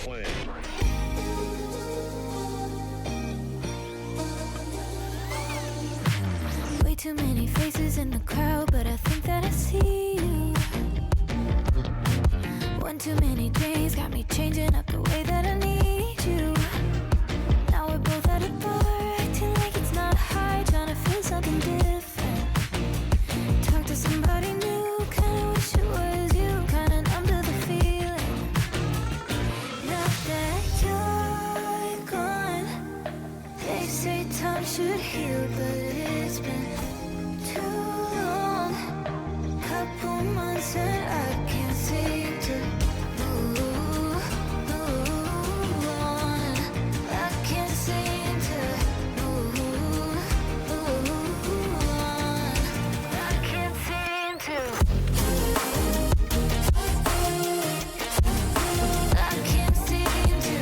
Way too many faces in the crowd, but I think that I see you. One too many drinks got me changing up the way that I need you. Now we're both at a bar, acting like it's not hard, trying to feel something different. Talk to somebody new, kinda wish it was you, kinda numb to the feeling. Now that you're gone, they say time should heal, but it's been too long. Couple months and I can't seem to move on. I can't seem to move on. I can't seem to. I can't seem to.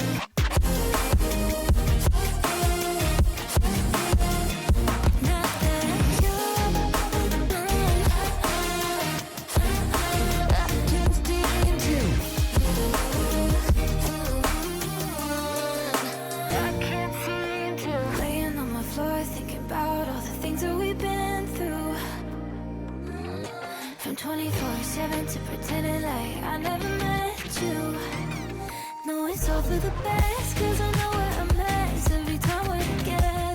Not that you're gone. I can't seem to. I can't seem to. Laying on my floor, thinking about all the things that we've been through. From 24/7 to pretending like I never met you. No, it's all for the best, cause I know we're a mess every time we're together.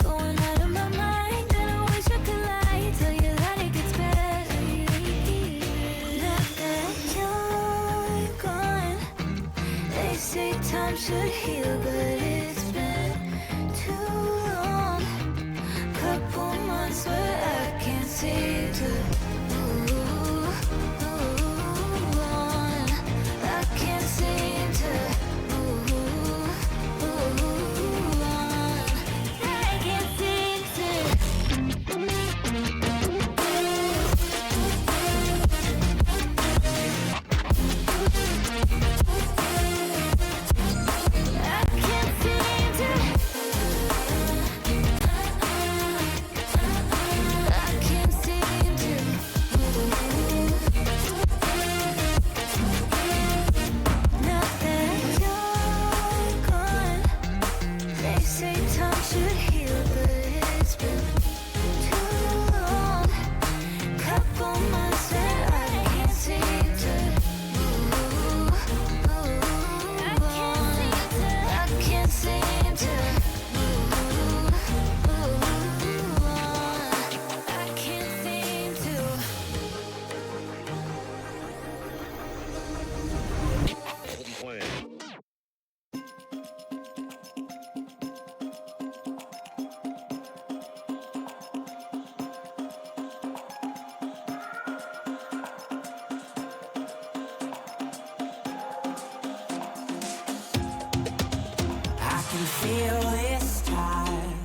Going out of my mind, and I wish I could lie, tell you that it gets better. Now that you're gone, they say time should heal, but it's been too long. Couple months where I can't seem to move on. I can't seem to move on. I can't seem to. I can't seem to. I can't seem to. Now that you're gone, they say time should heal, but it's been too long. Couple months that I can't seem to move on. I can't seem to move on. I can't seem to. I can feel this time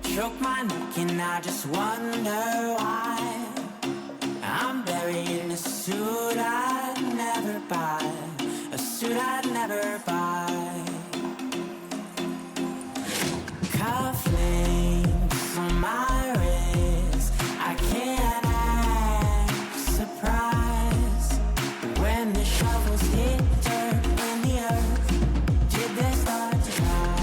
choke my neck and I just wonder why I'm buried in a suit I'd never buy, a suit I'd never buy. Cufflinks on my wrist, I can't act surprised when the shovels hit dirt in the earth. Did they start to cry?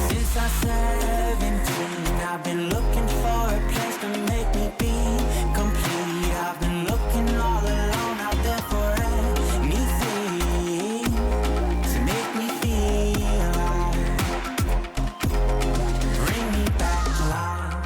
Since I was 17, I've been looking for a place to make me be complete. I've been looking all alone out there for anything to make me feel alive. Bring me back to life.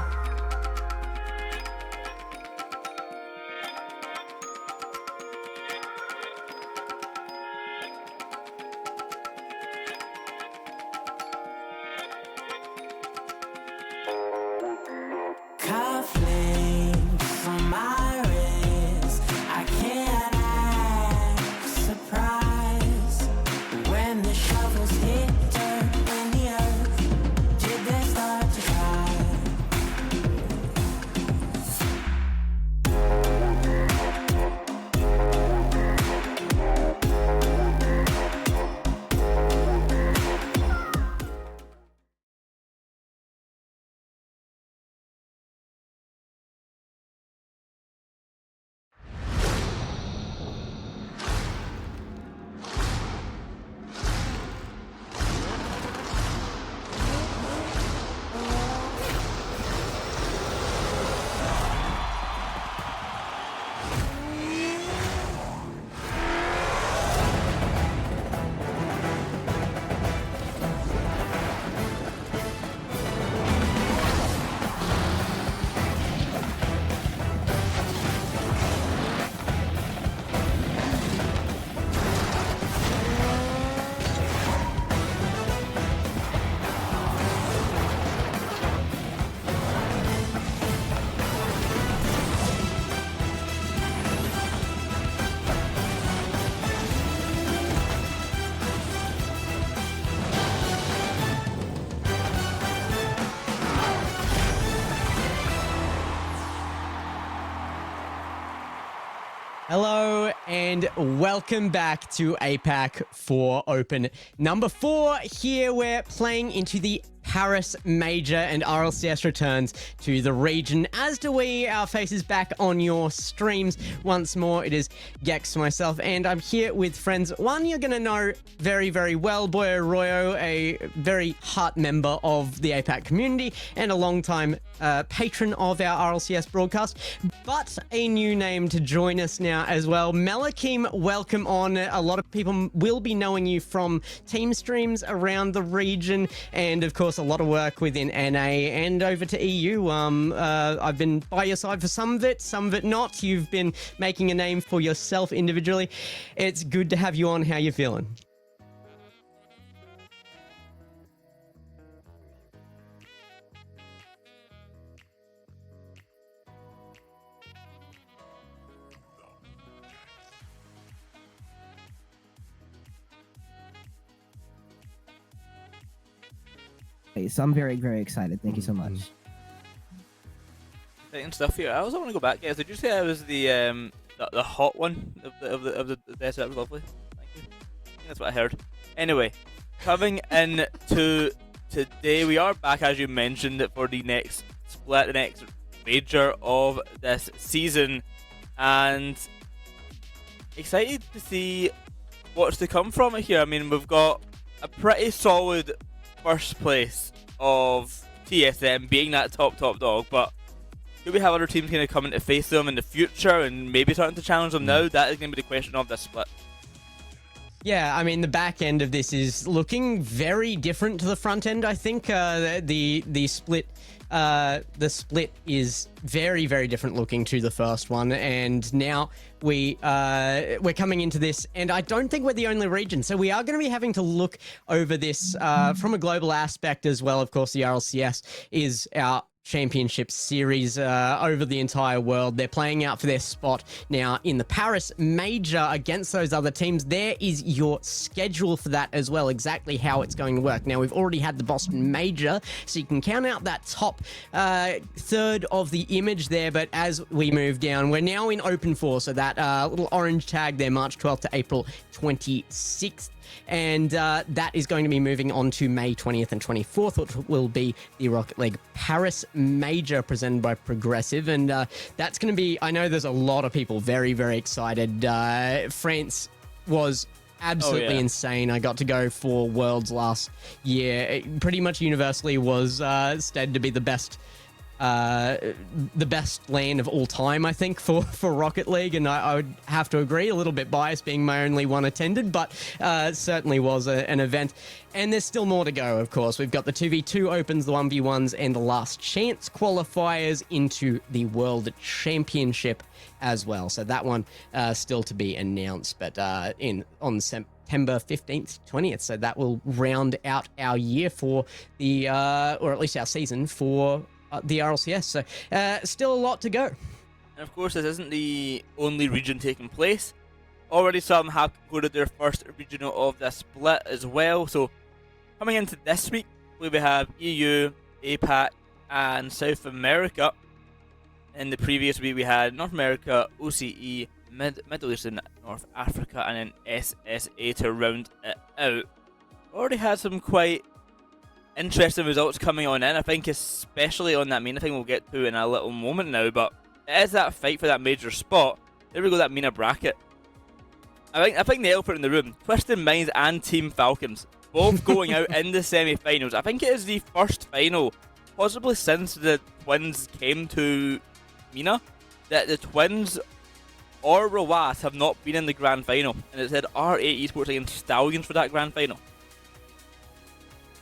Hello and welcome back to APAC 4 Open number 4. Here we're playing into the Paris Major, and RLCS returns to the region, as do we. Our faces back on your streams once more. It is Gex, myself, and I'm here with friends. One you're going to know very, very well, Boyo Royo, a very heart member of the APAC community and a long-time patron of our RLCS broadcast, but a new name to join us now as well. Melakim, welcome on. A lot of people will be knowing you from team streams around the region, and of course a lot of work within NA and over to EU. I've been by your side for some of it not. You've been making a name for yourself individually. It's good to have you on. How you feeling? So I'm very, very excited. Thank you so much. Exciting stuff here. I also want to go back, guys. Did you say I was the hot one of the best? That was lovely. Thank you. I think that's what I heard. Anyway, coming in to today, we are back, as you mentioned, for the next split, the next major of this season, and excited to see what's to come from it here. I mean, we've got a pretty solid first place of TSM being that top dog, but do we have other teams going to come in to face them in the future and maybe starting to challenge them now? That is going to be the question of this split. Yeah, I mean, the back end of this is looking very different to the front end. I think the split is very, very different looking to the first one, and now we're coming into this, and I don't think we're the only region, so we are going to be having to look over this from a global aspect as well. Of course, the RLCS is our championship series over the entire world. They're playing out for their spot now in the Paris Major against those other teams. There is your schedule for that as well, exactly how it's going to work. Now, we've already had the Boston Major, so you can count out that top third of the image there, but as we move down, we're now in Open 4, so that little orange tag there, March 12th to April 26th. And that is going to be moving on to May 20th and 24th, which will be the Rocket League Paris Major presented by Progressive. And that's going to be, I know there's a lot of people very, very excited. France was absolutely insane. I got to go for Worlds last year. It pretty much universally was stated to be the best LAN of all time, I think, for Rocket League, and I would have to agree, a little bit biased being my only one attended, but certainly was an event. And there's still more to go, of course. We've got the 2v2 opens, the 1v1s, and the last chance qualifiers into the World Championship as well. So that one still to be announced, but on September 15th, 20th. So that will round out our year for the, or at least our season for the RLCS, so still a lot to go. And of course, this isn't the only region taking place. Already some have concluded their first regional of the split as well. So coming into this week, we have EU, APAC, and South America. In the previous week, we had North America, OCE, Middle East and North Africa, and then SSA to round it out. Already had some quite interesting results coming on in, I think, especially on that MENA thing we'll get to in a little moment now, but it is that fight for that major spot. There we go, that MENA bracket. I think the elephant in the room, Twisted Minds and Team Falcons, both going out in the semi-finals. I think it is the first final, possibly since the Twins came to MENA, that the Twins or Rawas have not been in the grand final, and it said R8 Esports against Stallions for that grand final.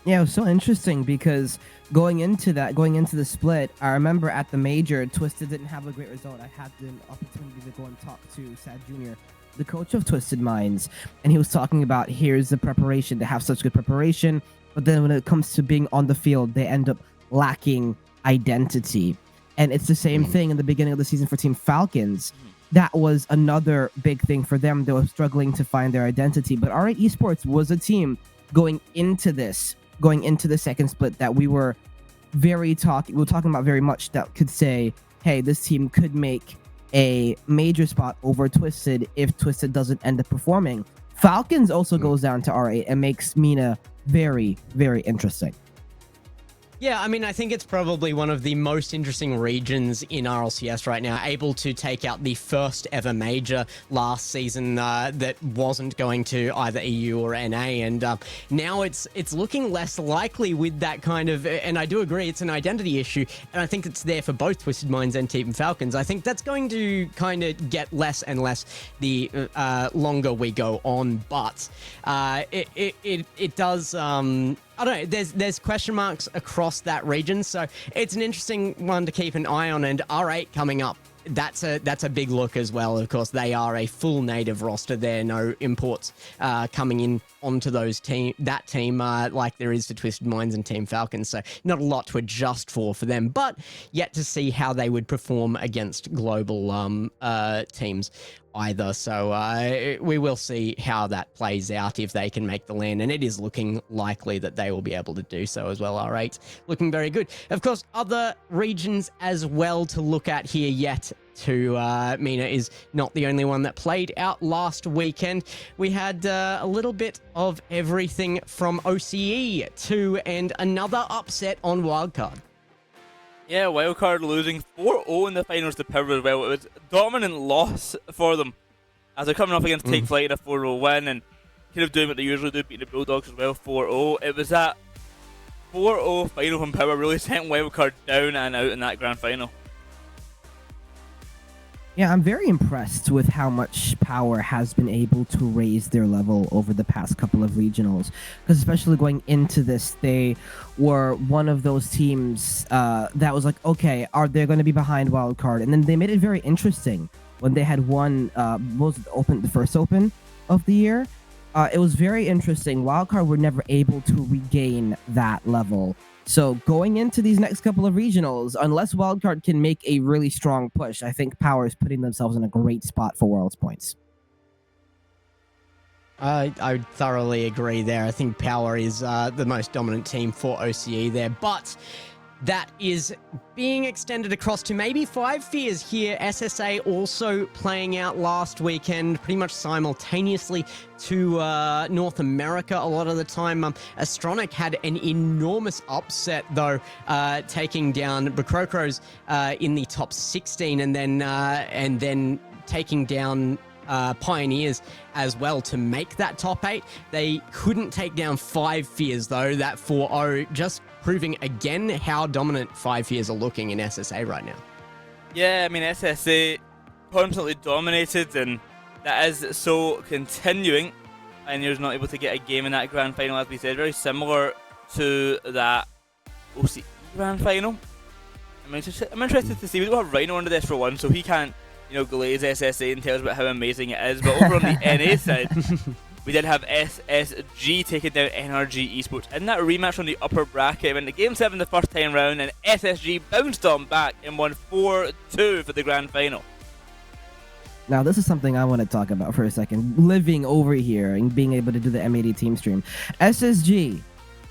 Yeah, it was so interesting because going into the split, I remember at the major, Twisted didn't have a great result. I had the opportunity to go and talk to Sad Jr., the coach of Twisted Minds, and he was talking about here's the preparation. They have such good preparation, but then when it comes to being on the field, they end up lacking identity. And it's the same thing in the beginning of the season for Team Falcons. That was another big thing for them. They were struggling to find their identity. But RA Esports was a team going into the second split that we were talking about very much, that could say, hey, this team could make a major spot over Twisted if Twisted doesn't end up performing. Falcons also goes down to R8 and makes MENA very, very interesting. Yeah, I mean, I think it's probably one of the most interesting regions in RLCS right now, able to take out the first ever major last season that wasn't going to either EU or NA, and now it's looking less likely with that kind of, and I do agree, it's an identity issue, and I think it's there for both Twisted Minds and Team Falcons. I think that's going to kind of get less and less the longer we go on, but it does... I don't know, there's question marks across that region, so it's an interesting one to keep an eye on, and R8 coming up, that's a big look as well. Of course, they are a full native roster there, no imports coming in onto that team like there is for Twisted Minds and Team Falcons, so not a lot to adjust for them, but yet to see how they would perform against global teams either. So we will see how that plays out if they can make the land, and it is looking likely that they will be able to do so as well. R8 looking very good. Of course, other regions as well to look at here yet. MENA is not the only one that played out last weekend. We had a little bit of everything from OCE and another upset on Wildcard. Yeah, Wildcard losing 4-0 in the finals to Power as well. It was a dominant loss for them, as they're coming up against Take Flight in a 4-0 win, and kind of doing what they usually do, beating the Bulldogs as well, 4-0. It was that 4-0 final from Power really sent Wildcard down and out in that grand final. Yeah, I'm very impressed with how much Power has been able to raise their level over the past couple of regionals. Because especially going into this, they were one of those teams that was like, okay, are they going to be behind Wildcard? And then they made it very interesting when they had won, the first Open of the year. It was very interesting. Wildcard were never able to regain that level. So going into these next couple of regionals, unless Wildcard can make a really strong push, I think Power is putting themselves in a great spot for Worlds points. I thoroughly agree there. I think Power is the most dominant team for OCE there, but that is being extended across to maybe 5 Fears here. SSA also playing out last weekend, pretty much simultaneously to North America a lot of the time. Astronic had an enormous upset, though, taking down Bacrocros in the top 16, and then taking down Pioneers as well to make that top 8. They couldn't take down 5 Fears, though. That 4-0 just proving again how dominant 5 Fears are looking in SSA right now. Yeah, I mean, SSA constantly dominated, and that is so continuing. Pioneers not able to get a game in that grand final, as we said, very similar to that OCE grand final. I'm interested to see. We don't have Rhino under this for one, so he can't, glaze SSA and tell us about how amazing it is. But over on the NA side, we did have SSG taking down NRG Esports in that rematch from the upper bracket. Went to Game 7 the first time round, and SSG bounced on back and won 4-2 for the grand final. Now, this is something I want to talk about for a second. Living over here and being able to do the M80 team stream. SSG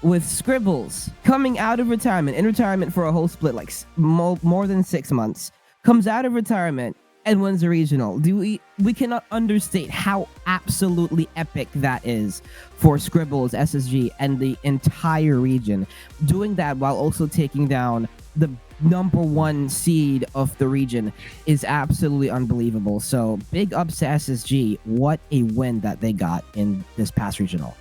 with Scribbles coming out of retirement, in retirement for a whole split, like more than 6 months, comes out of retirement and wins a regional. We cannot understate how absolutely epic that is for Scribbles, SSG, and the entire region. Doing that while also taking down the #1 seed of the region is absolutely unbelievable. So big ups to SSG. What a win that they got in this past regional.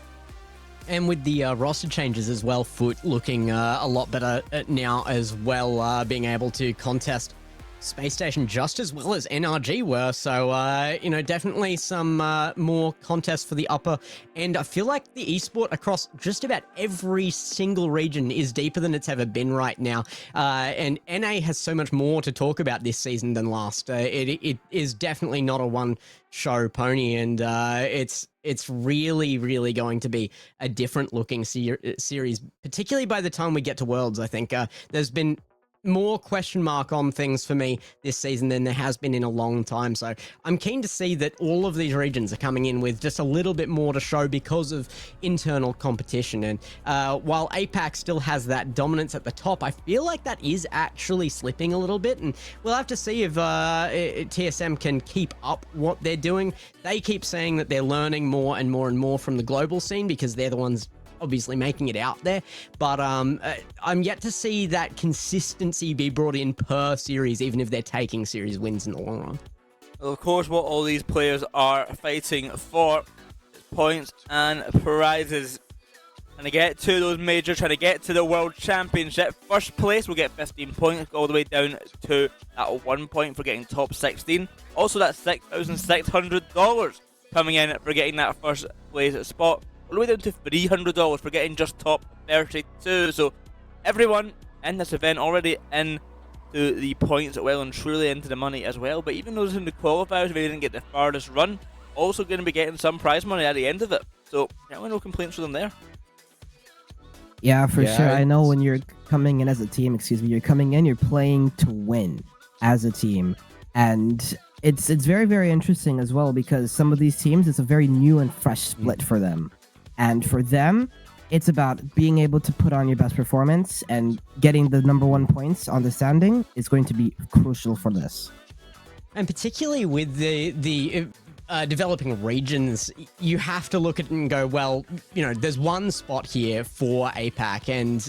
And with the roster changes as well, Foot looking a lot better now as well, being able to contest Space Station just as well as NRG were. So, definitely some more contests for the upper. And I feel like the esport across just about every single region is deeper than it's ever been right now. And NA has so much more to talk about this season than last. It is definitely not a one-show pony, and it's really, really going to be a different looking series, particularly by the time we get to Worlds. I think there's been more question mark on things for me this season than there has been in a long time. So I'm keen to see that all of these regions are coming in with just a little bit more to show because of internal competition. And while APAC still has that dominance at the top, I feel like that is actually slipping a little bit. And we'll have to see if TSM can keep up what they're doing. They keep saying that they're learning more and more and more from the global scene because they're the ones obviously making it out there, but I'm yet to see that consistency be brought in per series, even if they're taking series wins in the long run. Well, of course, what all these players are fighting for is points and prizes. Trying to get to those majors, trying to get to the World Championship. First place will get 15 points, all the way down to that 1 point for getting top 16. Also, that's $6,600 coming in for getting that first place spot. All the way down to $300 for getting just top 32. So everyone in this event already into the points, well and truly into the money as well. But even those in the qualifiers, if they didn't get the farthest run, also going to be getting some prize money at the end of it. So no complaints for them there. Yeah, for sure. I know when you're coming in as a team, you're coming in, you're playing to win as a team. And it's very, very interesting as well because some of these teams, it's a very new and fresh split for them. And for them, it's about being able to put on your best performance, and getting the number 1 points on the standing is going to be crucial for this. And particularly with the developing regions, you have to look at it and go, well, there's one spot here for APAC, and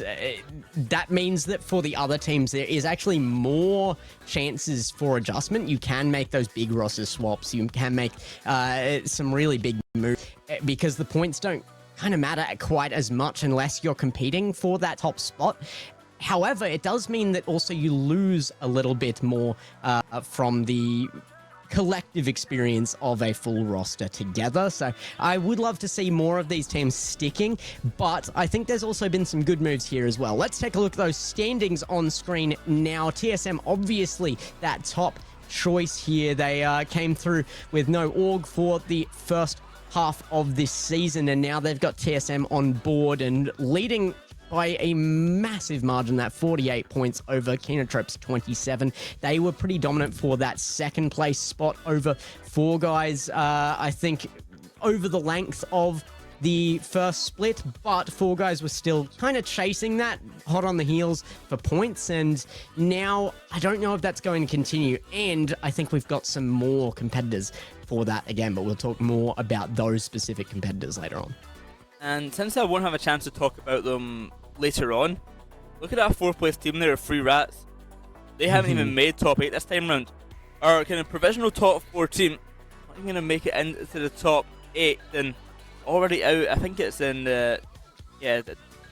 that means that for the other teams, there is actually more chances for adjustment. You can make those big roster swaps. You can make some really big moves because the points don't kind of matter quite as much unless you're competing for that top spot. However, it does mean that also you lose a little bit more from the collective experience of a full roster together. So I would love to see more of these teams sticking, but I think there's also been some good moves here as well. Let's take a look at those standings on screen now. TSM, obviously that top choice here. They came through with no org for the first half of this season, and now they've got TSM on board and leading by a massive margin, that 48 points over Kenotrope's 27. They were pretty dominant for that second place spot over Four Guys, I think over the length of the first split, but Four Guys were still kind of chasing that, hot on the heels for points, and now I don't know if that's going to continue, and I think we've got some more competitors for that again, but we'll talk more about those specific competitors later on. And since I won't have a chance to talk about them later on, look at that 4th place team there, Free Rats. They haven't even made top 8 this time round. Our kind of provisional top 4 team, not even going to make it into the top 8, then already out. I think it's in the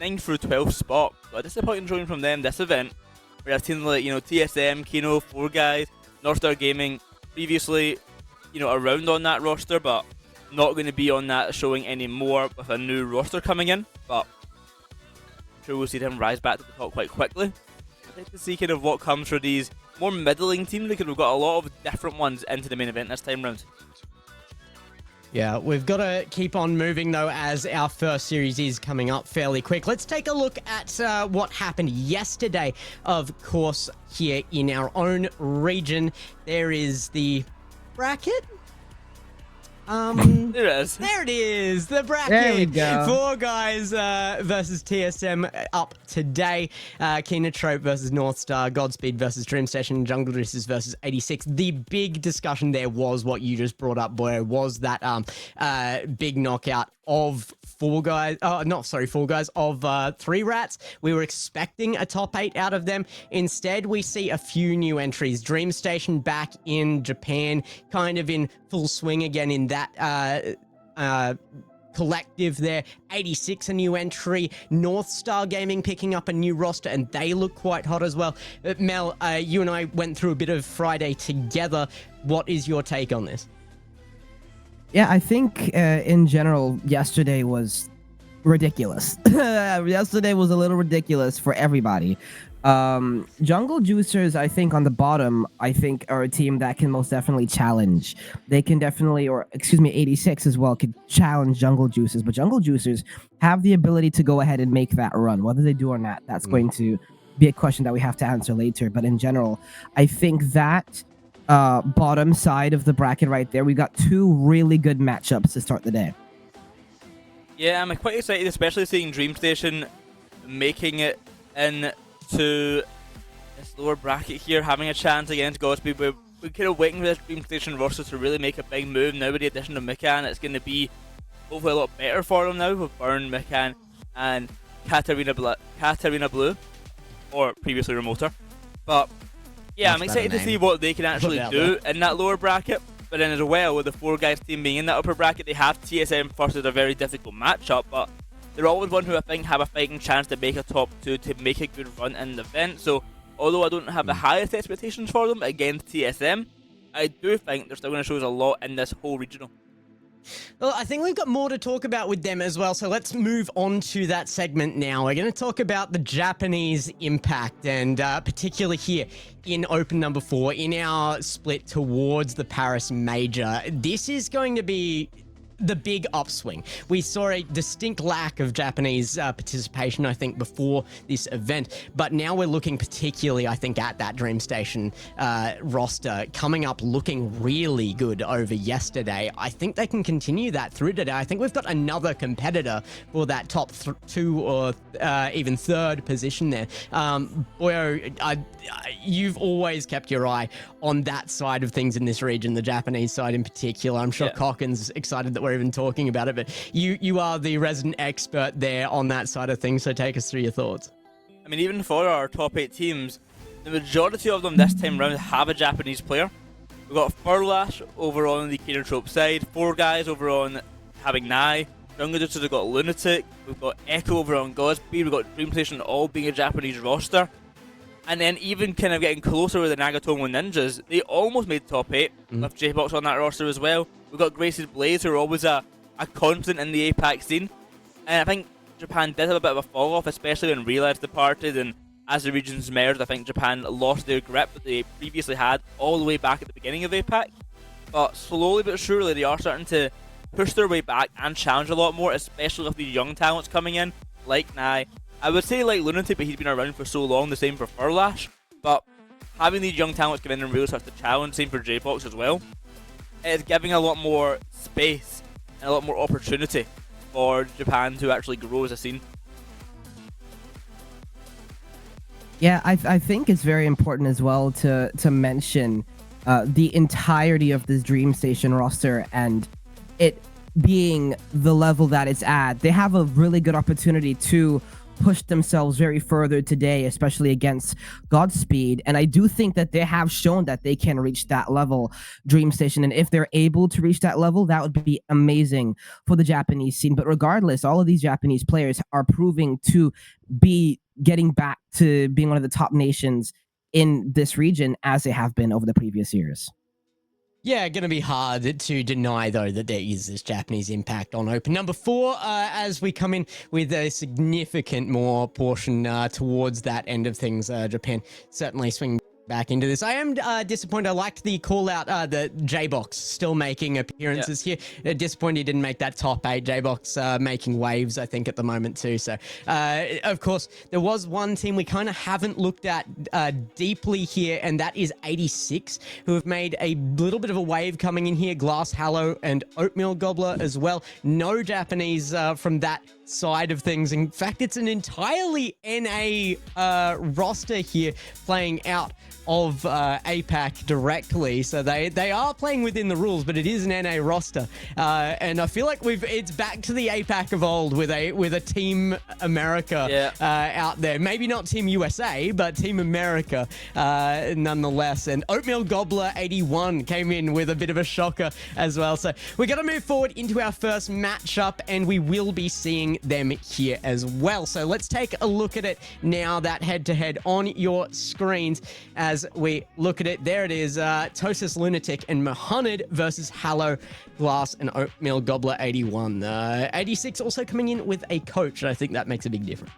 9 through 12 spot. So a disappointing showing from them this event. We have teams like TSM, Kino, Four Guys, Northstar Gaming, previously around on that roster, but not going to be on that showing anymore with a new roster coming in. But I'm sure we'll see them rise back to the top quite quickly. I'd like to see kind of what comes for these more middling teams, because we've got a lot of different ones into the main event this time round. Yeah, we've got to keep on moving, though, as our first series is coming up fairly quick. Let's take a look at what happened yesterday, of course, here in our own region. There is the bracket. There it is. There it is, the bracket. There we go. Four Guys versus TSM up today. Kenotrope versus Northstar, Godspeed versus Dreamstation, Jungle Juices versus 86. The big discussion there was what you just brought up, Boy, was that big knockout of Four Guys, of Three Rats. We were expecting a top 8 out of them. Instead, we see a few new entries. Dreamstation back in Japan, kind of in full swing again in that collective there. 86, a new entry. Northstar Gaming picking up a new roster, and they look quite hot as well. Mel, you and I went through a bit of Friday together. What is your take on this? Yeah, I think in general, yesterday was ridiculous. Yesterday was a little ridiculous for everybody. Jungle Juicers, I think, on the bottom, are a team that can most definitely challenge. They can definitely, 86 as well, could challenge Jungle Juicers. But Jungle Juicers have the ability to go ahead and make that run. Whether they do or not, that's going to be a question that we have to answer later. But in general, I think that bottom side of the bracket right there, we got two really good matchups to start the day. Yeah, I'm quite excited, especially seeing DreamStation making it into this lower bracket here, having a chance against Godspeed. We're kind of waiting for this DreamStation roster to really make a big move. Now with the addition of Mikan, it's going to be hopefully a lot better for them now with Burn, Mikan, and Katarina Blue, or previously Remoter. But yeah, I'm excited to see what they can actually do in that lower bracket. But then as well, with the 4 guys team being in that upper bracket, they have TSM versus a very difficult matchup, but they're always one who I think have a fighting chance to make a top 2, to make a good run in the event. So although I don't have the highest expectations for them against TSM, I do think they're still going to show us a lot in this whole regional. Well, I think we've got more to talk about with them as well, so let's move on to that segment now. We're going to talk about the Japanese impact, and particularly here in Open number 4, in our split towards the Paris Major. This is going to be the big upswing. We saw a distinct lack of Japanese participation, I think, before this event, but now we're looking particularly, I think, at that DreamStation roster coming up looking really good over yesterday. I think they can continue that through today. I think we've got another competitor for that top 2 or even 3rd position there. Boyo, you've always kept your eye on that side of things in this region, the Japanese side in particular. I'm sure Cocken's excited that we're even talking about it, but you are the resident expert there on that side of things, so take us through your thoughts. I mean, even for our top 8 teams, the majority of them this time round have a Japanese player. We've got Furlash over on the Cater Trope side, 4 guys over on having Nai, Jungle Jutsu have got Lunatic, we've got Echo over on Godspeed, we've got DreamStation all being a Japanese roster. And then even kind of getting closer with the Nagatomo Ninjas, they almost made top 8 with J-Box on that roster as well. We've got Grace's Blaze, who are always a constant in the APAC scene. And I think Japan did have a bit of a fall-off, especially when Realize departed, and as the regions merged, I think Japan lost their grip that they previously had all the way back at the beginning of APAC. But slowly but surely, they are starting to push their way back and challenge a lot more, especially with the young talents coming in, like Nai. I would say like Lunatic, but he's been around for so long, the same for Furlash. But having these young talents come in and really start to challenge, same for J-Box as well, it's giving a lot more space and a lot more opportunity for Japan to actually grow as a scene. Yeah, I think it's very important as well to mention the entirety of this DreamStation roster and it being the level that it's at. They have a really good opportunity to push themselves very further today, especially against Godspeed. And I do think that they have shown that they can reach that level, DreamStation. And if they're able to reach that level, that would be amazing for the Japanese scene. But regardless, all of these Japanese players are proving to be getting back to being one of the top nations in this region as they have been over the previous years. Yeah, going to be hard to deny, though, that there is this Japanese impact on Open number 4 as we come in with a significant more portion towards that end of things. Japan certainly swinging back into this. I am disappointed. I liked the call out the J-Box still making appearances here. Disappointed he didn't make that top 8. J-Box making waves, I think, at the moment too. So, of course, there was one team we kind of haven't looked at deeply here, and that is 86, who have made a little bit of a wave coming in here. Glass Hallow and Oatmeal Gobbler as well. No Japanese from that side of things. In fact, it's an entirely NA roster here playing out of APAC directly, so they are playing within the rules, but it is an NA roster, and I feel like it's back to the APAC of old with a Team America out there. Maybe not Team USA, but Team America nonetheless. And Oatmeal Gobbler 81 came in with a bit of a shocker as well. So we're going to move forward into our first matchup, and we will be seeing them here as well. So let's take a look at it now, that head-to-head on your screens. As we look at it, there it is, Tosis Lunatic and Muhammad versus Hallow, Glass, and Oatmeal Gobbler 81. 86 also coming in with a coach, and I think that makes a big difference.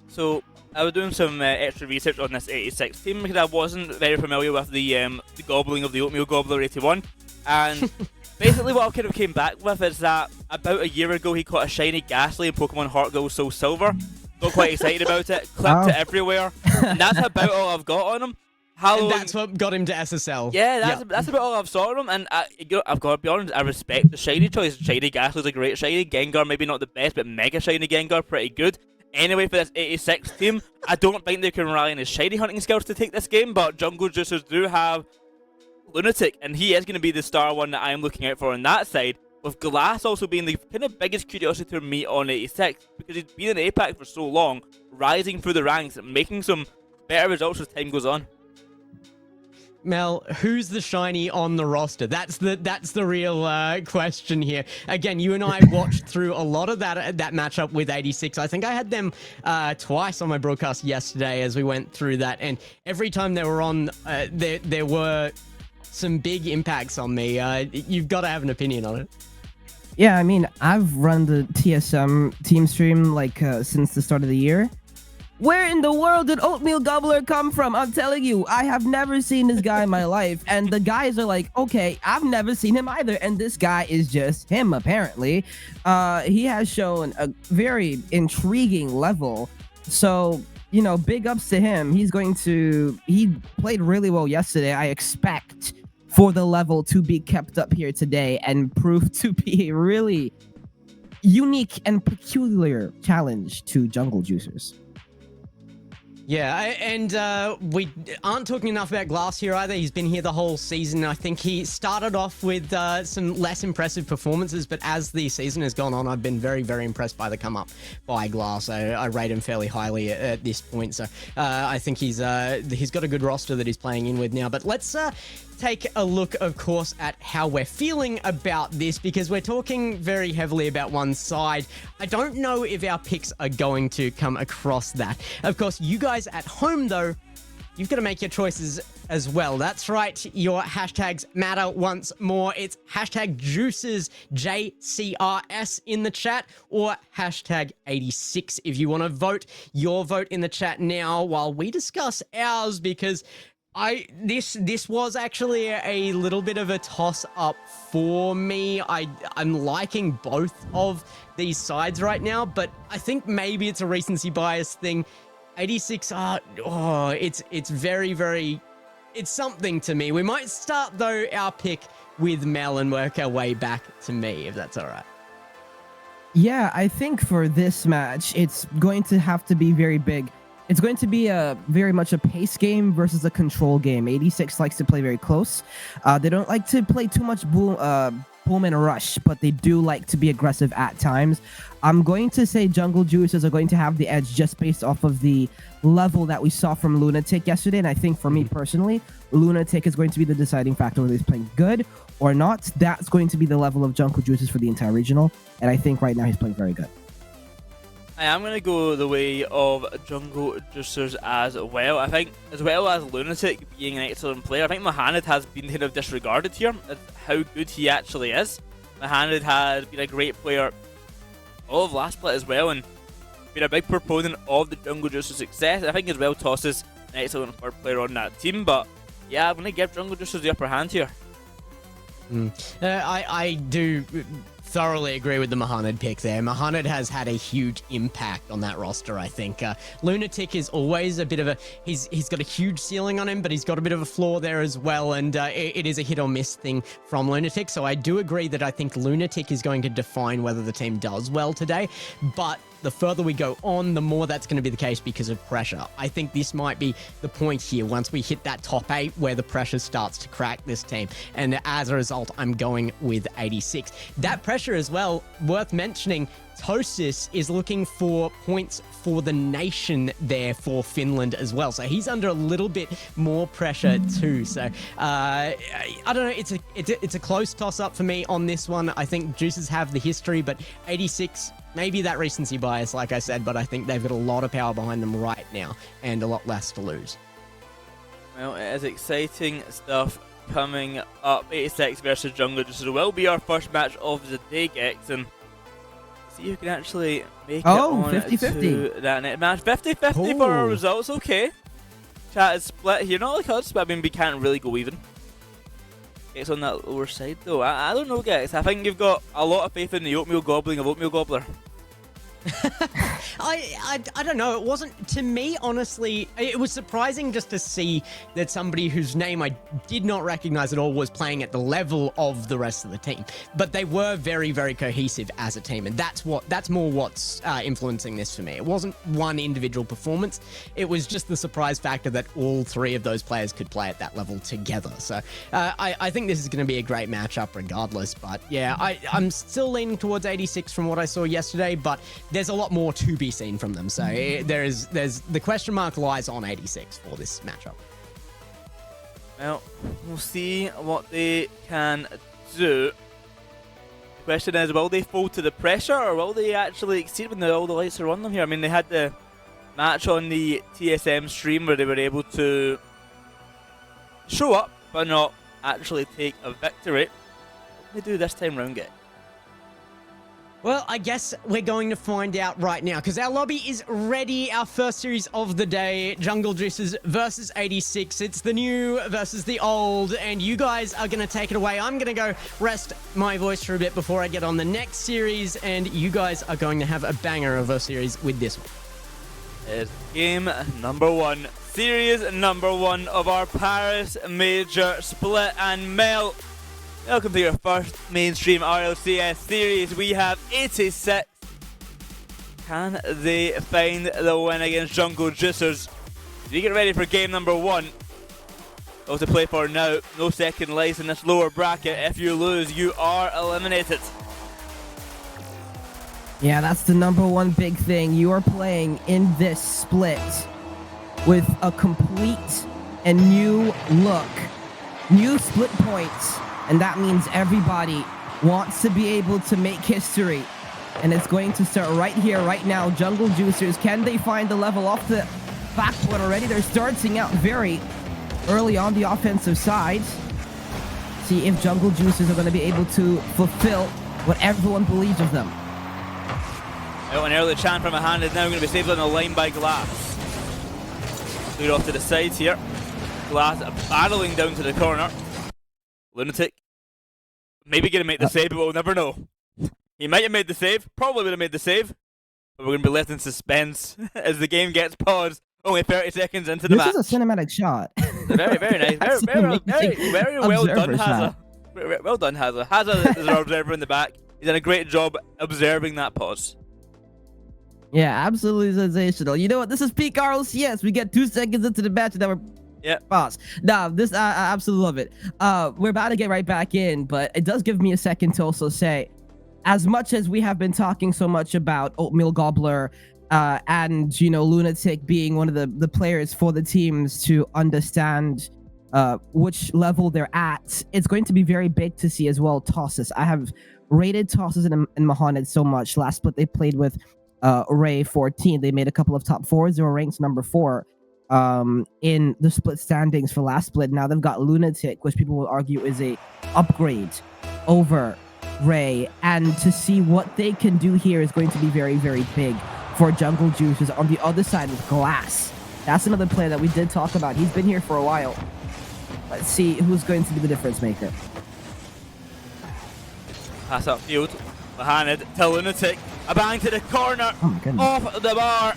So I was doing some extra research on this 86 team because I wasn't very familiar with the gobbling of the Oatmeal Gobbler 81, and basically what I kind of came back with is that about a year ago he caught a shiny Ghastly in Pokemon Heart Gold Soul Silver, got quite excited about it, clipped it everywhere, and that's about all I've got on him. And that's what got him to SSL. Yeah, that's about all I've saw on him, and I've got to be honest, I respect the shiny choice. Shiny Gastly's a great shiny. Gengar maybe not the best, but Mega Shiny Gengar pretty good. Anyway, for this 86 team, I don't think they can rely on his shiny hunting skills to take this game, but Jungle Juicers do have Lunatic, and he is going to be the star one that I'm looking out for on that side, with Glass also being the kind of biggest curiosity to me on 86, because he's been in APAC for so long, rising through the ranks, and making some better results as time goes on. Mel, who's the shiny on the roster? That's the real question here. Again, you and I watched through a lot of that matchup with 86. I think I had them twice on my broadcast yesterday as we went through that, and every time they were on, there were some big impacts on me. You've got to have an opinion on it. Yeah, I mean, I've run the TSM team stream since the start of the year. Where in the world did Oatmeal Gobbler come from? I'm telling you, I have never seen this guy in my life. And the guys are like, okay, I've never seen him either. And this guy is just him, apparently. He has shown a very intriguing level. So, you know, big ups to him. He played really well yesterday. I expect for the level to be kept up here today and prove to be a really unique and peculiar challenge to Jungle Juicers. Yeah, and we aren't talking enough about Glass here either. He's been here the whole season. I think he started off with some less impressive performances, but as the season has gone on, I've been very, very impressed by the come up by Glass. I rate him fairly highly at this point. So I think he's got a good roster that he's playing in with now. But let's take a look, of course, at how we're feeling about this, because we're talking very heavily about one side. I don't know if our picks are going to come across that. Of course, you guys at home, though, you've got to make your choices as well. That's right. Your hashtags matter once more. It's hashtag Juices, JCRS in the chat, or hashtag 86 if you want to vote your vote in the chat now while we discuss ours, because this was actually a little bit of a toss up for me. I'm liking both of these sides right now, but I think maybe it's a recency bias thing. 86 it's very, very, it's something to me. We might start though our pick with Mel and work our way back to me, if that's all right. Yeah, I think for this match, it's going to have to be very big. It's going to be very much a pace game versus a control game. 86 likes to play very close. They don't like to play too much boom and rush, but they do like to be aggressive at times. I'm going to say Jungle Juicers are going to have the edge just based off of the level that we saw from Lunatic yesterday. And I think for me personally, Lunatic is going to be the deciding factor whether he's playing good or not. That's going to be the level of Jungle Juicers for the entire regional. And I think right now he's playing very good. I am going to go the way of Jungle Juicers as well. I think, as well as Lunatic being an excellent player, I think Mohamed has been kind of disregarded here at how good he actually is. Mohamed has been a great player all of last split as well, and been a big proponent of the Jungle Juicers' success. I think as well Toss is an excellent third player on that team, but yeah, I'm going to give Jungle Juicers the upper hand here. I do thoroughly agree with the Mohamed pick there. Mohamed has had a huge impact on that roster, I think. Lunatic is always a bit of a... He's got a huge ceiling on him, but he's got a bit of a flaw there as well, and it is a hit or miss thing from Lunatic, so I do agree that I think Lunatic is going to define whether the team does well today, but the further we go on, the more that's going to be the case because of pressure. I think this might be the point here once we hit that top 8 where the pressure starts to crack this team. And as a result, I'm going with 86. That pressure as well, worth mentioning, Tosis is looking for points for the nation there for Finland as well. So he's under a little bit more pressure too. So I don't know. It's a close toss up for me on this one. I think Juices have the history, but 86, maybe that recency bias, like I said, but I think they've got a lot of power behind them right now and a lot less to lose. Well, it is exciting stuff coming up. 86 versus Jungle Juicers will be our first match of the day, Gex, and see who can actually make it on 50-50. to that net match. 50-50 for our results, okay. Chat is split here, not like us, but I mean, we can't really go even. It's on that lower side though. I don't know, guys. I think you've got a lot of faith in the oatmeal gobbling of Oatmeal Gobbler. I don't know. It wasn't, to me, honestly, it was surprising just to see that somebody whose name I did not recognize at all was playing at the level of the rest of the team. But they were very, very cohesive as a team, and that's more what's influencing this for me. It wasn't one individual performance. It was just the surprise factor that all three of those players could play at that level together. So I think this is going to be a great matchup regardless. But yeah, I'm still leaning towards 86 from what I saw yesterday, but there's a lot more to be seen from them. So there's the question mark lies on 86 for this matchup. Well, we'll see what they can do. The question is, will they fold to the pressure, or will they actually exceed when all the lights are on them here? I mean, they had the match on the TSM stream where they were able to show up, but not actually take a victory. What can they do this time round, Get? Well, I guess we're going to find out right now, because our lobby is ready. Our first series of the day, Jungle Juicers versus 86. It's the new versus the old, and you guys are going to take it away. I'm going to go rest my voice for a bit before I get on the next series, and you guys are going to have a banger of a series with this one. It's game number 1, series number 1 of our Paris Major split. And Mel, welcome to your first mainstream RLCS series. We have 86. Can they find the win against Jungle Juicers? As we get ready for game number 1. All to play for now. No second place in this lower bracket. If you lose, you are eliminated. Yeah, that's the number one big thing. You are playing in this split with a complete and new look, new split points, and that means everybody wants to be able to make history. And it's going to start right here, right now. Jungle Juicers, can they find the level off the backboard already? They're starting out very early on the offensive side. See if Jungle Juicers are going to be able to fulfill what everyone believes of them. Well, an early chant from a hand is now going to be saved on the line by Glass. Clear off to the sides here. Glass battling down to the corner. Lunatic maybe going to make the save, but we'll never know. He might have made the save, probably would have made the save, but we're going to be left in suspense as the game gets paused. Only 30 seconds into the match. This is a cinematic shot. Very, very nice. Very well done, Hazza. Well done, Hazza. Hazza is our observer in the back. He's done a great job observing that pause. Yeah, absolutely sensational. You know what? This is peak RLCS. We get 2 seconds into the match and then we're pause. Nah, this I absolutely love it. We're about to get right back in, but it does give me a second to also say, as much as we have been talking so much about Oatmeal Gobbler and, you know, Lunatic being one of the players for the teams to understand which level they're at, it's going to be very big to see as well Tosses. I have rated Tosses and Mohamed so much. Last split they played with Ray 14. They made a couple of top 4s. They were ranked number 4 in the split standings for last split. Now they've got Lunatic, which people will argue is a upgrade over Ray, and to see what they can do here is going to be very, very big for Jungle Juicers. On the other side with Glass, that's another player that we did talk about. He's been here for a while. Let's see who's going to be the difference maker. Pass upfield. Mohamed to Lunatic. A bang to the corner. Off the bar.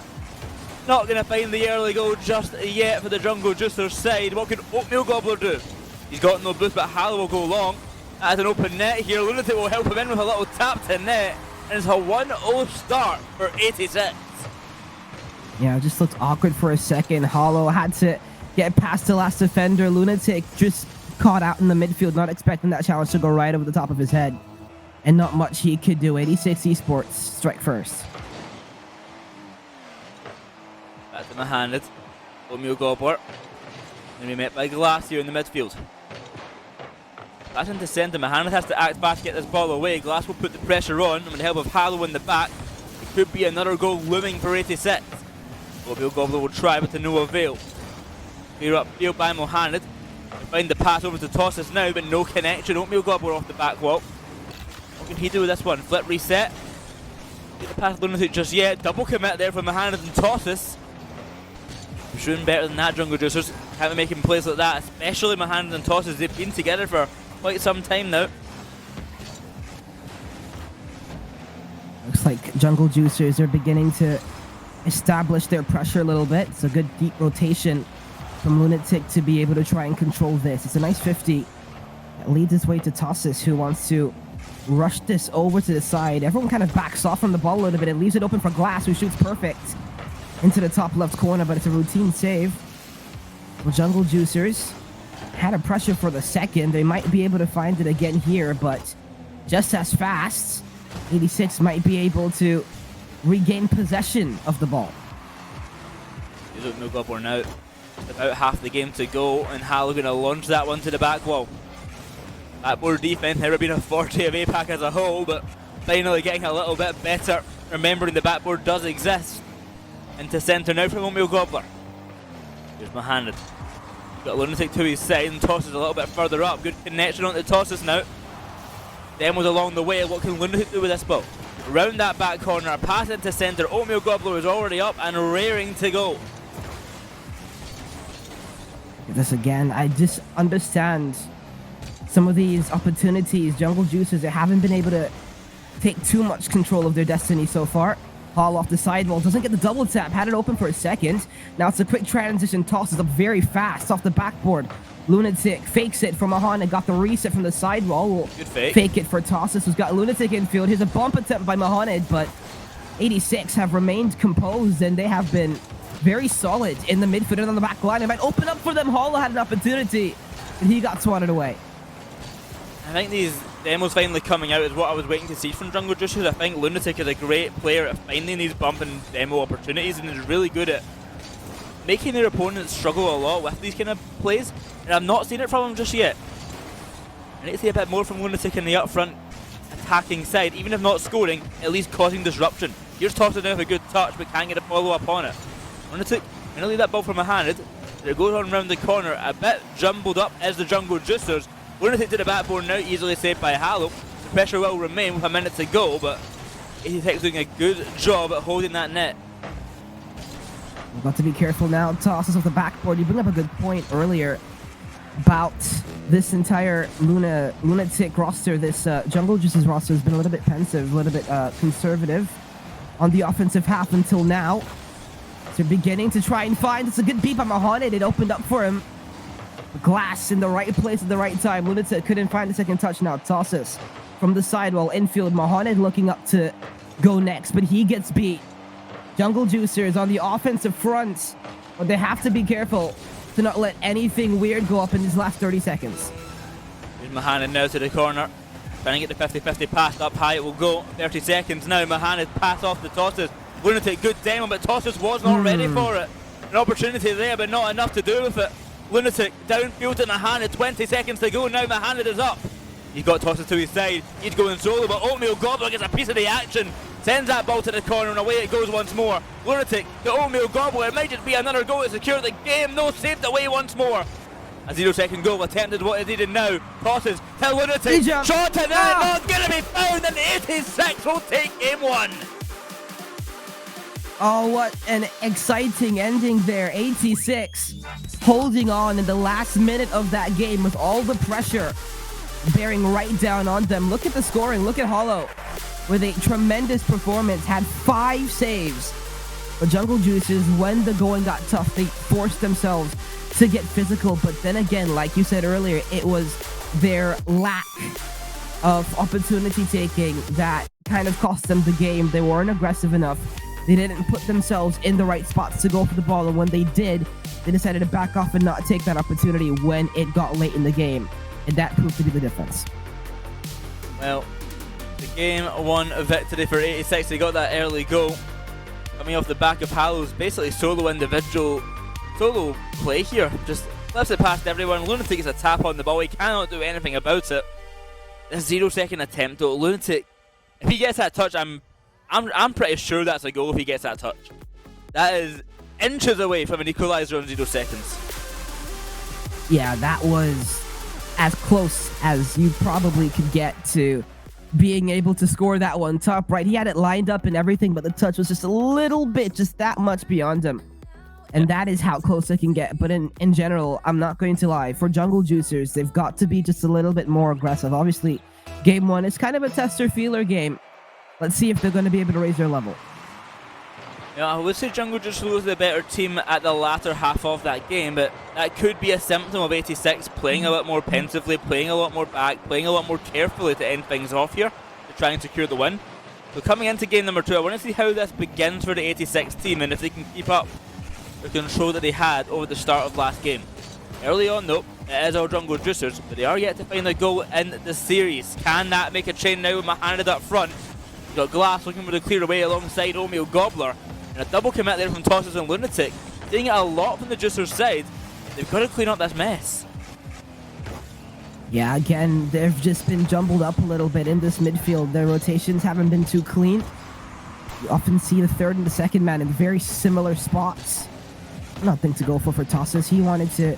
Not going to find the early goal just yet for the Jungle Juicers side. What can Oatmeal Gobbler do? He's got no boost, but Halo will go long. As an open net here, Lunatic will help him in with a little tap to net. And it's a 1-0 start for 86. Yeah, it just looked awkward for a second. Hollow had to get past the last defender. Lunatic just caught out in the midfield, not expecting that challenge to go right over the top of his head. And not much he could do. 86 Esports, strike first. Back to Mohamed. Oatmeal Gobbler. And we met by Glass here in the midfield. That's into centre. Mohamed has to act fast to get this ball away. Glass will put the pressure on, and with the help of Halo in the back, it could be another goal looming for 86. Oatmeal Gobbler will try, but to no avail. Clear up field by Mohamed. Find the pass over to Tosses now, but no connection. Oatmeal Gobbler off the back wall. What can he do with this one? Flip reset. Get the pass Lunatic just yet. Double commit there from Mohamed and Tosses. Shooting better than that, Jungle Juicers. Can't be making plays like that, especially Mohamed and Tosses. They've been together for quite some time now. Looks like Jungle Juicers are beginning to establish their pressure a little bit. It's a good deep rotation from Lunatic to be able to try and control this. It's a nice 50 that leads its way to Tossis, who wants to rush this over to the side. Everyone kind of backs off from the ball a little bit. It leaves it open for Glass, who shoots perfect into the top left corner, but it's a routine save. Well, Jungle Juicers had a pressure for the second. They might be able to find it again here, but just as fast, 86 might be able to regain possession of the ball. You look no Goblin now. About half the game to go, and Halo going to launch that one to the back wall. Backboard defense never been a forte of APAC as a whole, but finally getting a little bit better, remembering the backboard does exist. Into centre now from Omeo Gobbler. Here's Mohamed. Got Lunatic to his side and tosses a little bit further up. Good connection on the tosses now. Demos along the way. What can Lunatic do with this ball? Round that back corner, pass into centre. Omeo Gobbler is already up and raring to go. This again, I just understand some of these opportunities. Jungle Juicers, they haven't been able to take too much control of their destiny so far. Hall off the sidewall, doesn't get the double tap, had it open for a second. Now it's a quick transition, tosses up very fast off the backboard. Lunatic fakes it from Mahana, got the reset from the sidewall. Good fake. Fake it for Tossis, who's got Lunatic infield. Here's a bump attempt by Mohamed, but 86 have remained composed, and they have been very solid in the midfield and on the back line. It might open up for them. Hall had an opportunity, and he got swatted away. I think these demos finally coming out is what I was waiting to see from Jungle Juicers. I think Lunatic is a great player at finding these bump and demo opportunities, and is really good at making their opponents struggle a lot with these kind of plays, and I've not seen it from him just yet. I need to see a bit more from Lunatic in the upfront attacking side, even if not scoring, at least causing disruption. Here's Tossin with a good touch, but can't get a follow-up on it. Lunatic going to leave that ball from Mohamed. It goes on round the corner, a bit jumbled up as the Jungle Juicers. Lunatic to the backboard now, easily saved by Halo. The pressure will remain with a minute to go, but 86 doing a good job at holding that net. We've got to be careful now. Tosses off the backboard. You bring up a good point earlier about this entire Lunatic roster. This Jungle Juices roster has been a little bit pensive, a little bit conservative on the offensive half until now. So beginning to try and find. It's a good beat by Mohamed. It opened up for him. Glass in the right place at the right time. Lunatic couldn't find a second touch now. Tosses from the sidewall infield. Mohamed looking up to go next, but he gets beat. Jungle Juicers on the offensive front, but they have to be careful to not let anything weird go up in these last 30 seconds. Here's Mohamed now to the corner. Trying to get the 50-50 pass up high. It will go. 30 seconds now. Mohamed pass off the Tosses. Lunatic good demo, but Tosses was not ready for it. An opportunity there, but not enough to do with it. Lunatic downfield to Mohamed. 20 seconds to go. Now Mohamed is up. He's got Tosses to his side. He's going solo, but Oatmeal Gobbler gets a piece of the action. Sends that ball to the corner, and away it goes once more. Lunatic, the Oatmeal Gobbler. It might just be another goal to secure the game. No, saved away once more. A 0-second goal attempted, what is needed now. Tosses to Lunatic. Shot and not going to be found, and 86 will take game one. Oh, what an exciting ending there. 86 holding on in the last minute of that game with all the pressure bearing right down on them. Look at the scoring. Look at Hollow with a tremendous performance. Had 5 saves. The Jungle Juicers, when the going got tough, they forced themselves to get physical. But then again, like you said earlier, it was their lack of opportunity taking that kind of cost them the game. They weren't aggressive enough. They didn't put themselves in the right spots to go for the ball, and when they did, they decided to back off and not take that opportunity when it got late in the game, and that proved to be the difference. Well, the game one victory for 86. They got that early goal coming off the back of Halo's basically solo play here. Just lifts it past everyone. Lunatic gets a tap on the ball. He cannot do anything about it. A 0-second attempt though. Lunatic, if he gets that touch, I'm pretty sure that's a goal if he gets that touch. That is inches away from an equalizer on 0 seconds. Yeah, that was as close as you probably could get to being able to score that one top right. He had it lined up and everything, but the touch was just a little bit, just that much beyond him. And that is how close they can get. But in general, I'm not going to lie. For Jungle Juicers, they've got to be just a little bit more aggressive. Obviously, game one is kind of a tester feeler game. Let's see if they're going to be able to raise their level. Yeah, I would say Jungle just was the better team at the latter half of that game, but that could be a symptom of 86 playing a lot more pensively, playing a lot more back, playing a lot more carefully to end things off here, to try and secure the win. So coming into game number 2, I want to see how this begins for the 86 team and if they can keep up the control that they had over the start of last game. Early on though, it is our Jungle Juicers, but they are yet to find a goal in the series. Can that make a chain now with Mohamed up front? We've got Glass looking for the clear away alongside Omeo Gobbler. And a double commit there from Tosses and Lunatic. Seeing it a lot from the Juicers side. They've got to clean up this mess. Yeah, again, they've just been jumbled up a little bit in this midfield. Their rotations haven't been too clean. You often see the third and the second man in very similar spots. Nothing to go for Tosses. He wanted to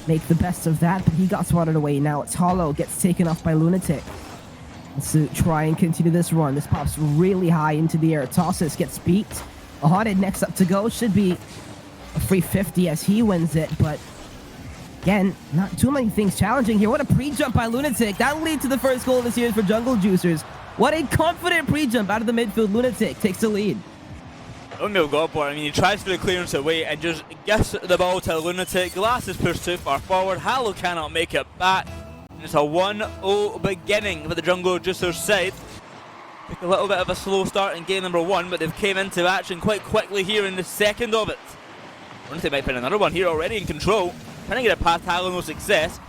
make the best of that, but he got swatted away. Now it's Hollow, gets taken off by Lunatic. Let's try and continue this run. This pops really high into the air. Tosses gets beat. Mohamed next up to go. Should be a free 50 as he wins it, but again, not too many things challenging here. What a pre-jump by Lunatic. That'll lead to the first goal of the series for Jungle Juicers. What a confident pre-jump out of the midfield. Lunatic takes the lead. Omeo Gobbler, I mean, he tries for the clearance away and just gives the ball to Lunatic. Glass is pushed too far forward. Hallow cannot make it back. And it's a 1-0 beginning for the Jungle Juicers side. Took a little bit of a slow start in game number 1, but they've came into action quite quickly here in the second of it. Lunatic might pin another one here already in control. Trying to get it past Hallow, no success.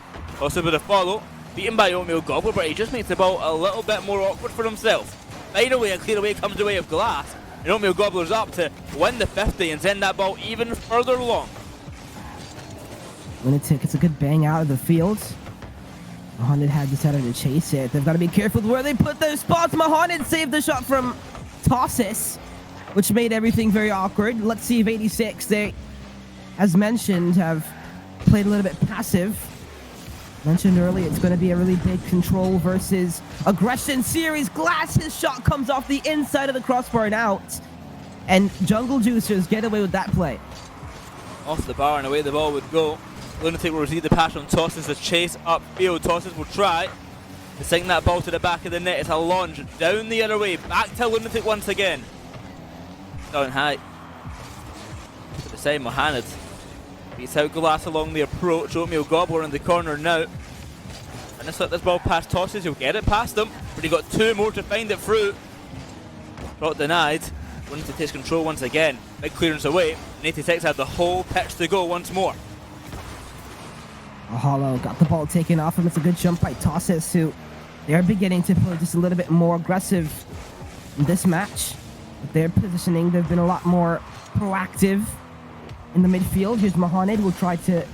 Also with a follow. Beaten by Omeo Gobbler, but he just makes the ball a little bit more awkward for himself. Finally, a clear away comes the way of Glass. And Omeo Gobbler's up to win the 50 and send that ball even further along. Lunatic, it's a good bang out of the field. Mohamed had decided to chase it. They've got to be careful where they put their spots. Mohamed saved the shot from Tosses, which made everything very awkward. Let's see if 86, they, as mentioned, have played a little bit passive. Mentioned earlier, it's going to be a really big control versus aggression series. Glass, his shot comes off the inside of the crossbar and out. And Jungle Juicers get away with that play. Off the bar and away the ball would go. Lunatic will receive the pass from Tosses. The chase upfield. Tosses will try to sink that ball to the back of the net. It's a launch down the other way. Back to Lunatic once again. Down high. To the side, Mohamed beats out Glass along the approach. Omeo Gobbler in the corner now. And to slip this ball past Tosses. He'll get it past him. But he got 2 more to find it through. Shot denied. Lunatic takes control once again. Big clearance away. And 86 have the whole pitch to go once more. Hollow got the ball taken off him. It's a good jump by Tosses, who they're beginning to play just a little bit more aggressive in this match. With their positioning, they've been a lot more proactive in the midfield. Here's Mohamed, will try to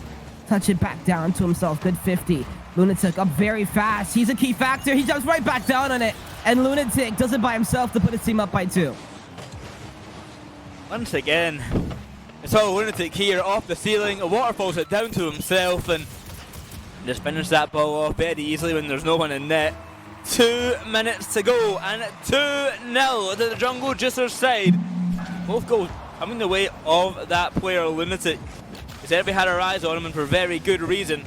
touch it back down to himself. Good 50. Lunatic up very fast. He's a key factor. He jumps right back down on it. And Lunatic does it by himself to put his team up by 2. Once again, it's all Lunatic here off the ceiling. A waterfalls it down to himself and just finish that ball off very easily when there's no one in net. 2 minutes to go and 2-0 to the Jungle Juicers side. Both goals coming the way of that player, Lunatic. Because everybody had our eyes on him and for very good reason.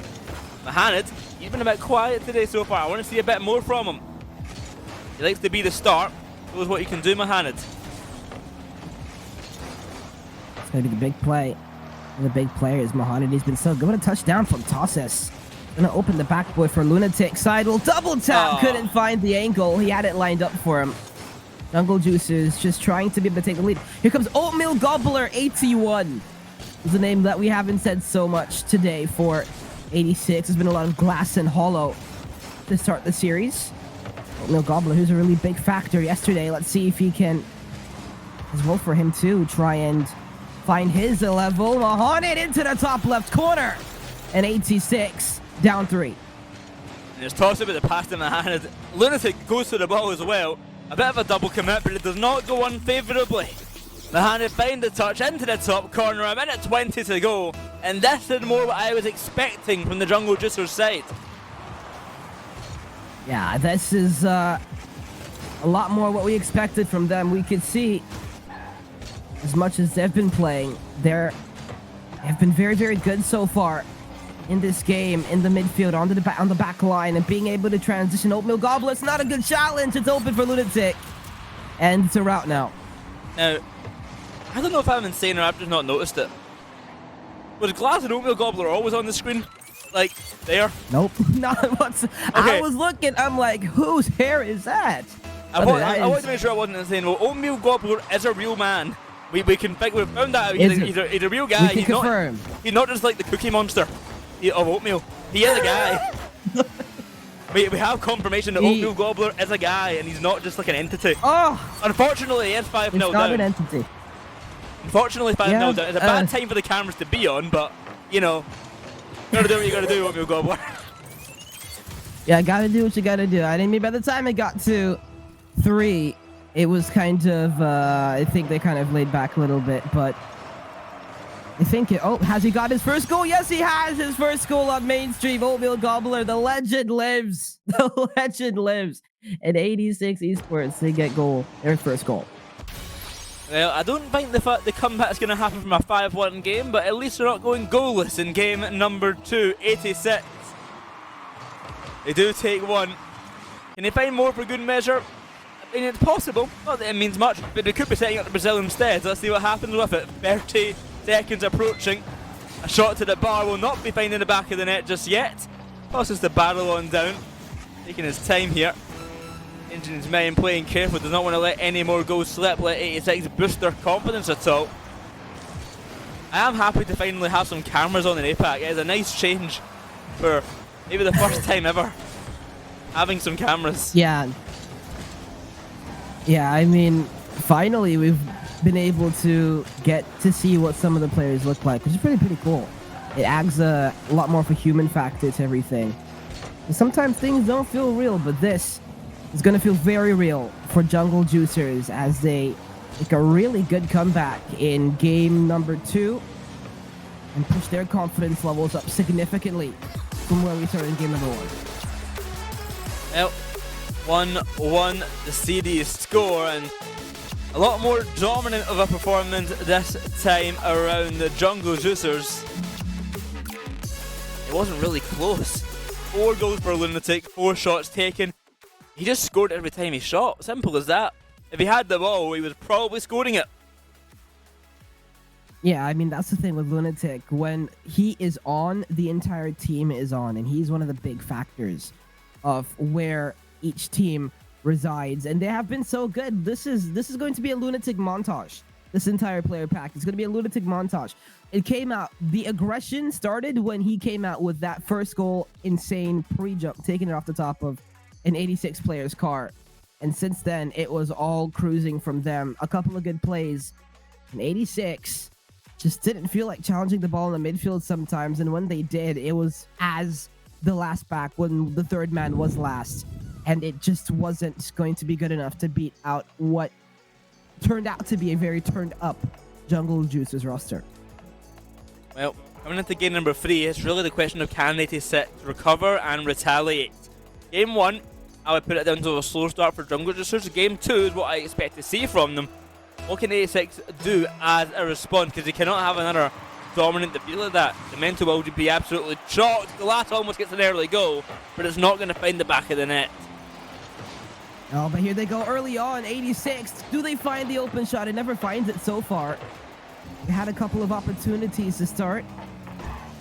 Mohamed, he's been a bit quiet today so far. I want to see a bit more from him. He likes to be the star. Shows what he can do, Mohamed. It's going to be the big play. And the big player is Mohamed. He's been so good. What a touchdown from Tosses. Gonna open the back boy for Lunatic. Sidewell double tap. Couldn't find the angle. He had it lined up for him. Jungle Juicers just trying to be able to take the lead. Here comes Oatmeal Gobbler 81. Is a name that we haven't said so much today for 86. There's been a lot of Glass and Hollow to start the series. Oatmeal Gobbler, who's a really big factor yesterday. Let's see if he can, as well for him too, try and find his level. Mohamed into the top left corner. And 86 down 3. And it's tossed with the pass to Mohamed. Lunatic goes to the ball as well. A bit of a double commit, but it does not go unfavourably. Mohamed finds the touch into the top corner. A minute 20 to go. And this is more what I was expecting from the Jungle Juicers side. Yeah, this is a lot more what we expected from them. We could see, as much as they've been playing, they have been very, very good so far in this game, in the midfield, on the back line, and being able to transition. Oatmeal Gobbler, it's not a good challenge. It's open for Lunatic. And it's a route now. Now, I don't know if I'm insane or I've just not noticed it. Was Glass and Oatmeal Gobbler always on the screen? Like, there? Nope. Not once. I was looking. I'm like, whose hair is that? I wanted to make sure I wasn't insane. Well, Oatmeal Gobbler is a real man. We found that out. He's a real guy. We can confirm. He's not just like the Cookie Monster of Oatmeal. He is a guy. we have confirmation that Oatmeal Gobbler is a guy and he's not just like an entity. Oh! Unfortunately, it's 5-0 down. It's not an entity. Unfortunately, 5-0 down. It's a bad time for the cameras to be on, but, you know, you gotta do what you gotta do, Oatmeal Gobbler. Yeah, gotta do what you gotta do. I mean, by the time it got to 3, it was kind of, I think they kind of laid back a little bit, but I think has he got his first goal? Yes, he has his first goal on mainstream. Oatmeal Gobbler, the legend lives. The legend lives. At 86 Esports, they get their first goal. Well, I don't think the comeback's going to happen from a 5-1 game, but at least they're not going goalless in game number 2, 86. They do take one. Can they find more for good measure? I mean, it's possible. Not that it means much, but they could be setting up the Brazil instead. Let's see what happens with it. 30 seconds approaching. A shot to the bar will not be finding the back of the net just yet. Tosses the barrel on down. Taking his time here. Engine's men playing careful, does not want to let any more goals slip, let 86 boost their confidence at all. I am happy to finally have some cameras on in APAC. It is a nice change for maybe the first time ever having some cameras. Yeah, I mean, finally we've been able to get to see what some of the players look like, which is pretty cool. It adds a lot more of a human factor to everything. And sometimes things don't feel real, but this is going to feel very real for Jungle Juicers as they make a really good comeback in game number 2 and push their confidence levels up significantly from where we started in game number 1. Well, 1-1 the series score, and a lot more dominant of a performance this time around the Jungle Juicers. It wasn't really close. 4 goals for Lunatic, 4 shots taken. He just scored every time he shot. Simple as that. If he had the ball, he was probably scoring it. Yeah, I mean, that's the thing with Lunatic. When he is on, the entire team is on, and he's one of the big factors of where each team resides, and they have been so good. This is going to be a Lunatic montage. This entire player pack is going to be a Lunatic montage. It came out, the aggression started when he came out with that first goal, insane pre-jump, taking it off the top of an 86 player's car, and since then it was all cruising from them. A couple of good plays, and 86 just didn't feel like challenging the ball in the midfield sometimes, and when they did, it was as the last back when the third man was last, and it just wasn't going to be good enough to beat out what turned out to be a very turned up Jungle Juicers roster. Well, coming into game number 3, it's really the question of can 86 recover and retaliate. Game 1, I would put it down to a slow start for Jungle Juicers. Game 2 is what I expect to see from them. What can 86 do as a response? Because they cannot have another dominant defeat like that. The mental would be absolutely chalked. Glass almost gets an early goal, but it's not going to find the back of the net. Oh, but here they go early on, 86. Do they find the open shot? It never finds it so far. They had a couple of opportunities to start.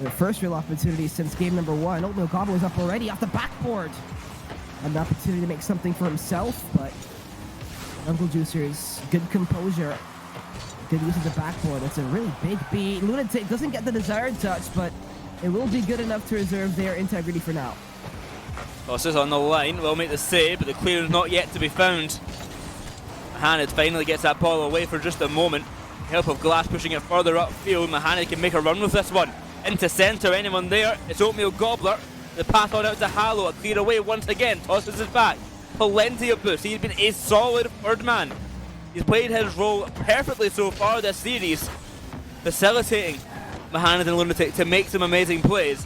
Their first real opportunity since game number 1. Oatmeal Gobbler was up already off the backboard. An opportunity to make something for himself, but Jungle Juicers, good composure. Good use of the backboard. It's a really big beat. Lunatic doesn't get the desired touch, but it will be good enough to reserve their integrity for now. Tosses on the line, will make the save, but the clearance not yet to be found. Mahanid finally gets that ball away for just a moment. Help of Glass pushing it further upfield. Mahanid can make a run with this one. Into centre, anyone there? It's Oatmeal Gobbler. The pass on out to Hallow, a clear away once again. Tosses his back. Plenty of boost. He's been a solid third man. He's played his role perfectly so far this series, facilitating Mahanid and Lunatic to make some amazing plays.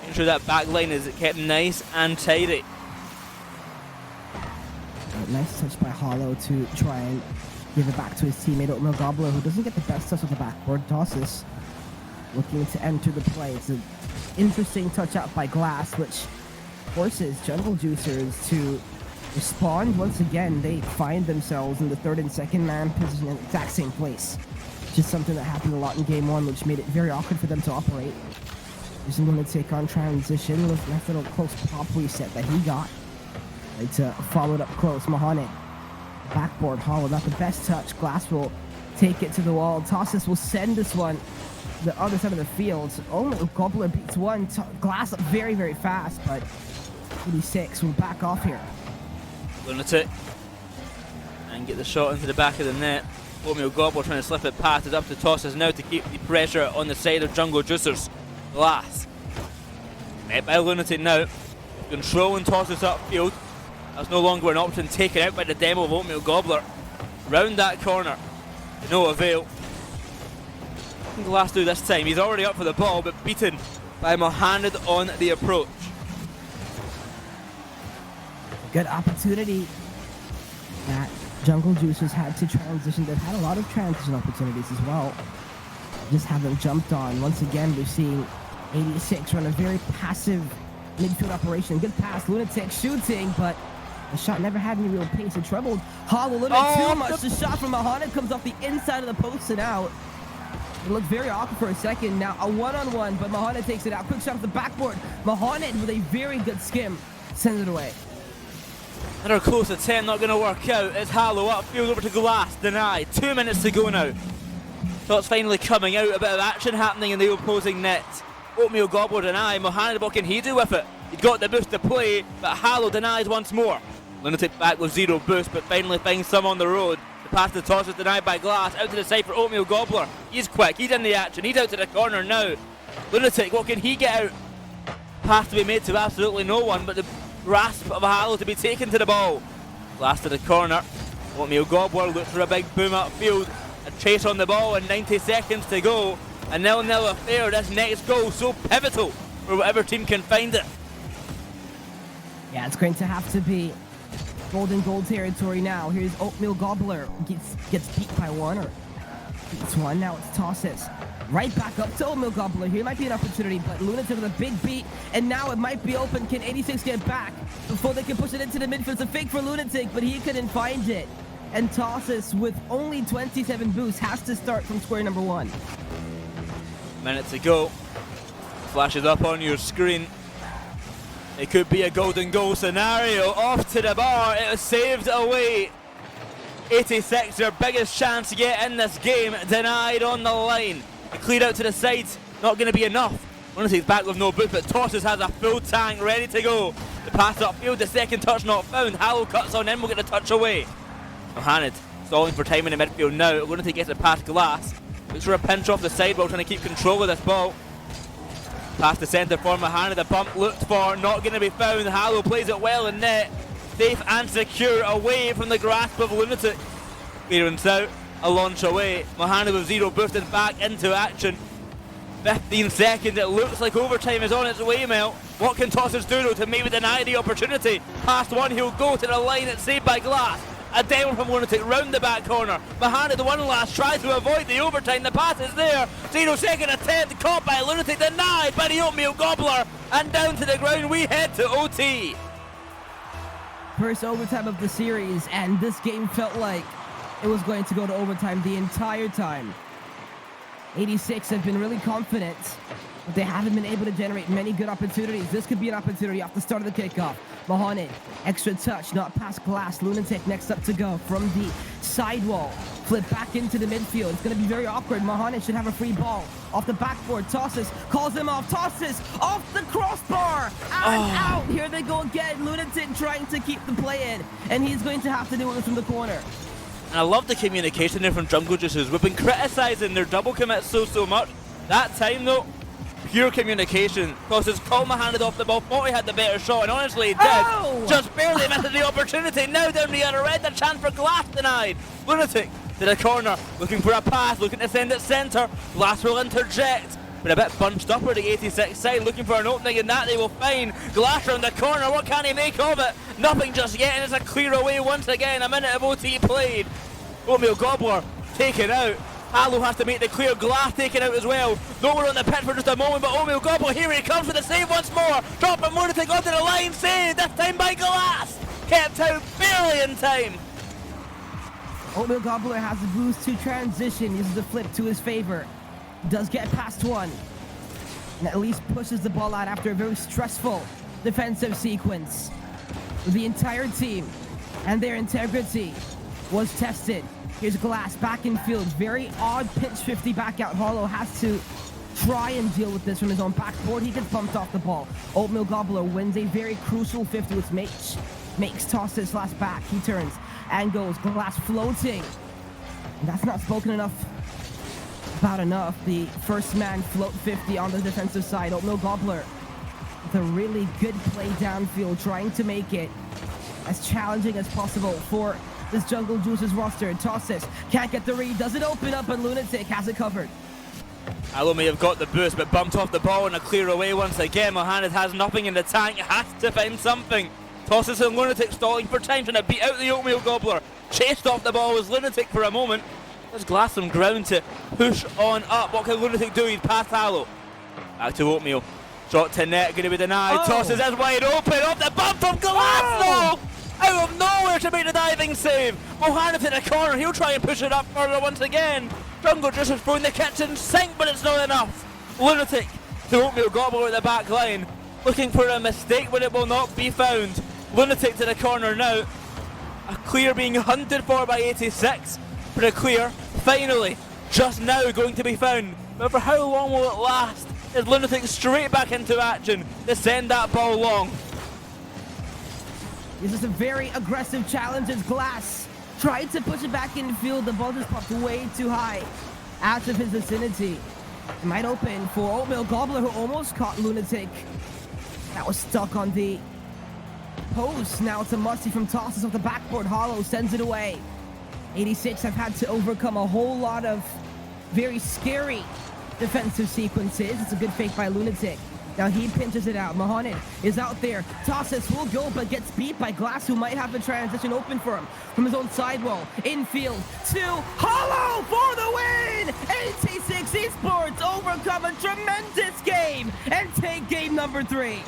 Making sure that back line is kept nice and tidy. Nice touch by Hollow to try and give it back to his teammate Oatmeal Gobbler, who doesn't get the best touch of the backboard. Tosses looking to enter the play. It's an interesting touch out by Glass, which forces Jungle Juicers to respond. Once again, they find themselves in the third and second man position in the exact same place. Just something that happened a lot in game one, which made it very awkward for them to operate. He's going to take on transition with that little close pop reset that he got. It's followed up close. Mahane, backboard, Hollow, not the best touch. Glass will take it to the wall. Tosses will send this one to the other side of the field. Oh, Gobbler beats one. Glass up very, very fast, but 86 will back off here. Lunatic. And get the shot into the back of the net. Oatmeal Gobbler trying to slip it past. It's up to Tosses now to keep the pressure on the side of Jungle Juicers. Glass. Met by Lunatic now. Controlling Tosses upfield. That's no longer an option, taken out by the demo of Oatmeal Gobbler. Round that corner. To no avail. Glass do this time. He's already up for the ball, but beaten by Mohamed on the approach. Good opportunity that Jungle Juicers had to transition. They've had a lot of transition opportunities as well. Just haven't jumped on. Once again, we're seeing 86 run a very passive midfield operation. Good pass. Lunatic shooting, but the shot never had any real pace. It troubled Hollow a little bit too much. The shot from Mahane comes off the inside of the post and out. It looked very awkward for a second. Now a one-on-one, but Mahane takes it out. Quick shot off the backboard. Mahane with a very good skim sends it away. Another close attempt, not going to work out. It's Hollow upfield over to Glass, denied. 2 minutes to go now. Shots finally coming out, a bit of action happening in the opposing net. Oatmeal Gobbler denied. Mohand, what can he do with it? He's got the boost to play, but Hollow denies once more. Lunatic back with zero boost, but finally finds some on the road. The pass to Toss is denied by Glass. Out to the side for Oatmeal Gobbler. He's quick, he's in the action, he's out to the corner now. Lunatic, what can he get out? Pass to be made to absolutely no one, but the grasp of Hollow to be taken to the ball. Glass to the corner. Oatmeal Gobbler looks for a big boom upfield. A chase on the ball and 90 seconds to go. A 0-0 affair. This next goal so pivotal for whatever team can find it. Yeah, it's going to have to be golden goal territory now. Here's Oatmeal Gobbler. Gets beat by one or beats one. Now it's Tosses. Right back up to Oatmeal Gobbler. Here might be an opportunity, but Lunatic with a big beat, and now it might be open. Can 86 get back before they can push it into the midfield? It's a fake for Lunatic, but he couldn't find it. And Tosses, with only 27 boosts, has to start from square number one. Minute to go. Flashes up on your screen. It could be a golden goal scenario. Off to the bar. It was saved away. 86, their biggest chance to get in this game, denied on the line. Cleared out to the sides, not going to be enough. Lunatic's back with no boost, but Tosses has a full tank ready to go. The pass upfield, the second touch not found. Hollow cuts on in, will get the touch away. Mohamed stalling for time in the midfield now. Lunatic gets it past Glass. Looks for a pinch off the side while trying to keep control of this ball. Pass the centre for Mohamed, the bump looked for, not going to be found. Hollow plays it well in net. Safe and secure, away from the grasp of Lunatic. Clearance out, a launch away. Mohamed with zero boost is back into action. 15 seconds, it looks like overtime is on its way, Mel. What can Tosses do though to maybe deny the opportunity? Past one, he'll go to the line, it's saved by Glass. A down from Lunatic round the back corner. Mohamed, the one last, tries to avoid the overtime. The pass is there. 0-second attempt, caught by Lunatic, denied by the Oatmeal Gobbler. And down to the ground, we head to OT. First overtime of the series, and this game felt like it was going to go to overtime the entire time. 86 have been really confident, but they haven't been able to generate many good opportunities. This could be an opportunity off the start of the kickoff. Mahane, extra touch, not past Glass. Lunatic next up to go from the sidewall. Flip back into the midfield. It's going to be very awkward. Mahane should have a free ball. Off the backboard, Tosses calls him off. Tosses off the crossbar. Out. Here they go again. Lunatic trying to keep the play in, and he's going to have to do it from the corner. And I love the communication there from Jungle Juicers. We've been criticising their double commits so much. That time though, pure communication. Tosses called Mohamed off the ball, thought he had the better shot, and honestly he did. Just barely missed the opportunity. Now down the other end, the chance for Glass denied. Lunatic to the corner, looking for a pass, looking to send it centre. Glass will interject, but a bit bunched up for the 86 side, looking for an opening, and that they will find. Glass around the corner, what can he make of it? Nothing just yet, and it's a clear away once again. A minute of OT played. Oatmeal Gobbler taken out. Hollow has to make the clear. Glass taken out as well. Nowhere on the pitch for just a moment, but Oatmeal Gobbler, here he comes for the save once more. Drop from Lunatic onto the line, saved, this time by Glass. kept out barely in time. Oatmeal Gobbler has the boost to transition, uses the flip to his favor. Does get past one. And at least pushes the ball out after a very stressful defensive sequence. The entire team and their integrity was tested. Here's Glass back in field. Very odd pitch 50 back out. Hollow has to try and deal with this from his own backboard. He gets bumped off the ball. Oatmeal Gobbler wins a very crucial 50 with makes tosses last back. He turns and goes. Glass floating. And that's not spoken enough about enough. The first man float 50 on the defensive side. Oatmeal Gobbler with a really good play downfield, trying to make it as challenging as possible for this Jungle Juice's roster. Tosses can't get the read. Does it open up, and Lunatic has it covered. Aloe may have got the boost, but bumped off the ball and a clear away once again. Mohamed has nothing in the tank, has to find something. Tosses and Lunatic stalling for time, trying to beat out the Oatmeal Gobbler. Chased off the ball was Lunatic for a moment. There's Glass some ground to push on up. What can Lunatic do? He's past Aloe. Back to Oatmeal. Shot to net, going to be denied. Tosses is wide open. Off the bump from Glass, though! Out of nowhere to make the diving save. Mohamed in the corner. He'll try and push it up further once again. Jungle just is throwing the kitchen sink, but it's not enough. Lunatic to Oatmeal Gobbler at the back line. Looking for a mistake, but it will not be found. Lunatic to the corner now. A clear being hunted for by 86. But a clear, finally, just now going to be found. But for how long will it last? Is Lunatic straight back into action to send that ball long? This is a very aggressive challenge as Glass tried to push it back in field. The ball just popped way too high out of his vicinity. It might open for Oatmeal Gobbler, who almost caught Lunatic. That was stuck on the post. Now it's a musty from tosses off the backboard. Hollow sends it away. 86 have had to overcome a whole lot of very scary defensive sequences. It's a good fake by Lunatic. Now he pinches it out. Mohamed is out there. Tosses will go, but gets beat by Glass, who might have the transition open for him from his own sidewall. Infield to Hollow for the win! 86 Esports overcome a tremendous game and take game number 3.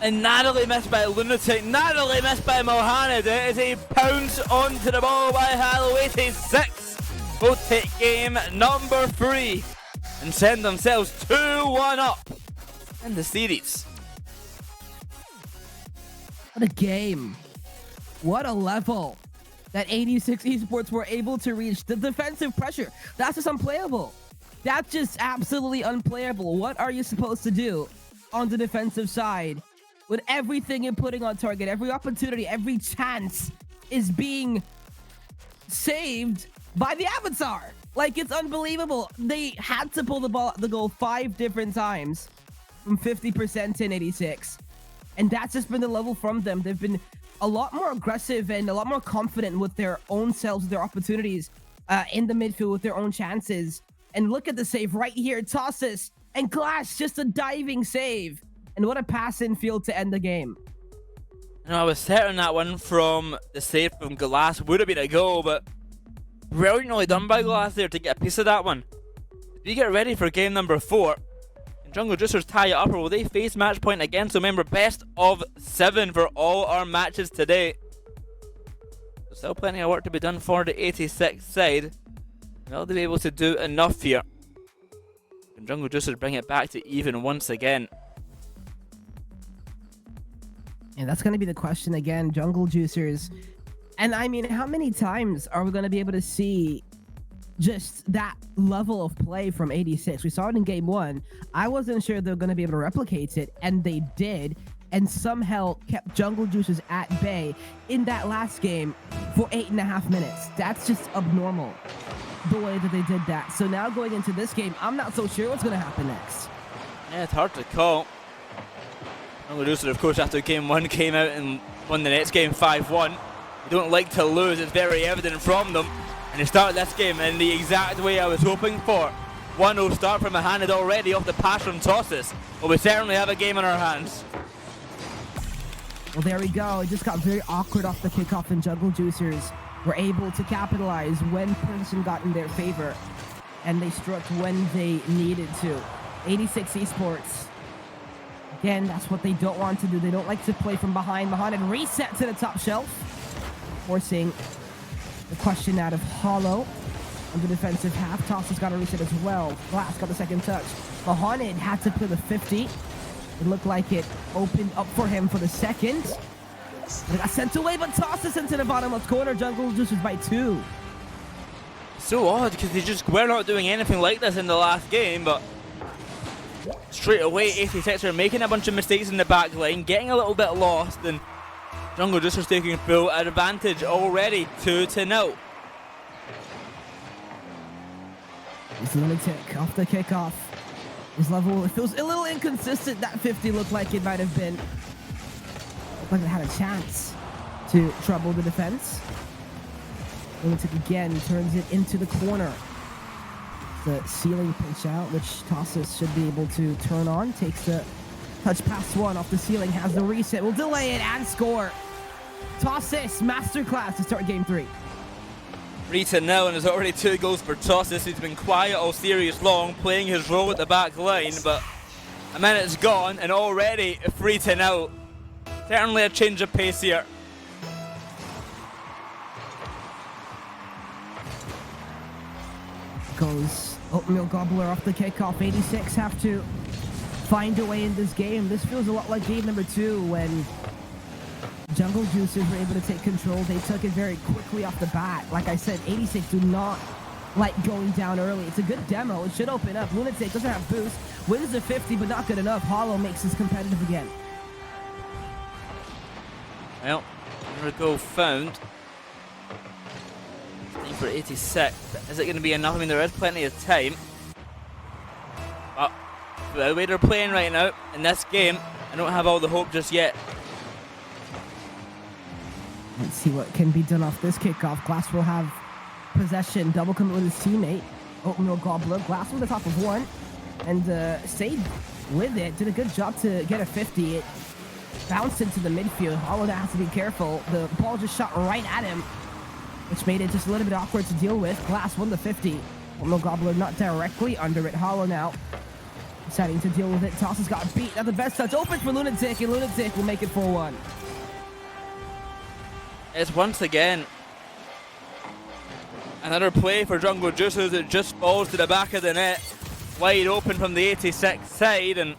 And narrowly missed by Lunatic, narrowly missed by Mohamed. It is a pounce onto the ball by Hollow. 86 will take game number 3 and send themselves 2-1 up in the series. What a game. What a level that 86 Esports were able to reach. The defensive pressure, that's just unplayable. That's just absolutely unplayable. What are you supposed to do on the defensive side with everything you're putting on target? Every opportunity, every chance is being saved by the Avatar. Like, it's unbelievable. They had to pull the goal 5 different times from 50% in 86. And that's just been the level from them. They've been a lot more aggressive and a lot more confident with their own selves, their opportunities in the midfield with their own chances. And look at the save right here. Tosses and Glass, just a diving save. And what a pass in field to end the game. You know, I was certain that one from the save from Glass would have been a goal, but brilliantly done by Glass there to get a piece of that one. As we get ready for game number 4, and Jungle Juicers tie it up, or will they face match point again? So remember, best of 7 for all our matches today. There's still plenty of work to be done for the 86 side. Will they be able to do enough here? Can Jungle Juicers bring it back to even once again? And that's going to be the question again, Jungle Juicers. And I mean, how many times are we going to be able to see just that level of play from 86? We saw it in game 1. I wasn't sure they were going to be able to replicate it, and they did, and somehow kept Jungle Juicers at bay in that last game for 8.5 minutes. That's just abnormal, the way that they did that. So now going into this game, I'm not so sure what's going to happen next. Yeah, it's hard to call. Jungle Juicers, of course, after game 1 came out and won the next game 5-1. They don't like to lose, it's very evident from them. And they start this game in the exact way I was hoping for. 1-0 start from Mohamed already off the pass from Tosses. Well, we certainly have a game on our hands. Well, there we go. It just got very awkward off the kickoff, and Jungle Juicers were able to capitalize when position got in their favor, and they struck when they needed to. 86 Esports Again, that's what they don't want to do. They don't like to play from behind. Mohamed reset to the top shelf, forcing the question out of Hollow on the defensive half. Toss has got a reset as well. Glass got the second touch. Mohamed had to play the 50. It looked like it opened up for him for the second. It got sent away, but tosses into the bottom left corner. Jungle Juicers by 2. So odd, because they just were not doing anything like this in the last game, but straight away 86 are making a bunch of mistakes in the back line, getting a little bit lost, and Jungle Juicers taking full advantage already, 2-0. It's a lunatic off the kickoff. His level, it feels a little inconsistent. That 50 looked like it might have been, looked like it had a chance to trouble the defense. Lunatic again turns it into the corner. The ceiling pinch out, which Tossis should be able to turn on. Takes the touch pass one off the ceiling, has the reset, will delay it and score. Tossis, masterclass to start game 3. 3-0, and there's already 2 goals for Tossis, who's been quiet all series long, playing his role at the back line, but a minute's gone, and already 3-0. Certainly a change of pace here. Goes Oatmeal Gobbler off the kickoff. 86 have to find a way in this game. This feels a lot like game number 2 when Jungle Juicers were able to take control. They took it very quickly off the bat. Like I said, 86 do not like going down early. It's a good demo. It should open up. Lunatic doesn't have boost. Wins the 50, but not good enough. Hollow makes this competitive again. Well, another goal found. For 86. Is it going to be enough? I mean, there is plenty of time. But the way they're playing right now in this game, I don't have all the hope just yet. Let's see what can be done off this kickoff. Glass will have possession. Double commit with his teammate. Oatmeal Gobbler. Glass on the top of one. And stayed with it. Did a good job to get a 50. It bounced into the midfield. Hollow has to be careful. The ball just shot right at him, which made it just a little bit awkward to deal with. Glass won the 50. Oatmeal Gobbler not directly under it. Hollow now deciding to deal with it. Toss has got beat. Now the best touch open for Lunatic, and Lunatic will make it 4-1. It's once again another play for Jungle Juicers that just falls to the back of the net, wide open from the 86 side, and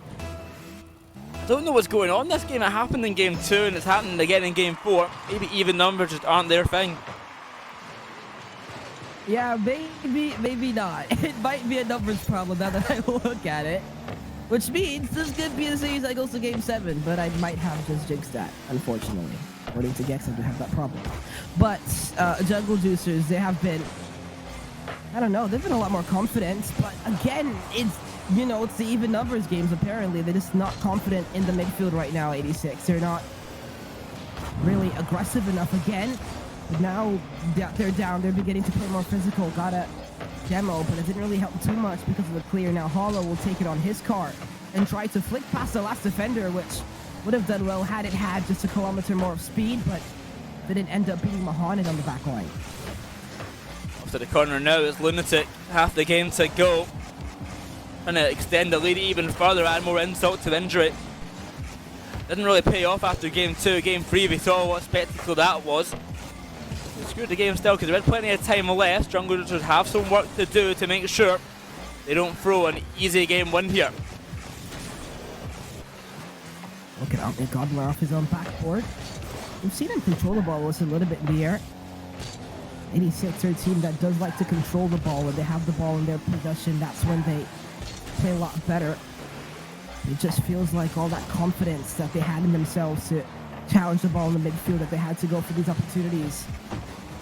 I don't know what's going on this game. It happened in game 2 and it's happening again in game 4. Maybe even numbers just aren't their thing. Yeah, maybe not. It might be a numbers problem now that I look at it. Which means this could be a series that goes to game 7, but I might have just jinxed that, unfortunately. According to Gex, I do have that problem. But Jungle Juicers, they have been, I don't know, they've been a lot more confident. But again, it's, you know, it's the even numbers games apparently. They're just not confident in the midfield right now, 86. They're not really aggressive enough again. But now they're down, they're beginning to play more physical. Got a demo, but it didn't really help too much because of the clear. Now Hollow will take it on his car and try to flick past the last defender, which would have done well had it had just a kilometer more of speed, but didn't end up beating Mohamed on the back line. Off to the corner now is Lunatic, half the game to go. Trying to extend the lead even further, add more insult to injury. Didn't really pay off after game 2. Game 3 we saw what spectacle that was. Screwed the game still because there had plenty of time left. Jungle Juicers have some work to do to make sure they don't throw an easy game 1 here. Look at Oatmeal Gobbler off his own backboard. We've seen him control the ball with a little bit in the air. 86 are a team that does like to control the ball. When they have the ball in their possession, that's when they play a lot better. It just feels like all that confidence that they had in themselves to challenge the ball in the midfield, that they had to go for these opportunities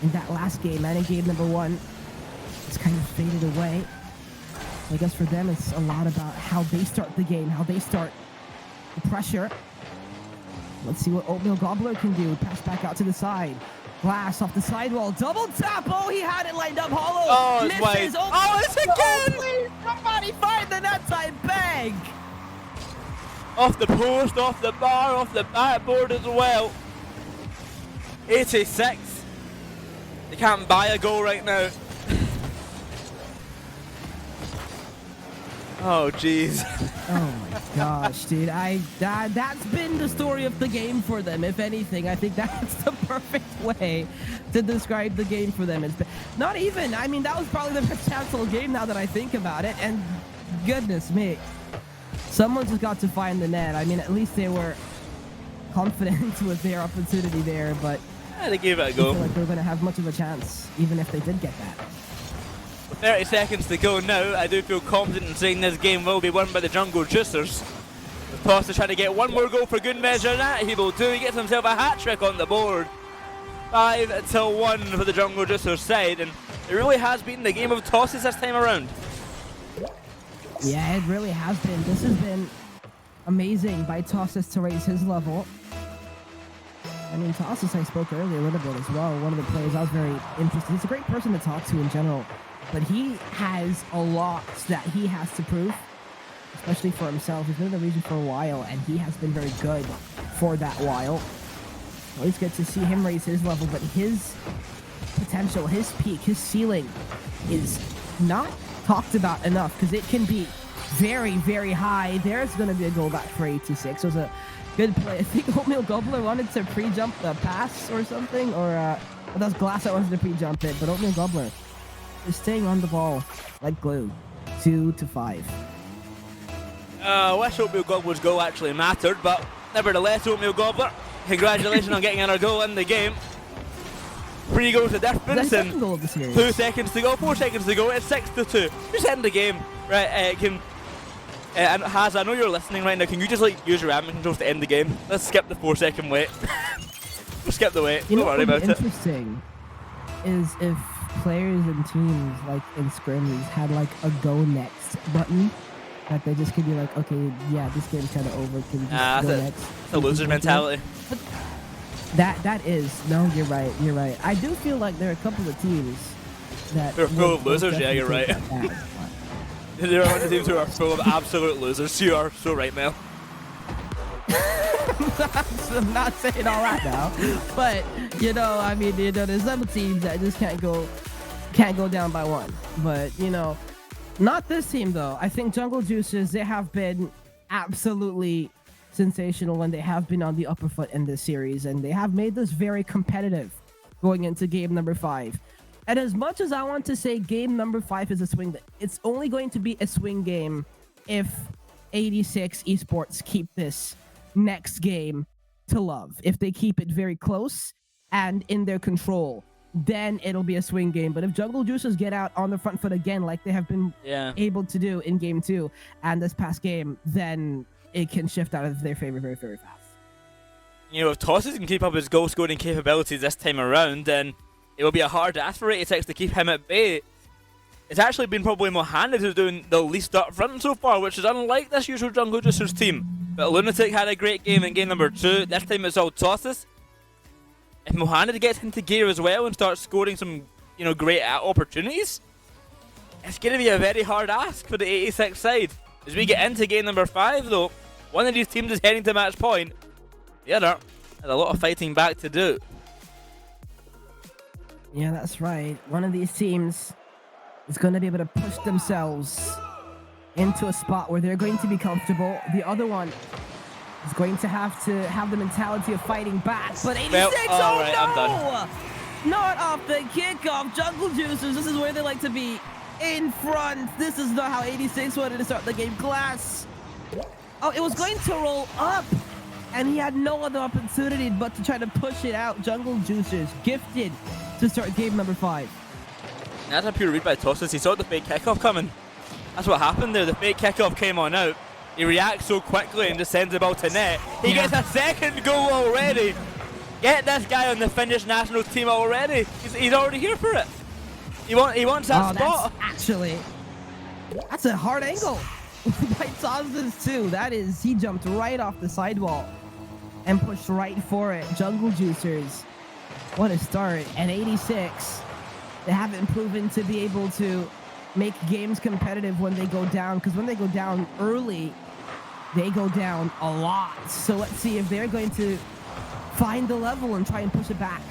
in that last game and in game number 1, it's kind of faded away. I guess for them it's a lot about how they start the game, how they start the pressure. Let's see what Oatmeal Gobbler can do. Pass back out to the side. Glass off the sidewall. Double tap. Oh, he had it lined up. Hollow. Oh, it's wide. Oh, it's again. Please, somebody find the net side bag. Off the post, off the bar, off the backboard as well. 86. They can't buy a goal right now. Oh, jeez. Oh my gosh, dude. That's been the story of the game for them. If anything, I think that's the perfect way to describe the game for them. It's been, not even. I mean, that was probably the best chancellor game now that I think about it. And goodness me, someone just got to find the net. I mean, at least they were confident with their opportunity there, but Yeah, they gave it a I go. feel like they're going to have much of a chance, even if they did get that. With 30 seconds to go now, I do feel confident in saying this game will be won by the Jungle Juicers. With Toss trying to get one more goal for good measure, and that he will do. He gets himself a hat-trick on the board. 5-1 for the Jungle Juicers side, and it really has been the game of tosses this time around. Yeah, it really has been. This has been amazing by Tossis to raise his level. I mean, Tossis, I spoke earlier a little bit as well. One of the players I was very interested. He's a great person to talk to in general, but he has a lot that he has to prove, especially for himself. He's been in the region for a while, and he has been very good for that while. Always good to see him raise his level, but his potential, his peak, his ceiling is not talked about enough because it can be very, very high. There's going to be a goal back for 86. It was a good play. I think Oatmeal Gobbler wanted to pre-jump the pass or something, or well, that was Glass that wanted to pre-jump it, but Oatmeal Gobbler is staying on the ball like glue. 2-5. Wish Oatmeal Gobbler's goal actually mattered, but nevertheless, Oatmeal Gobbler, congratulations on getting another goal in the game. 3 goals to difference and Goal of the series. 2 seconds to go, 4 seconds to go. It's 6-2. Just end the game, right? And Haz, I know you're listening right now. Can you just like use your admin controls to end the game? Let's skip the 4-second wait. We'll skip the wait. You Don't know worry what would about be it. interesting is if players and teams like in scrimmies had like a go next button that they just could be like, okay, yeah, this game's kind of over. Can we just go next? It's a loser mentality. That is no, you're right. You're right. I do feel like there are a couple of teams that They're full would of losers, most yeah, you're definitely right. take that bad. There are a bunch of teams who are full of absolute losers. You are so right, Mel. I'm not saying all that now, but you know, I mean, you know, there's some teams that just can't go down by one. But you know, not this team though. I think Jungle Juicers, they have been absolutely sensational, and they have been on the upper foot in this series, and they have made this very competitive going into game number 5. And as much as I want to say game number 5 is a swing, it's only going to be a swing game if 86 Esports keep this next game to love. If they keep it very close and in their control, then it'll be a swing game. But if Jungle Juicers get out on the front foot again, like they have been able to do in game 2 and this past game, then it can shift out of their favor very, very fast. You know, if Tosses can keep up his goal scoring capabilities this time around, then it will be a hard ask for 86 to keep him at bay. It's actually been probably Mohamed who's doing the least up front so far, which is unlike this usual Jungle Juicers team. But Lunatic had a great game in game number 2. This time it's all Tosses. If Mohamed gets into gear as well and starts scoring some, you know, great opportunities, it's going to be a very hard ask for the 86 side. As we get into game number 5 though, one of these teams is heading to match point. The other has a lot of fighting back to do. Yeah, that's right. One of these teams is going to be able to push themselves into a spot where they're going to be comfortable. The other one is going to have the mentality of fighting back. But 86, well, oh right, no! I'm done. Not off the kickoff. Jungle Juicers, this is where they like to be. In front. This is not how 86 wanted to start the game. Glass. Oh, it was going to roll up, and he had no other opportunity but to try to push it out. Jungle Juicers gifted to start game number 5. That's a pure read by Tosses. He saw the fake kickoff coming. That's what happened there. The fake kickoff came on out. He reacts so quickly and just sends the ball to net. He gets a second goal already. Get this guy on the Finnish national team already. He's already here for it. He wants that spot. That's a hard angle by Tosses too. He jumped right off the sidewall and pushed right for it. Jungle Juicers, what a start. And 86, they haven't proven to be able to make games competitive when they go down, because when they go down early, they go down a lot. So let's see if they're going to find the level and try and push it back.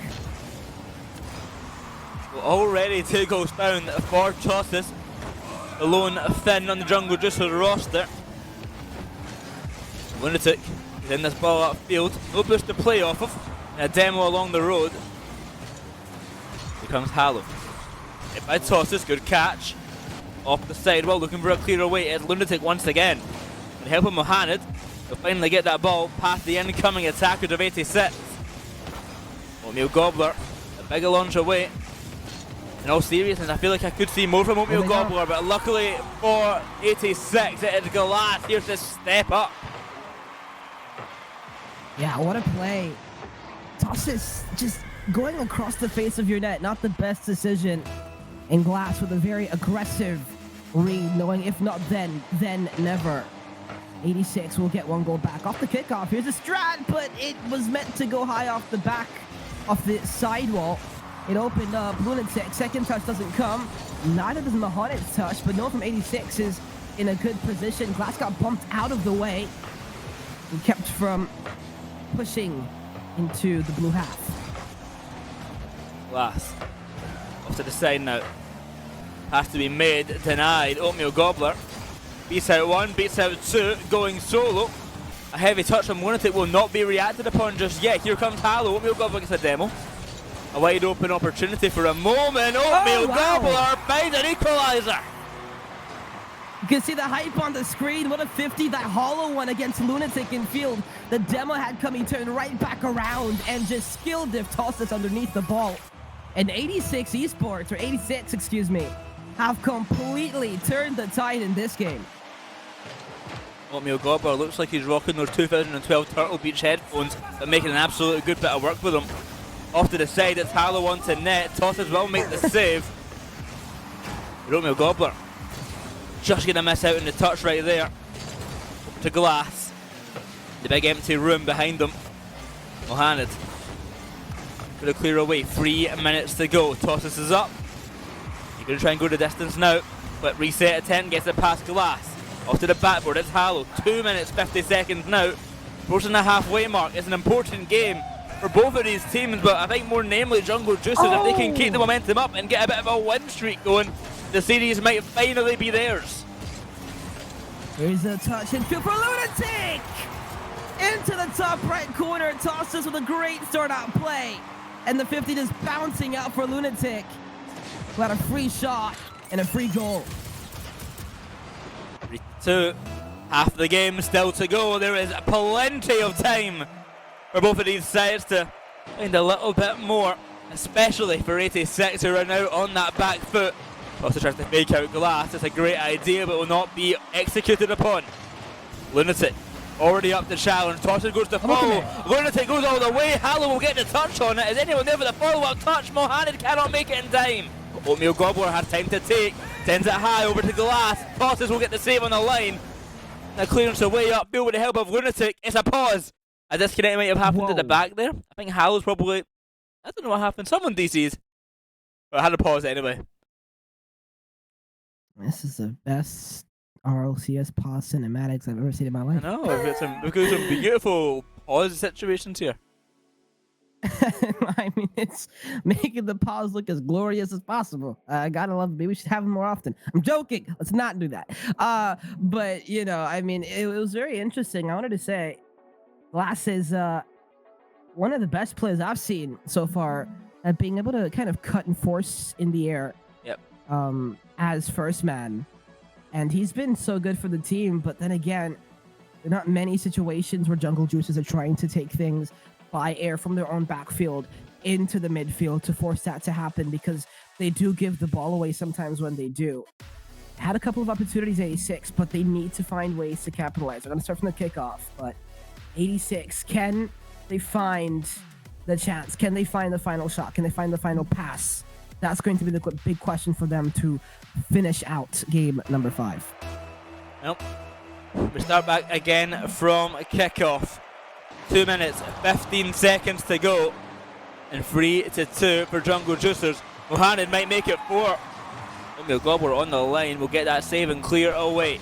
Already 2 goals down for Tosses. the lone Finn on the Jungle Juicer roster. Lunatic is in this ball upfield. No boost to play off of. And a demo along the road. Here comes Hallow. Hit by Tosses, good catch. Off the side, well, looking for a clear away. It's Lunatic once again. And helping Mohamed. He'll finally get that ball past the incoming attackers of 86. Oatmeal Gobbler, a big launch away. In all seriousness, I feel like I could see more from Oatmeal Gobbler, but luckily for 86, it is Galas here to step up. Yeah, what a play. Tosses just going across the face of your net, not the best decision. And Glass with a very aggressive read, knowing if not then never. 86 will get one goal back off the kickoff. Here's a strat, but it was meant to go high off the back of the sidewall. It opened up. Lunatic, second touch doesn't come. Neither does Mahonet's touch, but no from 86 is in a good position. Glass got bumped out of the way and kept from pushing into the blue half. Glass off to the side now. Has to be made, denied. Oatmeal Gobbler beats out one, beats out two, going solo. A heavy touch from Lunatic will not be reacted upon just yet. Here comes Hallow. Oatmeal Gobbler gets a demo. A wide open opportunity for a moment. Oatmeal Gobbler finds an equaliser. You can see the hype on the screen. What a 50, that hollow one against Lunatic in field. The demo had come, he turned right back around and just skill diff tossed us underneath the ball. And 86 Esports, or 86, excuse me, have completely turned the tide in this game. Oatmeal Gobbler looks like he's rocking those 2012 Turtle Beach headphones, but making an absolutely good bit of work with them. Off to the side, it's Hallow onto net. Tosses will make the save. But Oatmeal Gobbler just going to miss out on the touch right there. Over to Glass. The big empty room behind them. Mohamed. Going to clear away. 3 minutes to go. Tosses is up. He's going to try and go the distance now. But reset at 10, gets it past Glass. Off to the backboard, it's Hallow. 2 minutes, 50 seconds now. Approaching the halfway mark. It's an important game for both of these teams, but I think more namely Jungle Juicers, if they can keep the momentum up and get a bit of a win streak going, the series might finally be theirs. Here's a touch and field for Lunatic! Into the top right corner, Tosses with a great start out play. And the 50 is bouncing out for Lunatic. Got a free shot and a free goal. 3-2. Half the game still to go. There is plenty of time for both of these sides to find a little bit more, especially for 86 who are now on that back foot. Also tries to fake out Glass. It's a great idea, but will not be executed upon. Lunatic already up the challenge. Tosses goes to follow. Lunatic goes all the way. Hallow will get the touch on it. Is anyone there for the follow-up touch? Mohamed cannot make it in time. Oatmeal Gobbler has time to take. Sends it high over to Glass. Tosses will get the save on the line. The clearance away up. Bill with the help of Lunatic. It's a pause. A disconnect might have happened at the back there. I think Hallow's probably... I don't know what happened. Someone DC'd. But I had a pause anyway. This is the best RLCS pause cinematics I've ever seen in my life. I know. We've got some beautiful pause situations here. I mean, it's making the pause look as glorious as possible. I gotta love it. Maybe we should have them more often. I'm joking. Let's not do that. But, you know, I mean, it was very interesting. I wanted to say, Glass is one of the best players I've seen so far at being able to kind of cut and force in the air. Yep. As first man. And he's been so good for the team, but then again, there are not many situations where Jungle Juicers are trying to take things by air from their own backfield into the midfield to force that to happen, because they do give the ball away sometimes when they do. Had a couple of opportunities, 86, but they need to find ways to capitalize. They're going to start from the kickoff, but 86, can they find the chance? Can they find the final shot? Can they find the final pass? That's going to be the big question for them to finish out game number 5. Nope. We start back again from kickoff. 2 minutes, 15 seconds to go. And 3-2 for Jungle Juicers. Mohamed might make it 4. Oatmeal Gobbler on the line will get that save and clear away.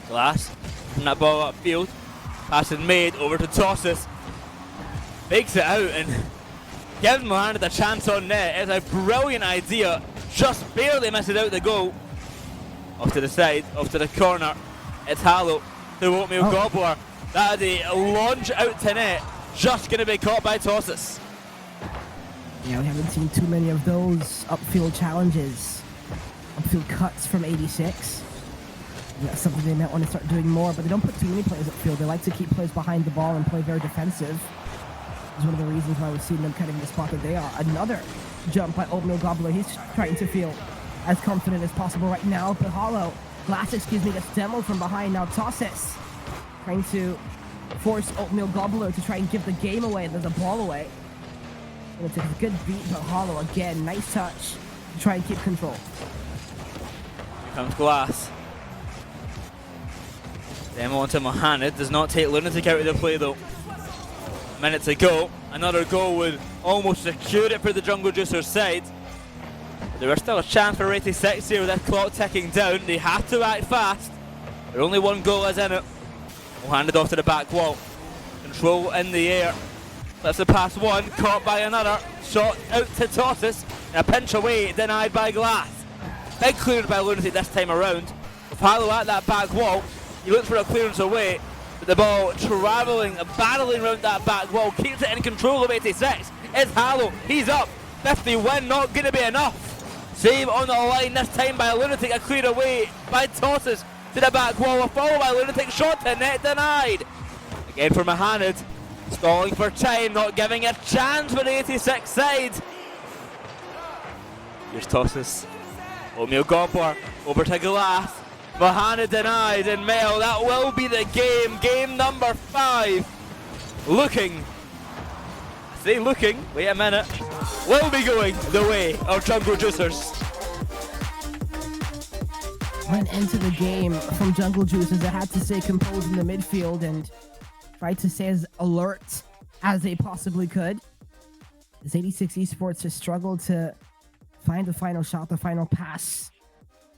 Glass from that ball upfield. Passing made over to Tosses. Fakes it out and gives Mohamed a chance on net. It's a brilliant idea. Just barely misses out the goal. Off to the side, off to the corner. It's Hallow to Oatmeal Gobbler. That is a launch out to net. Just going to be caught by Tosses. Yeah, we haven't seen too many of those upfield challenges. Upfield cuts from 86. That's something they might want to start doing more, but they don't put too many players upfield. They like to keep players behind the ball and play very defensive. It's one of the reasons why we're seeing them kind of in the spot that they are. Another jump by Oatmeal Gobbler. He's trying to feel as confident as possible right now, but Glass, gets demoed from behind. Now Tosses trying to force Oatmeal Gobbler to try and give the game away. There's a ball away. And it's a good beat, but Hollow again, nice touch to try and keep control. Here comes Glass. Demo onto Mohamed, does not take Lunatic out of the play though. A minute to go, another goal would almost secure it for the Jungle Juicers side. But there is still a chance for 86 here with that clock ticking down. They have to act fast. Their only one goal is in it. We'll hand it off to the back wall. Control in the air. Lets it pass one, caught by another. Shot out to Tosses. And a pinch away, denied by Glass. Big cleared by Lunatic this time around. With Hallow at that back wall, he looks for a clearance away. But the ball travelling, battling around that back wall, keeps it in control of 86. It's Hallow, he's up. 50 win, not going to be enough. Save on the line this time by Lunatic, a clear away by Tosses to the back wall, a follow by Lunatic, shot to net denied. Again for Mohamed, stalling for time, not giving a chance for the 86 side. Here's Tosses, Oatmeal Gobbler, over to Glass, Mohamed denied, and Mel, that will be the game number 5. Looking, wait a minute, will be going the way of Jungle Juicers. Went into the game from Jungle Juicers. They had to stay composed in the midfield and try to stay as alert as they possibly could. As 86 Esports has struggled to find the final shot, the final pass.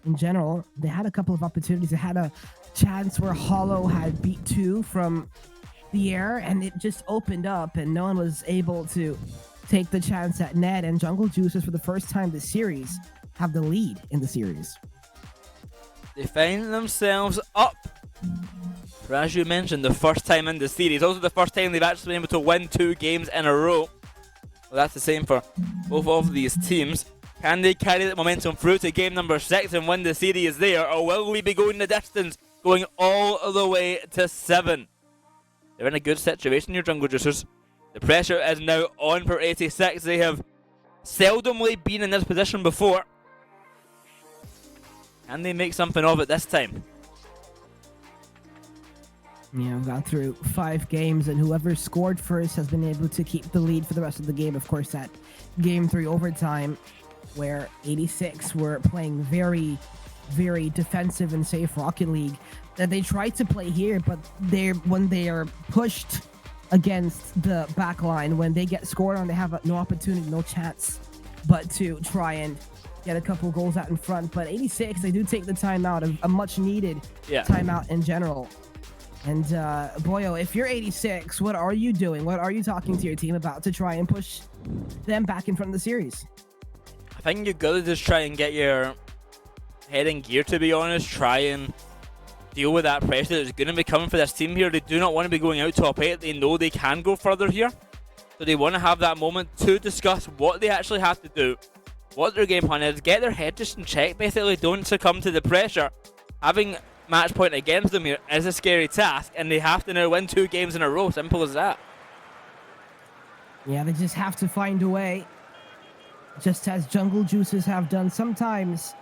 In general, they had a couple of opportunities. They had a chance where Hollow had beat 2 from the air, and it just opened up, and no one was able to take the chance at net. And Jungle Juicers, for the first time this series, have the lead in the series. They find themselves up. For, as you mentioned, the first time in the series. Also the first time they've actually been able to win 2 games in a row. Well, that's the same for both of these teams. Can they carry that momentum through to game number 6 and win the series there? Or will we be going the distance, going all the way to 7? They're in a good situation here, Jungle Juicers. The pressure is now on for 86. They have seldomly been in this position before. Can they make something of it this time? Yeah, we've gone through 5 games, and whoever scored first has been able to keep the lead for the rest of the game. Of course, that game 3 overtime, where 86 were playing very, very defensive and safe Rocket League, that they tried to play here, but when they are pushed against the back line, when they get scored on, they have no opportunity, no chance but to try and get a couple goals out in front. But 86, they do take the timeout, a much needed timeout in general. And Boyo, if you're 86, what are you doing? What are you talking to your team about to try and push them back in front of the series? I think you've got to just try and get your head in gear, to be honest. Try and deal with that pressure that's going to be coming for this team here. They do not want to be going out top 8. They know they can go further here. So they want to have that moment to discuss what they actually have to do, what their game plan is, get their head just in check. Basically, don't succumb to the pressure. Having match point against them here is a scary task, and they have to now win 2 games in a row. Simple as that. Yeah, they just have to find a way. Just as Jungle Juicers have done. Sometimes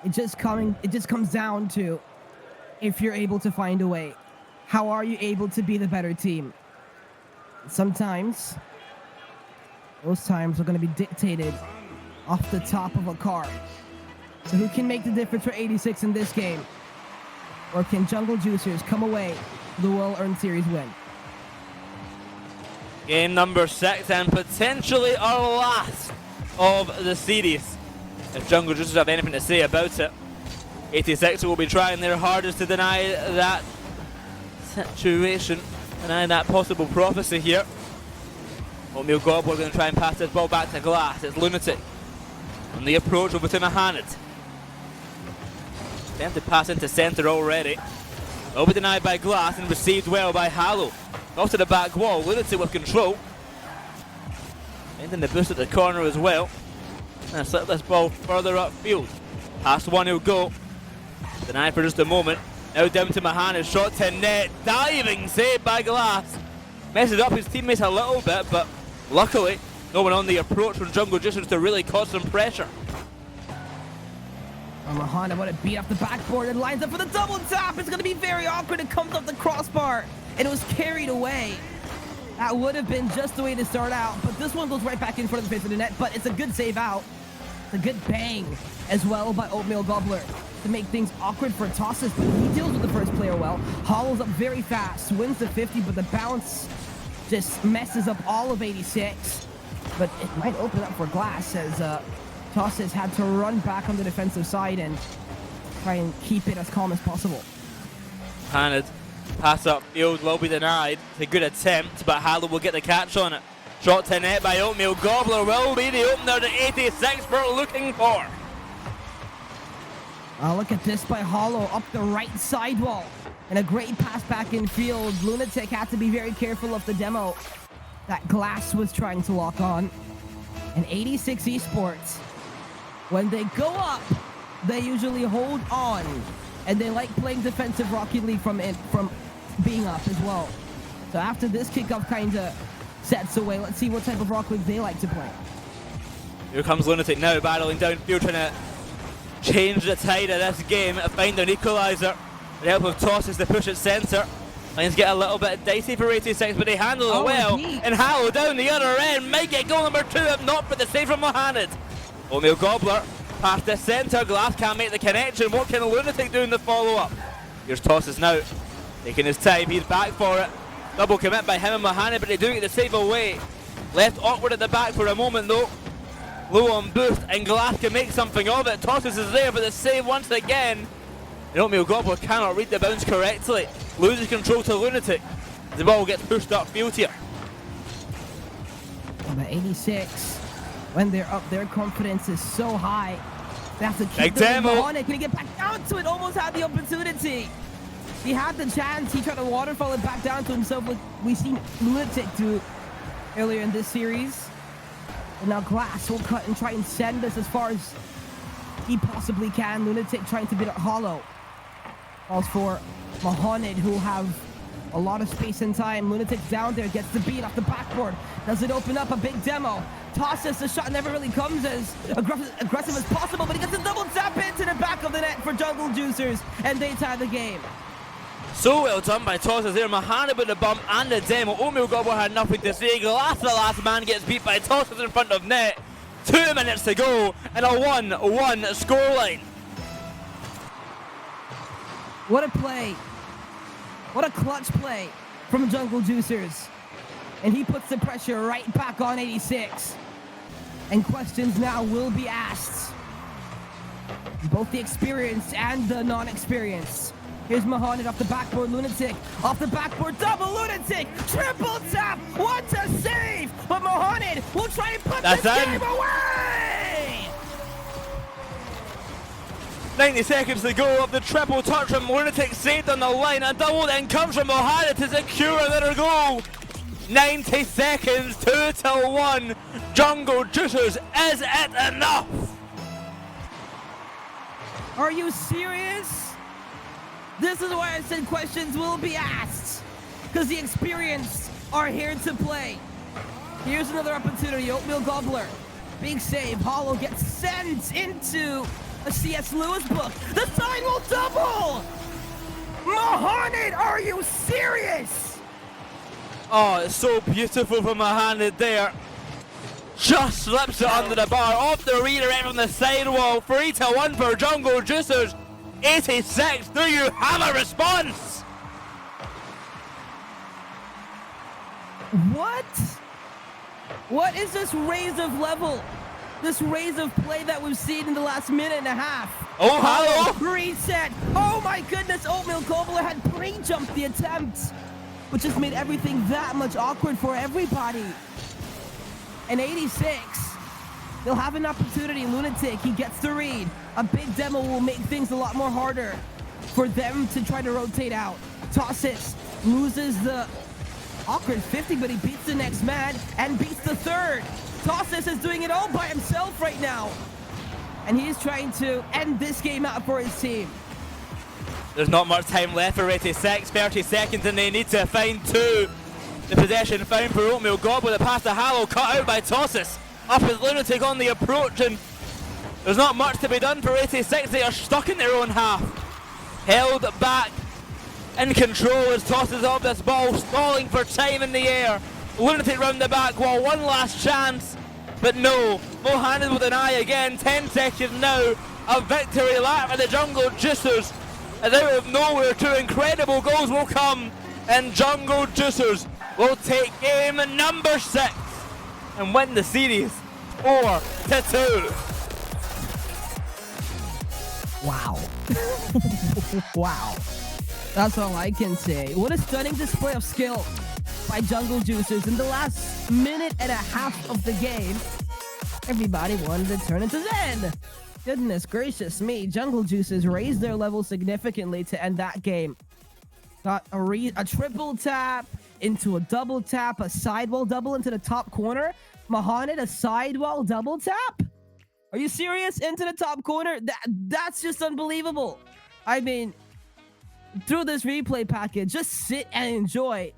it just comes down to if you're able to find a way. How are you able to be the better team? Sometimes those times are going to be dictated off the top of a card. So who can make the difference for 86 in this game? Or can Jungle Juicers come away with a well-earned series win? Game number 6 and potentially our last of the series, if Jungle Juicers have anything to say about it. 86 will be trying their hardest to deny that situation, deny that possible prophecy here. Oatmeal Gobbler going to try and pass this ball back to Glass. It's Lunatic on the approach over to Mohamed. Then to pass into center already. Will be denied by Glass and received well by Hallow. Off to the back wall, Lunatic with control. Ending the boost at the corner as well. And slip this ball further upfield. Past one he'll go. Denied for just a moment. Now down to Mahana, shot to net. Diving save by Glass. Messes up his teammates a little bit, but luckily no one on the approach from Jungle Juicers to really cause some pressure. Mahana want to beat off the backboard and lines up for the double tap. It's going to be very awkward. It comes off the crossbar and it was carried away. That would have been just the way to start out, but this one goes right back in front of the face of the net, but it's a good save out. It's a good bang as well by Oatmeal Gobbler to make things awkward for Tosses, but he deals with the first player well. Hollow's up very fast, wins the 50, but the bounce just messes up all of 86. But it might open up for Glass as Tosses had to run back on the defensive side and try and keep it as calm as possible. Handed. Pass upfield will be denied. It's a good attempt, but Hallow will get the catch on it. Shot to net by Oatmeal Gobbler will be the opener that 86 were looking for. Look at this by Hollow up the right sidewall. And a great pass back in field. Lunatic had to be very careful of the demo that Glass was trying to lock on. And 86 Esports, when they go up, they usually hold on. And they like playing defensive Rocket League from being up as well. So after this kickoff kind of sets away, let's see what type of Rocket League they like to play. Here comes Lunatic now, battling downfield, trying to change the tide of this game, find an equaliser. With the help of Tosses to push it centre. Lines get a little bit dicey for 86, but they handle it well. Indeed. And Hallow down the other end might get goal number 2, if not for the save from Mohamed. Oatmeal Gobbler past the centre. Glass can't make the connection. What can Lunatic do in the follow-up? Here's Tosses now, taking his time. He's back for it. Double commit by him and Mohamed, but they do get the save away. Left awkward at the back for a moment though. Low on boost, and Glass can make something of it. Tosses is there, but the save once again. And Oatmeal Gobbler cannot read the bounce correctly. Loses control to Lunatic. The ball gets pushed upfield here. But 86, when they're up, their confidence is so high. They have to keep Big them demo. on it. Can he get back down to it? Almost had the opportunity. He had the chance. He tried to waterfall it back down to himself, like we've seen Lunatic do earlier in this series. And now Glass will cut and try and send us as far as he possibly can. Lunatic trying to beat up Hollow. Calls for Mohamed, who have a lot of space and time. Lunatic down there, gets the beat off the backboard. Does it open up a big demo? Tosses, the shot never really comes as aggressive as possible, but he gets a double tap into the back of the net for Jungle Juicers, and they tie the game. So well done by Tosses there. Mohamed with the bump and the demo. Oatmeal Gobbler had nothing to say. Glass, the last man, gets beat by Tosses in front of net. 2 minutes to go and a 1-1 scoreline. What a play. What a clutch play from Jungle Juicers. And he puts the pressure right back on 86. And questions now will be asked. Both the experienced and the non-experienced. Here's Mohamed off the backboard, Lunatic. Off the backboard, double Lunatic. Triple tap, what a save! But Mohamed will try and put this game away! 90 seconds to go of the triple touch from Lunatic, saved on the line. A double then comes from Mohamed to secure another goal. 90 seconds, 2-1. Jungle Juicers, is it enough? Are you serious? This is why I said questions will be asked. Because the experienced are here to play. Here's another opportunity. Oatmeal Gobbler. Big save. Hollow gets sent into a C.S. Lewis book. The sign will double! Mohamed, are you serious? Oh, it's so beautiful from Mohamed there. Just slips it under the bar. Off the redirect from the sidewall. 3-1 for Jungle Juicers. 86, do you have a response? What? What is this raise of level? This raise of play that we've seen in the last minute and a half? Oh, Hallow! Reset! Oh my goodness, Oatmeal Gobbler had pre-jumped the attempt, which just made everything that much awkward for everybody. And 86 They'll have an opportunity. Lunatic, he gets the read. A big demo will make things a lot more harder for them to try to rotate out. Tossis loses the awkward 50, but he beats the next man and beats the third. Tossis is doing it all by himself right now. And he is trying to end this game out for his team. There's not much time left for 86, 30 seconds, and they need to find two. The possession found for Oatmeal God with a pass to Hallow, cut out by Tossis. Up is Lunatic on the approach, and there's not much to be done for 86. They are stuck in their own half. Held back, in control as Tossis off this ball, stalling for time in the air. Lunatic round the back wall, one last chance, but no. Mohamed with an eye again, 10 seconds now. A victory lap for the Jungle Juicers. And out of nowhere, two incredible goals will come, and Jungle Juicers will take game number 6 and win the series 4-2. Wow. Wow. That's all I can say. What a stunning display of skill by Jungle Juicers in the last minute and a half of the game. Everybody wanted to turn into Zen. Goodness gracious me. Jungle Juicers raised their level significantly to end that game. Got a triple tap into a double tap, a sidewall double into the top corner. Mohamed, a sidewall double tap? Are you serious? Into the top corner? That's just unbelievable. I mean, through this replay package, just sit and enjoy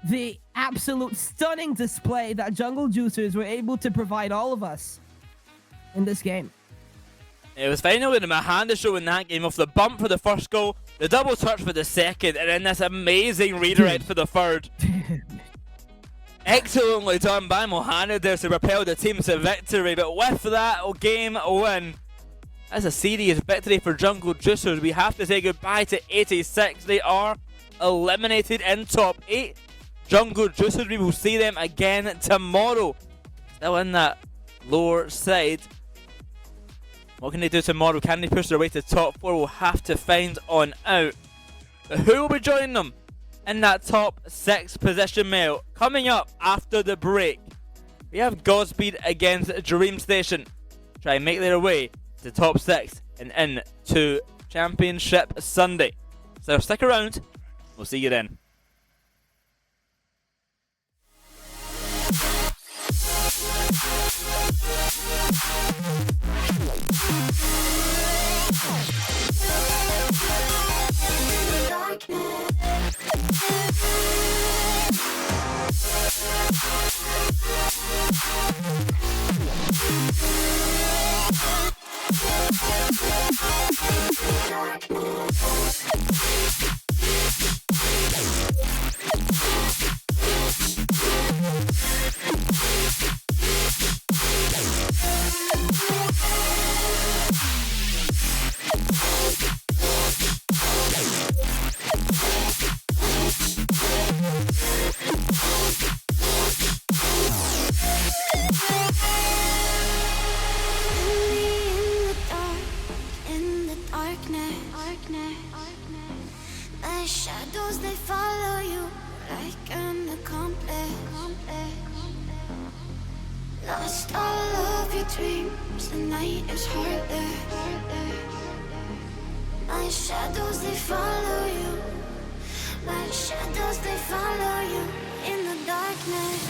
the absolute stunning display that Jungle Juicers were able to provide all of us in this game. It was finally the Mahanda show in that game, off the bump for the first goal, the double touch for the second, and then this amazing redirect for the third. Excellently done by Mohamed there to propel the team to victory, but with that game win, that's a serious victory for Jungle Juicers. We have to say goodbye to 86. They are eliminated in top 8. Jungle Juicers, we will see them again tomorrow. Still in that lower side. What can they do tomorrow? Can they push their way to top 4? We'll have to find on out. But who will be joining them in that top 6 position, Mel? Coming up after the break, we have Godspeed against Dream Station. Try and make their way to top 6 and into Championship Sunday. So stick around. We'll see you then. My shadows, they follow you like an accomplice. Lost all of your dreams, the night is heartless. My shadows, they follow you. My shadows, they follow you in the darkness.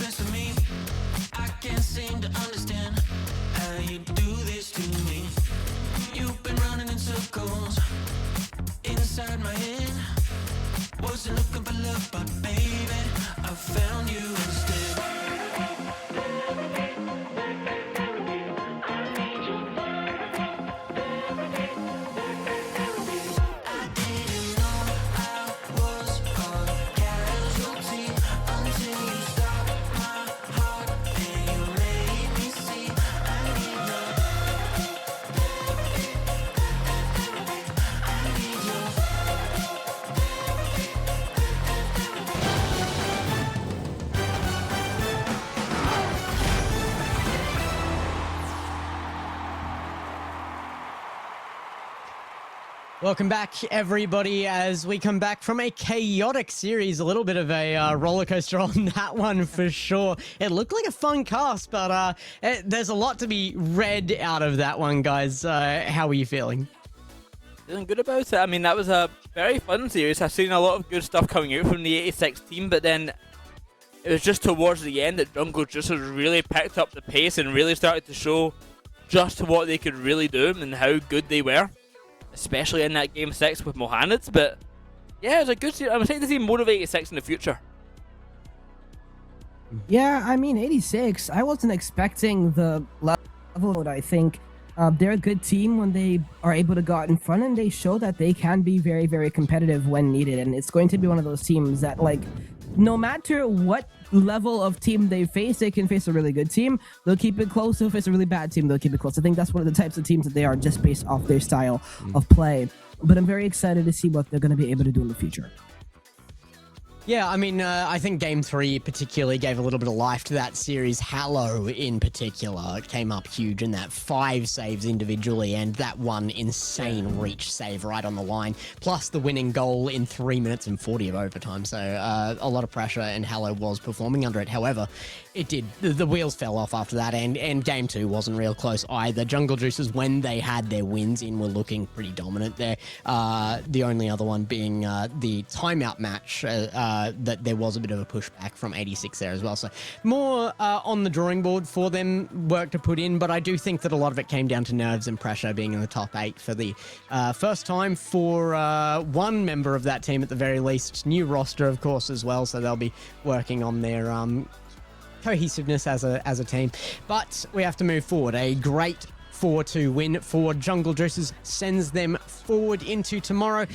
confess to me, I can't seem to understand how you do this to me. You've been running in circles inside my head. Wasn't looking for love, but baby, I found you instead. I didn't know I was a casualty until you stopped my heart and you made me see I need Welcome back, everybody, as we come back from a chaotic series. A little bit of a roller coaster on that one for sure. It looked like a fun cast, but there's a lot to be read out of that one, guys. How are you feeling? Feeling good about it. I mean, that was a very fun series. I've seen a lot of good stuff coming out from the 86 team, but then it was just towards the end that Jungle Juicers really picked up the pace and really started to show just what they could really do and how good they were, especially in that game 6 with Mohanids. But yeah, it was a good series. I'm excited to see more of 86 in the future. Yeah, I mean, 86, I wasn't expecting the level. I think they're a good team when they are able to go out in front, and they show that they can be very, very competitive when needed. And it's going to be one of those teams that, like, no matter what level of team they face, they can face a really good team. They'll keep it close. They'll face a really bad team. They'll keep it close. I think that's one of the types of teams that they are, just based off their style of play. But I'm very excited to see what they're going to be able to do in the future. Yeah, I mean, I think Game 3 particularly gave a little bit of life to that series. Hallow, in particular, came up huge in that 5 saves individually and that one insane reach save right on the line, plus the winning goal in 3 minutes and 40 of overtime. So a lot of pressure, and Hallow was performing under it. However, it did. The wheels fell off after that, and Game 2 wasn't real close either. Jungle Juicers, when they had their wins in, were looking pretty dominant there. The only other one being the timeout match, that there was a bit of a pushback from 86 there as well. So more on the drawing board for them, work to put in, but I do think that a lot of it came down to nerves and pressure being in the top 8 for the first time for one member of that team at the very least. New roster, of course, as well, so they'll be working on their cohesiveness as a team. But we have to move forward. A great 4-2 win for Jungle Juicers sends them forward into tomorrow.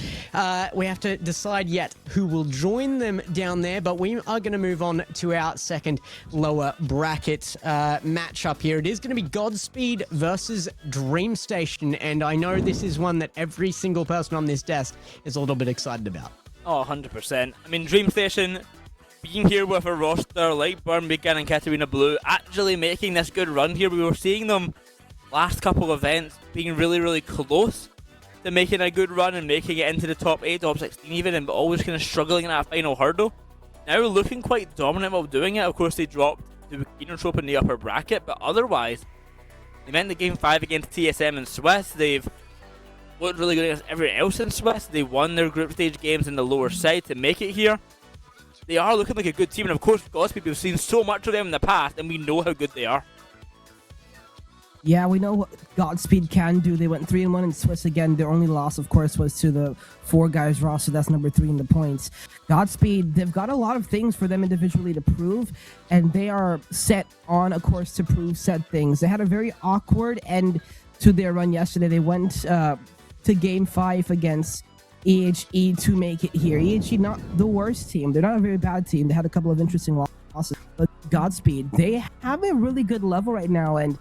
We have to decide yet who will join them down there, but we are going to move on to our second lower bracket matchup here. It is going to be Godspeed versus Dream Station, and I know this is one that every single person on this desk is a little bit excited about. Oh, 100%. I mean, Dream Station being here with a roster like Burn Beacon and Katarina Blue, actually making this good run here. We were seeing them last couple events being really, really close to making a good run and making it into the top 8, top 16 even, and always kind of struggling in that final hurdle. Now looking quite dominant while doing it. Of course, they dropped to Keener Trope in the upper bracket, but otherwise, they went the game 5 against TSM and Swiss. They've looked really good against everyone else in Swiss. They won their group stage games in the lower side to make it here. They are looking like a good team, and of course, Godspeed, we've seen so much of them in the past, and we know how good they are. Yeah, we know what Godspeed can do. They went 3-1 in Swiss again. Their only loss, of course, was to the 4 guys roster. That's number 3 in the points. Godspeed, they've got a lot of things for them individually to prove, and they are set on a course to prove said things. They had a very awkward end to their run yesterday. They went to Game 5 against EHE to make it here. EHE, not the worst team. They're not a very bad team. They had a couple of interesting losses. But Godspeed, they have a really good level right now, and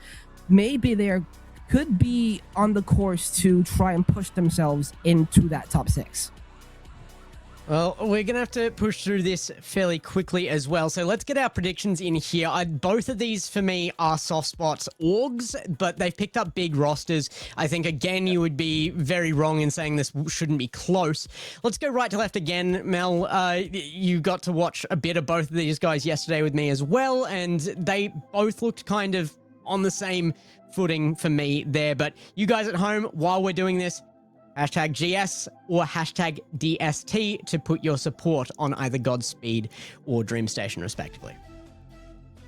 maybe they could be on the course to try and push themselves into that top 6. Well, we're going to have to push through this fairly quickly as well. So let's get our predictions in here. Both of these, for me, are soft spots orgs, but they've picked up big rosters. I think, again, you would be very wrong in saying this shouldn't be close. Let's go right to left again. Mel, you got to watch a bit of both of these guys yesterday with me as well, and they both looked kind of on the same footing for me there. But you guys at home, while we're doing this, hashtag GS or hashtag DST to put your support on either Godspeed or Dream Station, respectively.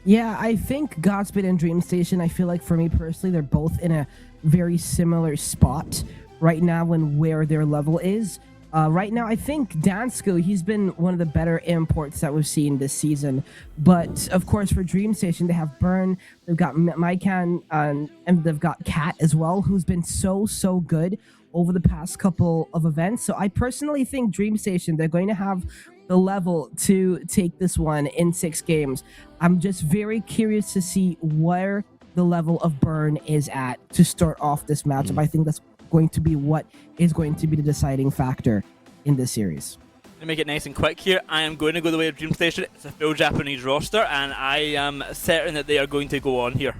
Yeah, I think Godspeed and Dream Station, I feel like for me personally, they're both in a very similar spot right now and where their level is. Right now, I think Dansko, he's been one of the better imports that we've seen this season. But, of course, for Dream Station, they have Burn, they've got Mycan, and they've got Cat as well, who's been so good over the past couple of events. So I personally think Dream Station, they're going to have the level to take this one in 6 games. I'm just very curious to see where the level of Burn is at to start off this matchup. I think that's going to be what is going to be the deciding factor in this series. To make it nice and quick here, I am going to go the way of Dream Station. It's a full Japanese roster, and I am certain that they are going to go on here.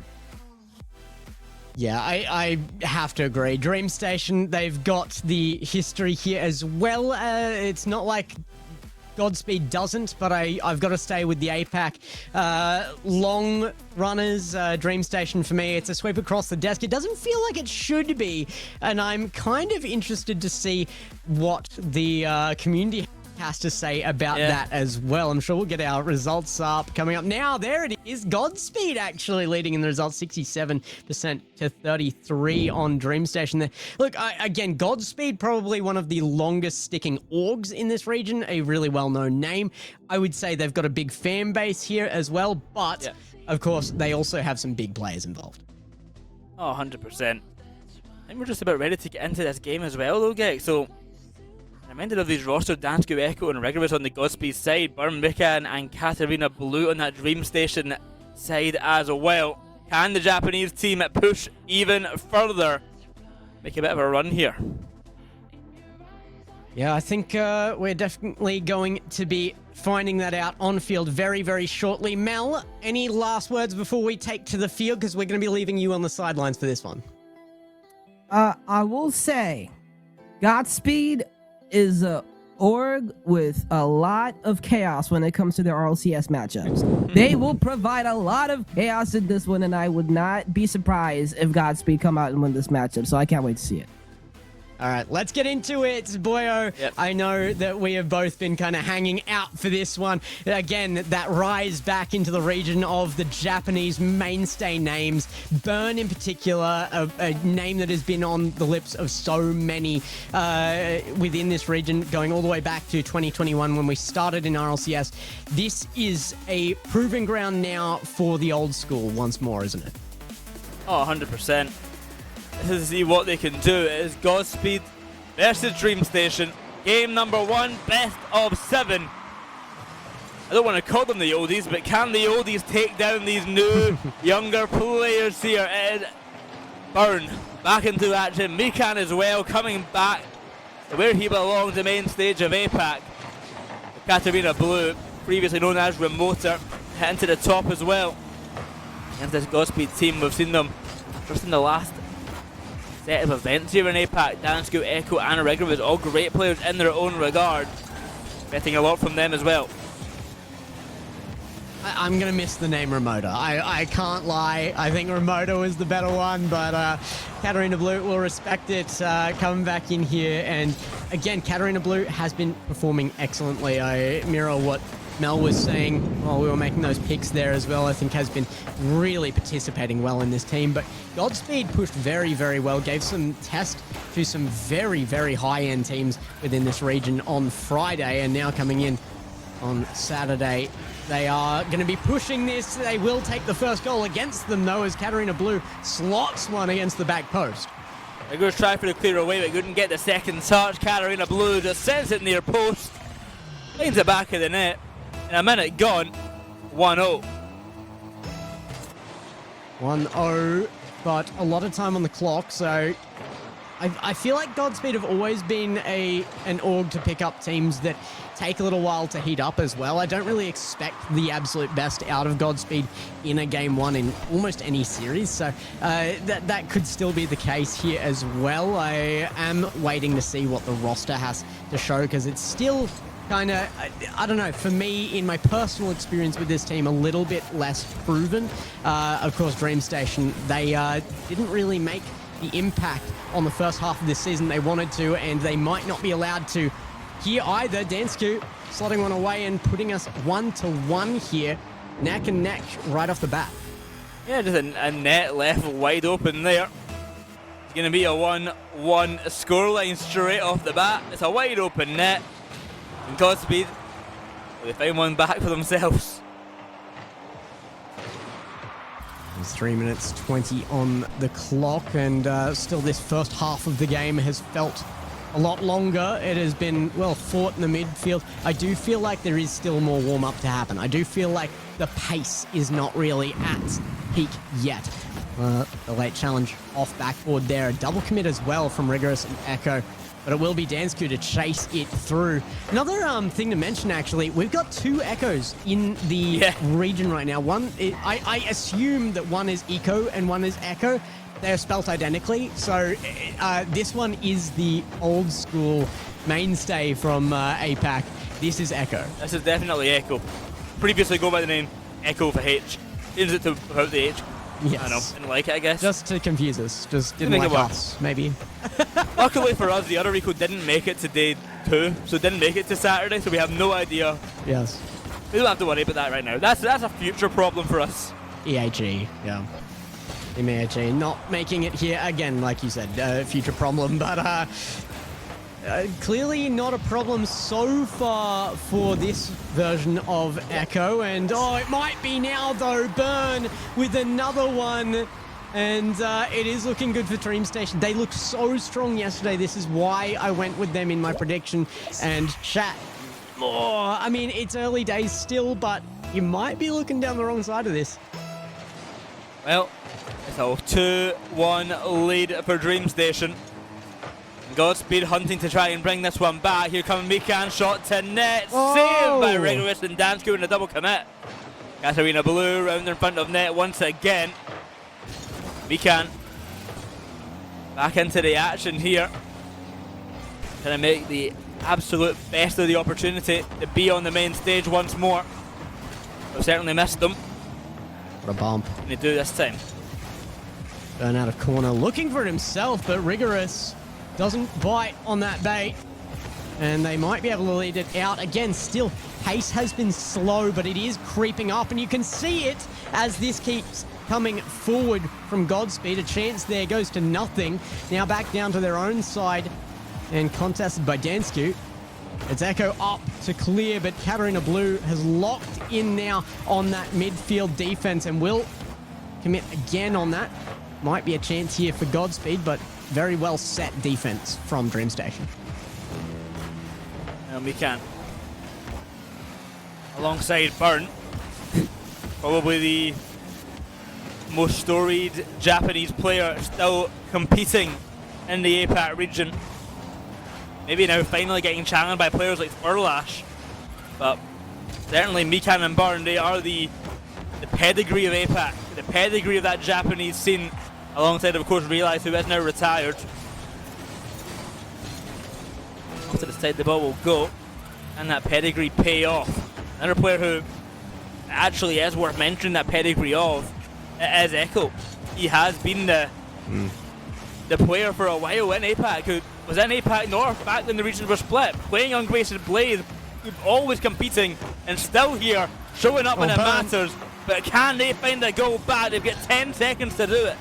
Yeah, I have to agree. Dream Station, they've got the history here as well. It's not like Godspeed doesn't, but I've got to stay with the APAC long runners. Dream Station for me, it's a sweep across the desk. It doesn't feel like it should be, and I'm kind of interested to see what the community has to say about that as well. I'm sure we'll get our results up coming up now. There it is. Godspeed actually leading in the results, 67% to 33 on Dream Station there. Look, again, Godspeed probably one of the longest sticking orgs in this region, a really well-known name. I would say they've got a big fan base here as well, but of course, they also have some big players involved. Oh, 100%. I think we're just about ready to get into this game as well, though, Gex. So, reminded of these roster, Dansko, Echo, and Rigorous on the Godspeed side, Burn, Mikan, and Katarina Blue on that Dream Station side as well. Can the Japanese team push even further? Make a bit of a run here. Yeah, I think we're definitely going to be finding that out on field very shortly. Mel, any last words before we take to the field? Because we're going to be leaving you on the sidelines for this one. I will say, Godspeed is a org with a lot of chaos when it comes to their RLCS matchups. They will provide a lot of chaos in this one, and I would not be surprised if Godspeed come out and win this matchup, so I can't wait to see it. All right, let's get into it, Boyo. Yep. I know that we have both been kind of hanging out for this one. Again, that rise back into the region of the Japanese mainstay names. Burn, in particular, a name that has been on the lips of so many within this region, going all the way back to 2021 when we started in RLCS. This is a proving ground now for the old school once more, isn't it? Oh, 100%. To see what they can do. It is Godspeed versus Dream Station. Game number 1, best of 7. I don't want to call them the oldies, but can the oldies take down these new, younger players here? It is Burn back into action. Mikan as well, coming back to where he belongs, the main stage of APAC. Katarina Blue, previously known as Remoter, heading to the top as well. And this Godspeed team, we've seen them just in the last set of events here in APAC. Dansko, Echo, and Rigorous, all great players in their own regard. Betting a lot from them as well. I'm going to miss the name Remoter. I can't lie. I think Remoter was the better one, but Katarina Blue will respect it coming back in here. And again, Katarina Blue has been performing excellently. I mirror what Mel was saying while we were making those picks there as well. I think has been really participating well in this team. But Godspeed pushed very well, gave some test to some very high-end teams within this region on Friday, and now coming in on Saturday. They are going to be pushing this. They will take the first goal against them, though, as Katarina Blue slots one against the back post. They're going to try for the clear away, but couldn't get the second touch. Katarina Blue just sends it near post. Lanes it back of the net. In a minute gone, 1-0. 1-0, but a lot of time on the clock, so I feel like Godspeed have always been an org to pick up teams that take a little while to heat up as well. I don't really expect the absolute best out of Godspeed in a game 1 in almost any series, so that could still be the case here as well. I am waiting to see what the roster has to show, because it's still kind of, I don't know, for me, in my personal experience with this team, a little bit less proven. Of course, Dream Station, they didn't really make the impact on the first half of this season they wanted to, and they might not be allowed to here either. Dansko slotting one away and putting us 1-1 here. neck and neck right off the bat. Yeah, just a net left wide open there. It's going to be a 1-1 scoreline straight off the bat. It's a wide open net. And Godspeed, they find one back for themselves. There's 3 minutes 20 on the clock, and still this first half of the game has felt a lot longer. It has been well fought in the midfield. I do feel like there is still more warm-up to happen. I do feel like the pace is not really at peak yet. The late challenge off backboard there. A double commit as well from Rigorous and Echo. But it will be Dansku to chase it through. Another thing to mention, actually, we've got 2 Echoes in the region right now. One, I assume that one is Eco and one is Echo. They're spelt identically. So this one is the old school mainstay from APAC. This is Echo. This is definitely Echo. Previously go by the name Echo for H. Changed it to without the H. Yes. I know, didn't like it, I guess. Just to confuse us. Just didn't like us, maybe. Luckily for us, the other Eco didn't make it to day 2, so didn't make it to Saturday, so we have no idea. Yes. We don't have to worry about that right now. That's a future problem for us. EHE, yeah. EHE not making it here again, like you said, future problem, but clearly not a problem so far for this version of Echo, and it might be now though. Burn with another one, and it is looking good for Dream Station. They looked so strong yesterday. This is why I went with them in my prediction. And chat, I mean, it's early days still, but you might be looking down the wrong side of this. Well, it's a 2-1 lead for Dream Station. Godspeed hunting to try and bring this one back. Here comes Mikan, shot to net, saved by Rigorous and Dansku in a double commit. Katarina Blue round in front of net once again. Mikan back into the action here. Trying to make the absolute best of the opportunity to be on the main stage once more. We've certainly missed them. What a bump. Can they do this time? Burn out of corner, looking for it himself, but Rigorous doesn't bite on that bait, and they might be able to lead it out. Again, still, pace has been slow, but it is creeping up, and you can see it as this keeps coming forward from Godspeed. A chance there goes to nothing. Now back down to their own side, and contested by Dansku. It's Echo up to clear, but Katarina Blue has locked in now on that midfield defense, and will commit again on that. Might be a chance here for Godspeed, but very well set defense from Dream Station. And we can. Alongside Burn, probably the most storied Japanese player still competing in the APAC region. Maybe now finally getting challenged by players like Furlash. But certainly Mikan and Burn, they are the pedigree of APAC, the pedigree of that Japanese scene. Alongside, of course, Realize, who is now retired. Off to the side the ball will go. And that pedigree pay off. Another player who actually is worth mentioning that pedigree of is Echo. He has been the player for a while in APAC, who was in APAC North back when the regions were split, playing on Grayson Blade, always competing, and still here, showing up when it matters. But can they find a goal back? They've got 10 seconds to do it.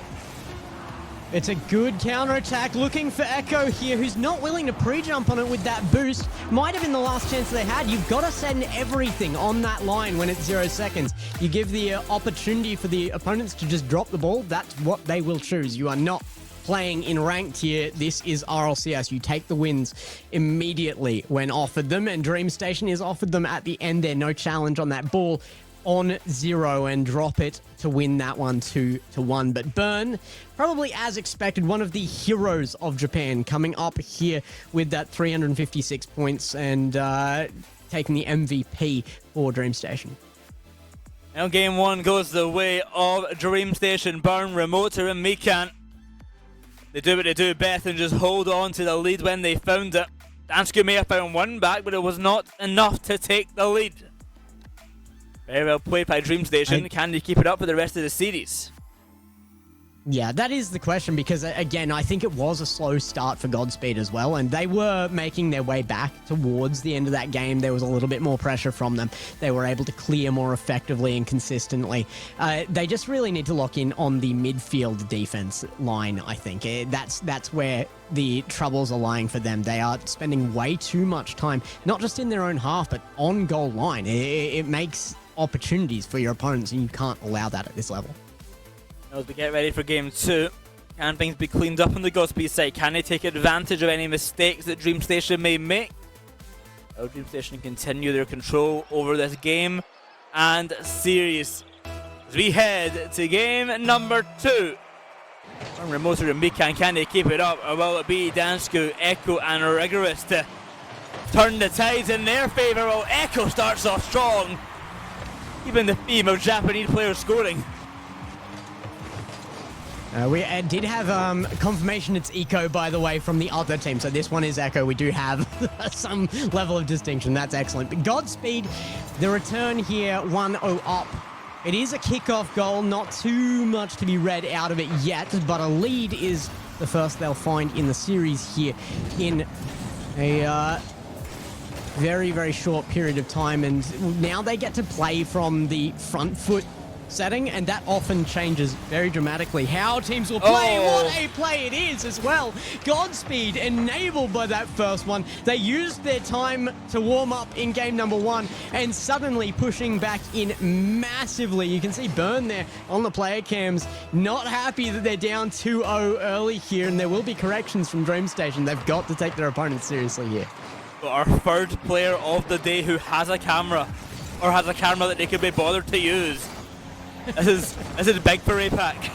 It's a good counter-attack, looking for Echo here, who's not willing to pre-jump on it with that boost. Might have been the last chance they had. You've got to send everything on that line when it's 0 seconds. You give the opportunity for the opponents to just drop the ball. That's what they will choose. You are not playing in ranked here. This is RLCS. You take the wins immediately when offered them, and Dream Station is offered them at the end there. No challenge on that ball. On 0 and drop it to win that one 2-1. But Burn, probably as expected, one of the heroes of Japan, coming up here with that 356 points and taking the MVP for Dream Station. Now game 1 goes the way of Dream Station. Burn, Remoter and Mikan. They do what they do best and just hold on to the lead when they found it. Dansku may have found one back, but it was not enough to take the lead. Very well played by Dream Station. Can they keep it up for the rest of the series? Yeah, that is the question because, again, I think it was a slow start for Godspeed as well, and they were making their way back towards the end of that game. There was a little bit more pressure from them. They were able to clear more effectively and consistently. They just really need to lock in on the midfield defense line, I think. That's where the troubles are lying for them. They are spending way too much time, not just in their own half, but on goal line. It makes opportunities for your opponents, and you can't allow that at this level. As we get ready for game 2, can things be cleaned up on the Godspeed side? Can they take advantage of any mistakes that Dream Station may make? Will Dream Station continue their control over this game and series as we head to game number 2? From Remoter and Mikan, can they keep it up, or will it be Dansku, Echo and Rigorous to turn the tides in their favour? Well, Echo starts off strong, even the theme of Japanese players scoring. We did have confirmation it's Eco, by the way, from the other team. So this one is Echo. We do have some level of distinction. That's excellent. But Godspeed, the return here, 1-0 up. It is a kickoff goal. Not too much to be read out of it yet, but a lead is the first they'll find in the series here in a very, very short period of time. And now they get to play from the front foot setting, and that often changes very dramatically how teams will play. What a play it is as well. Godspeed enabled by that first one. They used their time to warm up in game number 1 and suddenly pushing back in massively. You can see Burn there on the player cams, not happy that they're down 2-0 early here, and there will be corrections from Dream Station. They've got to take their opponents seriously here. But our third player of the day who has a camera, or has a camera that they could be bothered to use. This is big for APAC.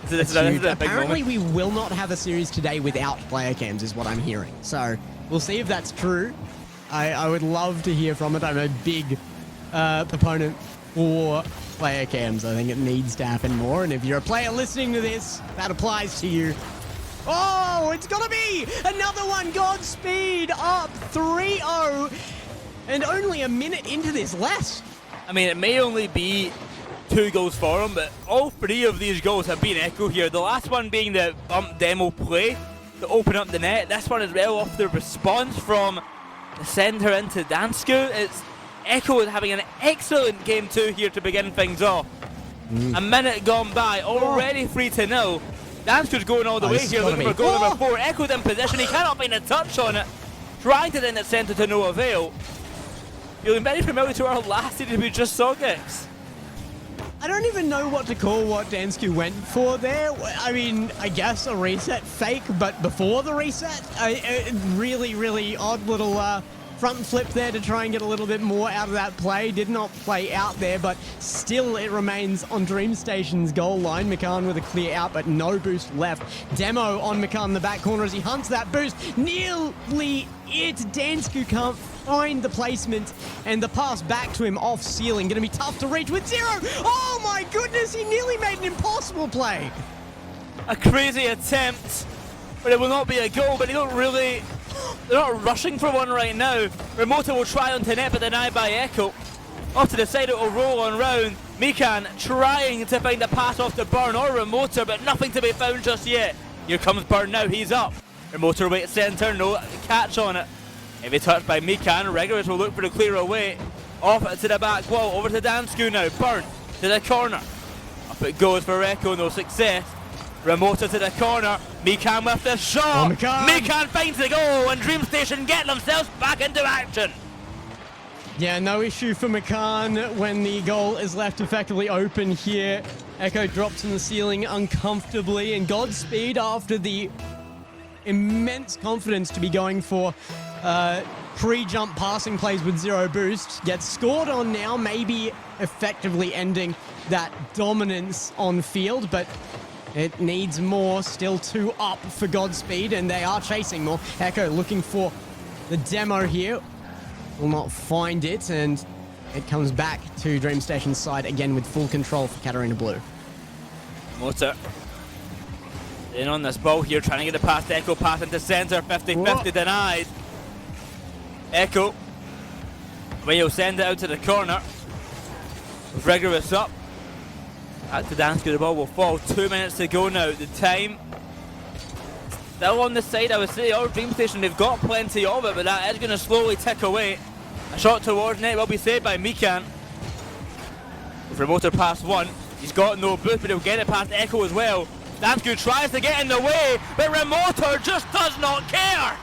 This is a big Apparently, moment. we will not have a series today without player cams, is what I'm hearing. So we'll see if that's true. I would love to hear from it. I'm a big proponent for player cams. I think it needs to happen more. And if you're a player listening to this, that applies to you. Oh, it's gonna be another one. Godspeed up 3-0, and only a minute into this less. I mean, it may only be 2 goals for him, but all 3 of these goals have been Echo here. The last one being the bump demo play to open up the net. This one as well off the response from the centre into Dansku. It's Echo having an excellent game 2 here to begin things off. A minute gone by, already 3-0. Dansku's going all the way here, looking for goal number 4. Echo's in position, he cannot find a touch on it. Trying to in the centre to no avail. Feeling very familiar to our last series we just saw, Gex. I don't even know what to call what Dansku went for there. I mean, I guess a reset fake, but before the reset, a really, really odd little front flip there to try and get a little bit more out of that play. Did not play out there, but still it remains on Dream Station's goal line. McCann with a clear out, but no boost left. Demo on McCann in the back corner as he hunts that boost. Nearly it. Dansku can't find the placement, and the pass back to him off ceiling. Going to be tough to reach with 0. Oh my goodness, he nearly made an impossible play. A crazy attempt, but it will not be a goal, but they're not rushing for one right now. Remoto will try onto net, but denied by Echo. Off to the side, it will roll on round. Mikan trying to find a pass off to Burn or Remoto, but nothing to be found just yet. Here comes Burn now, he's up. Remoto away at centre, no catch on it. Heavy touch by Mikan. Rigorous will look for the clear away. Off to the back wall, over to Dansku now. Burn to the corner. Up it goes for Echo, no success. Remoto to the corner. Mikan with the shot. Mikan finds the goal, and Dream Station get themselves back into action. Yeah, no issue for McCann when the goal is left effectively open here. Echo drops in the ceiling uncomfortably, and Godspeed, after the immense confidence to be going for pre-jump passing plays with 0 boost, gets scored on now, maybe effectively ending that dominance on field, but it needs more. Still 2 up for Godspeed, and they are chasing more. Echo looking for the demo here. Will not find it, and it comes back to Dream Station's side again with full control for Katarina Blue. Motor in on this ball here, trying to get it past Echo, pass into centre, 50-50 denied. Echo, when he'll send it out to the corner. Rigorous up. Back to Danske, the ball will fall. 2 minutes to go now. The time still on the side, I would say. Our Dream Station, they've got plenty of it, but that is going to slowly tick away. A shot towards net will be saved by Mikan. With Remoter past one, he's got no boost, but he'll get it past Echo as well. Danske tries to get in the way, but Remoter just does not care.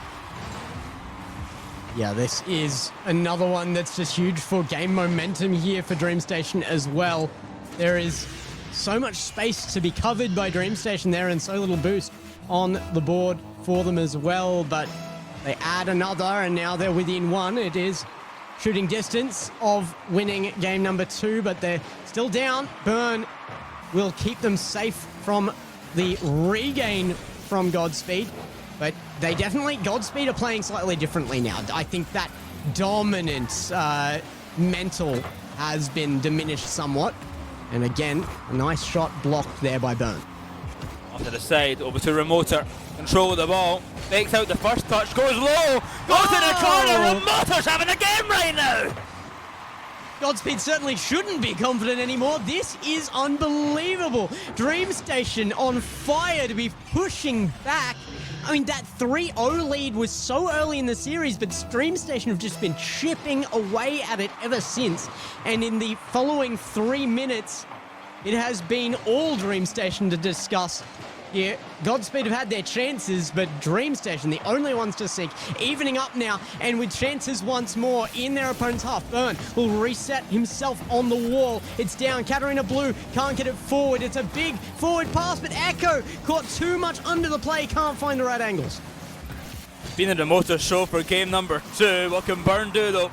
Yeah, this is another one that's just huge for game momentum here for DreamStation as well. There is so much space to be covered by DreamStation there and so little boost on the board for them as well, but they add another and now they're within one. It is shooting distance of winning game number 2, but they're still down. Burn will keep them safe from the regain from Godspeed, but they definitely, Godspeed are playing slightly differently now. I think that dominant mental has been diminished somewhat. And again, a nice shot blocked there by Burn. Off to the side, over to Remoter. Control of the ball. Fakes out the first touch, goes low. Goes to the corner. Remoter's having a game right now. Godspeed certainly shouldn't be confident anymore. This is unbelievable. DreamStation on fire to be pushing back. I mean, that 3-0 lead was so early in the series, but DreamStation have just been chipping away at it ever since. And in the following 3 minutes, it has been all DreamStation to discuss here. Godspeed have had their chances, but DreamStation, the only ones to seek, evening up now, and with chances once more in their opponent's half. Burn will reset himself on the wall. It's down. Katarina Blue can't get it forward. It's a big forward pass, but Echo caught too much under the play, can't find the right angles. Been in the motor show for game number 2. What can Burn do though?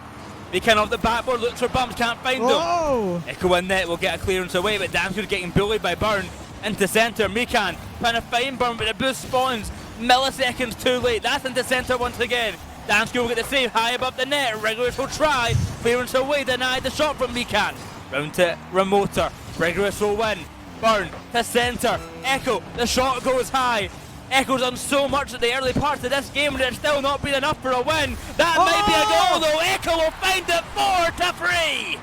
He can off the backboard, looks for bumps, can't find them. Echo in net will get a clearance away, but Damsgood getting bullied by Burn. Into centre, Mikan trying to find Burn, but the boost spawns milliseconds too late. That's into centre once again. Damsgood will get the save high above the net. Rigorous will try, clearance away, denied the shot from Mikan. Round to Remoter, Rigorous will win. Burn to centre, Echo, the shot goes high. Echo's done so much at the early parts of this game, but it's still not been enough for a win. That might be a goal though. Echo will find it 4-3.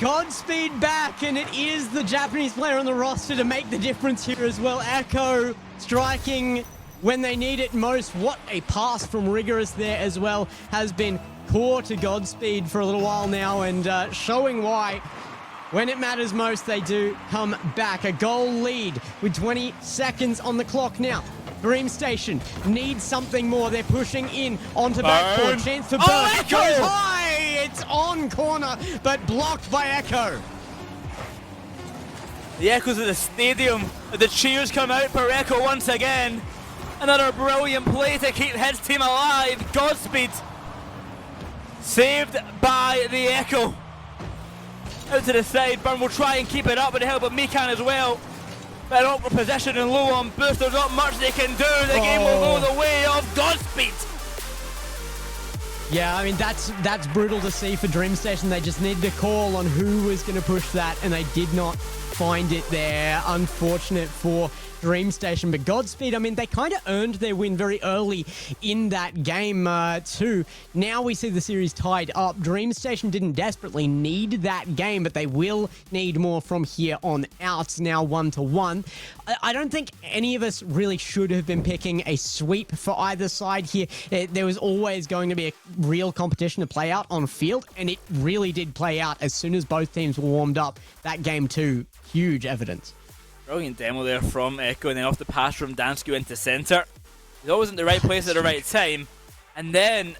Godspeed back, and it is the Japanese player on the roster to make the difference here as well. Echo striking when they need it most. What a pass from Rigorous there as well has been core to Godspeed for a little while now, and showing why when it matters most they do come back. A goal lead with 20 seconds on the clock now. DreamStation needs something more. They're pushing in onto backboard. Chance for Burn. Echo! Goes high! It's on corner, but blocked by Echo. The echoes of the stadium. The cheers come out for Echo once again. Another brilliant play to keep his team alive. Godspeed saved by the Echo. Out to the side. Burn will try and keep it up with the help of Mikan as well. But an awkward position and low on boost. There's not much they can do. The game will go the way of Godspeed. Yeah, I mean, that's brutal to see for DreamStation. They just needed a call on who was going to push that, and they did not find it there. Unfortunate for DreamStation, but Godspeed, I mean, they kind of earned their win very early in that game too. Now we see the series tied up. DreamStation didn't desperately need that game, but they will need more from here on out. Now 1-1. I don't think any of us really should have been picking a sweep for either side here. There was always going to be a real competition to play out on field, and it really did play out as soon as both teams were warmed up. That game too, huge evidence. Brilliant demo there from Echo, and then off the pass from Danske into centre. He's always in the right place at the right time. And then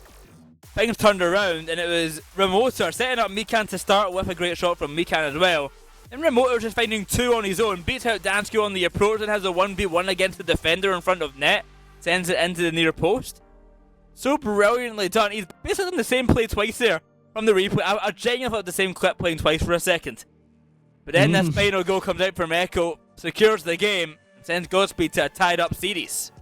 things turned around, and it was Remoter setting up Mikan to start with a great shot from Mikan as well. And Remoter just finding 2 on his own, beats out Danske on the approach and has a 1v1 against the defender in front of net. Sends it into the near post. So brilliantly done. He's basically done the same play twice there from the replay. I genuinely thought the same clip playing twice for a second. But then this final goal comes out from Echo, secures the game, and sends Godspeed to a tied-up series.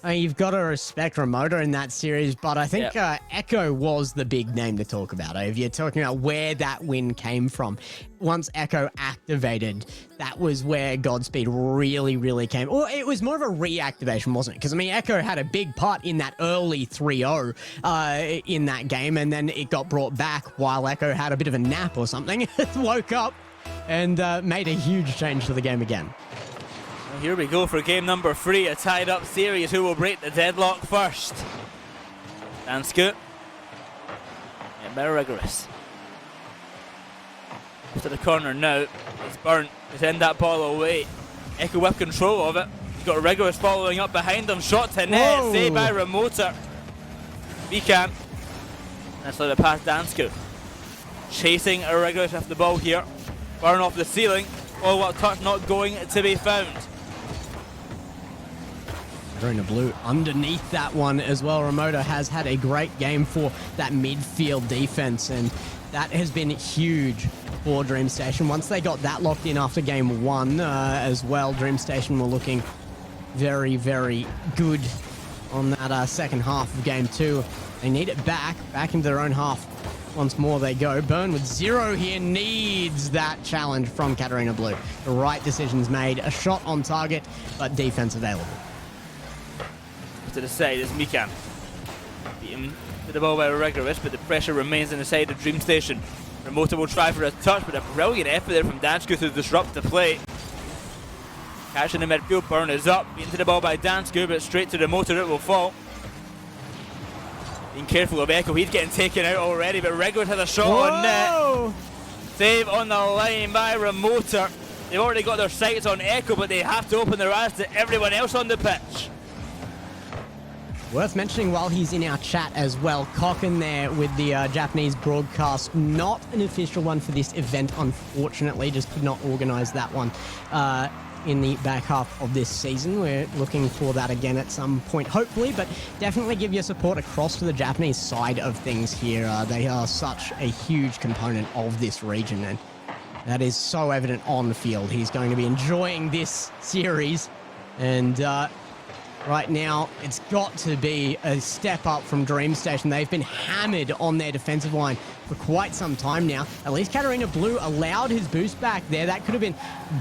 You've got to respect Remoter in that series, but I think Echo was the big name to talk about. If you're talking about where that win came from, once Echo activated, that was where Godspeed really, really came. Or it was more of a reactivation, wasn't it? Because, I mean, Echo had a big part in that early 3-0 in that game, and then it got brought back while Echo had a bit of a nap or something. Woke up, and made a huge change to the game again. Well, here we go for game number 3, a tied up series. Who will break the deadlock first? Danske. Yeah, very rigorous. To the corner now. It's Burn. He's send that ball away. Echo with control of it. He's got Rigorous following up behind him. Shot to net. Whoa. Saved by Remoter. Vikan. That's like the pass Danske. Chasing a Rigorous off the ball here. Burn off the ceiling. Follow-up touch not going to be found. Katarina Blue underneath that one as well. Remoter has had a great game for that midfield defense, and that has been huge for DreamStation. Once they got that locked in after game 1 as well, DreamStation were looking very, very good on that second half of game 2. They need it back into their own half. Once more they go. Burn with 0 here needs that challenge from Katarina Blue. The right decisions made, a shot on target, but defense available. To the side is Mikan. Beat him to the ball by Rigorous, but the pressure remains on the side of DreamStation. Remoter will try for a touch, but a brilliant effort there from Danske to disrupt the play. Catch in the midfield, Burn is up. Beaten to the ball by Danske, but straight to Remoter it will fall. Being careful of Echo, he's getting taken out already, but Rigorous has a shot on net. Save on the line by Remoter. They've already got their sights on Echo, but they have to open their eyes to everyone else on the pitch. Worth mentioning while he's in our chat as well, Cocken there with the Japanese broadcast. Not an official one for this event, unfortunately. Just could not organize that one in the back half of this season. We're looking for that again at some point, hopefully, but definitely give your support across to the Japanese side of things here. They are such a huge component of this region, and that is so evident on the field. He's going to be enjoying this series, and right now, it's got to be a step up from DreamStation. They've been hammered on their defensive line for quite some time now. At least Katarina Blue allowed his boost back there. That could have been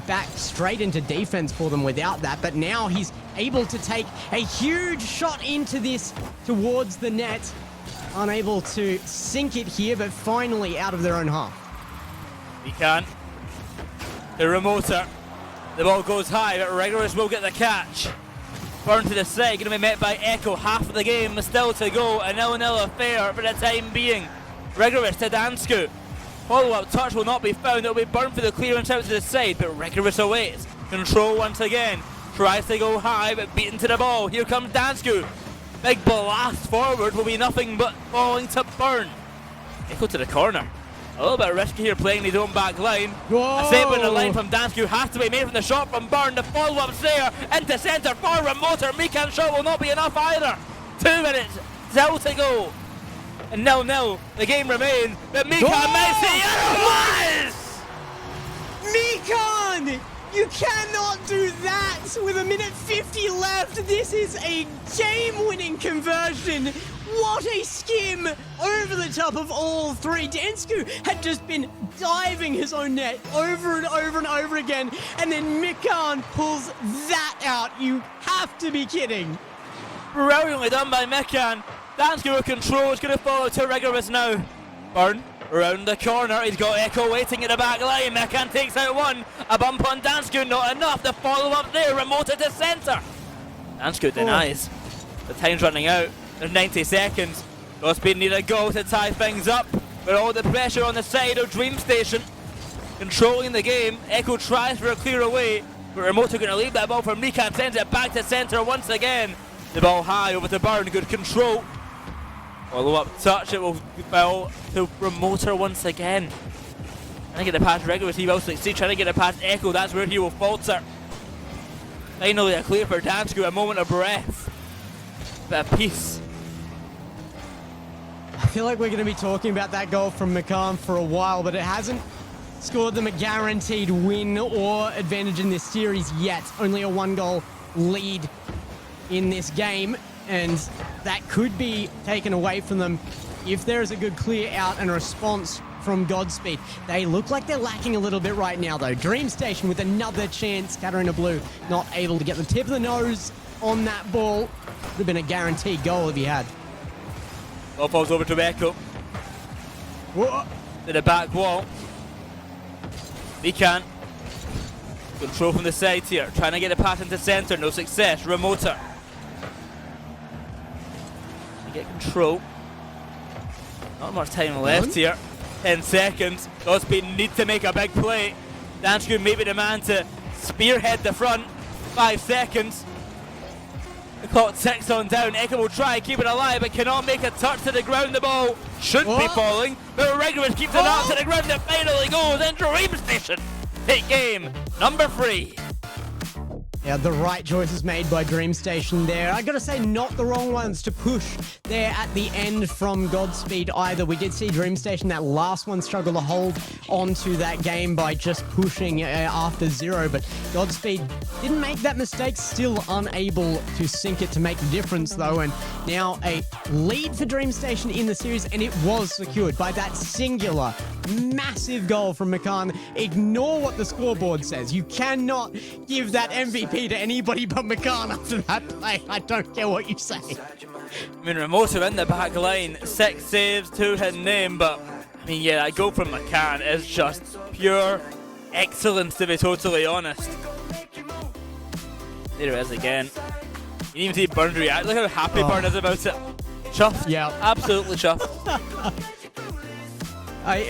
back straight into defense for them without that. But now he's able to take a huge shot into this towards the net. Unable to sink it here, but finally out of their own half. Vikan. The Remoter. The ball goes high, but Rigorous will get the catch. Burn to the side, going to be met by Echo. Half of the game still to go. A 0-0 affair for the time being. Rigorous to Danske. Follow-up touch will not be found. It will be Burn for the clearance out to the side, but Rigorous awaits. Control once again. Tries to go high, but beaten to the ball. Here comes Danske. Big blast forward will be nothing but falling to Burn. Echo to the corner. A little bit risky here playing his own back line. Whoa. A save on the line from Danske has to be made from the shot from Burn. The follow-up's there into centre for Remoter. Mikan's shot will not be enough either. 2 minutes still to go. And 0-0. The game remains. But Mikan makes it otherwise! Mikan! You cannot do that with 1:50 left. This is a game-winning conversion. What a skim over the top of all 3. Danske had just been diving his own net over and over and over again, and then Mikan pulls that out. You have to be kidding. Brilliantly done by Mikan. Danske with control is going to follow to Rigorous now. Burn around the corner. He's got Echo waiting at the back line. Mikan takes out one. A bump on Danske, not enough. The follow-up there, Remoter to centre. Danske denies. The time's running out. There's 90 seconds. Godspeed need a goal to tie things up. But all the pressure on the side of DreamStation. Controlling the game. Echo tries for a clear away. But Remoter going to leave that ball for Mikan. Sends it back to centre once again. The ball high over to Burn. Good control. Follow-up touch. It will fall to Remoter once again. Trying to get the past Rigorous. He will succeed. Trying to get it past Echo. That's where he will falter. Finally a clear for Danske. A moment of breath. Bit of peace. I feel like we're going to be talking about that goal from Mikan for a while, but it hasn't scored them a guaranteed win or advantage in this series yet. Only a 1-goal lead in this game, and that could be taken away from them if there is a good clear out and a response from Godspeed. They look like they're lacking a little bit right now, though. DreamStation with another chance. Katarina Blue not able to get the tip of the nose on that ball. Would have been a guaranteed goal if he had. Ball falls over to Echo. Whoa. To the back wall. Mikan. Control from the side here. Trying to get a pass into center. No success. Remoter. Get control. Not much time left here. 10 seconds. Godspeed need to make a big play. Dansku may be the man to spearhead the front. 5 seconds. The clock ticks on down. Echo will try, keep it alive, but cannot make a touch to the ground. The ball should be falling, but Regulus keeps it up to the ground. It finally goes into Dream Station. Take game number 3. Yeah, the right choices made by Dream Station there. I gotta say, not the wrong ones to push there at the end from Godspeed either. We did see Dream Station, that last one, struggle to hold onto that game by just pushing after 0, but Godspeed didn't make that mistake, still unable to sink it to make the difference though, and now a lead for Dream Station in the series, and it was secured by that singular, massive goal from McCann. Ignore what the scoreboard says. You cannot give that MVP to anybody but McCann after that play. I don't care what you say. I mean, Remoto in the back line, 6 saves, 2 hidden in, but I mean, yeah, that goal from McCann is just pure excellence, to be totally honest. There it is again. You didn't even see Burn react. Look how happy Burn is about it. Chuffed. Yeah. Absolutely chuffed.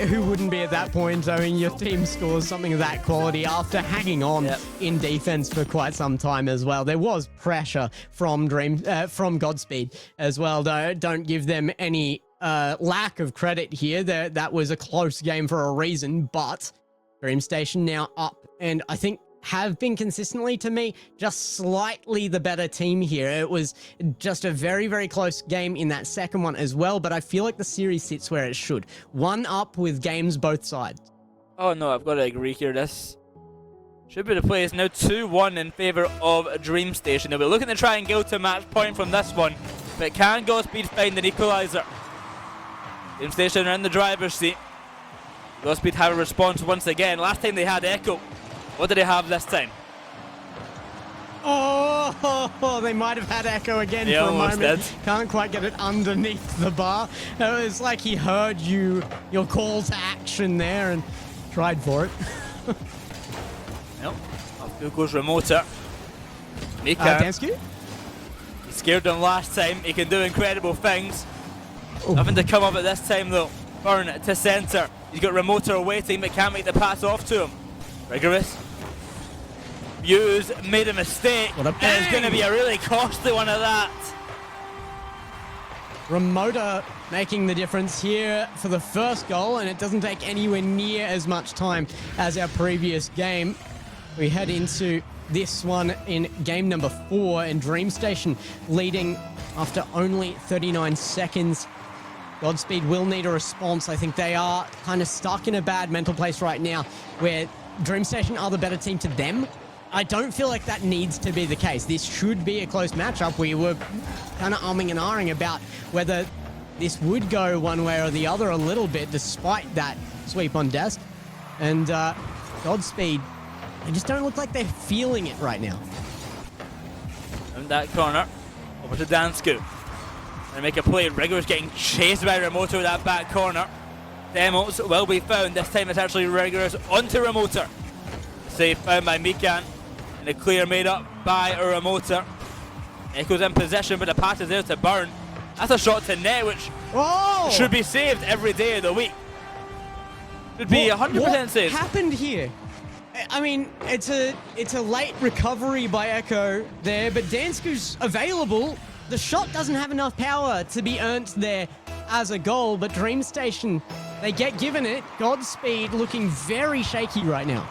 Who wouldn't be at that point? I mean, your team scores something of that quality after hanging on in defense for quite some time as well. There was pressure from Godspeed as well. Don't give them any lack of credit here. That was a close game for a reason, but Dream Station now up, and I think have been consistently, to me, just slightly the better team here. It was just a very, very close game in that second one as well, but I feel like the series sits where it should. 1 up with games both sides. Oh no, I've got to agree here. This should be the play. It's now 2-1 in favour of Dream Station. They'll be looking to try and go to match point from this one, but can Godspeed find an equaliser? Dream Station are in the driver's seat. Godspeed have a response once again. Last time they had Echo. What do they have this time? Oh, they might have had Echo again for a moment. Did. Can't quite get it underneath the bar. It was like he heard your call to action there and tried for it. Nope. Off goes Remoter. Mika. Dansky? He scared them last time. He can do incredible things. Nothing to come up at this time though. Burn to centre. He's got Remoter waiting but can't make the pass off to him. Rigorous. Hughes made a mistake. What a bang. And it's going to be a really costly one of that. Remoter making the difference here for the first goal, and it doesn't take anywhere near as much time as our previous game. We head into this one in game number 4, and Dream Station leading after only 39 seconds. Godspeed will need a response. I think they are kind of stuck in a bad mental place right now where Dream Station are the better team to them. I don't feel like that needs to be the case. This should be a close matchup. We were kind of umming and ahhing about whether this would go one way or the other a little bit, despite that sweep on Desk. And Godspeed, they just don't look like they're feeling it right now. In that corner, over to Dansku. And make a play. Regulus getting chased by Remoter with that back corner. Demos will be found. This time it's actually Regulus onto Remoter. Save found by Mikan. And a clear made up by a Remoter. Echo's in possession, but the pass is there to Burn. That's a shot to net, which should be saved every day of the week. Should be 100% saved. What happened here? I mean, it's a late recovery by Echo there, but Dansku's available. The shot doesn't have enough power to be earned there as a goal, but Dream Station, they get given it. Godspeed looking very shaky right now.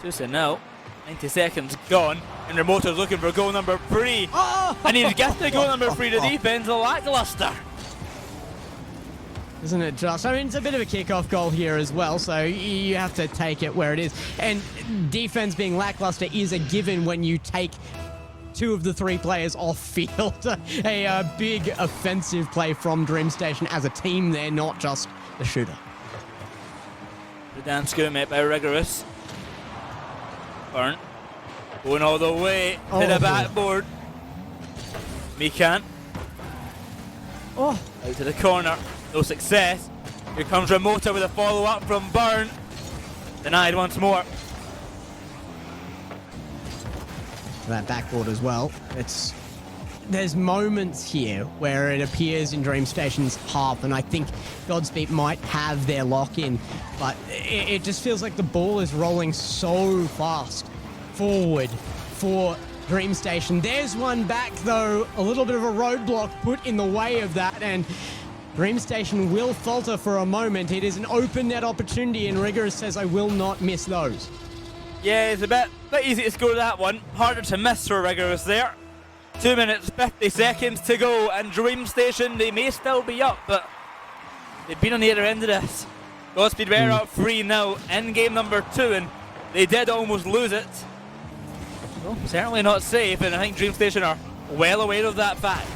So now, 90 seconds gone, and Remoter's looking for goal number 3. And he's gifted goal number 3 to defense, lackluster. Isn't it just? I mean, it's a bit of a kickoff goal here as well, so you have to take it where it is. And defense being lackluster is a given when you take 2 of the 3 players off field. a big offensive play from Dream Station as a team there, not just the shooter. Dansku met by Rigorous. Burn. Going all the way to the backboard. Mikan. Out to the corner. No success. Here comes Ramota with a follow-up from Burn. Denied once more. That backboard as well. There's moments here where it appears in Dream Station's half, and I think Godspeed might have their lock in, but it just feels like the ball is rolling so fast forward for Dream Station. There's one back though, a little bit of a roadblock put in the way of that, and Dream Station will falter for a moment. It is an open net opportunity, and Rigorous says, I will not miss those. Yeah, it's a bit easy to score that one. Harder to miss for Rigorous there. 2 minutes, 50 seconds to go, and Dream Station, they may still be up, but they've been on the other end of this. Godspeed were up 3-0 in game number 2, and they did almost lose it. Well, certainly not safe, and I think Dream Station are well aware of that fact.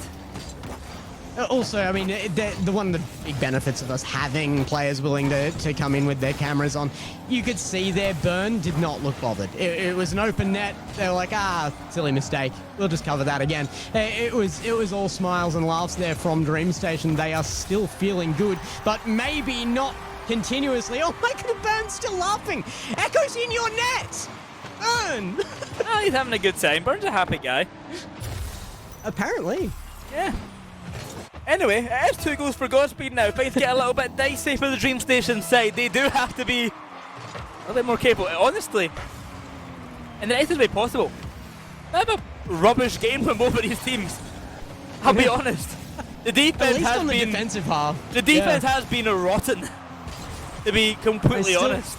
Also, I mean, the one of the big benefits of us having players willing to come in with their cameras on, you could see their Burn did not look bothered. It was an open net. They were like, silly mistake. We'll just cover that again. It was all smiles and laughs there from Dream Station. They are still feeling good, but maybe not continuously. Oh my God, Burn's still laughing. Echo's in your net. Burn. He's having a good time. Burn's a happy guy. Apparently. Yeah. Anyway, it is 2 goals for Godspeed now. Things get a little bit dicey for the Dream Station side. They do have to be a little bit more capable. Honestly, in the nicest way possible, they have a rubbish game from both of these teams. I'll be honest. The defense At least has on the been defensive half. The defense has been rotten, to be completely honest.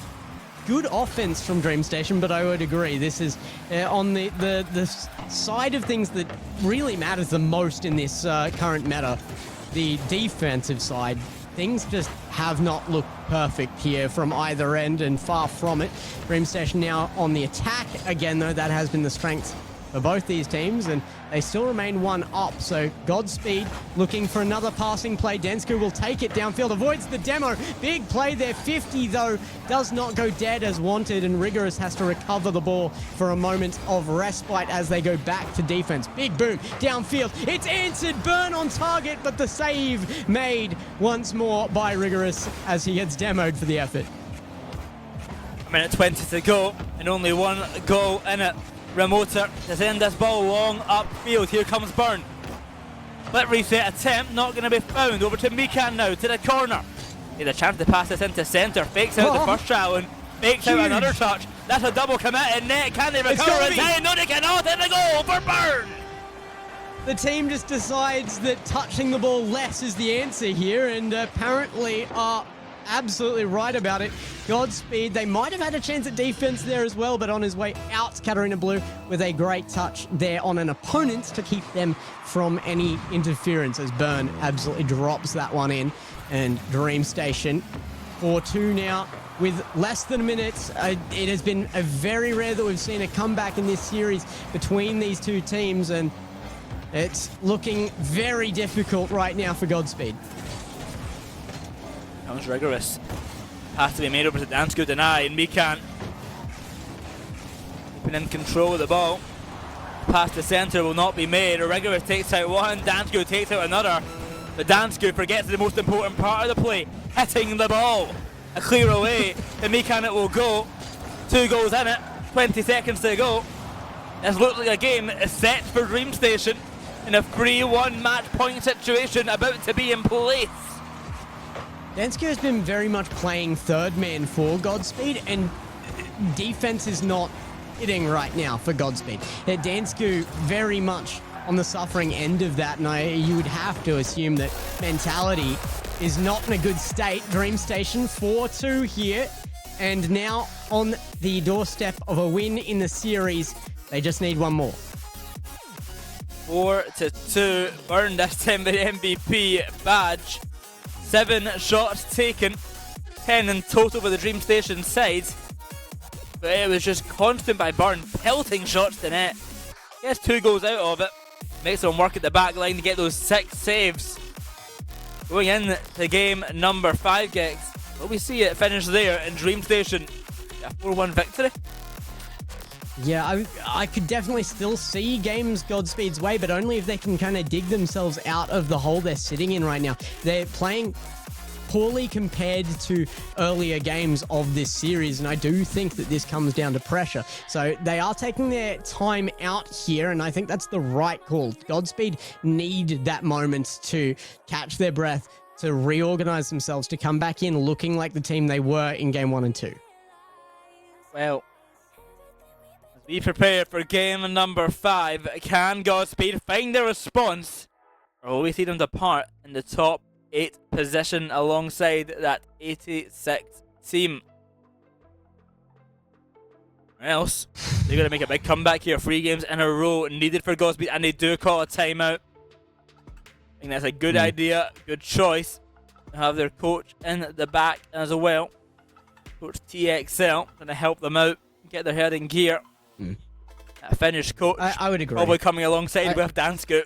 Good offense from Dream Station, but I would agree. This is on the side of things that really matters the most in this current meta. The defensive side, things just have not looked perfect here from either end, and far from it. Dream Station now on the attack again, though. That has been the strength for both these teams, and they still remain 1 up. So Godspeed looking for another passing play. Densku will take it downfield, avoids the demo. Big play there. 50 though does not go dead as wanted, and Rigorous has to recover the ball for a moment of respite as they go back to defense. Big boom downfield. It's answered. Burn on target, but the save made once more by Rigorous as he gets demoed for the effort. A minute 20 to go, and only 1 goal in it. Ramota to send this ball long upfield. Here comes Burn. Split reset attempt, not going to be found. Over to Mikan now, to the corner. He had a chance to pass this into centre. Fakes out the first trial and fakes out another touch. That's a double commit in net. Can they recover in time? No, they cannot. And a goal for Burn. The team just decides that touching the ball less is the answer here, and apparently are absolutely right about it. Godspeed, they might have had a chance at defense there as well, but on his way out, Katarina Blue with a great touch there on an opponent to keep them from any interference as Burn absolutely drops that one in. And Dream Station 4-2 now with less than a minute. It has been a very rare that we've seen a comeback in this series between these two teams, and it's looking very difficult right now for Godspeed. Comes Rigorous. Has to be made over to Dansku, deny, and Mikan keeping in control of the ball. Pass to centre will not be made. Rigorous takes out one, Dansku takes out another. But Dansku forgets the most important part of the play, hitting the ball. A clear away, and Mikan it will go. 2 goals in it, 20 seconds to go. This looks like a game set for Dream Station in a 3-1 match point situation about to be in place. Dansku has been very much playing third man for Godspeed, and defense is not hitting right now for Godspeed. Dansku very much on the suffering end of that, and you would have to assume that mentality is not in a good state. Dream Station 4-2 here, and now on the doorstep of a win in the series. They just need one more. 4-2. Burn this time with the MVP badge. 7 shots taken, 10 in total for the Dream Station side. But it was just constant by Burn, pelting shots to net. Gets 2 goals out of it. Makes them work at the back line to get those 6 saves. Going in to game number 5, Gex. Will we see it finish there in Dream Station? A 4-1 victory? Yeah, I could definitely still see games Godspeed's way, but only if they can kind of dig themselves out of the hole they're sitting in right now. They're playing poorly compared to earlier games of this series, and I do think that this comes down to pressure. So they are taking their time out here, and I think that's the right call. Godspeed need that moment to catch their breath, to reorganize themselves, to come back in looking like the team they were in game 1 and 2. Well, as we prepare for game number 5, can Godspeed find their response, or will we see them depart in the top 8 position alongside that 86th team? Or else, they're going to make a big comeback here. 3 games in a row needed for Godspeed, and they do call a timeout. I think that's a good idea, good choice to have their coach in the back as well. Coach TXL going to help them out, get their head in gear. That finished coach, I would agree. probably coming alongside with Dansko.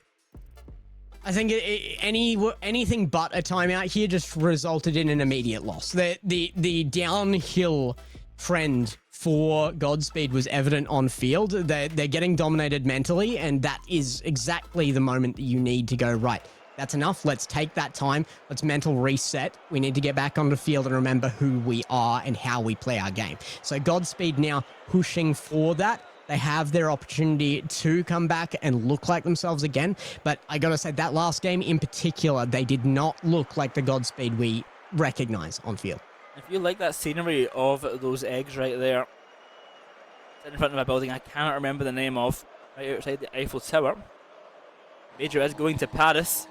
I think anything but a timeout here just resulted in an immediate loss. The downhill trend for Godspeed was evident on field. They're getting dominated mentally, and that is exactly the moment that you need to go, right, that's enough. Let's take that time. Let's mental reset. We need to get back on the field and remember who we are and how we play our game. So Godspeed now pushing for that. They have their opportunity to come back and look like themselves again. But I got to say, that last game in particular, they did not look like the Godspeed we recognize on field. If you like that scenery of those eggs right there, in front of a building I cannot remember the name of, right outside the Eiffel Tower. Major is going to Paris.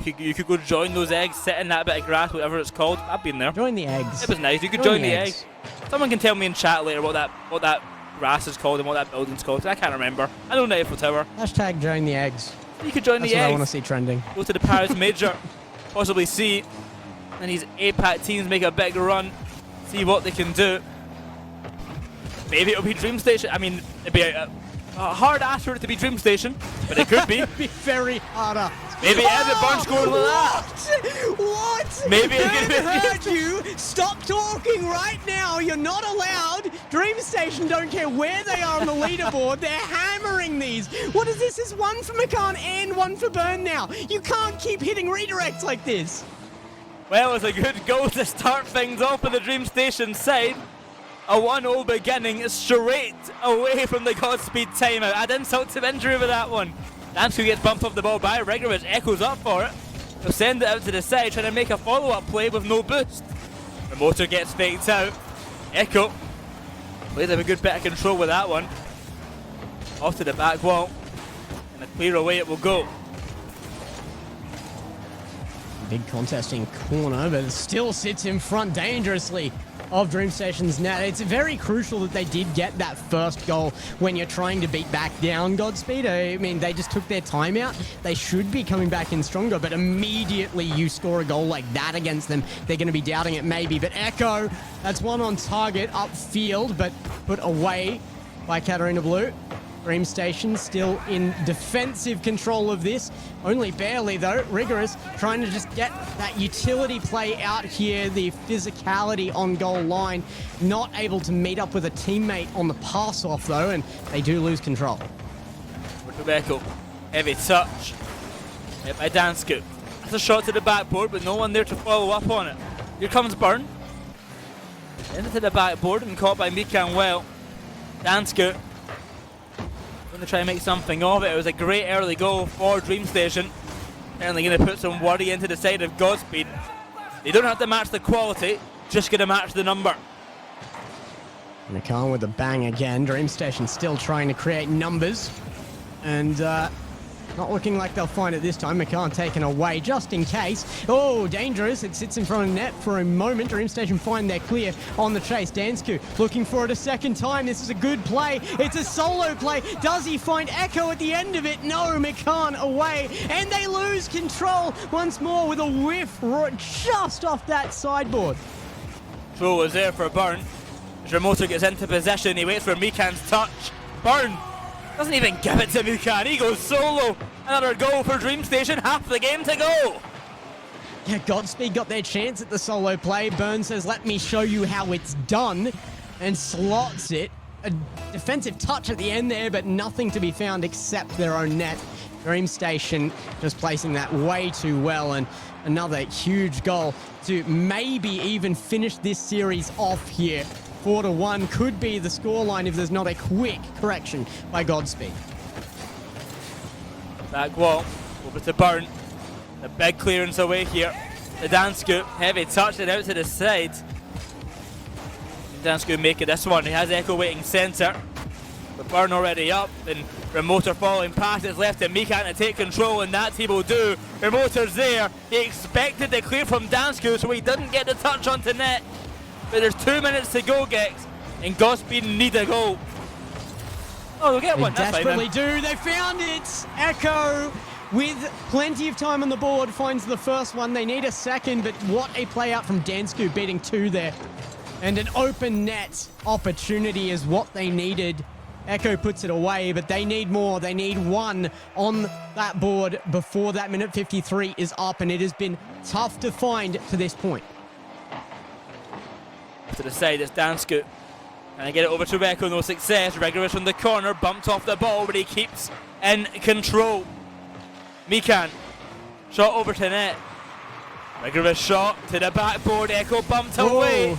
You could go join those eggs, sit in that bit of grass, whatever it's called. I've been there. Join the eggs. It was nice. You could join the eggs. Someone can tell me in chat later what that grass is called and what that building's called. I can't remember. I know the Eiffel Tower. Hashtag join the eggs. You could join That's the what eggs. I want to see trending. Go to the Paris Major, possibly see, and these APAC teams make a big run, see what they can do. Maybe it'll be Dream Station. I mean, it'd be a hard ask for it to be Dream Station, but it could be. It'd be very harder. Maybe Evan Burns scored with that. What? Maybe I it's gonna be heard you. Stop talking right now. You're not allowed. Dream Station don't care where they are on the leaderboard. They're hammering these. What is this? Is one for McCann and one for Burn now. You can't keep hitting redirects like this. Well, it's a good goal to start things off on the Dream Station side. A 1-0 beginning straight away from the Godspeed timeout. Add insult to injury with that one. Dansko gets bumped off the ball by Rigorovich, echoes up for it. He'll send it out to the side, trying to make a follow-up play with no boost. The motor gets faked out. Echo plays a good bit of control with that one. Off to the back wall. And a clear away it will go. Big contesting corner, but it still sits in front dangerously of Dream Station's net. It's very crucial that they did get that first goal when you're trying to beat back down Godspeed. I mean, they just took their time out. They should be coming back in stronger, but immediately you score a goal like that against them, they're going to be doubting it maybe. But Echo, that's one on target upfield, but put away by Katarina Blue. Dream Station still in defensive control of this. Only barely though. Rigorous trying to just get that utility play out here. The physicality on goal line. Not able to meet up with a teammate on the pass off though, and they do lose control. Rebecca, heavy touch. Hit by Dansko. That's a shot to the backboard, but no one there to follow up on it. Here comes Burn. Into the backboard and caught by Mikan well. Dansko going to try and make something of it. It was a great early goal for Dream Station. Certainly going to put some worry into the side of Godspeed. They don't have to match the quality, just going to match the number. McCann with a bang again. Dream Station still trying to create numbers. And not looking like they'll find it this time. McCann taken away just in case. Oh, dangerous. It sits in front of net for a moment. Dream Station find their clear on the chase. Dansku looking for it a second time. This is a good play. It's a solo play. Does he find Echo at the end of it? No, McCann away. And they lose control once more with a whiff just off that sideboard. Throw was there for Burn. As Remoter gets into possession, he waits for Mikan's touch. Burn doesn't even give it to Mikan. He goes solo. Another goal for Dream Station. Half the game to go. Yeah, Godspeed got their chance at the solo play. Burn says, let me show you how it's done, and slots it. A defensive touch at the end there, but nothing to be found except their own net. Dream Station just placing that way too well, and another huge goal to maybe even finish this series off here. 4-1 could be the scoreline if there's not a quick correction by Godspeed. Back wall, over to Burn. The big clearance away here. The Dansku, heavy touch it out to the side. Dansku making this one. He has Echo waiting centre. But Burn already up, and Remoter falling past. It's left to Mikan to take control, and that he will do. Remoter's there. He expected the clear from Dansku, so he didn't get the touch onto net. But there's 2 minutes to go, Gex, and Godspeed need a goal. Oh, they'll get one. They That's fine, desperately then. do. They found it. Echo, with plenty of time on the board, finds the first one. They need a second, but what a play out from Dansku, beating 2 there. And an open net opportunity is what they needed. Echo puts it away, but they need more. They need 1 on that board before that minute 53 is up, and it has been tough to find to this point. To the side, it's Dansku. And I get it over to Echo, no success. Rigorous from the corner, bumped off the ball, but he keeps in control. Mikan, shot over to net. Rigorous shot to the backboard, Echo bumped away.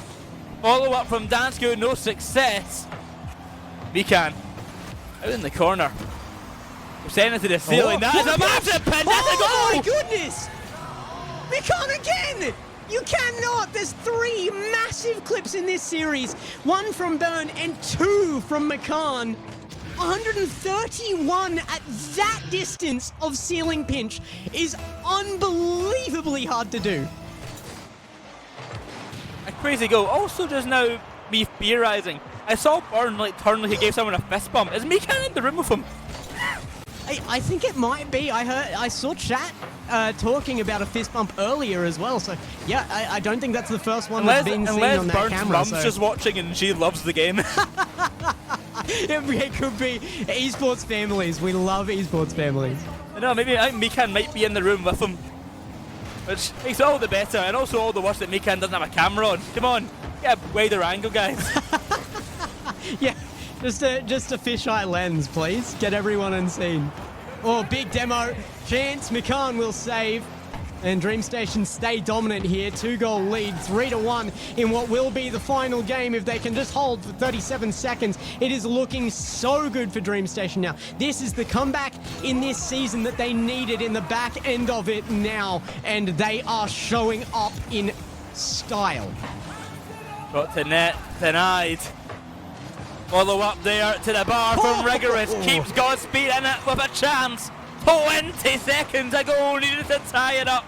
Follow up from Dansku, no success. Mikan, out in the corner. We're sending it to the ceiling. That is a massive pin. That's a goal! Oh my goodness! Mikan again! You cannot! There's 3 massive clips in this series. 1 from Burn and 2 from Mikan. 131 at that distance of ceiling pinch is unbelievably hard to do. A crazy goal. Also just now me theorizing. I saw Burn turn like he gave someone a fist bump. Is Mikan in the room with him? I think it might be. I saw chat talking about a fist bump earlier as well. So yeah, I don't think that's the first one that's been seen on that Burns' camera. mum's just watching and she loves the game. It could be esports families. We love esports families. I know, maybe I think Mikan might be in the room with him. Which makes it all the better, and also all the worse that Mikan doesn't have a camera on. Come on, get a wider angle, guys. Yeah, just a fisheye lens, please. Get everyone in scene. Oh, big demo. Chance, Mikan will save. And Dream Station stay dominant here. 2-goal lead, 3-1 in what will be the final game if they can just hold for 37 seconds. It is looking so good for Dream Station now. This is the comeback in this season that they needed in the back end of it now. And they are showing up in style. Got to net, denied. Follow up there to the bar from Rigorous. Keeps Godspeed in it with a chance. 20 seconds ago, needed to tie it up.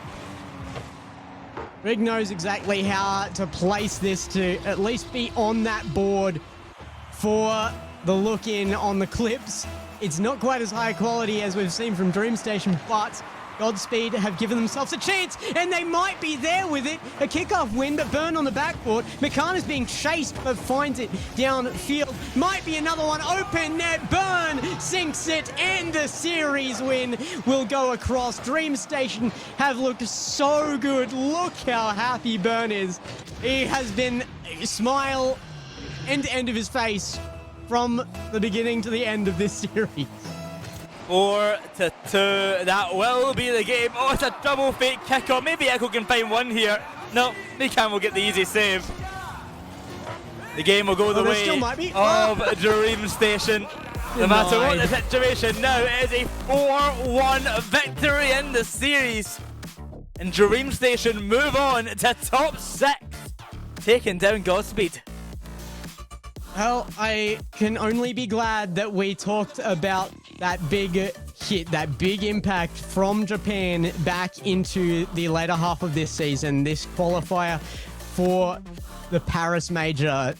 Rig knows exactly how to place this to at least be on that board for the look in on the clips. It's not quite as high quality as we've seen from Dream Station, but Godspeed have given themselves a chance, and they might be there with it. A kickoff win, but Burn on the backboard. McCann is being chased, but finds it downfield. Might be another one. Open net. Burn sinks it, and the series win will go across. Dream Station have looked so good. Look how happy Burn is. He has been smile end to end of his face from the beginning to the end of this series. 4-2. That will be the game. Oh, it's a double fake kickoff. Maybe Echo can find one here. No, Mikan will get the easy save. The game will go the way still might be. of Dream Station. No matter what the situation now, it is a 4-1 victory in the series. And Dream Station move on to top 6, taking down Godspeed. Well, I can only be glad that we talked about that big hit, that big impact from Japan back into the later half of this season, this qualifier for the Paris Major.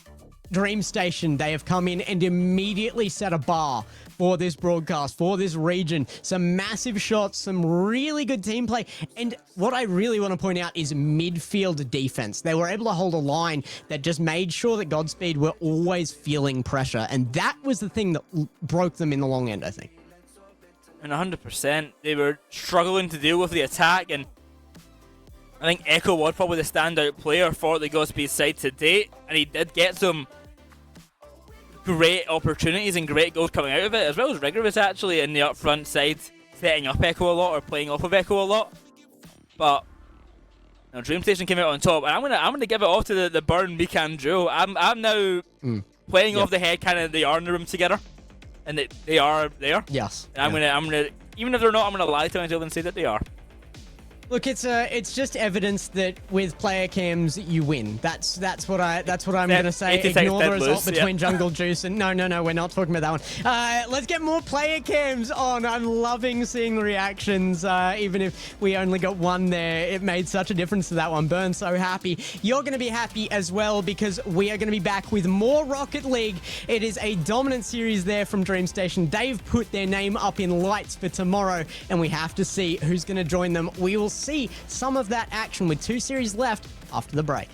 Dream Station, they have come in and immediately set a bar for this broadcast, for this region. Some massive shots, some really good team play. And what I really want to point out is midfield defense. They were able to hold a line that just made sure that Godspeed were always feeling pressure. And that was the thing that broke them in the long end, I think. And 100%, they were struggling to deal with the attack. And I think Echo was probably the standout player for the Godspeed side to date. And he did get some great opportunities and great goals coming out of it, as well as Rigorous actually in the up front side. setting up Echo a lot or playing off of Echo a lot. But DreamStation came out on top, and I'm gonna give it off to the Burn Mikan duo. I'm now playing off the head kind of they are in the room together, and they are there. Yes. And I'm gonna even if they're not, I'm gonna lie to myself and say that they are. Look, it's just evidence that with player cams you win. That's what I'm gonna say. Ignore the result between Jungle Juice and no, we're not talking about that one. Let's get more player cams on. I'm loving seeing the reactions. Even if we only got one there, it made such a difference to that one. Burn so happy. You're gonna be happy as well because we are gonna be back with more Rocket League. It is a dominant series there from DreamStation. They've put their name up in lights for tomorrow, and we have to see who's gonna join them. We will see some of that action with 2 series left after the break.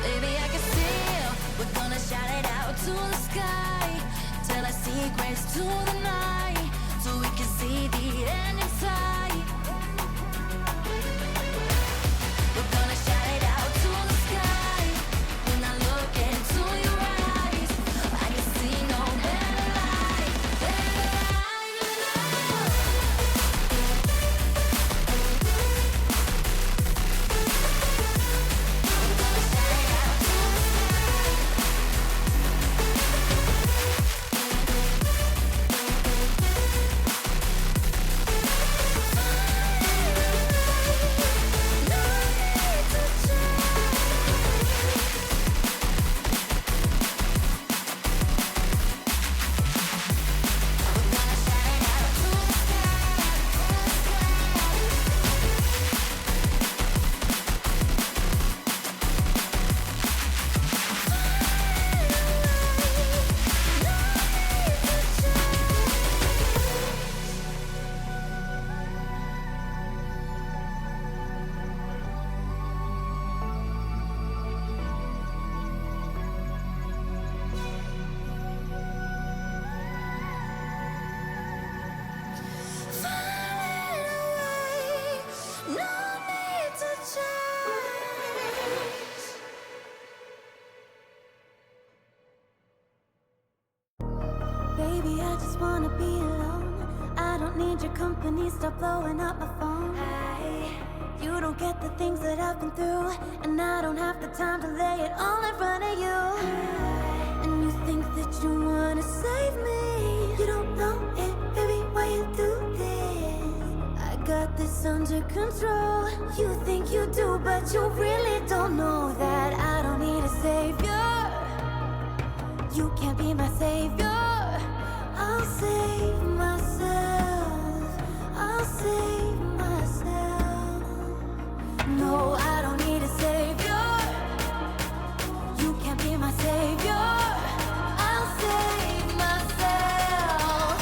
Baby, I can see we're gonna shout it out to the sky till I see grace to the night, so we can see the end in sight. We're gonna shout it out to the sky. When I look into your eyes, I can see no better light, better light than love. Baby, I just wanna be alone. I don't need your company, stop blowing up my phone. You don't get the things that I've been through, and I don't have the time to lay it all in front of you. And you think that you wanna save me. You don't know it, baby, why you do this? I got this under control. You think you do, but you really don't know that I don't need a savior. You can't be my savior. I'll save myself. I'll save myself. No, I don't need a savior. You can't be my savior. I'll save myself.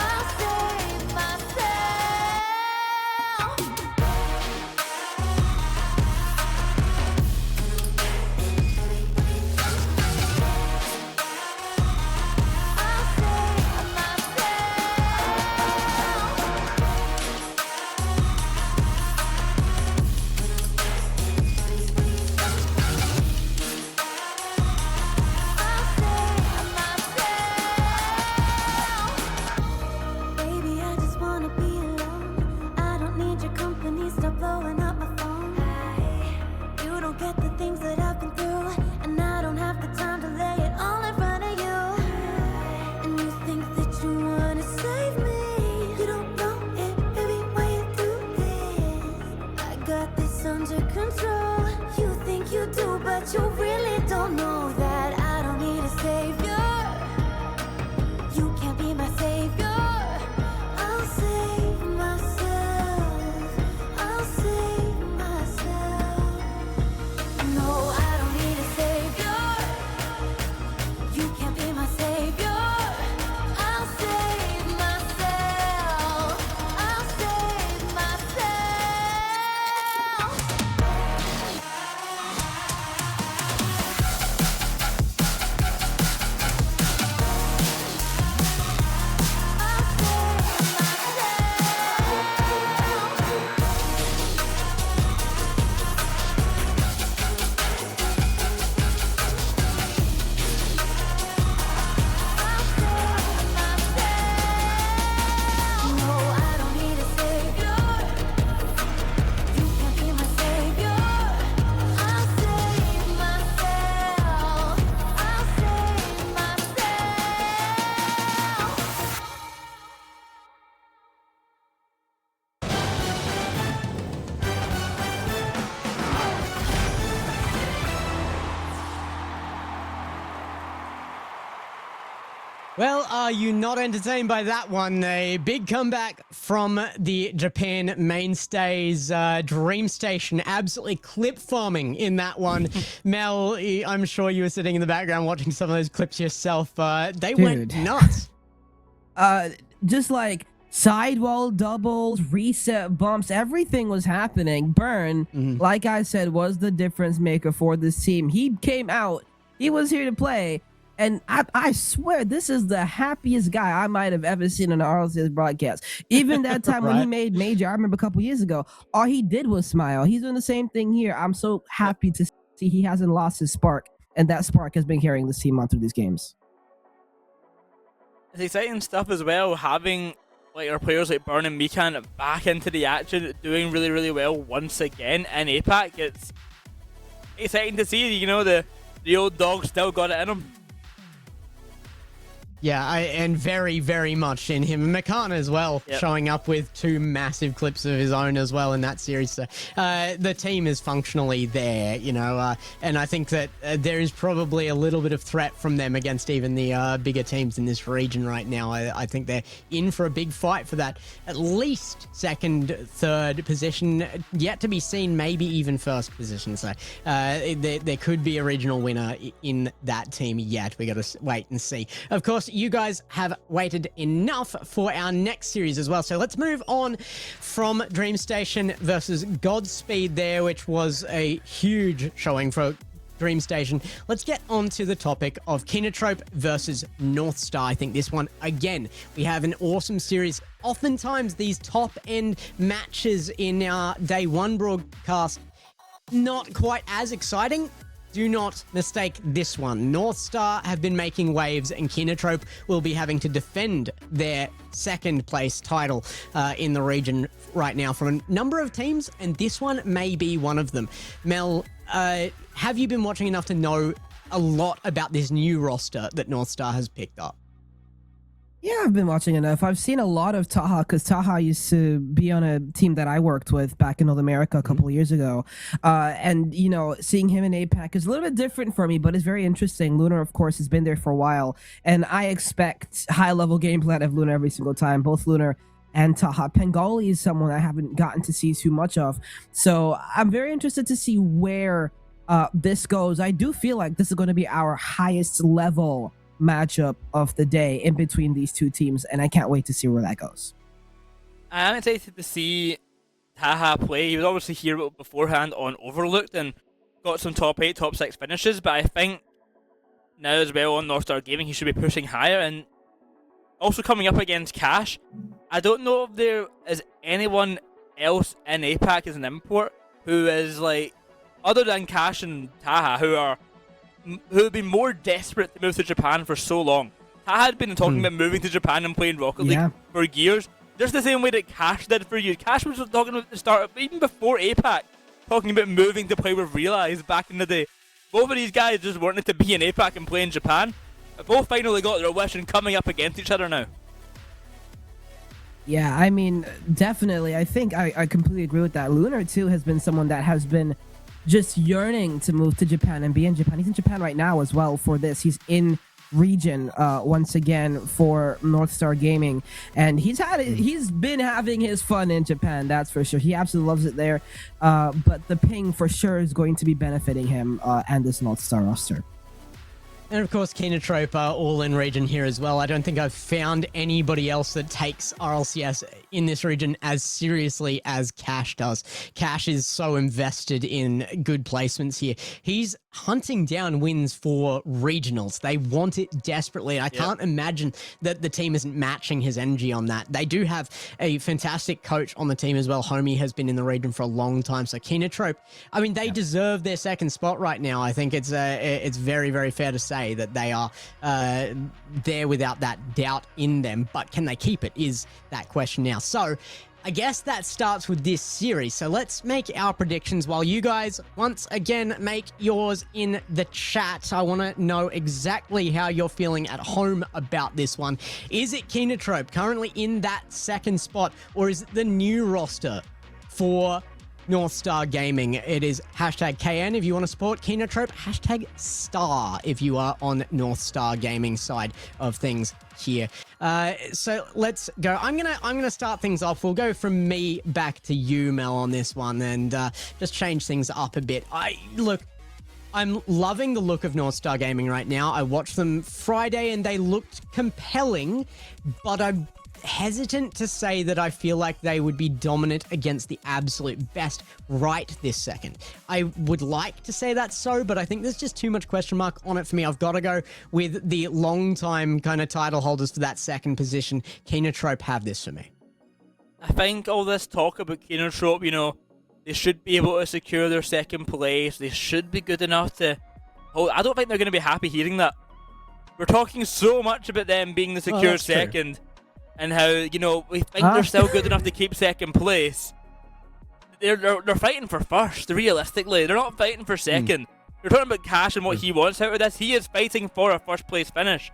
I'll save myself. Well, are you not entertained by that one? A big comeback from the Japan mainstays. Dream Station absolutely clip farming in that one. Mel, I'm sure you were sitting in the background watching some of those clips yourself. They went nuts. Just like sidewall doubles, reset bumps, everything was happening. Burn, like I said, was the difference maker for this team. He came out, he was here to play, and I swear this is the happiest guy I might have ever seen on an RLCS broadcast. Even that time when he made Major, I remember a couple years ago, all he did was smile. He's doing the same thing here. I'm so happy to see he hasn't lost his spark, and that spark has been carrying this team on through these games. It's exciting stuff as well, having like our players like Burn and Mikan back into the action, doing really, really well once again in APAC. It's exciting to see, you know, the old dog still got it in him. Yeah, and very, very much in him. Makan as well, showing up with 2 massive clips of his own as well in that series. So the team is functionally there, you know, and I think that there is probably a little bit of threat from them against even the bigger teams in this region right now. I think they're in for a big fight for that at least second, third position, yet to be seen, maybe even first position. So there could be a regional winner in that team yet. We got to wait and see. Of course, you guys have waited enough for our next series as well. So let's move on from Dream Station versus Godspeed there, which was a huge showing for Dream Station. Let's get on to the topic of Kinotrope versus Northstar. I think this one, again, we have an awesome series. Oftentimes, these top-end matches in our day one broadcast, not quite as exciting. Do not mistake this one. Northstar have been making waves, and Kinotrope will be having to defend their second place title in the region right now from a number of teams, and this one may be one of them. Mel, have you been watching enough to know a lot about this new roster that Northstar has picked up? Yeah, I've been watching enough. I've seen a lot of Taha, because Taha used to be on a team that I worked with back in North America a couple of years ago. And, you know, seeing him in APAC is a little bit different for me, but it's very interesting. Lunar, of course, has been there for a while, and I expect high-level gameplay out of Lunar every single time, both Lunar and Taha. Pengali is someone I haven't gotten to see too much of. So I'm very interested to see where this goes. I do feel like this is going to be our highest level matchup of the day in between these two teams, and I can't wait to see where that goes. I'm excited to see Taha play. He was obviously here beforehand on Overlooked and got some top 8, top 6 finishes, but I think now as well on Northstar Gaming he should be pushing higher, and also coming up against Cash. I don't know if there is anyone else in APAC as an import who is like, other than Cash and Taha, who have been more desperate to move to Japan for so long. Taha had been talking about moving to Japan and playing Rocket League for years, just the same way that Cash did for years. Cash was talking about the start, even before APAC, talking about moving to play with Realize back in the day. Both of these guys just wanted to be in APAC and play in Japan. Both finally got their wish and coming up against each other now. Yeah, I mean, definitely. I think I completely agree with that. Lunar, too, has been someone that has been just yearning to move to Japan and be in Japan. He's in Japan right now as well for this. He's in region once again for Northstar Gaming, and he's been having his fun in Japan, that's for sure. He absolutely loves it there, but the ping for sure is going to be benefiting him and this Northstar roster. And of course, Kinotrope are all in region here as well. I don't think I've found anybody else that takes RLCS in this region as seriously as Cash does. Cash is so invested in good placements here. He's hunting down wins for regionals. They want it desperately. I can't imagine that the team isn't matching his energy on that. They do have a fantastic coach on the team as well. Homie has been in the region for a long time. So Kinotrope, I mean, they deserve their second spot right now. I think it's very, very fair to say that they are there without that doubt in them. But can they keep it is that question now. So I guess that starts with this series. So let's make our predictions while you guys once again make yours in the chat. I want to know exactly how you're feeling at home about this one. Is it Kinotrope currently in that second spot, or is it the new roster for North Star Gaming. It is hashtag KN if you want to support Kenotrope, hashtag star if you are on North Star Gaming side of things here. So let's go. I'm gonna start things off. We'll go from me back to you, Mel, on this one, and just change things up a bit. I'm loving the look of North Star Gaming right now. I watched them Friday and they looked compelling, but I'm hesitant to say that I feel like they would be dominant against the absolute best right this second. I would like to say that's so, but I think there's just too much question mark on it for me. I've got to go with the long-time kind of title holders for that second position. Kenotrope have this for me. I think all this talk about Kenotrope, you know, they should be able to secure their second place. They should be good enough to hold. I don't think they're going to be happy hearing that. We're talking so much about them being the secure second. True. And how, you know, we think they're still good enough to keep second place. They're fighting for first, realistically. They're not fighting for second. You're talking about Cash and what he wants out of this. He is fighting for a first place finish.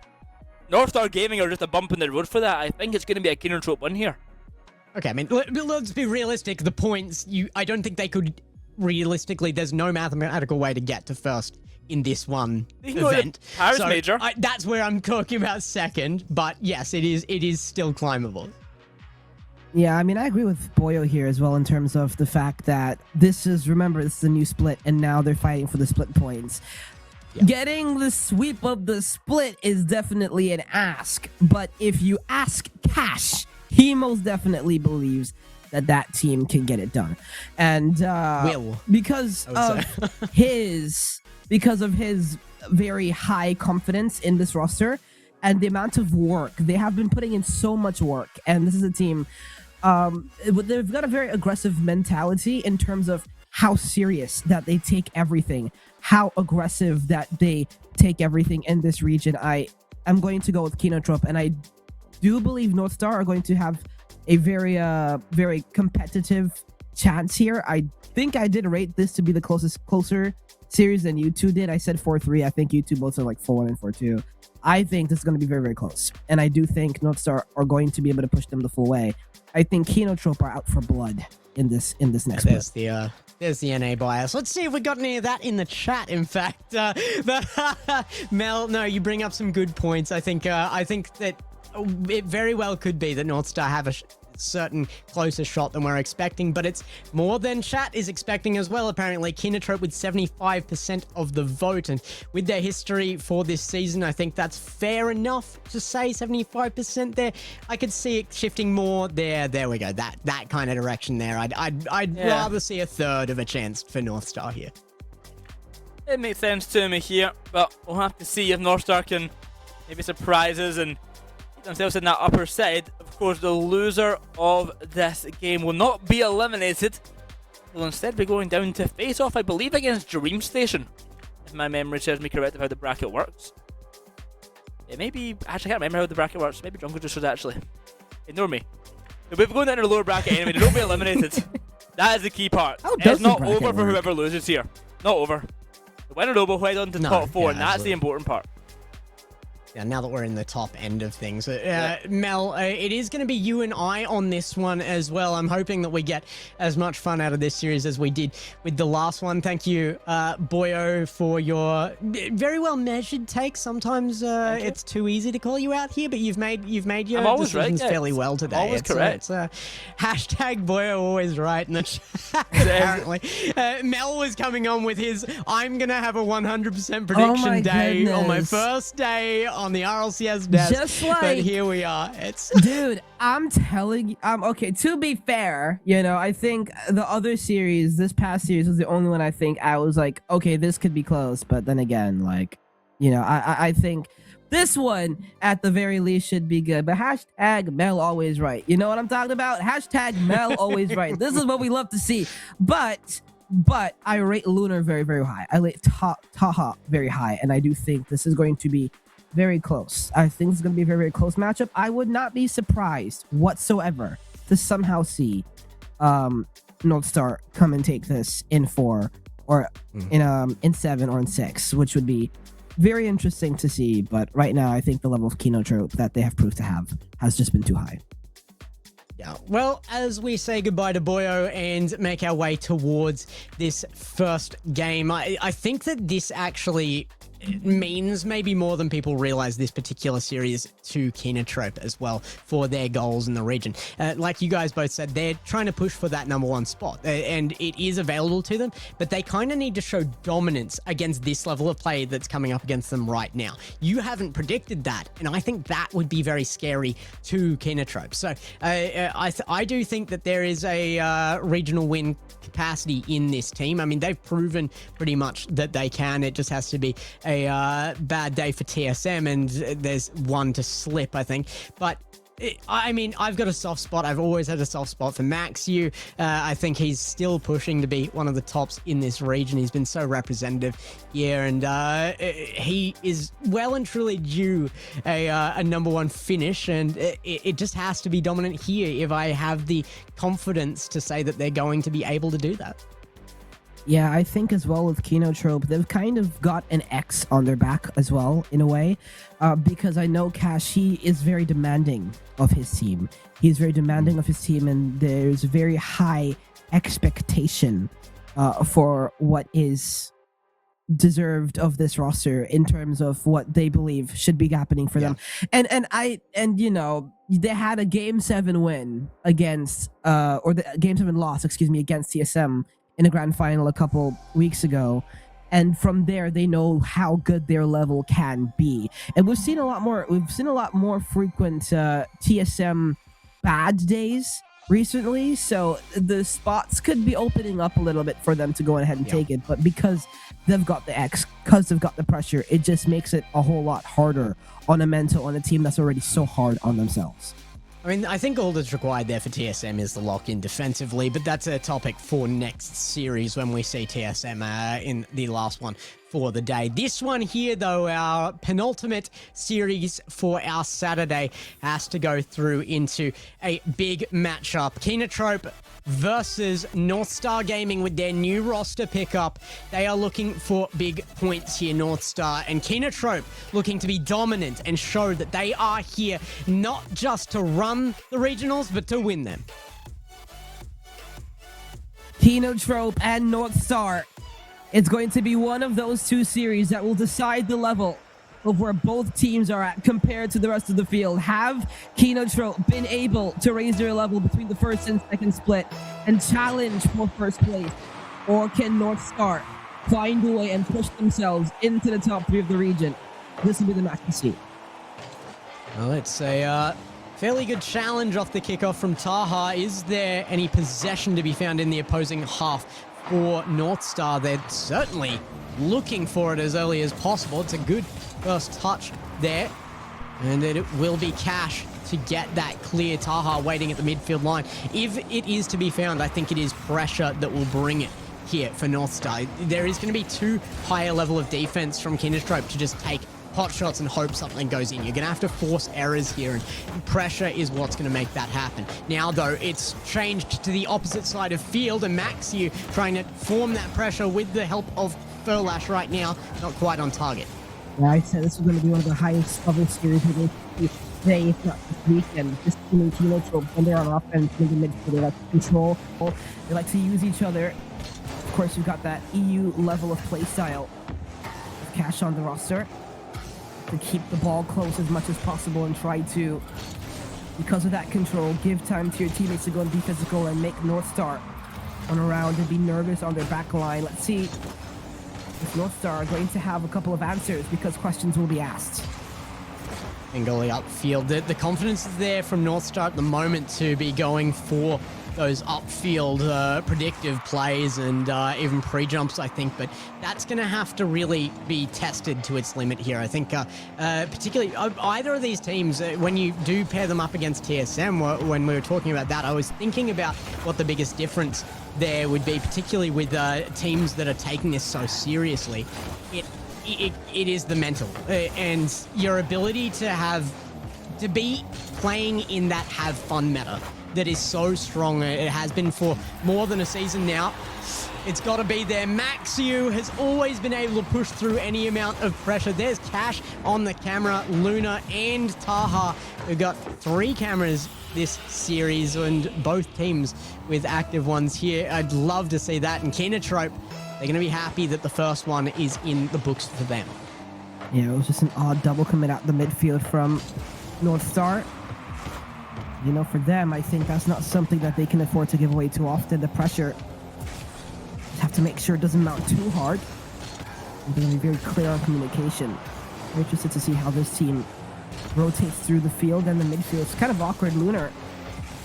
North Star Gaming are just a bump in the road for that. I think it's going to be a Kenotrope win here. Okay, I mean, let's be realistic. The points, I don't think they could, realistically, there's no mathematical way to get to first in this one event. Paris Major. That's where I'm talking about second, but yes, it is still climbable. Yeah, I mean, I agree with Boyo here as well in terms of the fact that this is a new split, and now they're fighting for the split points. Yeah. Getting the sweep of the split is definitely an ask, but if you ask Cash, he most definitely believes that team can get it done. And because of his very high confidence in this roster and the amount of work they have been putting in, so much work, and this is a team they've got a very aggressive mentality in terms of how serious that they take everything, how aggressive that they take everything in this region. I'm going to go with Kenotrope, and I do believe North Star are going to have a very competitive chance here. I think I did rate this to be the closer series than you two did. I said 4-3. I think you two both are like 4-1 and 4-2. I think this is going to be very, very close, and I do think North Star are going to be able to push them the full way. I think Kenotrope are out for blood in this next split. There's the NA bias. Let's see if we got any of that in the chat. In fact, Mel, no, you bring up some good points. I think that it very well could be that North Star have a certain closer shot than we're expecting, but it's more than chat is expecting as well, apparently. Kenotrope with 75% of the vote, and with their history for this season, I think that's fair enough to say 75% there. I could see it shifting more there. There we go. That kind of direction there. I'd rather see a third of a chance for North Star here. It makes sense to me here, but we'll have to see if North Star can maybe surprise us and themselves in that upper side. Of course, the loser of this game will not be eliminated. Will instead be going down to face off, I believe, against Dream Station, if my memory serves me correct of how the bracket works. It may be, actually, I can't remember how the bracket works. Maybe Jungle Juicers actually. Ignore me. But we're going down to the lower bracket anyway. They don't be eliminated. That is the key part. It's not over for whoever loses here. Not over. The winner will head on to top 4, and that's the important part. Yeah, now that we're in the top end of things. Mel, it is going to be you and I on this one as well. I'm hoping that we get as much fun out of this series as we did with the last one. Thank you, Boyo, for your very well measured take. Sometimes it's too easy to call you out here, but you've made your decisions fairly well today. Always correct. Hashtag Boyo always right in the chat, apparently. Mel was coming on with his, I'm going to have a 100% prediction day on my first day on the RLCS desk. Just like, but here we are. Dude, I'm telling you, okay, to be fair, you know, I think the other series, this past series was the only one I think I was like, okay, this could be close, but then again, like, you know, I think this one at the very least should be good. But hashtag Mel always right. You know what I'm talking about? Hashtag Mel always right. This is what we love to see. But I rate Lunar very, very high. I rate Taha very high, and I do think this is going to be very close. I think it's going to be a very, very close matchup. I would not be surprised whatsoever to somehow see North Star come and take this in 4 or in 7 or in 6, which would be very interesting to see. But right now, I think the level of Kenotrope that they have proved to have has just been too high. Yeah. Well, as we say goodbye to Boyo and make our way towards this first game, I think that this actually means maybe more than people realize this particular series to Kinotrope as well for their goals in the region. Like you guys both said, they're trying to push for that number one spot, and it is available to them, but they kind of need to show dominance against this level of play that's coming up against them right now. You haven't predicted that, and I think that would be very scary to Kinotrope. So I do think that there is a regional win capacity in this team. I mean, they've proven pretty much that they can. It just has to be a bad day for TSM, and there's one to slip, I think. But I mean, I've got a soft spot. I've always had a soft spot for Maxiu. I think he's still pushing to be one of the tops in this region. He's been so representative here, and he is well and truly due a number one finish, and it just has to be dominant here if I have the confidence to say that they're going to be able to do that. Yeah, I think as well with Kinotrope, they've kind of got an X on their back as well, in a way, because I know Cash, he is very demanding of his team. He's very demanding of his team, and there's very high expectation for what is deserved of this roster in terms of what they believe should be happening for them. And you know, they had a Game 7 win against, or the Game 7 loss, excuse me, against TSM in a grand final a couple weeks ago, and from there they know how good their level can be. And we've seen a lot more frequent TSM bad days recently, so the spots could be opening up a little bit for them to go ahead and take it. But because they've got the X, because they've got the pressure, it just makes it a whole lot harder on a mental, on a team that's already so hard on themselves. I mean, I think all that's required there for TSM is the lock-in defensively, but that's a topic for next series when we see TSM in the last one for the day. This one here, though, our penultimate series for our Saturday, has to go through into a big matchup. Kinotrope versus North Star Gaming with their new roster pickup. They are looking for big points here, North Star, and Kinotrope looking to be dominant and show that they are here not just to run the regionals, but to win them. Kinotrope and North Star. It's going to be one of those two series that will decide the level of where both teams are at compared to the rest of the field. Have Kinotrope been able to raise their level between the first and second split and challenge for first place? Or can North Star find a way and push themselves into the top three of the region? This will be the match to see. Well, it's a fairly good challenge off the kickoff from Taha. Is there any possession to be found in the opposing half for North Star? They're certainly looking for it as early as possible. It's a good first touch there, and it will be Cash to get that clear. Taha waiting at the midfield line. If it is to be found, I think it is pressure that will bring it here for North Star. There is going to be too high a level of defense from Kinotrope to just take pot shots and hope something goes in. You're going to have to force errors here, and pressure is what's going to make that happen. Now, though, it's changed to the opposite side of field, and Maxiu trying to form that pressure with the help of Furlash right now, not quite on target. Yeah, I said this was going to be one of the highest level series we're going to see today, if not this weekend. This team and Kinotrope, when they're on offense, in the midfield, they like to control. They like to use each other. Of course, you've got that EU level of play style with Cash on the roster to keep the ball close as much as possible and try to, because of that control, give time to your teammates to go and be physical and make North Star run around and be nervous on their back line. Let's see if North Star are going to have a couple of answers, because questions will be asked. And goalie upfield. The confidence is there from North Star at the moment to be going for those upfield predictive plays and even pre-jumps, I think. But that's going to have to really be tested to its limit here. I think particularly either of these teams, when you do pair them up against TSM, when we were talking about that, I was thinking about what the biggest difference there would be, particularly with teams that are taking this so seriously. It is the mental and your ability to be playing in that have fun meta that is so strong. It has been for more than a season now. It's got to be there. Maxiu has always been able to push through any amount of pressure. There's Cash on the camera, Luna and Taha. We've got 3 cameras this series and both teams with active ones here. I'd love to see that. And Kenotrope, they're going to be happy that the first one is in the books for them. Yeah, it was just an odd double commit out the midfield from North Star. You know, for them, I think that's not something that they can afford to give away too often. The pressure, just have to make sure it doesn't mount too hard. And be very clear on communication. I'm interested to see how this team rotates through the field and the midfield. It's kind of awkward. Lunar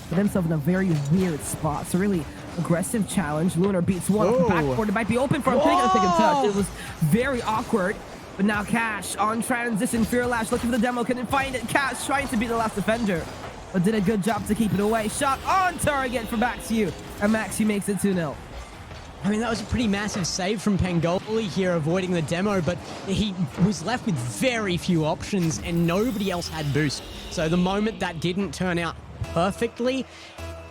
put himself in a very weird spot. It's a really aggressive challenge. Lunar beats one off the backboard. It might be open for him. Couldn't get a second touch. It was very awkward. But now Cash on transition. Fear Lash looking for the demo. Couldn't find it. Cash trying to be the last defender, but did a good job to keep it away. Shot on target for Maxiu. And Maxiu makes it 2-0. I mean, that was a pretty massive save from Pangoli here, avoiding the demo, but he was left with very few options and nobody else had boost. So the moment that didn't turn out perfectly,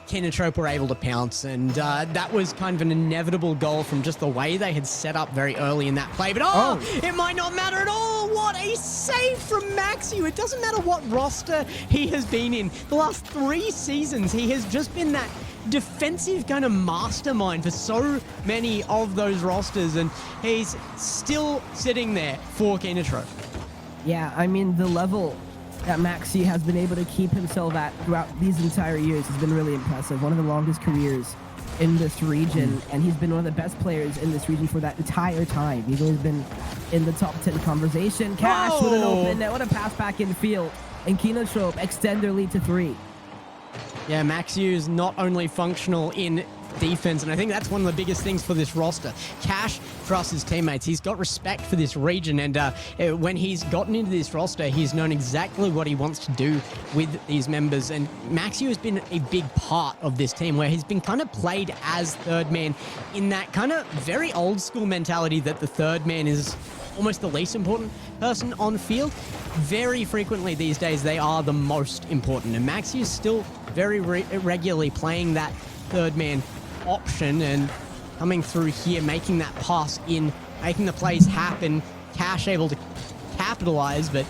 Kenotrope were able to pounce, and that was kind of an inevitable goal from just the way they had set up very early in that play. But it might not matter at all. What a save from Maxiu. It doesn't matter what roster he has been in. The last 3 seasons, he has just been that defensive kind of mastermind for so many of those rosters, and he's still sitting there for Kenotrope. Yeah, I mean, the level that Maxi has been able to keep himself at throughout these entire years has been really impressive. One of the longest careers in this region, and he's been one of the best players in this region for that entire time. He's always been in the top 10 conversation. Cash with an open net. What a pass back in the field. And Kenotrope extend their lead to 3. Yeah, Maxiu is not only functional in defense, and I think that's one of the biggest things for this roster. Cash trusts his teammates. He's got respect for this region, and when he's gotten into this roster, he's known exactly what he wants to do with these members, and Maxiu has been a big part of this team, where he's been kind of played as third man in that kind of very old school mentality that the third man is almost the least important person on the field. Very frequently these days, they are the most important, and Maxiu is still very regularly playing that third man option and coming through here, making that pass in, making the plays happen. Cash able to capitalize, but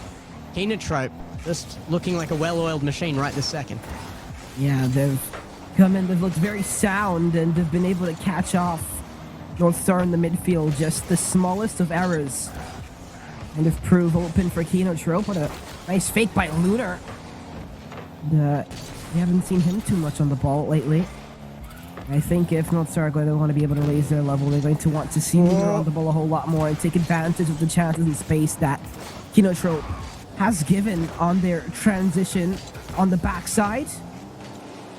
Kenotrope just looking like a well-oiled machine right this second. Yeah, they've come in, they've looked very sound, and they've been able to catch off North Star in the midfield. Just the smallest of errors kind of prove open for Kenotrope. What a nice fake by Lunar. We haven't seen him too much on the ball lately. I think if North Star are going to want to be able to raise their level, they're going to want to see Lunar on the ball a whole lot more and take advantage of the chances and space that Kenotrope has given on their transition on the backside.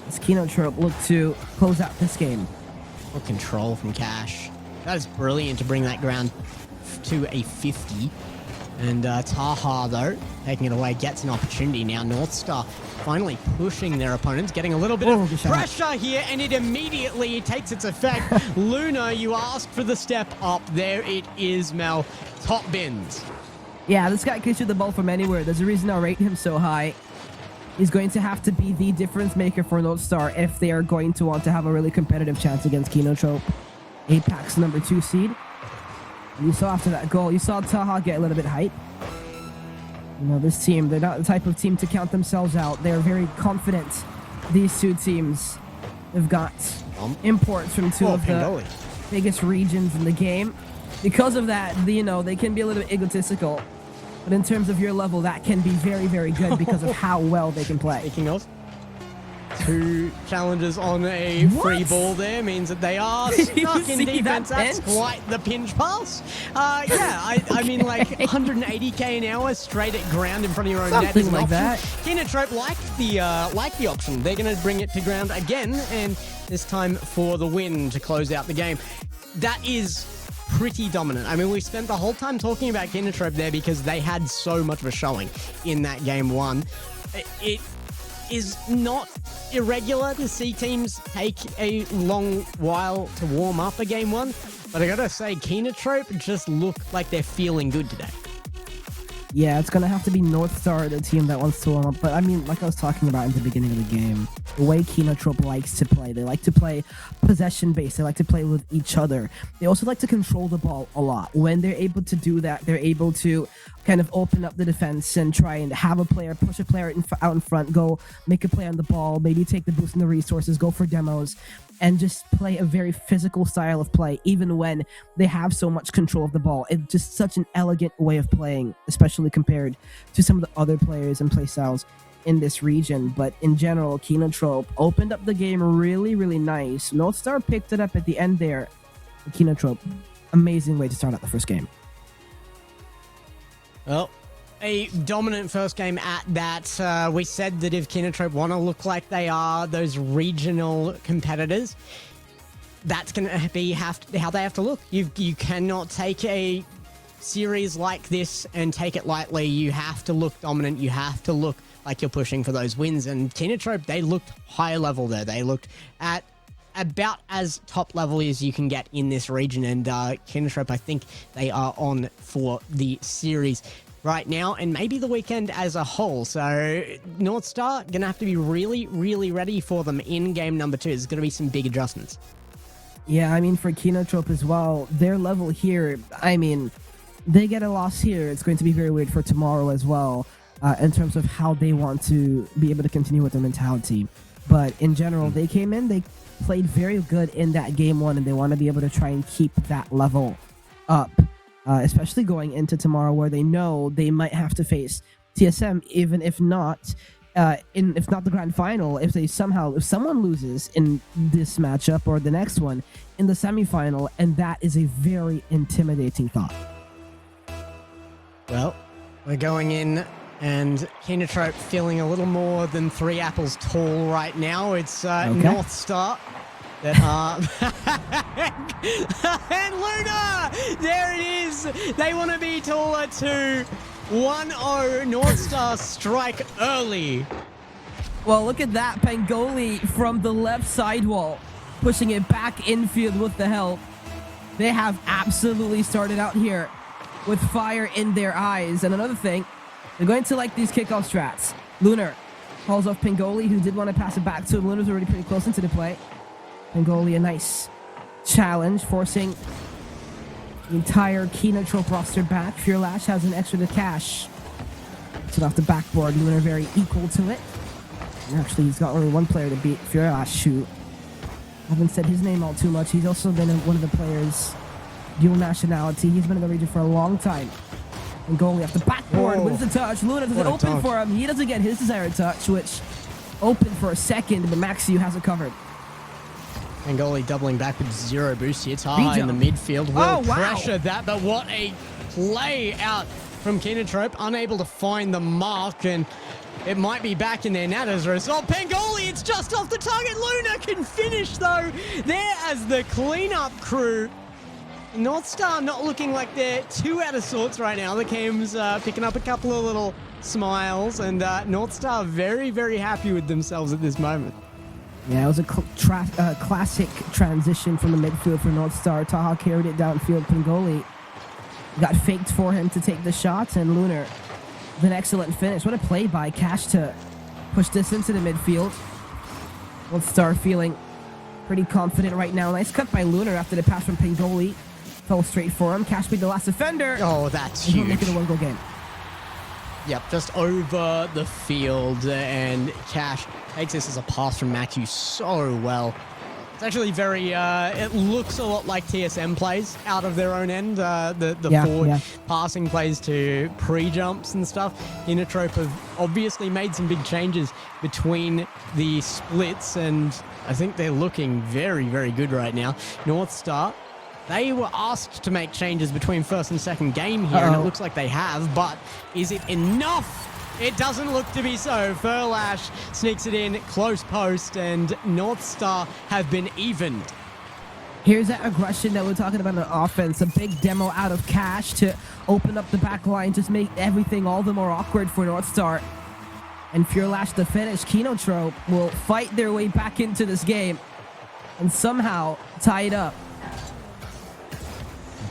As Kenotrope look to close out this game. Good control from Cash. That is brilliant to bring that ground to a 50. And Taha, though, taking it away, gets an opportunity now. North Star finally pushing their opponents, getting a little bit of pressure here, and it immediately takes its effect. Luna, you asked for the step up. There it is, Mel. Top bins. Yeah, this guy can shoot the ball from anywhere. There's a reason I rate him so high. He's going to have to be the difference maker for North Star if they are going to want to have a really competitive chance against Kenotrope, APAC's number 2 seed. And you saw after that goal, you saw Taha get a little bit hype. You know, this team, they're not the type of team to count themselves out. They're very confident, these 2 teams. They've got imports from 2 of the biggest regions in the game. Because of that, you know, they can be a little bit egotistical. But in terms of your level, that can be very, very good because of how well they can play. Speaking of, 2 challenges on a free ball there means that they are stuck in defense. That's quite the pinch pass. I mean, like 180k an hour straight at ground in front of your own net is an like option. that. Kenotrope like the option. They're going to bring it to ground again, and this time for the win to close out the game. That is pretty dominant. I mean, we spent the whole time talking about Kenotrope there because they had so much of a showing in that game 1. It is not irregular to see teams take a long while to warm up a game 1, but I gotta say, Kenotrope just look like they're feeling good today. Yeah, it's going to have to be North Star, the team that wants to warm up. But I mean, like I was talking about in the beginning of the game, the way Kinotrope likes to play, they like to play possession-based. They like to play with each other. They also like to control the ball a lot. When they're able to do that, they're able to kind of open up the defense and try and have a player, push a player out in front, go make a play on the ball, maybe take the boost in the resources, go for demos, and just play a very physical style of play, even when they have so much control of the ball. It's just such an elegant way of playing, especially compared to some of the other players and playstyles in this region. But in general, Kinotrope opened up the game really, really nice. North Star picked it up at the end there. Kinotrope, amazing way to start out the first game. Well, a dominant first game at that. We said that if Kinotrope want to look like they are those regional competitors, that's going to be how they have to look. You cannot take a series like this and take it lightly. You have to look dominant. You have to look like you're pushing for those wins. And Kinotrope, they looked high level there. They looked at about as top level as you can get in this region. And Kinotrope, I think they are on for the series right now and maybe the weekend as a whole. So North Star gonna have to be really, really ready for them in game number 2. There's gonna be some big adjustments. Yeah, I mean, for Kinotrope as well, their level here, I mean, they get a loss here. It's going to be very weird for tomorrow as well, in terms of how they want to be able to continue with their mentality. But in general, they came in, they played very good in that game 1, and they want to be able to try and keep that level up. Especially going into tomorrow, where they know they might have to face TSM, even if not, if not the grand final. If someone loses in this matchup or the next one in the semifinal, and that is a very intimidating thought. Well, we're going in, and Kinotrope feeling a little more than 3 apples tall right now. It's North Star. That and Luna! There it is! They want to be taller too. 1-0 North Star strike early. Well, look at that. Pangoli from the left sidewall, pushing it back infield with the help. They have absolutely started out here with fire in their eyes. And another thing, they're going to like these kickoff strats. Lunar calls off Pangoli, who did want to pass it back to him. Lunar's already pretty close into the play. Pangoli, a nice challenge, forcing the entire Kinotrope roster back. Fearlash has an extra to cash. Puts it off the backboard. Lunar very equal to it. And actually, he's got only one player to beat Fearlash. Shoot. I haven't said his name all too much. He's also been one of the players, dual nationality. He's been in the region for a long time. Pangoli off the backboard wins the touch. Luna doesn't open for him. He doesn't get his desired touch, which opened for a second, but Maxiu has it covered. Pangoli doubling back with 0 boost here. Taha in the midfield will pressure that, but what a play out from Kinotrope. Unable to find the mark, and it might be back in their net as a result. Pangoli, it's just off the target. Luna can finish, though, there as the cleanup crew. North Star not looking like they're too out of sorts right now. The Cam's picking up a couple of little smiles, and North Star very, very happy with themselves at this moment. Yeah, it was a classic transition from the midfield for North Star. Taha carried it downfield. Pangoli got faked for him to take the shots, and Lunar with an excellent finish. What a play by Cash to push this into the midfield. North Star feeling pretty confident right now. Nice cut by Lunar after the pass from Pangoli. Fell straight for him. Cash beat the last defender. Oh, that's huge. huge. Make it a 1-goal game. Yep, just over the field, and Cash takes this as a pass from Maxiu so well. It's actually very, it looks a lot like TSM plays out of their own end. The forward passing plays to pre-jumps and stuff. Kinotrope have obviously made some big changes between the splits, and I think they're looking very, very good right now. North Star, they were asked to make changes between first and second game here, and it looks like they have, but is it enough? It doesn't look to be so. Fearlash sneaks it in, close post, and North Star have been evened. Here's that aggression that we're talking about on offense. A big demo out of Cash to open up the back line, just make everything all the more awkward for North Star. And Fearlash the finish. Kinotrope will fight their way back into this game and somehow tie it up.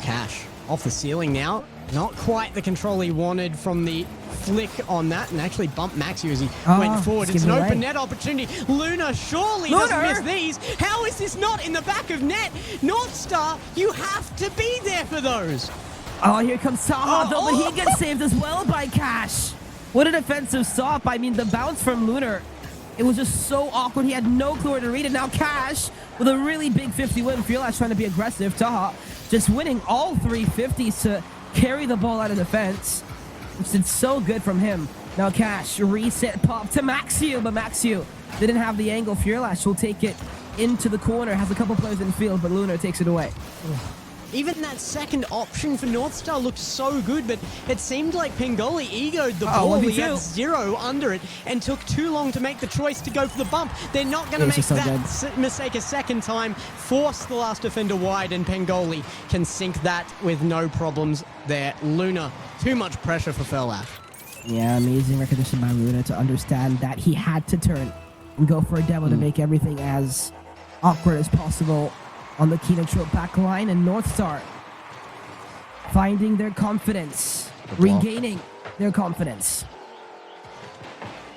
Cash off the ceiling now. Not quite the control he wanted from the flick on that, and actually bumped Maxi as he went forward. It's an open net opportunity. Luna surely doesn't miss these. How is this not in the back of net? Northstar, you have to be there for those. Oh, here comes Saha, though, but he gets saved as well by Cash. What a defensive stop. I mean, the bounce from Lunar, it was just so awkward. He had no clue where to read it. Now Cash with a really big 50 win. Fearlash trying to be aggressive. Taha just winning all 3 50s to carry the ball out of defense, which did so good from him. Now Cash, reset pop to Maxiu, but Maxiu didn't have the angle. Fearlash will take it into the corner, has a couple players in the field, but Lunar takes it away. Even that second option for Northstar looked so good, but it seemed like Pengoli egoed the ball. He had 0 under it and took too long to make the choice to go for the bump. They're not going to make that mistake a second time, force the last defender wide, and Pengoli can sink that with no problems there. Luna, too much pressure for Fellash. Yeah, amazing recognition by Luna to understand that he had to turn and go for a demo to make everything as awkward as possible on the Kinotrope back line, and Northstar finding their confidence, regaining their confidence.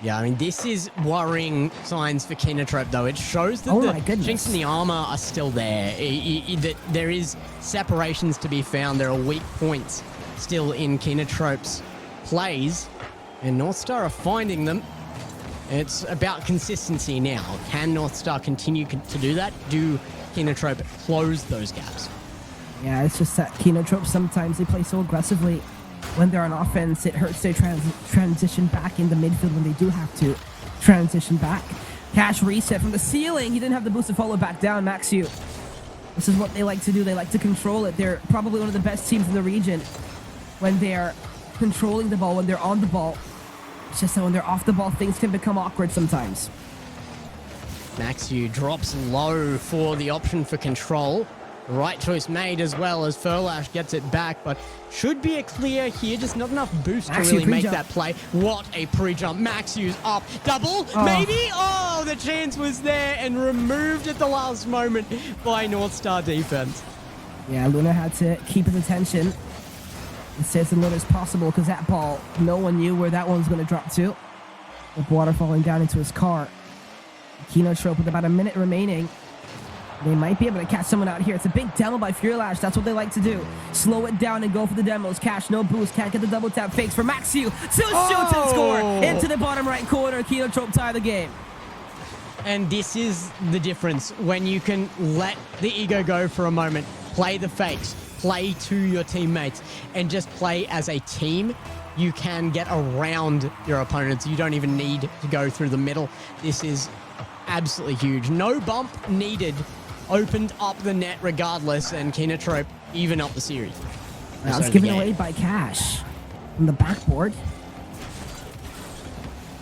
Yeah, I mean, this is worrying signs for Kinotrope, though. It shows that the chinks in the armor are still there. That there is separations to be found. There are weak points still in Kinotrope's plays, and Northstar are finding them. It's about consistency now. Can Northstar continue to do that? Do Kinotrope close those gaps? Yeah, it's just that Kinotrope, sometimes they play so aggressively. When they're on offense, it hurts their transition back into midfield when they do have to transition back. Cash reset from the ceiling. He didn't have the boost to follow back down. Maxiu. This is what they like to do. They like to control it. They're probably one of the best teams in the region when they're controlling the ball, when they're on the ball. It's just that when they're off the ball, things can become awkward sometimes. Maxiu drops low for the option for control. The right choice made as well as Furlash gets it back, but should be a clear here. Just not enough boost to really make that play. What a pre-jump. Maxiu's up. Double, maybe? Oh, the chance was there and removed at the last moment by Northstar defense. Yeah, Luna had to keep his attention and stay as low as possible, because that ball, no one knew where that one's going to drop to. With water falling down into his car. Kinotrope with about a minute remaining. They might be able to catch someone out here. It's a big demo by Fearlash. That's what they like to do. Slow it down and go for the demos. Cash, no boost. Can't get the double tap. Fakes for Maxiu. Still shoots and score. Into the bottom right corner. Kinotrope tie the game. And this is the difference when you can let the ego go for a moment. Play the fakes. Play to your teammates. And just play as a team. You can get around your opponents. You don't even need to go through the middle. This is absolutely huge. No bump needed. Opened up the net regardless, and Kinotrope even up the series. Now it's given away by Cash on the backboard.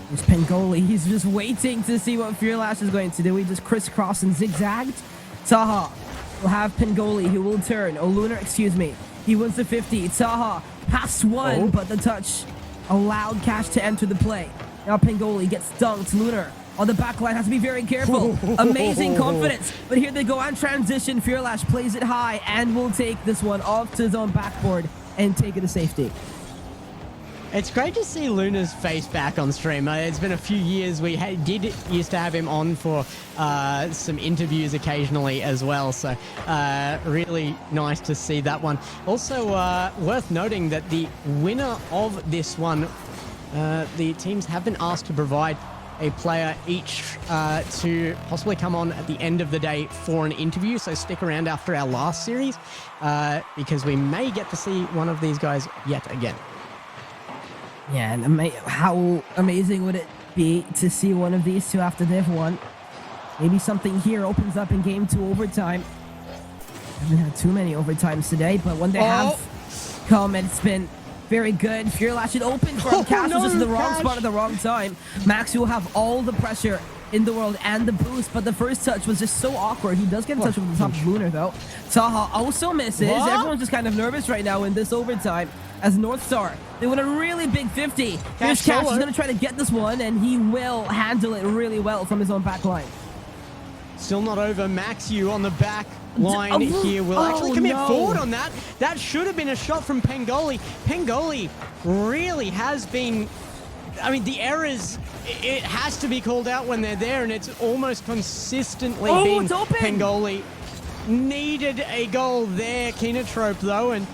There's Pengoli. He's just waiting to see what Fearlash is going to do. He just crisscrossed and zigzagged. Taha will have Pengoli, who will turn. Lunar, excuse me. He wins the 50. Taha passed one, but the touch allowed Cash to enter the play. Now Pengoli gets dunked. Lunar on the back line has to be very careful. Amazing confidence. But here they go on transition. Fearlash plays it high and will take this one off to his own backboard and take it to safety. It's great to see Luna's face back on stream. It's been a few years. We did used to have him on for some interviews occasionally as well. So really nice to see that one. Also worth noting that the winner of this one, the teams have been asked to provide a player each to possibly come on at the end of the day for an interview. So stick around after our last series because we may get to see one of these guys yet again. Yeah, and how amazing would it be to see one of these two after they've won? Maybe something here opens up in game 2 overtime. Haven't had too many overtimes today, but when they have come, it's been very good. Fearlash it open from Cash was just in the wrong spot at the wrong time. Max will have all the pressure in the world and the boost, but the first touch was just so awkward. He does get a touch over the top of Lunar, though. Taha also misses. Everyone's just kind of nervous right now in this overtime as Northstar. They win a really big 50. Here's Cash. He's going to try to get this one, and he will handle it really well from his own back line. Still not over. Maxiu on the back line here will actually commit forward on that. That should have been a shot from Pengoli. Pengoli really has been... I mean, the errors, it has to be called out when they're there, and it's almost consistently been Pengoli. Needed a goal there, Kinotrope, though, and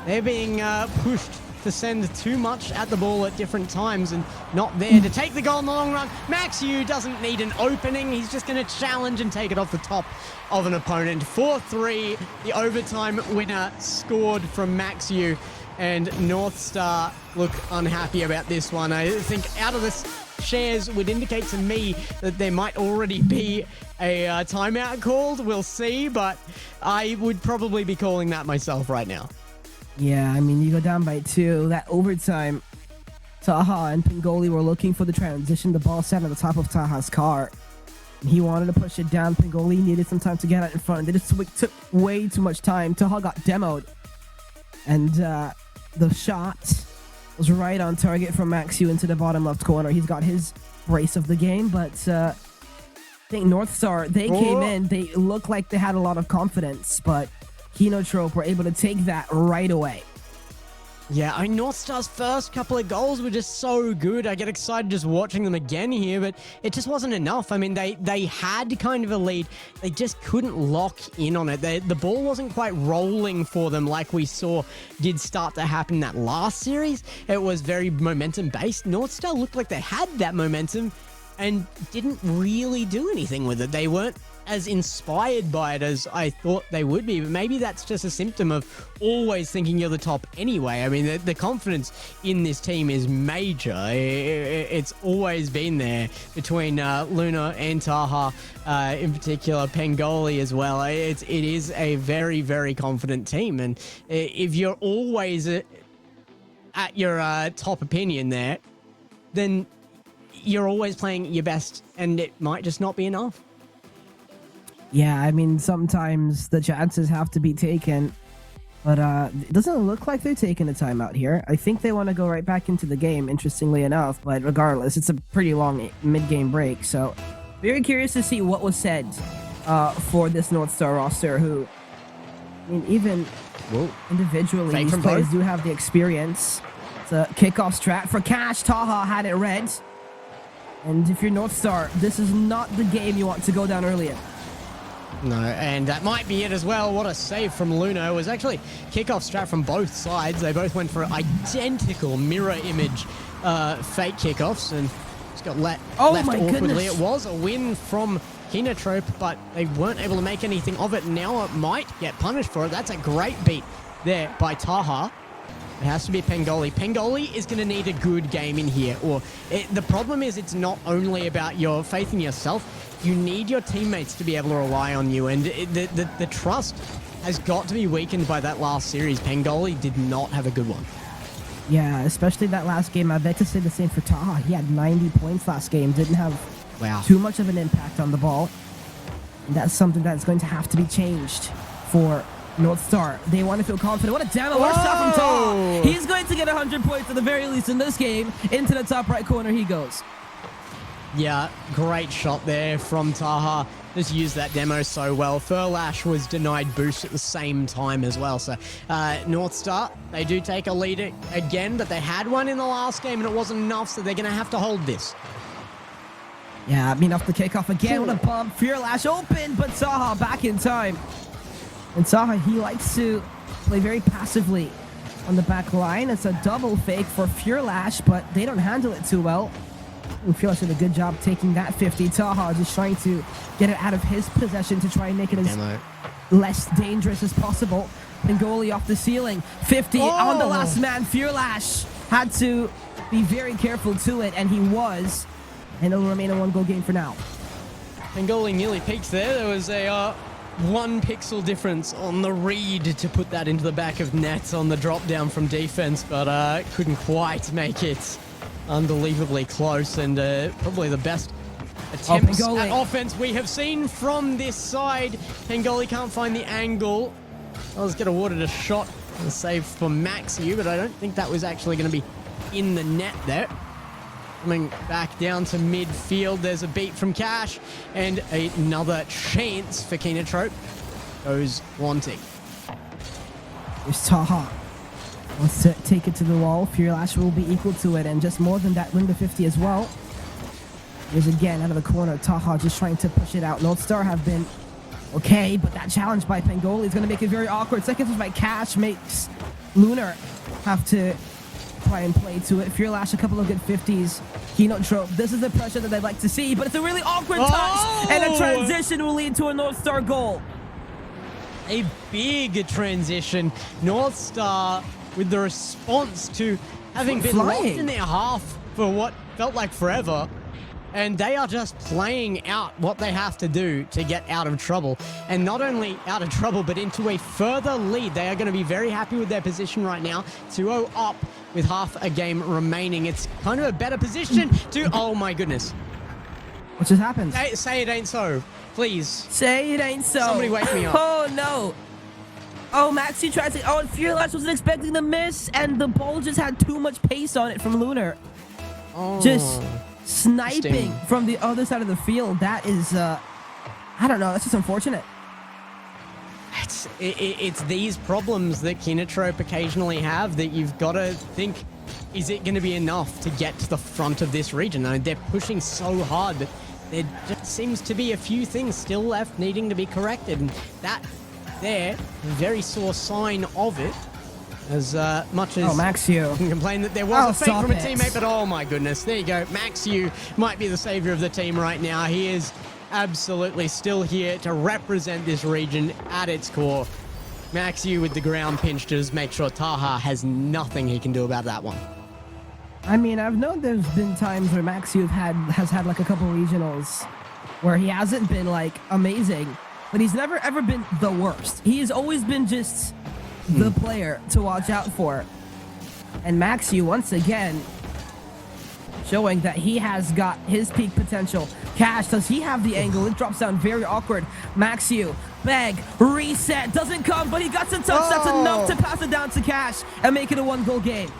they're being pushed to send too much at the ball at different times and not there to take the goal in the long run. Maxiu doesn't need an opening. He's just going to challenge and take it off the top of an opponent. 4-3, the overtime winner scored from Maxiu, and North Star look unhappy about this one. I think out of this shares would indicate to me that there might already be a timeout called. We'll see, but I would probably be calling that myself right now. Yeah, I mean, you go down by 2. That overtime, Taha and Pengoli were looking for the transition. The ball sat on the top of Taha's car. He wanted to push it down. Pengoli needed some time to get out in front. They just took way too much time. Taha got demoed. And the shot was right on target from Maxiu into the bottom left corner. He's got his brace of the game, but I think North Star, they came in. They looked like they had a lot of confidence, but Kinotrope were able to take that right away. Yeah, I mean, North Star's first couple of goals were just so good. I get excited just watching them again here, but it just wasn't enough. I mean, they had kind of a lead. They just couldn't lock in on it. The ball wasn't quite rolling for them like we saw did start to happen in that last series. It was very momentum-based. North Star looked like they had that momentum and didn't really do anything with it. They weren't as inspired by it as I thought they would be, but maybe that's just a symptom of always thinking you're the top anyway. I mean, the confidence in this team is major. It's always been there between Luna and Taha, in particular Pengoli as well. It is a very, very confident team, and if you're always at your top opinion there, then you're always playing your best, and it might just not be enough. Yeah, I mean, sometimes the chances have to be taken, but it doesn't look like they're taking a timeout here. I think they want to go right back into the game, interestingly enough, but regardless, it's a pretty long mid-game break, so very curious to see what was said for this North Star roster, who, I mean, even individually, these players do have the experience. It's a kickoff strat for Cash. Taha had it red, and if you're North Star, this is not the game you want to go down early in. No, and that might be it as well. What a save from Luna. It was actually kickoff strat from both sides. They both went for identical mirror image fake kickoffs and just got left awkwardly. Goodness. It was a win from Kinotrope, but they weren't able to make anything of it. Now it might get punished for it. That's a great beat there by Taha. It has to be Pengoli. Pengoli is going to need a good game in here. The problem is it's not only about your faith in yourself. You need your teammates to be able to rely on you, and the trust has got to be weakened by that last series. Pengoli did not have a good one. Yeah, especially that last game. I bet to say the same for Taha. He had 90 points last game. Didn't have too much of an impact on the ball. And that's something that's going to have to be changed for North Star. They want to feel confident. What a demo. What a shot from Taha. He's going to get 100 points at the very least in this game. Into the top right corner he goes. Yeah, great shot there from Taha. Just used that demo so well. Furlash was denied boost at the same time as well. So North Star, they do take a lead again, but they had one in the last game and it wasn't enough, so they're going to have to hold this. Yeah, I mean, off the kickoff again. What a bump. Furlash open, but Taha back in time. And Taha, he likes to play very passively on the back line. It's a double fake for Furlash, but they don't handle it too well. And Furlash did a good job taking that 50. Taha just trying to get it out of his possession to try and make it as less dangerous as possible. Pengoli off the ceiling. 50 on the last man. Furlash had to be very careful to it, and he was. And it'll remain a one-goal game for now. Pengoli nearly peaked there. There was a 1 pixel difference on the read to put that into the back of net on the drop down from defense, but couldn't quite make it. Unbelievably close, and probably the best attempts at offense we have seen from this side. Pengoli can't find the angle. I was get awarded a shot and save for Maxiu, but I don't think that was actually going to be in the net there. Coming back down to midfield, there's a beat from Cash, and another chance for Kenotrope goes wanting. There's Taha. Wants to take it to the wall. Fearlash will be equal to it, and just more than that, win the 50 as well. Here's again out of the corner. Taha just trying to push it out. Northstar have been okay, but that challenge by Pangoli is going to make it very awkward. Second touch by Cash makes Lunar have to try and play to it. Fearlash, a couple of good 50s. Kenotrope, this is the pressure that I'd like to see, but it's a really awkward touch, and a transition will lead to a Northstar goal. A big transition. Northstar with the response to having been locked in their half for what felt like forever. And they are just playing out what they have to do to get out of trouble. And not only out of trouble, but into a further lead. They are going to be very happy with their position right now. 2-0 up with half a game remaining. It's kind of a better position to... Oh my goodness. What just happened? Say it ain't so. Please. Say it ain't so. Somebody wake me up. Oh no. Oh, Maxi tried to... Oh, and Fearlash wasn't expecting the miss, and the ball just had too much pace on it from Lunar. Oh. Just sniping from the other side of the field. That is, I don't know. That's just unfortunate. It's these problems that Kenotrope occasionally have that you've got to think, is it going to be enough to get to the front of this region? I mean, they're pushing so hard, but there just seems to be a few things still left needing to be corrected. And that there, a very sore sign of it. As much as Maxio can complain that there was a fake from a teammate, but oh my goodness, there you go. Maxio might be the savior of the team right now. He is absolutely still here to represent this region at its core. Maxio with the ground pinch to just make sure Taha has nothing he can do about that one. I mean, I've known there's been times where Maxio has had like a couple regionals where he hasn't been like amazing, but he's never ever been the worst. He has always been just the player to watch out for. And Maxi once again showing that he has got his peak potential. Cash, does he have the angle? It drops down very awkward. Maxi, bag, reset, doesn't come, but he got some touch. That's enough to pass it down to Cash and make it a 1-goal game.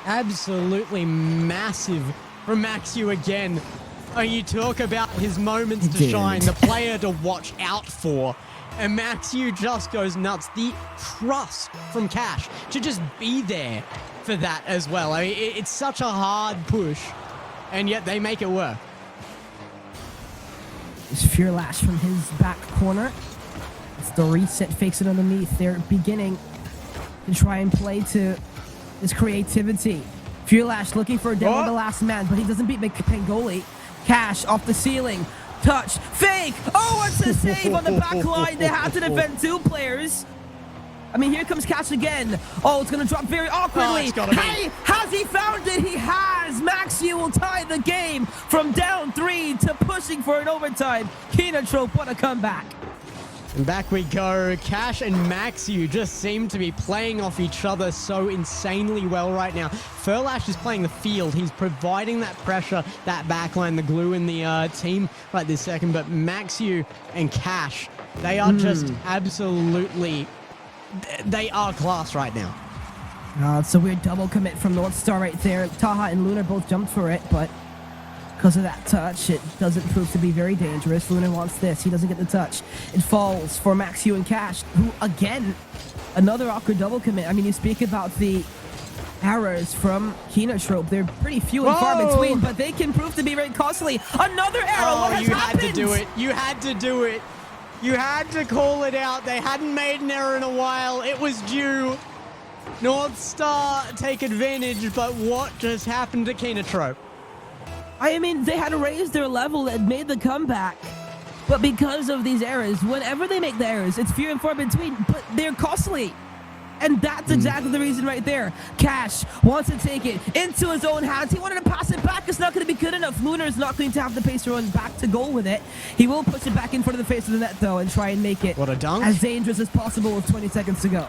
Absolutely massive from Maxi again. Oh, you talk about his moments to shine, the player to watch out for. And Maxi just goes nuts. The trust from Cash to just be there for that as well. I mean, it's such a hard push, and yet they make it work. It's Fearlash from his back corner. It's the reset, fakes it underneath. They're beginning to try and play to his creativity. Fearlash looking for a down the last man, but he doesn't beat Pangoli. Cash off the ceiling. Touch, fake, oh, what's the save on the back line? They have to defend two players. I mean, here comes Cash again. Oh, it's going to drop very awkwardly. Hey, has he found it? He has. Maxi will tie the game from down 3 to pushing for an overtime. Kenotrope, what a comeback. And back we go. Cash and Maxi just seem to be playing off each other so insanely well right now. Fearlash is playing the field. He's providing that pressure, that backline, the glue in the team right this second. But Maxi and Cash, they are just absolutely... They are class right now. It's a weird double commit from Northstar right there. Taha and Lunar both jumped for it, but because of that touch, it doesn't prove to be very dangerous. Lunar wants this. He doesn't get the touch. It falls for Maxi and Cash, who, again, another awkward double commit. I mean, you speak about the errors from Kenotrope. They're pretty few and far between, but they can prove to be very costly. Another error. What has happened? Had to do it. You had to do it. You had to call it out. They hadn't made an error in a while. It was due. Northstar take advantage, but what just happened to Kenotrope? I mean, they had raised their level and made the comeback. But because of these errors, whenever they make the errors, it's few and far between, but they're costly. And that's exactly the reason right there. Cash wants to take it into his own hands. He wanted to pass it back. It's not going to be good enough. Lunar is not going to have the pace to run back to goal with it. He will push it back in front of the face of the net, though, and try and make it what a dunk. As dangerous as possible with 20 seconds to go.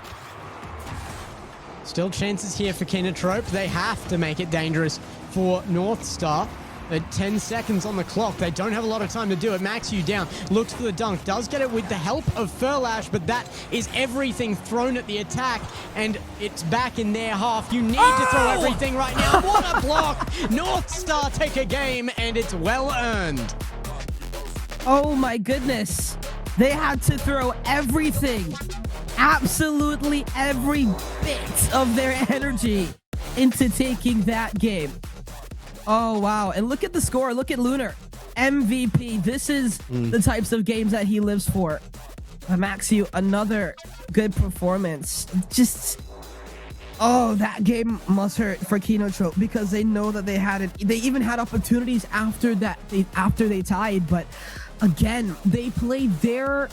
Still chances here for Kenotrope. They have to make it dangerous for Northstar. But 10 seconds on the clock. They don't have a lot of time to do it. Maxiu down, looks for the dunk, does get it with the help of Furlash, but that is everything thrown at the attack, and it's back in their half. You need to throw everything right now. What a block! North Star take a game, and it's well earned. Oh my goodness. They had to throw everything, absolutely every bit of their energy into taking that game. Oh, wow. And look at the score. Look at Lunar. MVP. This is the types of games that he lives for. Maxiu, another good performance. Just, oh, that game must hurt for Kinotrope because they know that they had it. They even had opportunities after that, after they tied. But again, they played their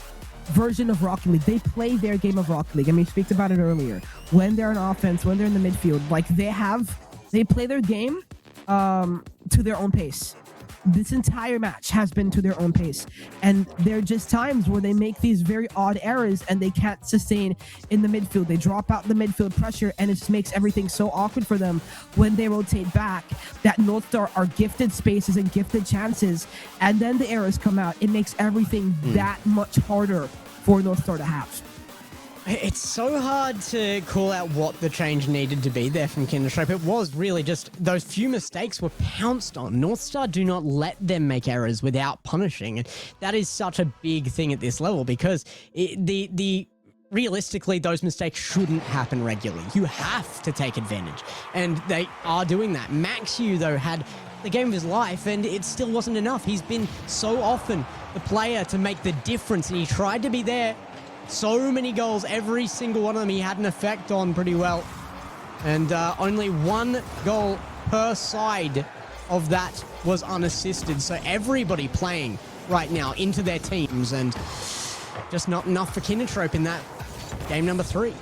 version of Rocket League. They play their game of Rocket League. I mean, we speak about it earlier. When they're on offense, when they're in the midfield, like they play their game to their own pace. This entire match has been to their own pace, and there are just times where they make these very odd errors and they can't sustain in the midfield. They drop out the midfield pressure, and it just makes everything so awkward for them when they rotate back. That North Star are gifted spaces and gifted chances, and then the errors come out. It makes everything that much harder for North Star to have. It's so hard to call out what the change needed to be there from Kindertrope. It was really just those few mistakes were pounced on. North Star do not let them make errors without punishing. And that is such a big thing at this level because realistically, those mistakes shouldn't happen regularly. You have to take advantage. And they are doing that. Maxiu, though, had the game of his life, and it still wasn't enough. He's been so often the player to make the difference, and he tried to be there. So many goals, every single one of them he had an effect on pretty well. And only one goal per side of that was unassisted. So everybody playing right now into their teams, and just not enough for Kindertrope in that game number 3.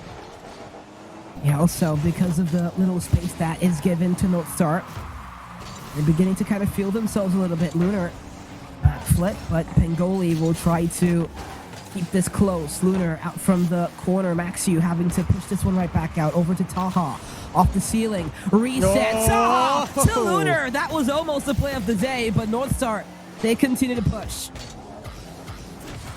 Yeah, also because of the little space that is given to North Star, they're beginning to kind of feel themselves a little bit. Lunar flip, but Pengoli will try to keep this close. Lunar out from the corner. Maxiu having to push this one right back out over to Taha. Off the ceiling. Reset. Taha to Lunar. That was almost the play of the day, but North Star, they continue to push.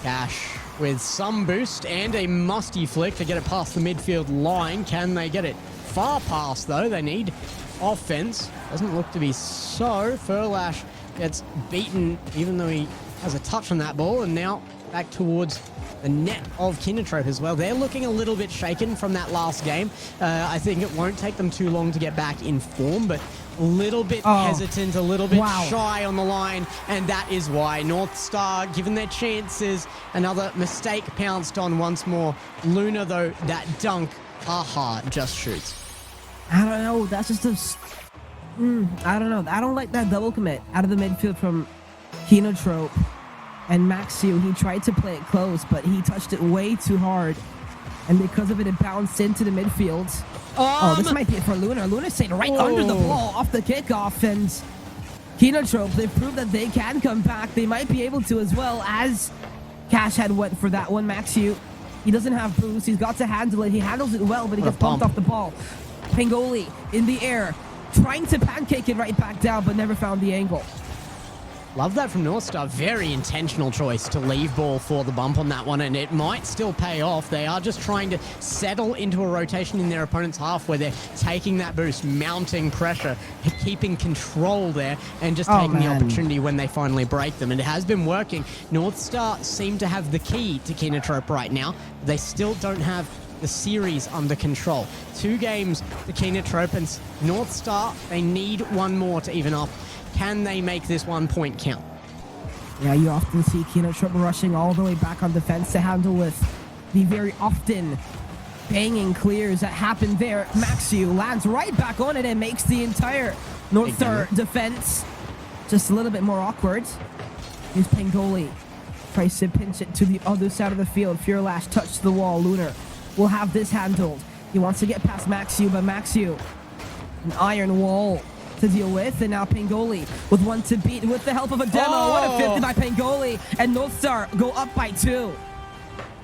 Cash with some boost and a musty flick to get it past the midfield line. Can they get it far past, though? They need offense. Doesn't look to be so. Furlash gets beaten, even though he has a touch on that ball, and now back towards the net of Kindertrope as well. They're looking a little bit shaken from that last game. I think it won't take them too long to get back in form, but a little bit hesitant, a little bit shy on the line, and that is why North Star, given their chances, another mistake pounced on once more. Luna, though, that dunk, haha, just shoots. I don't know. That's just I don't know. I don't like that double commit out of the midfield from Kinotrope. And Maxiu, he tried to play it close, but he touched it way too hard. And because of it, it bounced into the midfield. This might be it for Lunar. Lunar stayed right under the ball off the kickoff. And Kinotrope, they've proved that they can come back. They might be able to as well, as Cash had went for that one. Maxiu, he doesn't have boost. He's got to handle it. He handles it well, but he gets bumped off the ball. Pengoli in the air, trying to pancake it right back down, but never found the angle. Love that from North Star. Very intentional choice to leave ball for the bump on that one, and it might still pay off. They are just trying to settle into a rotation in their opponent's half where they're taking that boost, mounting pressure, keeping control there, and just taking the opportunity when they finally break them. And it has been working. North Star seem to have the key to Kinotrope right now. They still don't have the series under control. 2 games to Kinotrope, and North Star, they need one more to even up. Can they make this 1 point count? Yeah, you often see Kinotrope rushing all the way back on defense to handle with the very often banging clears that happen there. Maxiu lands right back on it and makes the entire North Star defense just a little bit more awkward. Here's Pengoli. Tries to pinch it to the other side of the field. Furlash touched the wall. Lunar will have this handled. He wants to get past Maxiu, but Maxiu, an iron wall to deal with, and now Pengoli with one to beat with the help of a demo. What a 50 by Pengoli, and North Star go up by 2.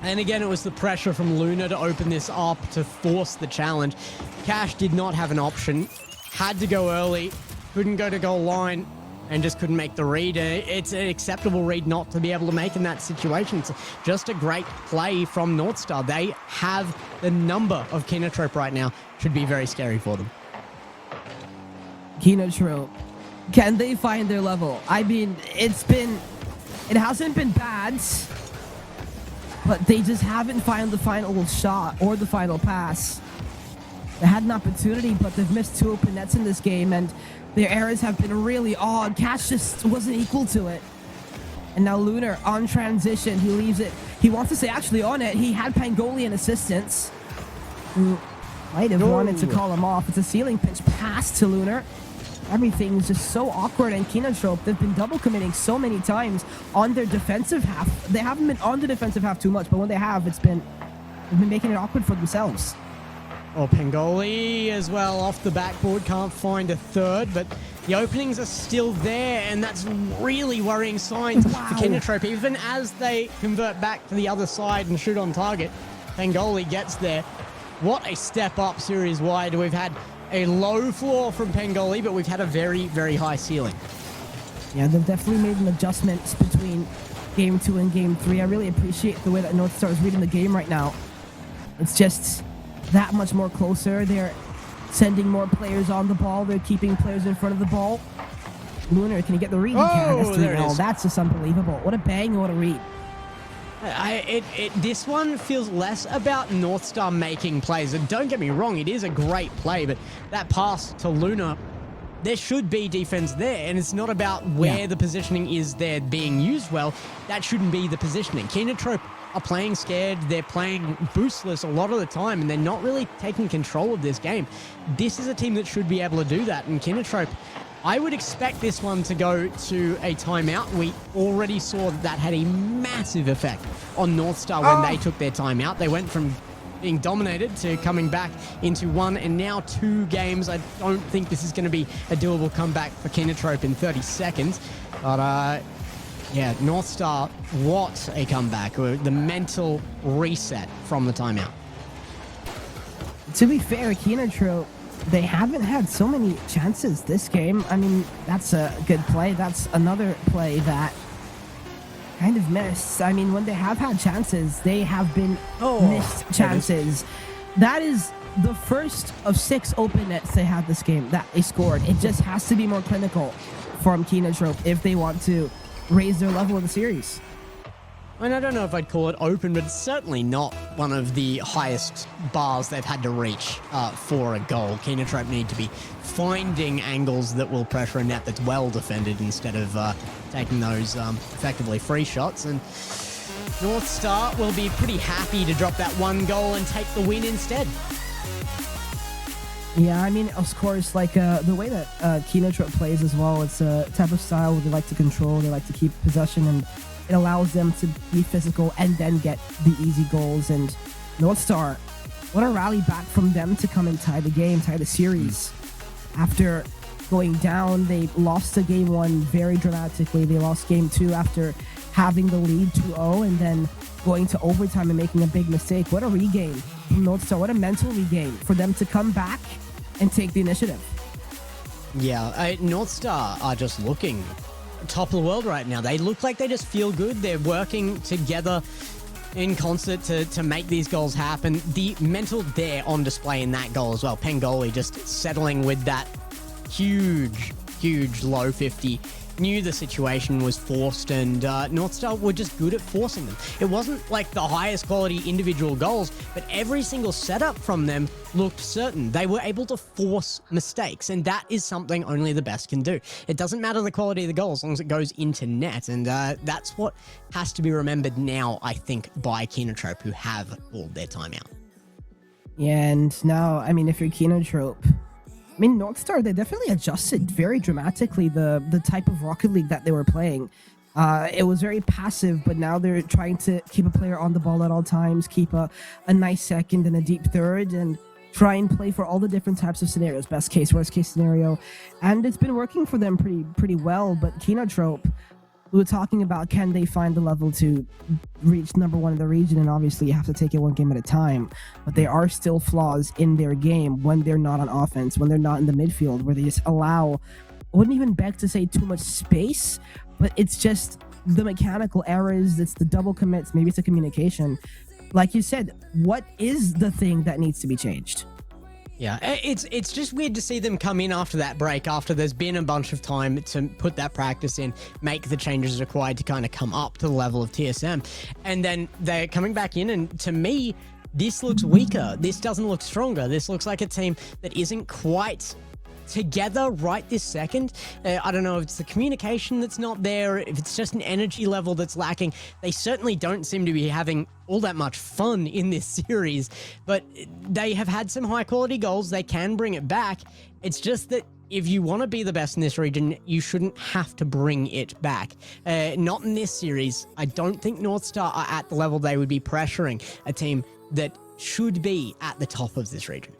And again, it was the pressure from Luna to open this up to force the challenge. Cash did not have an option, had to go early, couldn't go to goal line. and just couldn't make the read. It's an acceptable read not to be able to make in that situation. It's just a great play from North Star. They have the number of Kinotrope right now. Should be very scary for them. Kinotrope, can they find their level? I mean, it hasn't been bad, but they just haven't found the final shot or the final pass. They had an opportunity, but they've missed 2 open nets in this game, and their errors have been really odd. Cash just wasn't equal to it. And now Lunar on transition, he leaves it. He wants to say actually on it. He had Pangoli in assistance, who might have wanted to call him off. It's a ceiling pitch pass to Lunar. Everything's just so awkward, and Kinotrope, they've been double committing so many times on their defensive half. They haven't been on the defensive half too much, but when they have, they've been making it awkward for themselves. Oh, Pangoli as well off the backboard, can't find a third, but the openings are still there, and that's really worrying signs for Kinotrope. Even as they convert back to the other side and shoot on target, Pangoli gets there. What a step up series-wide. We've had a low floor from Pangoli, but we've had a very, very high ceiling. Yeah, they've definitely made an adjustment between Game 2 and Game 3. I really appreciate the way that North Star is reading the game right now. It's just that much more closer. They're sending more players on the ball. They're keeping players in front of the ball. Lunar, can he get the read? That's just unbelievable. What a bang, what a read. This one feels less about North Star making plays. And don't get me wrong, it is a great play, but that pass to Lunar, there should be defense there, and it's not about where the positioning is there being used well. That shouldn't be the positioning. Kinotrope are playing scared. They're playing boostless a lot of the time, and they're not really taking control of this game. This is a team that should be able to do that, and Kinotrope, I would expect this one to go to a timeout. We already saw that had a massive effect on North Star when they took their timeout. They went from being dominated to coming back into 1 and now 2 games. I don't think this is going to be a doable comeback for Kinotrope in 30 seconds. But yeah, North Star, what a comeback. The mental reset from the timeout. To be fair, Kinotrope, they haven't had so many chances this game. I mean, that's a good play. That's another play that kind of missed. I mean, when they have had chances, they have been missed chances. That is the first of 6 open nets they had this game that they scored. It just has to be more clinical from Kinotrope if they want to raise their level in the series. And I don't know if I'd call it open, but it's certainly not one of the highest bars they've had to reach for a goal. Kinotrope need to be finding angles that will pressure a net that's well defended instead of taking those effectively free shots. And North Star will be pretty happy to drop that 1 goal and take the win instead. Yeah, I mean, of course, like the way that Kinotrope plays as well, it's a type of style where they like to control, they like to keep possession, and it allows them to be physical and then get the easy goals. And North Star, what a rally back from them to come and tie the game, tie the series. After going down, they lost to Game 1 very dramatically. They lost Game 2 after having the lead 2-0 and then going to overtime and making a big mistake. What a regain from North Star. What a mental regain for them to come back and take the initiative. Yeah, North Star are just looking top of the world right now. They look like they just feel good. They're working together in concert to make these goals happen. The mental there on display in that goal as well. Pangoli just settling with that huge low 50. Knew the situation was forced, and North Star were just good at forcing them. It wasn't like the highest quality individual goals, but every single setup from them looked certain. They were able to force mistakes, and that is something only the best can do. It doesn't matter the quality of the goal as long as it goes into net, and that's what has to be remembered now, I think, by Kinotrope, who have called their timeout. Yeah, and now, I mean, if you're Kinotrope, I mean, North Star, they definitely adjusted very dramatically the type of Rocket League that they were playing. It was very passive, but now they're trying to keep a player on the ball at all times, keep a nice second and a deep third, and try and play for all the different types of scenarios, best case, worst case scenario. And it's been working for them pretty well, but Kinotrope, we were talking about, can they find the level to reach #1 in the region? And obviously you have to take it 1 game at a time, but there are still flaws in their game when they're not on offense, when they're not in the midfield, where they just allow wouldn't even beg to say too much space, but it's just the mechanical errors, it's the double commits, maybe it's the communication. Like you said, what is the thing that needs to be changed? Yeah, it's just weird to see them come in after that break, after there's been a bunch of time to put that practice in, make the changes required to kind of come up to the level of TSM, and then they're coming back in, and to me, this looks weaker. This doesn't look stronger. This looks like a team that isn't quite together right this second. I don't know if it's the communication that's not there, if it's just an energy level that's lacking. They certainly don't seem to be having all that much fun in this series, but they have had some high quality goals. They can bring it back. It's just that if you want to be the best in this region, you shouldn't have to bring it back. Not in this series. I don't think North Star are at the level they would be pressuring a team that should be at the top of this region.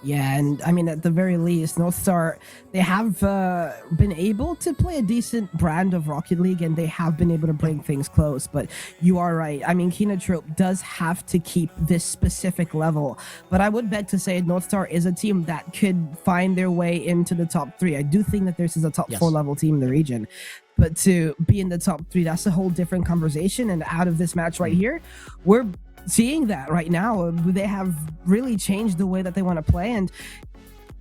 Yeah, and I mean, at the very least, North Star, they have been able to play a decent brand of Rocket League, and they have been able to bring things close. But you are right. I mean, Kinotrope does have to keep this specific level. But I would beg to say North Star is a team that could find their way into the top 3. I do think that this is a top 4 level team in the region. But to be in the top 3, that's a whole different conversation. And out of this match right here, we're seeing that right now. They have really changed the way that they want to play, and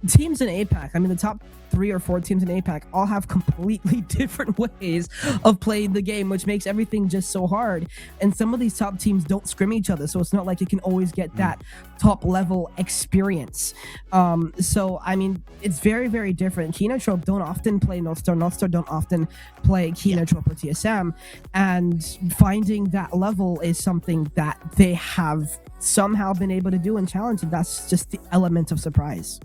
teams in APAC, I mean, the top 3 or 4 teams in APAC all have completely different ways of playing the game, which makes everything just so hard. And some of these top teams don't scrim each other, so it's not like you can always get that top level experience. So I mean, it's very, very different. Kinotrope don't often play North Star. North Star don't often play Kinotrope or TSM, and finding that level is something that they have somehow been able to do and challenge, and that's just the element of surprise.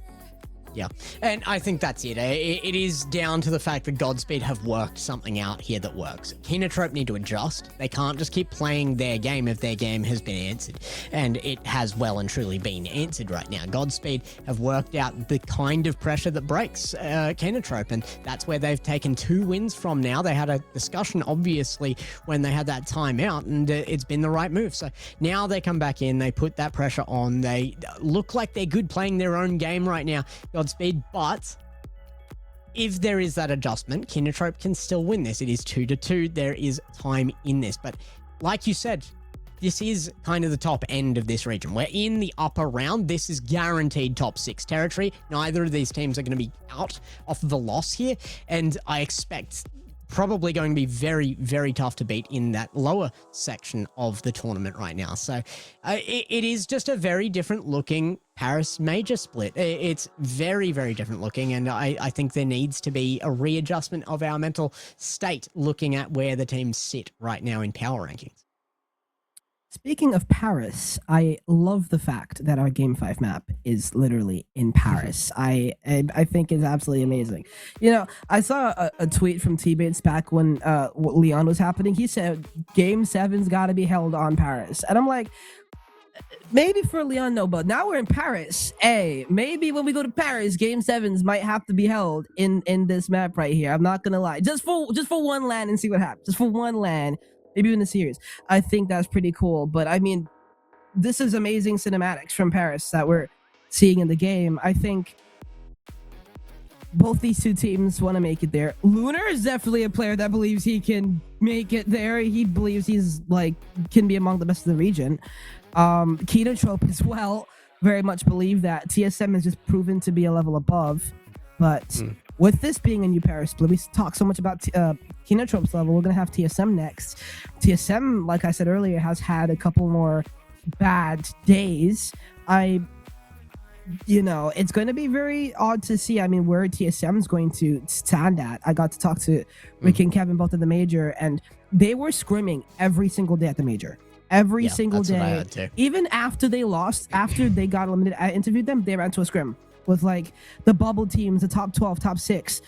Yeah, and I think that's it. It is down to the fact that Godspeed have worked something out here that works. Kinotrope need to adjust. They can't just keep playing their game if their game has been answered, and it has well and truly been answered right now. Godspeed have worked out the kind of pressure that breaks Kinotrope, and that's where they've taken 2 wins from now. They had a discussion, obviously, when they had that timeout, and it's been the right move. So now they come back in, they put that pressure on, they look like they're good playing their own game right now. Godspeed, but if there is that adjustment, Kinotrope can still win this. It is 2-2. There is time in this, but like you said, this is kind of the top end of this region. We're in the upper round. This is guaranteed top 6 territory. Neither of these teams are going to be out of the loss here, and I expect probably going to be very, very tough to beat in that lower section of the tournament right now. So it is just a very different looking Paris major split. It's very, very different looking, and I think there needs to be a readjustment of our mental state looking at where the teams sit right now in power rankings. Speaking of Paris, I love the fact that our Game 5 map is literally in Paris. I think it's absolutely amazing. You know, I saw a tweet from T-Bates back when Leon was happening. He said, Game 7's got to be held on Paris. And I'm like, maybe for Leon, no, but now we're in Paris. Hey, maybe when we go to Paris, Game 7s might have to be held in this map right here. I'm not going to lie. Just for one LAN and see what happens. Just for one LAN. Maybe in the series. I think that's pretty cool. But I mean, this is amazing cinematics from Paris that we're seeing in the game. I think both these 2 teams want to make it there. Lunar is definitely a player that believes he can make it there. He believes he's can be among the best of the region. Kinotrope as well very much believe that. TSM has just proven to be a level above. But with this being a new Paris split, we talk so much about Kinotrope's level. We're going to have TSM next. TSM, like I said earlier, has had a couple more bad days. It's going to be very odd to see, where TSM is going to stand at. I got to talk to Rick and Kevin both at the major, and they were scrimming every single day at the major. Every single day. Even after they lost, after they got eliminated, I interviewed them, they ran to a scrim with the bubble teams, the top 12, top 6,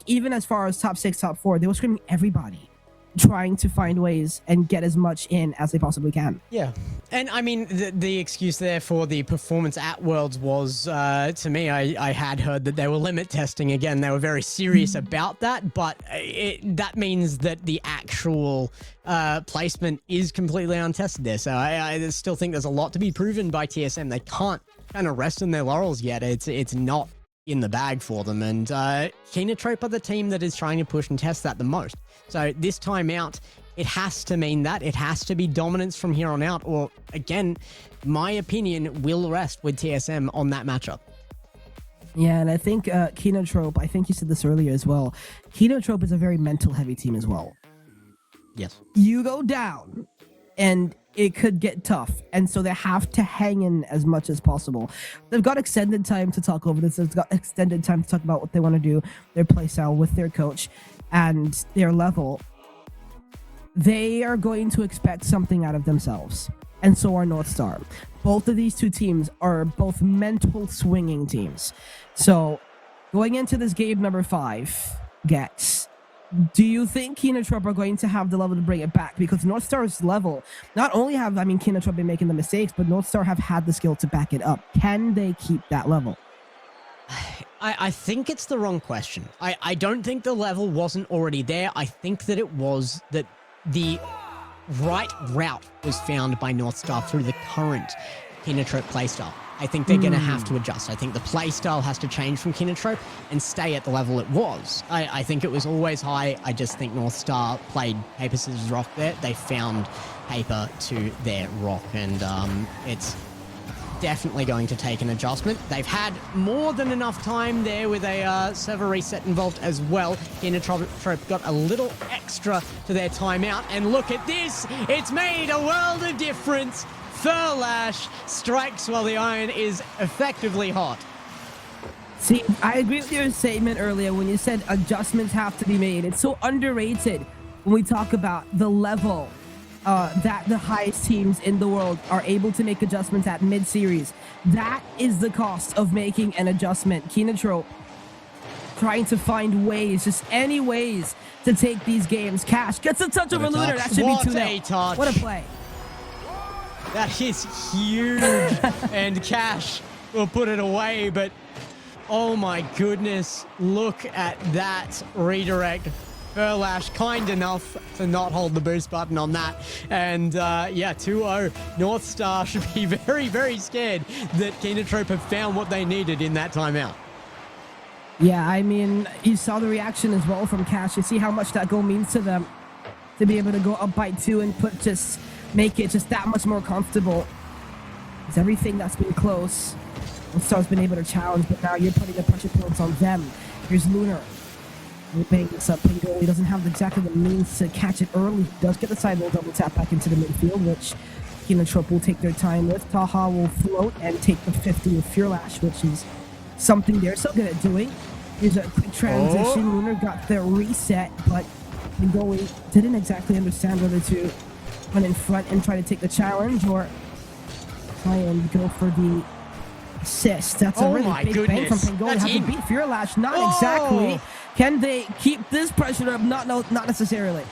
even as far as top 6, top 4, they were screaming everybody, trying to find ways and get as much in as they possibly can. Yeah. And I mean, the excuse there for the performance at Worlds was, to me, I had heard that they were limit testing again. They were very serious about that, but that means that the actual placement is completely untested there. So I still think there's a lot to be proven by TSM. They can't kind of rest on their laurels yet. It's not in the bag for them. And Kinotrope are the team that is trying to push and test that the most. So this time out, it has to mean that. It has to be dominance from here on out. Or, again, my opinion will rest with TSM on that matchup. Yeah, and I think Kinotrope, I think you said this earlier as well, Kinotrope is a very mental-heavy team as well. Yes. You go down, and it could get tough, and so they have to hang in as much as possible. They've got extended time to talk over this. They've got extended time to talk about what they want to do, their play style with their coach, and their level. They are going to expect something out of themselves, and so are North Star. Both of these two teams are both mental swinging teams. So, going into this game number 5, Gex, do you think Kinotrope are going to have the level to bring it back? Because North Star's level, not only have, Kinotrope been making the mistakes, but North Star have had the skill to back it up. Can they keep that level? I think it's the wrong question. I don't think the level wasn't already there. I think that it was that the right route was found by North Star through the current Kinotrope playstyle. I think they're going to have to adjust. I think the playstyle has to change from Kinotrope and stay at the level it was. I think it was always high. I just think North Star played paper, scissors, rock there. They found paper to their rock, and it's definitely going to take an adjustment. They've had more than enough time there with a server reset involved as well. Kinotrope got a little extra to their timeout, and look at this. It's made a world of difference. Furlash strikes while the iron is effectively hot. See, I agree with your statement earlier when you said adjustments have to be made. It's so underrated when we talk about the level that the highest teams in the world are able to make adjustments at mid-series. That is the cost of making an adjustment. Kinotrope trying to find ways, just any ways to take these games. Cash gets a touch over Lunar. That should be 2-0. What a play. That is huge. And Cash will put it away, but oh my goodness, look at that redirect. Furlash kind enough to not hold the boost button on that. And yeah, 2-0. North Star should be very, very scared that Kinotrope have found what they needed in that timeout. Yeah, I mean, you saw the reaction as well from Cash. You see how much that goal means to them to be able to go up by 2 and make it just that much more comfortable. It's everything that's been close. North Star's been able to challenge, but now you're putting the pressure points on them. Here's Lunar. Whipping this up. Pingoli doesn't have exactly the means to catch it early. He does get the side roll double tap back into the midfield, which Kinotrope will take their time with. Taha will float and take the 50 with Furlash, which is something they're so good at doing. Here's a quick transition. Lunar got their reset, but Pingoli didn't exactly understand whether to run in front and try to take the challenge or try and go for the assist. That's a really big bang from Pingoli. Have to beat Furlash? Not exactly. Can they keep this pressure up? Not necessarily.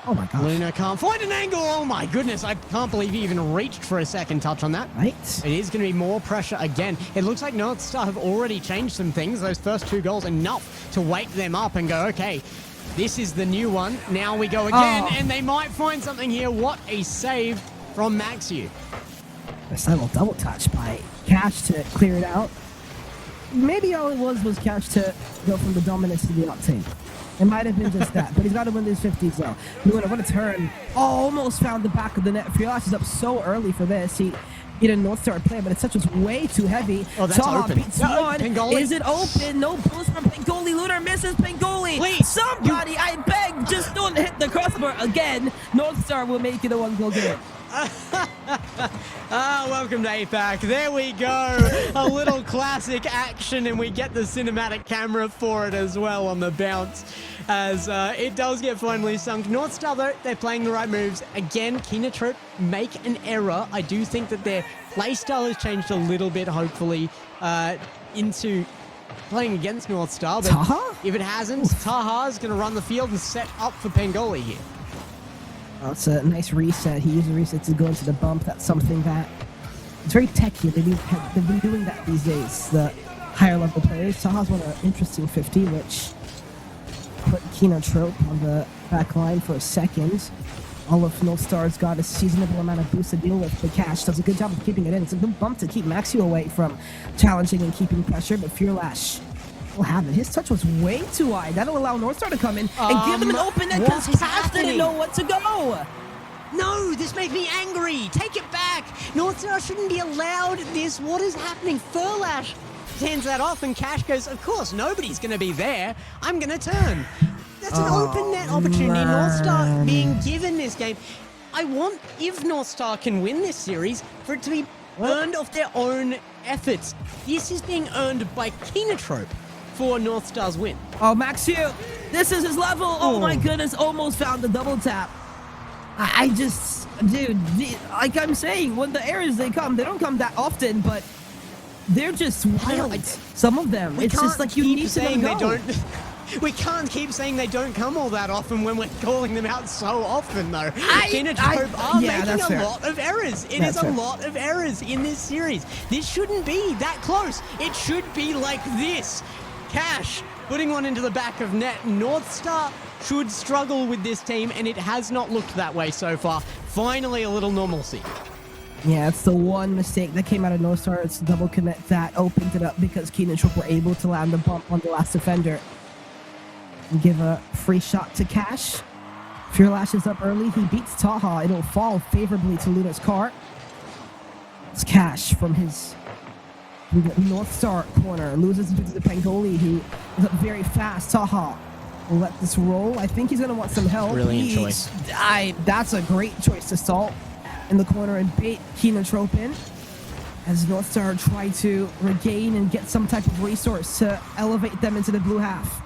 Oh my gosh. Luna can't find an angle. Oh my goodness. I can't believe he even reached for a second touch on that. Right. It is going to be more pressure again. It looks like North Star have already changed some things. Those first 2 goals enough to wake them up and go, okay, this is the new one. Now we go again, and they might find something here. What a save from Maxiu. A simul double touch by Cash to clear it out. Maybe all it was Cash to go from the dominance to the octane. It might have been just that, but he's got to win these 50s though. What a turn. Almost found the back of the net. Furlash is up so early for this. He didn't North Star play, but it's such was way too heavy. Oh, that's open. Beats one. Pingoli. Is it open? No boost from Pingoli. Lunar misses Pingoli. Please. Somebody, I beg, just don't hit the crossbar again. North Star will make it a 1-goal game. Welcome to APAC. There we go. A little classic action, and we get the cinematic camera for it as well on the bounce, as it does get finally sunk. North Star, though, they're playing the right moves. Again, Kinotrope make an error. I do think that their playstyle has changed a little bit, hopefully, into playing against North Star. But Taha? If it hasn't, Taha's going to run the field and set up for Pengoli here. Well, it's a nice reset. He used the reset to go into the bump. That's something that it's very techy. They've been doing that these days. The higher level players. Taha's won an interesting 50, which put Kinotrope on the back line for a second. All of North Star's got a seasonable amount of boost to deal with, but Cash does a good job of keeping it in. It's a good bump to keep Maxio away from challenging and keeping pressure, but Fearlash will have it. His touch was way too wide. That'll allow North Star to come in and give him an open net because Cash didn't know what to go. No, this made me angry. Take it back. North Star shouldn't be allowed this. What is happening? Furlash hands that off and Cash goes, of course, nobody's going to be there. I'm going to turn. That's an open net opportunity. North Star being given this game. I want, if North Star can win this series, for it to be earned off their own efforts. This is being earned by Kinotrope for North Star's win. Oh, Maxio, this is his level. Oh my goodness, almost found the double tap. I just, dude, like I'm saying, when the errors they don't come that often, but they're just wild. Some of them. It's just like you need to let them go. We can't keep saying they don't come all that often when we're calling them out so often, though. Kinotrope are making a lot of errors. It is a lot of errors in this series. This shouldn't be that close. It should be like this. Cash putting one into the back of net. North Star should struggle with this team, and it has not looked that way so far. Finally, a little normalcy. Yeah, it's the one mistake that came out of North Star. It's the double commit that opened it up because Kinotrope were able to land the bump on the last defender and give a free shot to Cash. Fearlash is up early. He beats Taha. It'll fall favorably to Luna's car. It's Cash from his North Star corner. Loses to the Pangoli, who is up very fast. Taha will let this roll. I think he's going to want some help. Brilliant choice. That's a great choice to salt in the corner and bait Kinotrope in, as North Star try to regain and get some type of resource to elevate them into the blue half.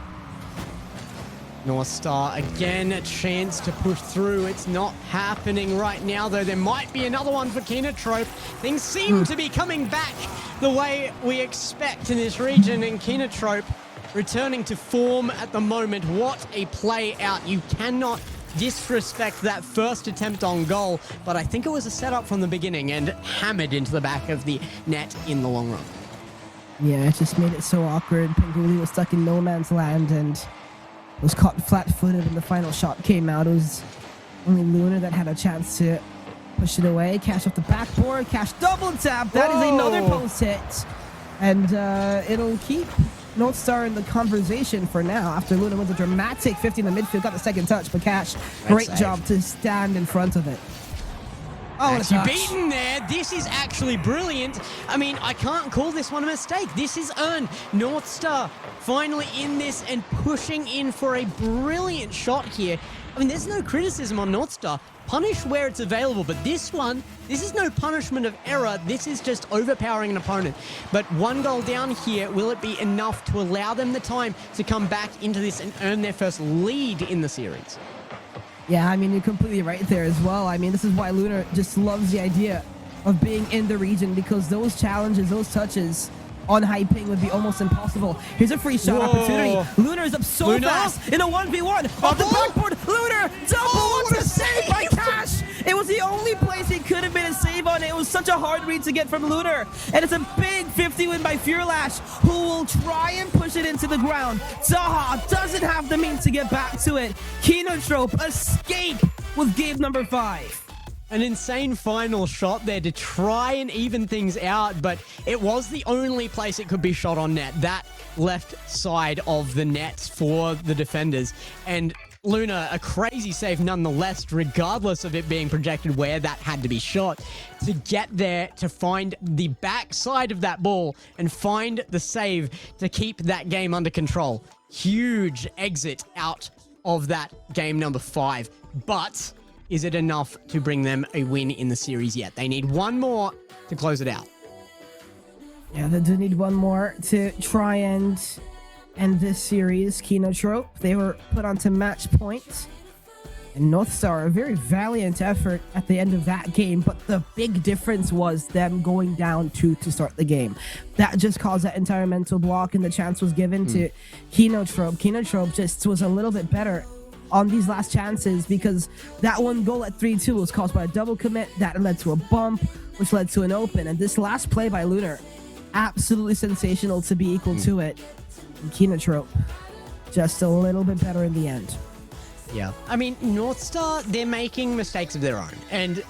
North Star, again, a chance to push through. It's not happening right now, though. There might be another one for Kinotrope. Things seem to be coming back the way we expect in this region, and Kinotrope returning to form at the moment. What a play out. You cannot disrespect that first attempt on goal, but I think it was a setup from the beginning and hammered into the back of the net in the long run. Yeah, it just made it so awkward. Pangoli was stuck in no man's land and was caught flat-footed when the final shot came out. It was only Luna that had a chance to push it away. Cash off the backboard. Cash double tap. That is another post hit. And it'll keep North Star in the conversation for now after Luna wins a dramatic 50 in the midfield. Got the second touch, but Cash, great job to stand in front of it. Oh, actually beaten there. This is actually brilliant. I mean, I can't call this one a mistake. This is earned. North Star finally in this and pushing in for a brilliant shot here. I mean, there's no criticism on North Star. Punish where it's available, but this one, this is no punishment of error. This is just overpowering an opponent. But one goal down here, will it be enough to allow them the time to come back into this and earn their first lead in the series? Yeah, I mean, you're completely right there as well. I mean, this is why Luna just loves the idea of being in the region, because those challenges, those touches on high ping would be almost impossible. Here's a free shot opportunity. Luna is up so fast in a 1v1. Off the backboard, Luna, double, what a save by Cash! It was the only place he could have made a save on. It was such a hard read to get from Lunar. And it's a big 50 win by Fearlash, who will try and push it into the ground. Taha doesn't have the means to get back to it. Kinotrope escape with game number 5. An insane final shot there to try and even things out, but it was the only place it could be shot on net, that left side of the net for the defenders. And Luna, a crazy save nonetheless, regardless of it being projected where that had to be shot, to get there, to find the backside of that ball and find the save to keep that game under control. Huge exit out of that game number 5, but is it enough to bring them a win in the series yet? They need one more to close it out. Yeah, they do need one more to try and end this series. Kinotrope, they were put onto match point. And North Star, a very valiant effort at the end of that game, but the big difference was them going down 2 to start the game. That just caused that entire mental block, and the chance was given to Kinotrope. Kinotrope just was a little bit better on these last chances, because that one goal at 3-2 was caused by a double commit that led to a bump, which led to an open. And this last play by Lunar, absolutely sensational to be equal to it. And Kinotrope, just a little bit better in the end. Yeah. I mean, North Star, they're making mistakes of their own. And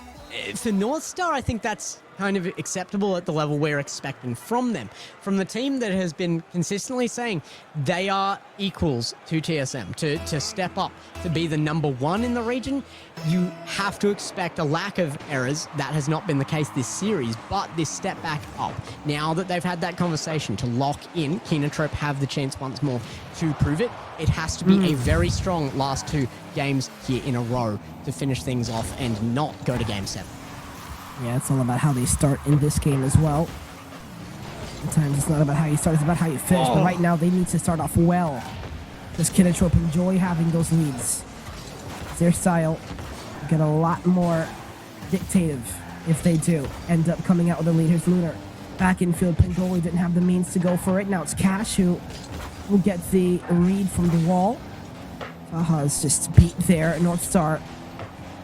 for North Star, I think that's kind of acceptable at the level we're expecting from them. From the team that has been consistently saying they are equals to TSM, to step up, to be the number one in the region, you have to expect a lack of errors. That has not been the case this series, but this step back up. Now that they've had that conversation to lock in, Kinotrope have the chance once more to prove it. It has to be a very strong last 2 games here in a row to finish things off and not go to Game 7. Yeah, it's all about how they start in this game as well. Sometimes it's not about how you start, it's about how you finish. But right now, they need to start off well. Does Kinotrope enjoy having those leads? It's their style. Get a lot more dictative if they do end up coming out with a lead. Here's Lunar. Back in field, Pingoli didn't have the means to go for it. Now it's Cash who will get the read from the wall. Taha's just beat there. North Star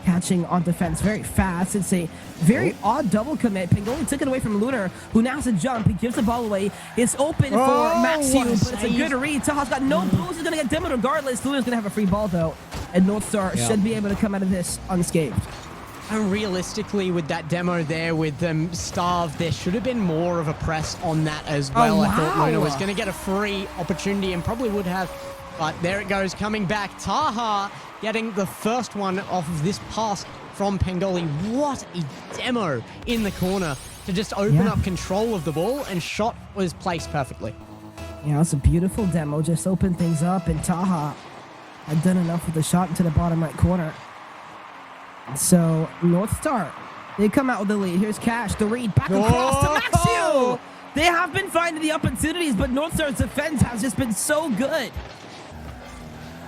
catching on defense very fast. It's a very odd double commit. Pingoli took it away from Lunar, who now has to jump. He gives the ball away. It's open for Maxiu, but it's a good read. Taha's got no boost. He's going to get demoed regardless. Lunar's going to have a free ball, though. And North Star should be able to come out of this unscathed. And realistically, with that demo there, with them starved, there should have been more of a press on that as well. I thought Luna was going to get a free opportunity and probably would have. But there it goes, coming back. Taha getting the first one off of this pass from Pangoli. What a demo in the corner to just open up control of the ball, and shot was placed perfectly. Yeah, it's a beautiful demo. Just opened things up, and Taha had done enough with the shot into the bottom right corner. So, North Star, they come out with the lead. Here's Cash, the read, back across to Maxiu! They have been finding the opportunities, but North Star's defense has just been so good.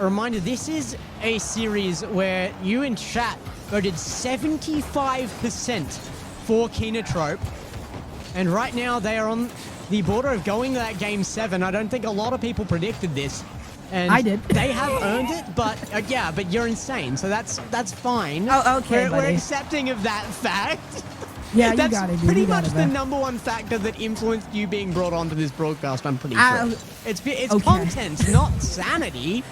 A reminder, this is a series where you in chat voted 75% for Kinotrope. And right now they are on the border of going to that Game 7. I don't think a lot of people predicted this. And I did. They have earned it, but yeah, but you're insane, so that's fine. Oh, okay, We're accepting of that fact. Yeah, that's you got it, dude. pretty much the number one factor that influenced you being brought onto this broadcast, I'm pretty sure. It's content, not sanity.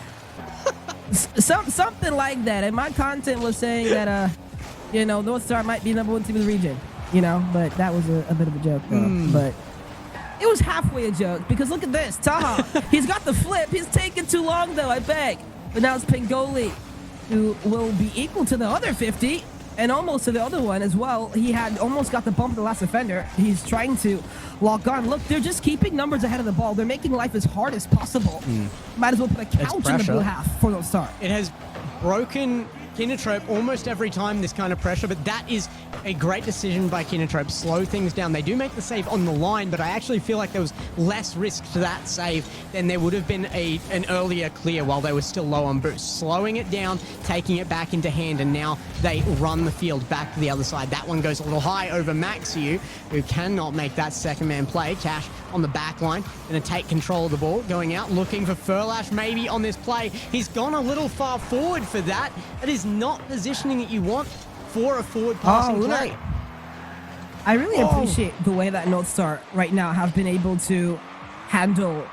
Something like that. And my content was saying that, you know, North Star might be number one team in the region, you know, but that was a bit of a joke, though. But it was halfway a joke, because look at this. Taha, he's got the flip. He's taking too long, though, I beg. But now it's Pingoli, who will be equal to the other 50 and almost to the other one as well. He had almost got the bump of the last defender. He's trying to lock on. Look, they're just keeping numbers ahead of the ball. They're making life as hard as possible. Might as well put a couch in the blue half for North Star. It has broken Kinotrope almost every time, this kind of pressure, but that is a great decision by Kinotrope. Slow things down. They do make the save on the line, but I actually feel like there was less risk to that save than there would have been an earlier clear while they were still low on boost. Slowing it down, taking it back into hand, and now they run the field back to the other side. That one goes a little high over Maxiu, who cannot make that second man play. Cash on the back line, going to take control of the ball, going out, looking for Furlash maybe on this play. He's gone a little far forward for that. That is not positioning that you want for a forward passing play. I really appreciate the way that North Star right now have been able to handle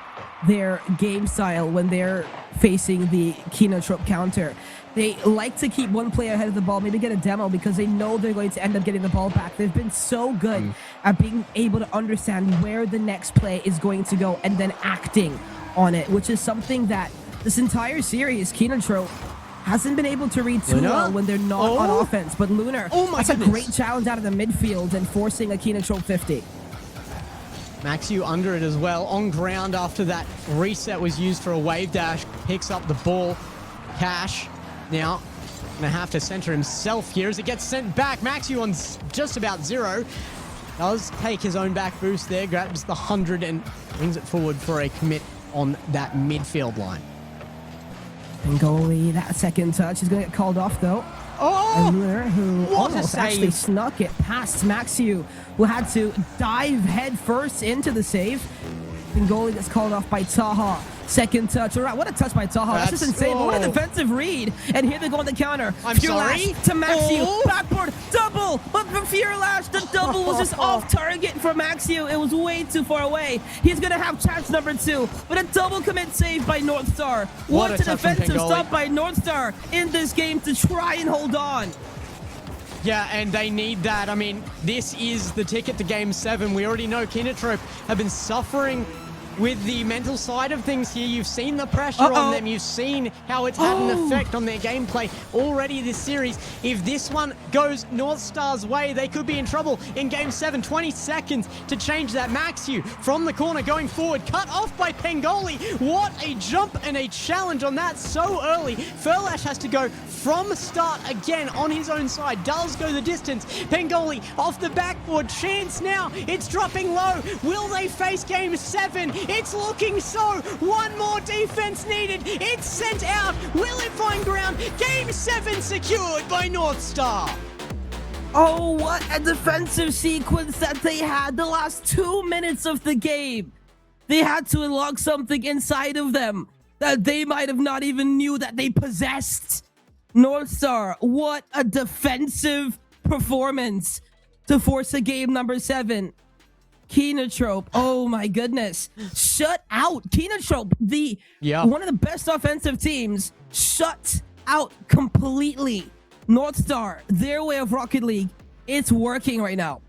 their game style when they're facing the Kinotrope counter. They like to keep one player ahead of the ball, maybe get a demo, because they know they're going to end up getting the ball back. They've been so good at being able to understand where the next play is going to go and then acting on it, which is something that this entire series, Kinotrope hasn't been able to read too well when they're not on offense. But Lunar, that's a great challenge out of the midfield and forcing a Kinotrope 50. Maxiu under it as well, on ground after that reset was used for a wave dash, picks up the ball. Cash now gonna have to center himself here as it gets sent back. Maxiu on just about zero. Does take his own back boost there, grabs the 100 and brings it forward for a commit on that midfield line. Pingoli, that second touch is going to get called off, though. And Lunar, who almost actually snuck it past Maxiu, who had to dive head first into the save. Goalie gets called off by Taha. Second touch. All right, what a touch by Taha. That's just insane. But what a defensive read. And here they go on the counter. I'm Furlash sorry? to Maxiu. Oh. Backboard. Double. But for Furlash, the double was just off target for Maxiu. It was way too far away. He's going to have chance number 2. But a double commit save by North Star. What a What a touch from defensive Pengoli. stop by North Star in this game to try and hold on. Yeah, and they need that. I mean, this is the ticket to Game 7. We already know Kinotrope have been suffering with the mental side of things here. You've seen the pressure on them. You've seen how it's had an effect on their gameplay already this series. If this one goes North Star's way, they could be in trouble in Game 7. 20 seconds to change that. Maxiu from the corner going forward, cut off by Pengoli. What a jump and a challenge on that so early. Furlash has to go from start again on his own side. Does go the distance. Pengoli off the backboard. Chance now. It's dropping low. Will they face Game 7? It's looking so. One more defense needed. It's sent out. Will it find ground? Game 7 secured by North Star. Oh, what a defensive sequence that they had the last 2 minutes of the game. They had to unlock something inside of them that they might have not even knew that they possessed. North Star, what a defensive performance to force a game number 7. Kinotrope, oh my goodness. Shut out. Kinotrope, one of the best offensive teams, shut out completely. North Star, their way of Rocket League, it's working right now.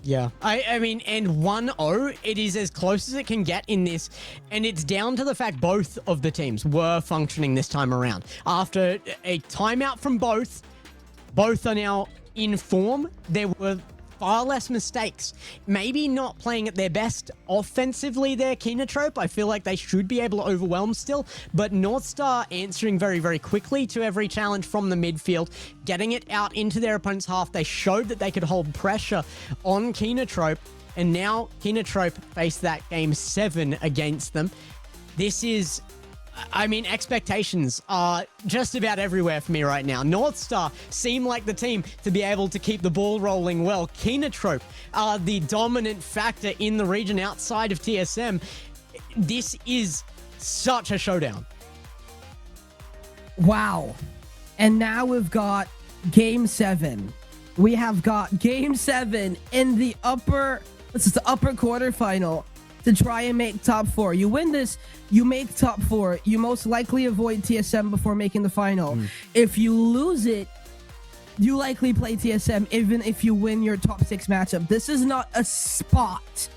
Yeah, I mean, and 1-0, it is as close as it can get in this, and it's down to the fact both of the teams were functioning this time around. After a timeout from both are now in form. There were far less mistakes. Maybe not playing at their best offensively there, Kinotrope. I feel like they should be able to overwhelm still, but North Star answering very, very quickly to every challenge from the midfield, getting it out into their opponent's half. They showed that they could hold pressure on Kinotrope, and now Kinotrope face that Game 7 against them. This is... I mean, expectations are just about everywhere for me right now. North Star seem like the team to be able to keep the ball rolling well. Kinotrope are the dominant factor in the region outside of TSM. This is such a showdown. Wow. And now we've got Game 7. We have got Game 7 in the upper quarterfinal to try and make top 4. You win this, you make top 4. You most likely avoid TSM before making the final. If you lose it, you likely play TSM even if you win your top 6 matchup. This is not a spot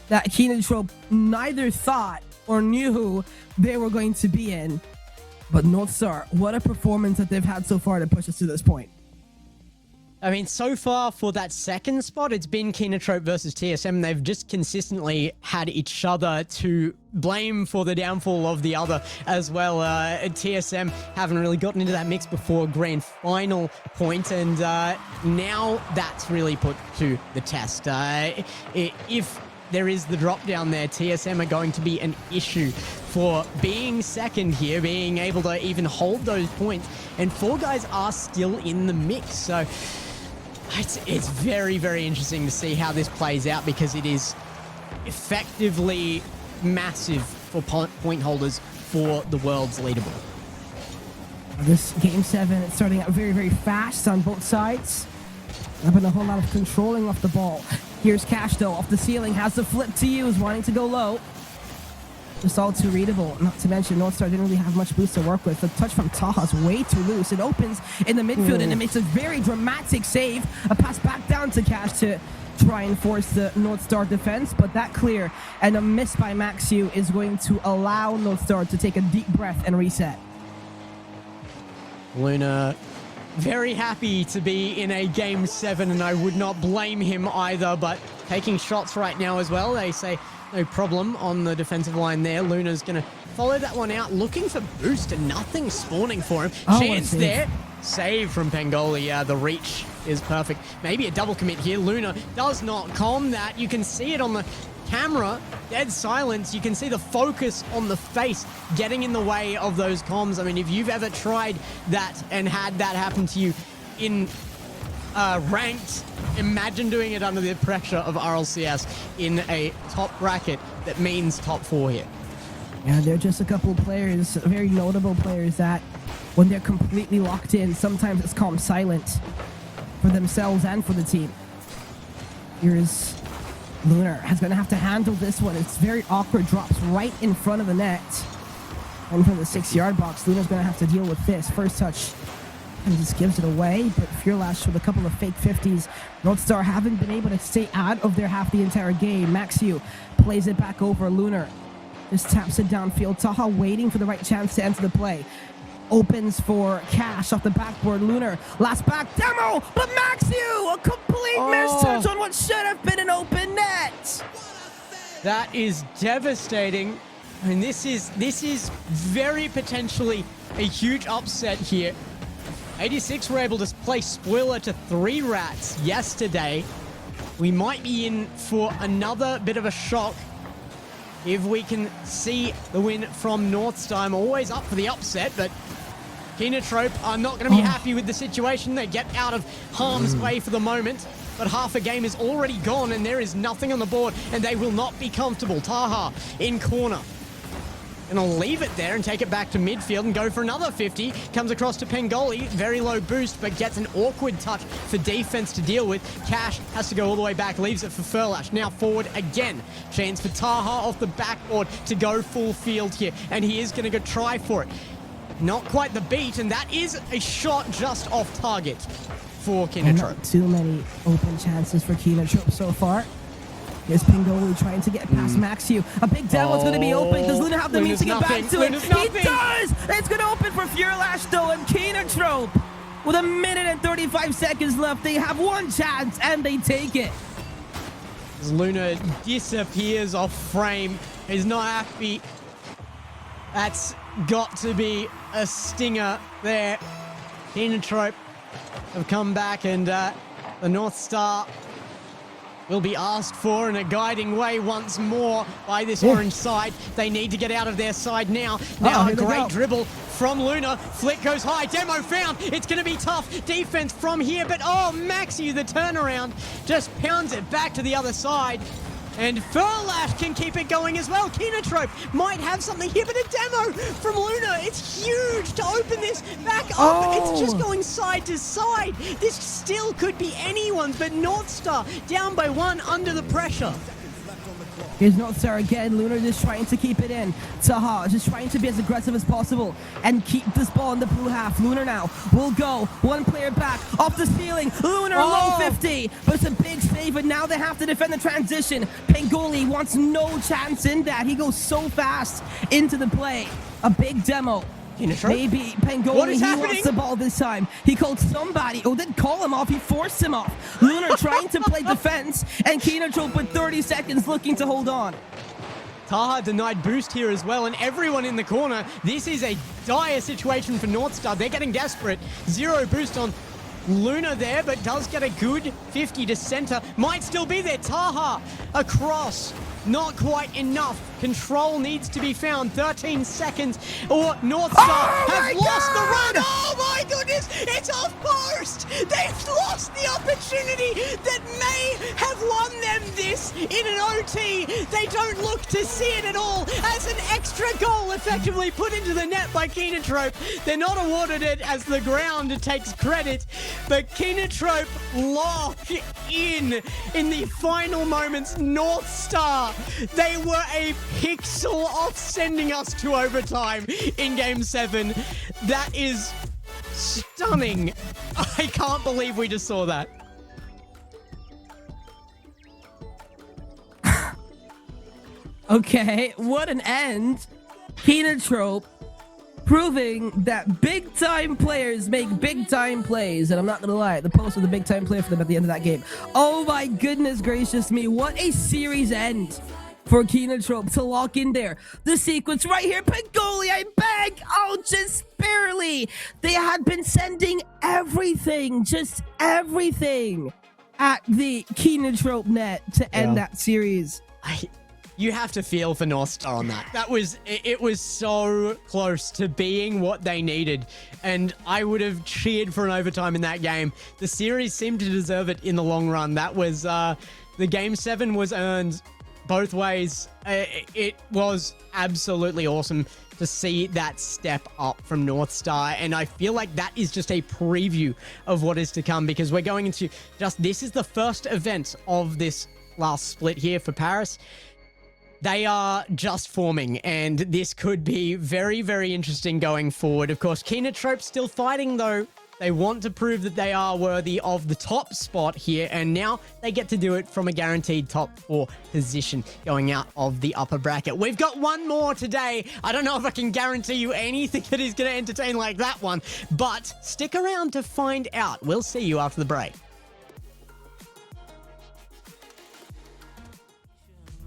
that Kinotrope neither thought or knew they were going to be in. But North Star, what a performance that they've had so far to push us to this point. I mean, so far for that second spot, it's been Kinotrope versus TSM. They've just consistently had each other to blame for the downfall of the other as well. TSM haven't really gotten into that mix before grand final point, and now that's really put to the test. If there is the drop down there, TSM are going to be an issue for being second here, being able to even hold those points, and 4 guys are still in the mix. So it's very, very interesting to see how this plays out, because it is effectively massive for point holders for the world's leaderboard. This Game 7, it's starting out very, very fast on both sides. There's been a whole lot of controlling off the ball. Here's Cash, though, off the ceiling, has the flip to use, wanting to go low. Just all too readable. Not to mention, North Star didn't really have much boost to work with. The touch from Taha's way too loose. It opens in the midfield, and it makes a very dramatic save. A pass back down to Cash to try and force the North Star defense, but that clear and a miss by Maxiu is going to allow North Star to take a deep breath and reset. Luna very happy to be in a Game 7, and I would not blame him either, but taking shots right now as well. They say no problem on the defensive line there. Luna's going to follow that one out, looking for boost, and nothing spawning for him. Chance there. Save from Pengoli. Yeah, the reach is perfect. Maybe a double commit here. Luna does not calm that. You can see it on the camera. Dead silence. You can see the focus on the face getting in the way of those comms. I mean, if you've ever tried that and had that happen to you in ranked. Imagine doing it under the pressure of RLCS in a top bracket that means top 4 here. Yeah, they're just a couple of players, very notable players that when they're completely locked in, sometimes it's calm silent for themselves and for the team. Here's Lunar, is going to have to handle this one. It's very awkward, drops right in front of the net. And from the 6-yard box, Lunar's going to have to deal with this. First touch, and just gives it away, but Fearlash with a couple of fake 50s. Northstar haven't been able to stay out of their half the entire game. Maxiu plays it back over. Lunar just taps it downfield. Taha waiting for the right chance to enter the play. Opens for Cash off the backboard. Lunar, last back demo, but Maxiu, a complete mistouch on what should have been an open net. That is devastating. I mean, this is very potentially a huge upset here. 86 were able to play spoiler to 3 rats yesterday. We might be in for another bit of a shock if we can see the win from Northstar. I'm always up for the upset, but Kinotrope are not going to be happy with the situation. They get out of harm's way for the moment, but half a game is already gone and there is nothing on the board and they will not be comfortable. Taha in corner. Gonna leave it there and take it back to midfield and go for another 50. Comes across to Pengoli, very low boost, but gets an awkward touch for defense to deal with. Cash has to go all the way back, leaves it for Furlash. Now forward again. Chance for Taha off the backboard to go full field here, and he is gonna go try for it. Not quite the beat, and that is a shot just off target for Kinotrope. Not too many open chances for Kinotrope so far. Here's Pingoli trying to get past Maxiu. A big demo's going to be open. Does Luna have the means to get back to it? He does! It's going to open for Fearlash though, and Kinotrope, with 1 minute and 35 seconds left, they have one chance and they take it. As Luna disappears off frame, he's not happy. That's got to be a stinger there. Kinotrope have come back, and the Northstar will be asked for in a guiding way once more by this orange side. They need to get out of their side now. Now a great dribble from Luna. Flick goes high. Demo found. It's going to be tough defense from here, but Maxi, the turnaround, just pounds it back to the other side. And Furlash can keep it going as well. Kinotrope might have something here, but a demo from Luna. It's huge to open this back up. It's just going side to side. This still could be anyone's, but Northstar down by 1 under the pressure. Here's Northstar again. Lunar just trying to keep it in. Taha just trying to be as aggressive as possible and keep this ball in the blue half. Lunar now will go. One player back off the ceiling. Lunar low 50, but it's a big save, and now they have to defend the transition. Pengoli wants no chance in that. He goes so fast into the play. A big demo. Maybe Pengoli, he wants the ball this time. He called somebody. Didn't call him off. He forced him off. Lunar trying to play defense, and Kinotrope with 30 seconds looking to hold on. Taha denied boost here as well, and everyone in the corner. This is a dire situation for Northstar. They're getting desperate. 0 boost on Luna there, but does get a good 50 to center. Might still be there. Taha across. Not quite enough. Control needs to be found. 13 seconds, or Northstar have lost the run. Oh my goodness! It's off post! They've lost the opportunity that may have won them this in an OT. They don't look to see it at all as an extra goal effectively put into the net by Kinotrope. They're not awarded it as the ground takes credit, but Kinotrope lock in the final moments. Northstar, they were a pixel off sending us to overtime in Game 7. That is stunning. I can't believe we just saw that. Okay, what an end. Kinotrope proving that big-time players make big-time plays. And I'm not going to lie, the post was a big-time player for them at the end of that game. Oh my goodness gracious me, what a series end for Kinotrope to lock in there. The sequence right here, Pengoli, I beg! Oh, just barely. They had been sending everything, just everything at the Kinotrope net to end that series. you have to feel for North Star on that. It was so close to being what they needed, and I would have cheered for an overtime in that game. The series seemed to deserve it in the long run. That was the game 7 was earned both ways. It was absolutely awesome to see that step up from North Star, and I feel like that is just a preview of what is to come, because we're going into this is the first event of this last split here for Paris. They are just forming, and this could be very, very interesting going forward. Of course, Kenotrope still fighting, though. They want to prove that they are worthy of the top spot here, and now they get to do it from a guaranteed top 4 position going out of the upper bracket. We've got one more today. I don't know if I can guarantee you anything that is going to entertain like that one, but stick around to find out. We'll see you after the break.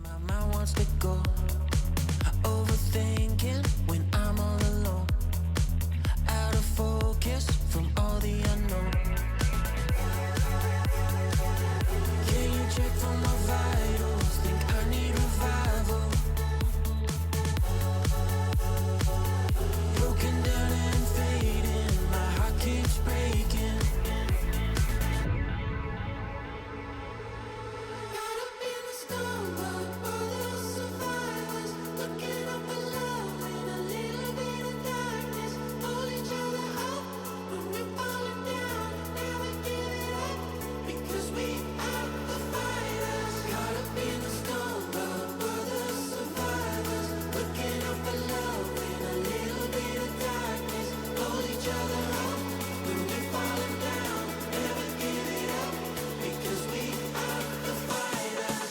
My mind wants to go overthinking when I'm all alone, out of focus from all the unknown. Can you check for my vitals? Think I need revival. Broken down and fading, my heart keeps breaking. Caught up in the storm, but we're the survivors. Looking up below in a little bit of darkness. Hold each other up when we're falling down. Never give it up, because we are the fighters. Caught up in the storm, but we're the survivors. Looking up below in a little bit of darkness. Hold each other up when we're falling down. Never give it up, because we are the fighters.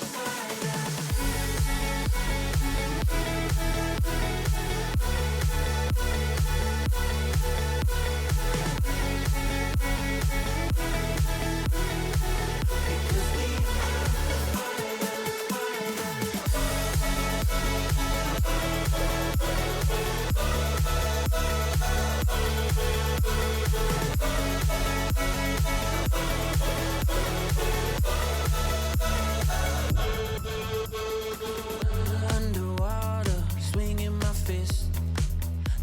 Underwater, swinging my fist.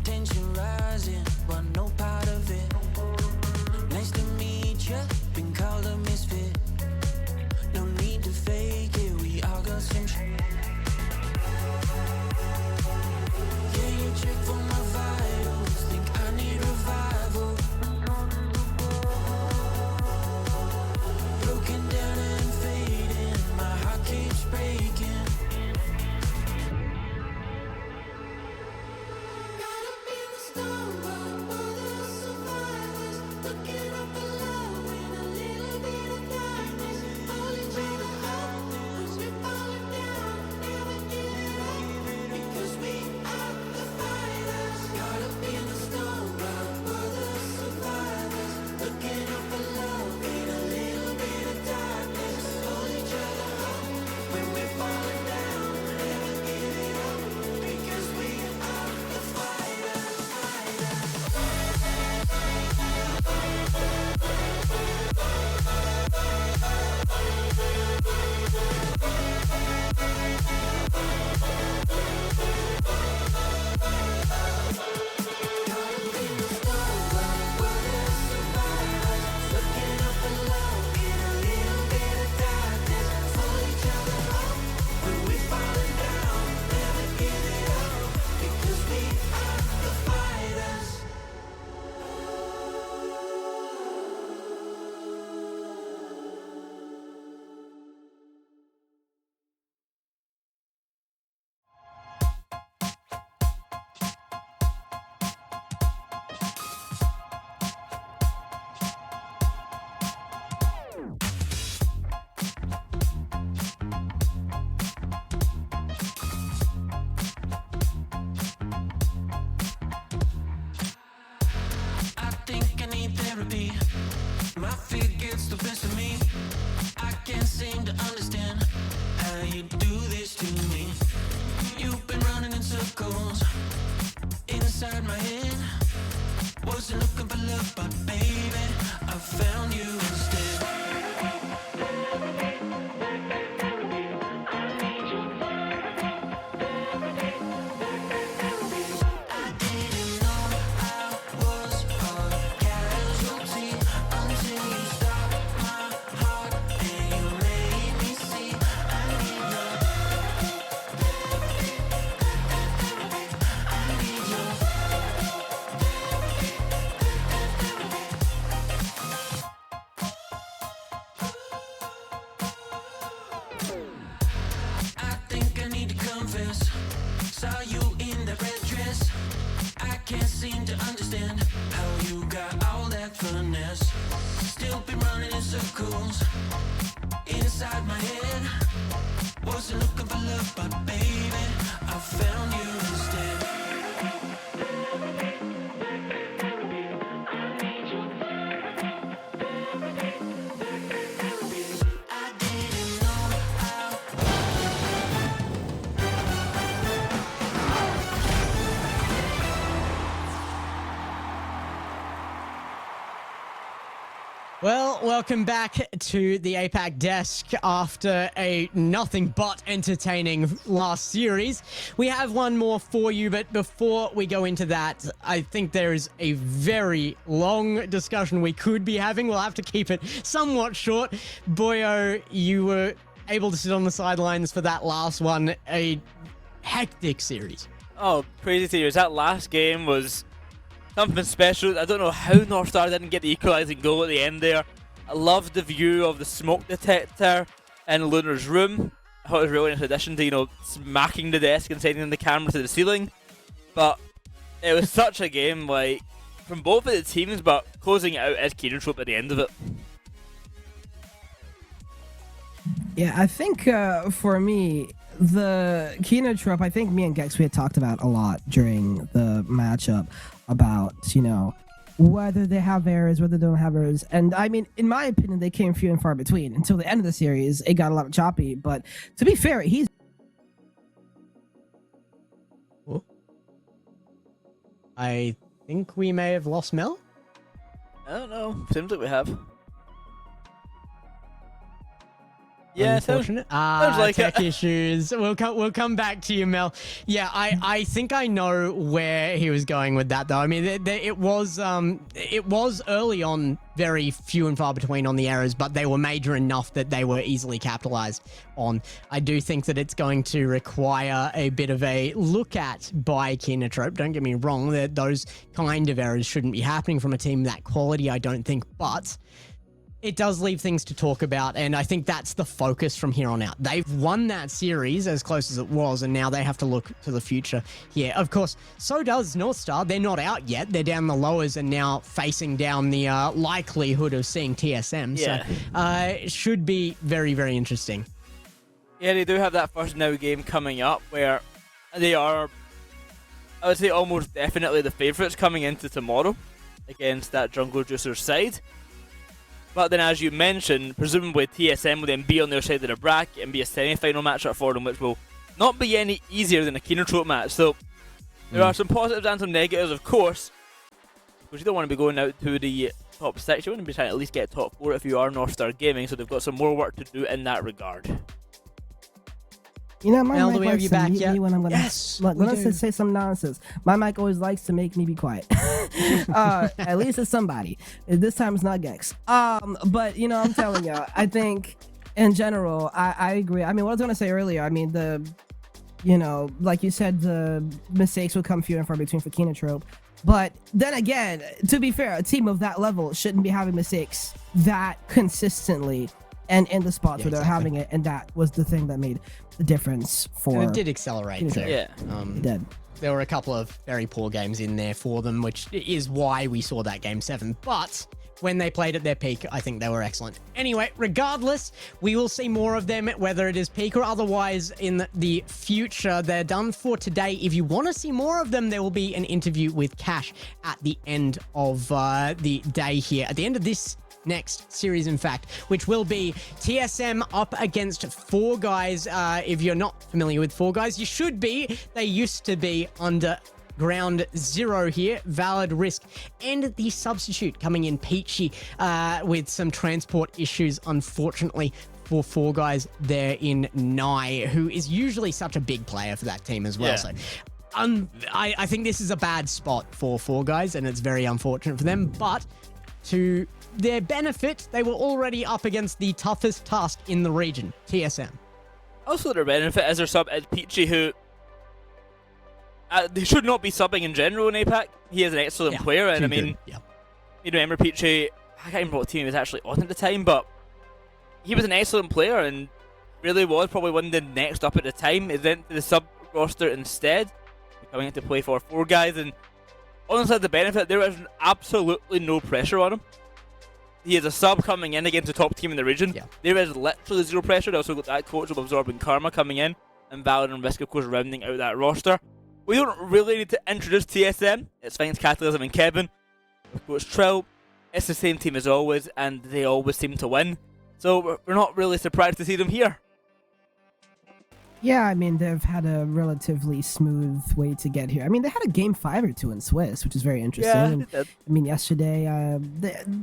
Tension rising, but no part of it. Nice to meet ya, been called a misfit. No need to fake it, we all got some shit. Can you check for my vitals? Think I need revival. Broken down and fading, my heart keeps breaking. Caught up in the storm, but we're the survivors. Looking up below in a little bit of darkness. Hold each other up when we're falling down. Never give it up, because we are the fighters. Caught up in the storm, but we're the survivors. Looking up below in a little bit of darkness. Hold each other up when we're falling down. Never give it up, because we are the fighters. I think I need therapy. My fear gets the best of me. I can't seem to understand how you do this to me. You've been running in circles inside my head. Wasn't looking for love, but baby, I found you instead. but baby, I found you instead. I didn't know how. Well, welcome back to the APAC desk after a nothing but entertaining last series. We have one more for you, but before we go into that, I think there is a very long discussion we could be having. We'll have to keep it somewhat short. Boyo, you were able to sit on the sidelines for that last one. A hectic series. Oh, crazy series. That last game was something special. I don't know how North Star didn't get the equalising goal at the end there. I loved the view of the smoke detector in Lunar's room. I thought it was really nice addition to, you know, smacking the desk and sending the camera to the ceiling. But it was such a game, like, from both of the teams, but closing it out as Keenan Troop at the end of it. Yeah, I think for me, the Kina trope, I think me and Gex, we had talked about a lot during the matchup about, you know, whether they have errors, whether they don't have errors. And I mean, in my opinion, they came few and far between. Until the end of the series, it got a lot of choppy. But to be fair, he's... Oh. I think we may have lost Mel. I don't know. Seems like we have. Yeah, Unfortunate. sounds like tech it. issues. We'll come back to you, Mel. Yeah, I think I know where he was going with that, though. I mean, it was early on very few and far between on the errors, but they were major enough that they were easily capitalized on. I do think that it's going to require a bit of a look at by Kinatrope. Don't get me wrong, that those kind of errors shouldn't be happening from a team that quality, I don't think, but it does leave things to talk about, and I think that's the focus from here on out. They've won that series as close as it was, and now they have to look to the future here. Of course, so does North Star. They're not out yet. They're down the lowers and now facing down the likelihood of seeing TSM. Yeah. So it should be very, very interesting. Yeah, they do have that first now game coming up where they are, I would say, almost definitely the favourites coming into tomorrow against that Jungle Juicers side. But then, as you mentioned, presumably TSM will then be on their side of the bracket and be a semi-final matchup for them, which will not be any easier than a Keener-Trope match. So there are some positives and some negatives, of course, because you don't want to be going out to the top 6. You want to be trying to at least get top 4 if you are North Star Gaming, so they've got some more work to do in that regard. You know, my Mel, mic do we have likes you to back mute yet? me when I'm gonna, Yes, when we I do. say some nonsense. My mic always likes to make me be quiet. At least it's somebody. This time it's not Gex. But you know, I'm telling you, I think in general, I agree. I mean, what I was gonna say earlier, I mean, you know, like you said, the mistakes will come few and far between for Kinatrope. But then again, to be fair, a team of that level shouldn't be having mistakes that consistently and in the spots where they're having it, and that was the thing that made the difference for... And it did accelerate, too. Yeah. It did. There were a couple of very poor games in there for them, which is why we saw that Game 7. But when they played at their peak, I think they were excellent. Anyway, regardless, we will see more of them, whether it is peak or otherwise in the future. They're done for today. If you want to see more of them, there will be an interview with Cash at the end of the day here. At the end of this next series, in fact, which will be TSM up against Four Guys. If you're not familiar with Four Guys, you should be. They used to be under Ground Zero here, Valid Risk, and the substitute coming in, Peachy, with some transport issues, unfortunately, for Four Guys there in Nye, who is usually such a big player for that team as well. Yeah. So I think this is a bad spot for Four Guys, and it's very unfortunate for them, but to their benefit, they were already up against the toughest task in the region, TSM. Also, their benefit is their sub is Peachy, who they should not be subbing in general in APAC. He is an excellent player, and I mean, you remember Peachy, I can't remember what team he was actually on at the time, but he was an excellent player and really was probably one of the next up at the time. He went to the sub roster instead, coming in to play for Four Guys, and honestly, the benefit, there is absolutely no pressure on him. He is a sub coming in against the top team in the region. Yeah. There is literally zero pressure. They also got that coach of Absorbing Karma coming in. and Valor and Risk, of course, rounding out that roster. We don't really need to introduce TSM. It's Finds, Catalysm, and Kevin. Of course, Trill, it's the same team as always, and they always seem to win. So we're not really surprised to see them here. Yeah, I mean, they've had a relatively smooth way to get here. I mean, they had a game 5 or 2 in Swiss, which is very interesting. Yeah, And, they did. I mean, yesterday,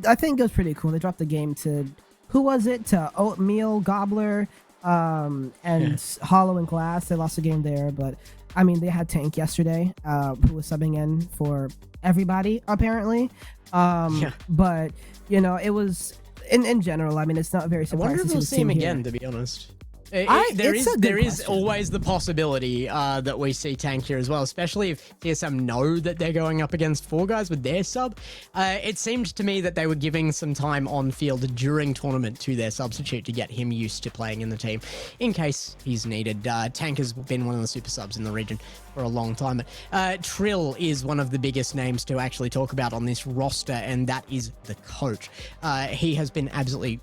I think it was pretty cool. They dropped the game to, who was it? To Oatmeal, Gobbler, and Hollow and Glass. They lost the game there, but I mean, they had Tank yesterday, who was subbing in for everybody, apparently. But, you know, it was, in general, I mean, it's not very I wonder surprising if to we'll see see him here. again, to be honest. It's a good There is question. always the possibility that we see Tank here as well, especially if TSM know that they're going up against Four Guys with their sub. It seemed to me that they were giving some time on field during tournament to their substitute to get him used to playing in the team in case he's needed. Tank has been one of the super subs in the region for a long time. Trill is one of the biggest names to actually talk about on this roster, and that is the coach. He has been absolutely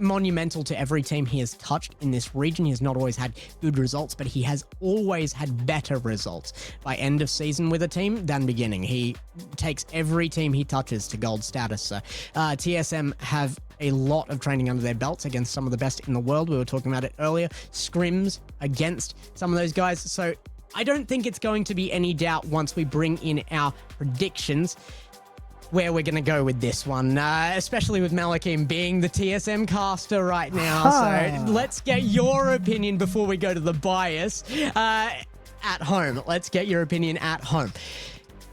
monumental to every team he has touched in this region. He has not always had good results, but he has always had better results by end of season with a team than beginning. He takes every team he touches to gold status. So TSM have a lot of training under their belts against some of the best in the world. We were talking about it earlier. Scrims against some of those guys. So I don't think it's going to be any doubt once we bring in our predictions where we're going to go with this one, especially with Malakim being the TSM caster right now. So let's get your opinion before we go to the bias at home. Let's get your opinion at home.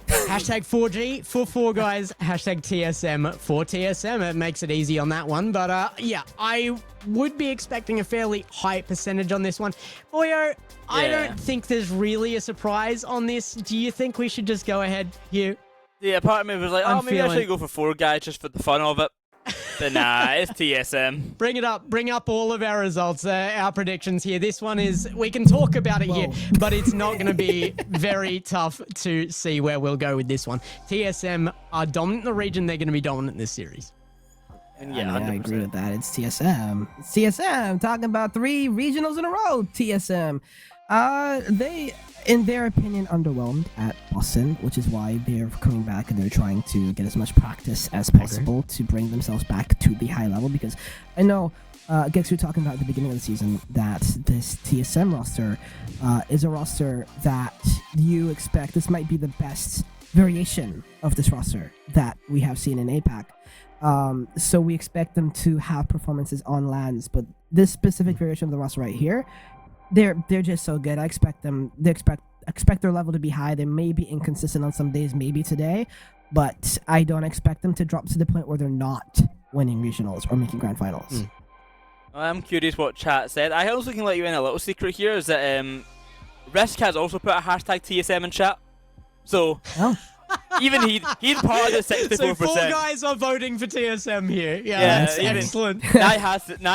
Hashtag 4G for Four Guys, hashtag TSM for TSM. It makes it easy on that one. But yeah, I would be expecting a fairly high percentage on this one. Boyo, I don't think there's really a surprise on this. Do you think we should just go ahead here? Yeah, part of me was like, maybe I should go for Four Guys just for the fun of it. But nah, it's TSM. Bring it up. Bring up all of our results, our predictions here. This one is, we can talk about it here, but it's not going to be very tough to see where we'll go with this one. TSM are dominant in the region. They're going to be dominant in this series. And Yeah, yeah, I 100%. agree with that. It's TSM. It's TSM talking about 3 regionals in a row. TSM. They, in their opinion, underwhelmed at Boston, which is why they're coming back and they're trying to get as much practice as possible to bring themselves back to the high level. Because I know, Gexu talking about at the beginning of the season that this TSM roster is a roster that you expect. This might be the best variation of this roster that we have seen in APAC. So we expect them to have performances on lands, but this specific variation of the roster right here, they're just so good. I expect them. They expect their level to be high. They may be inconsistent on some days, maybe today, but I don't expect them to drop to the point where they're not winning regionals or making grand finals. I'm curious what chat said. I also can let you in a little secret here is that Risk has also put a hashtag TSM in chat. So even he'd part of the 64%. So Four Guys are voting for TSM here. Yeah, That's even- excellent. Now he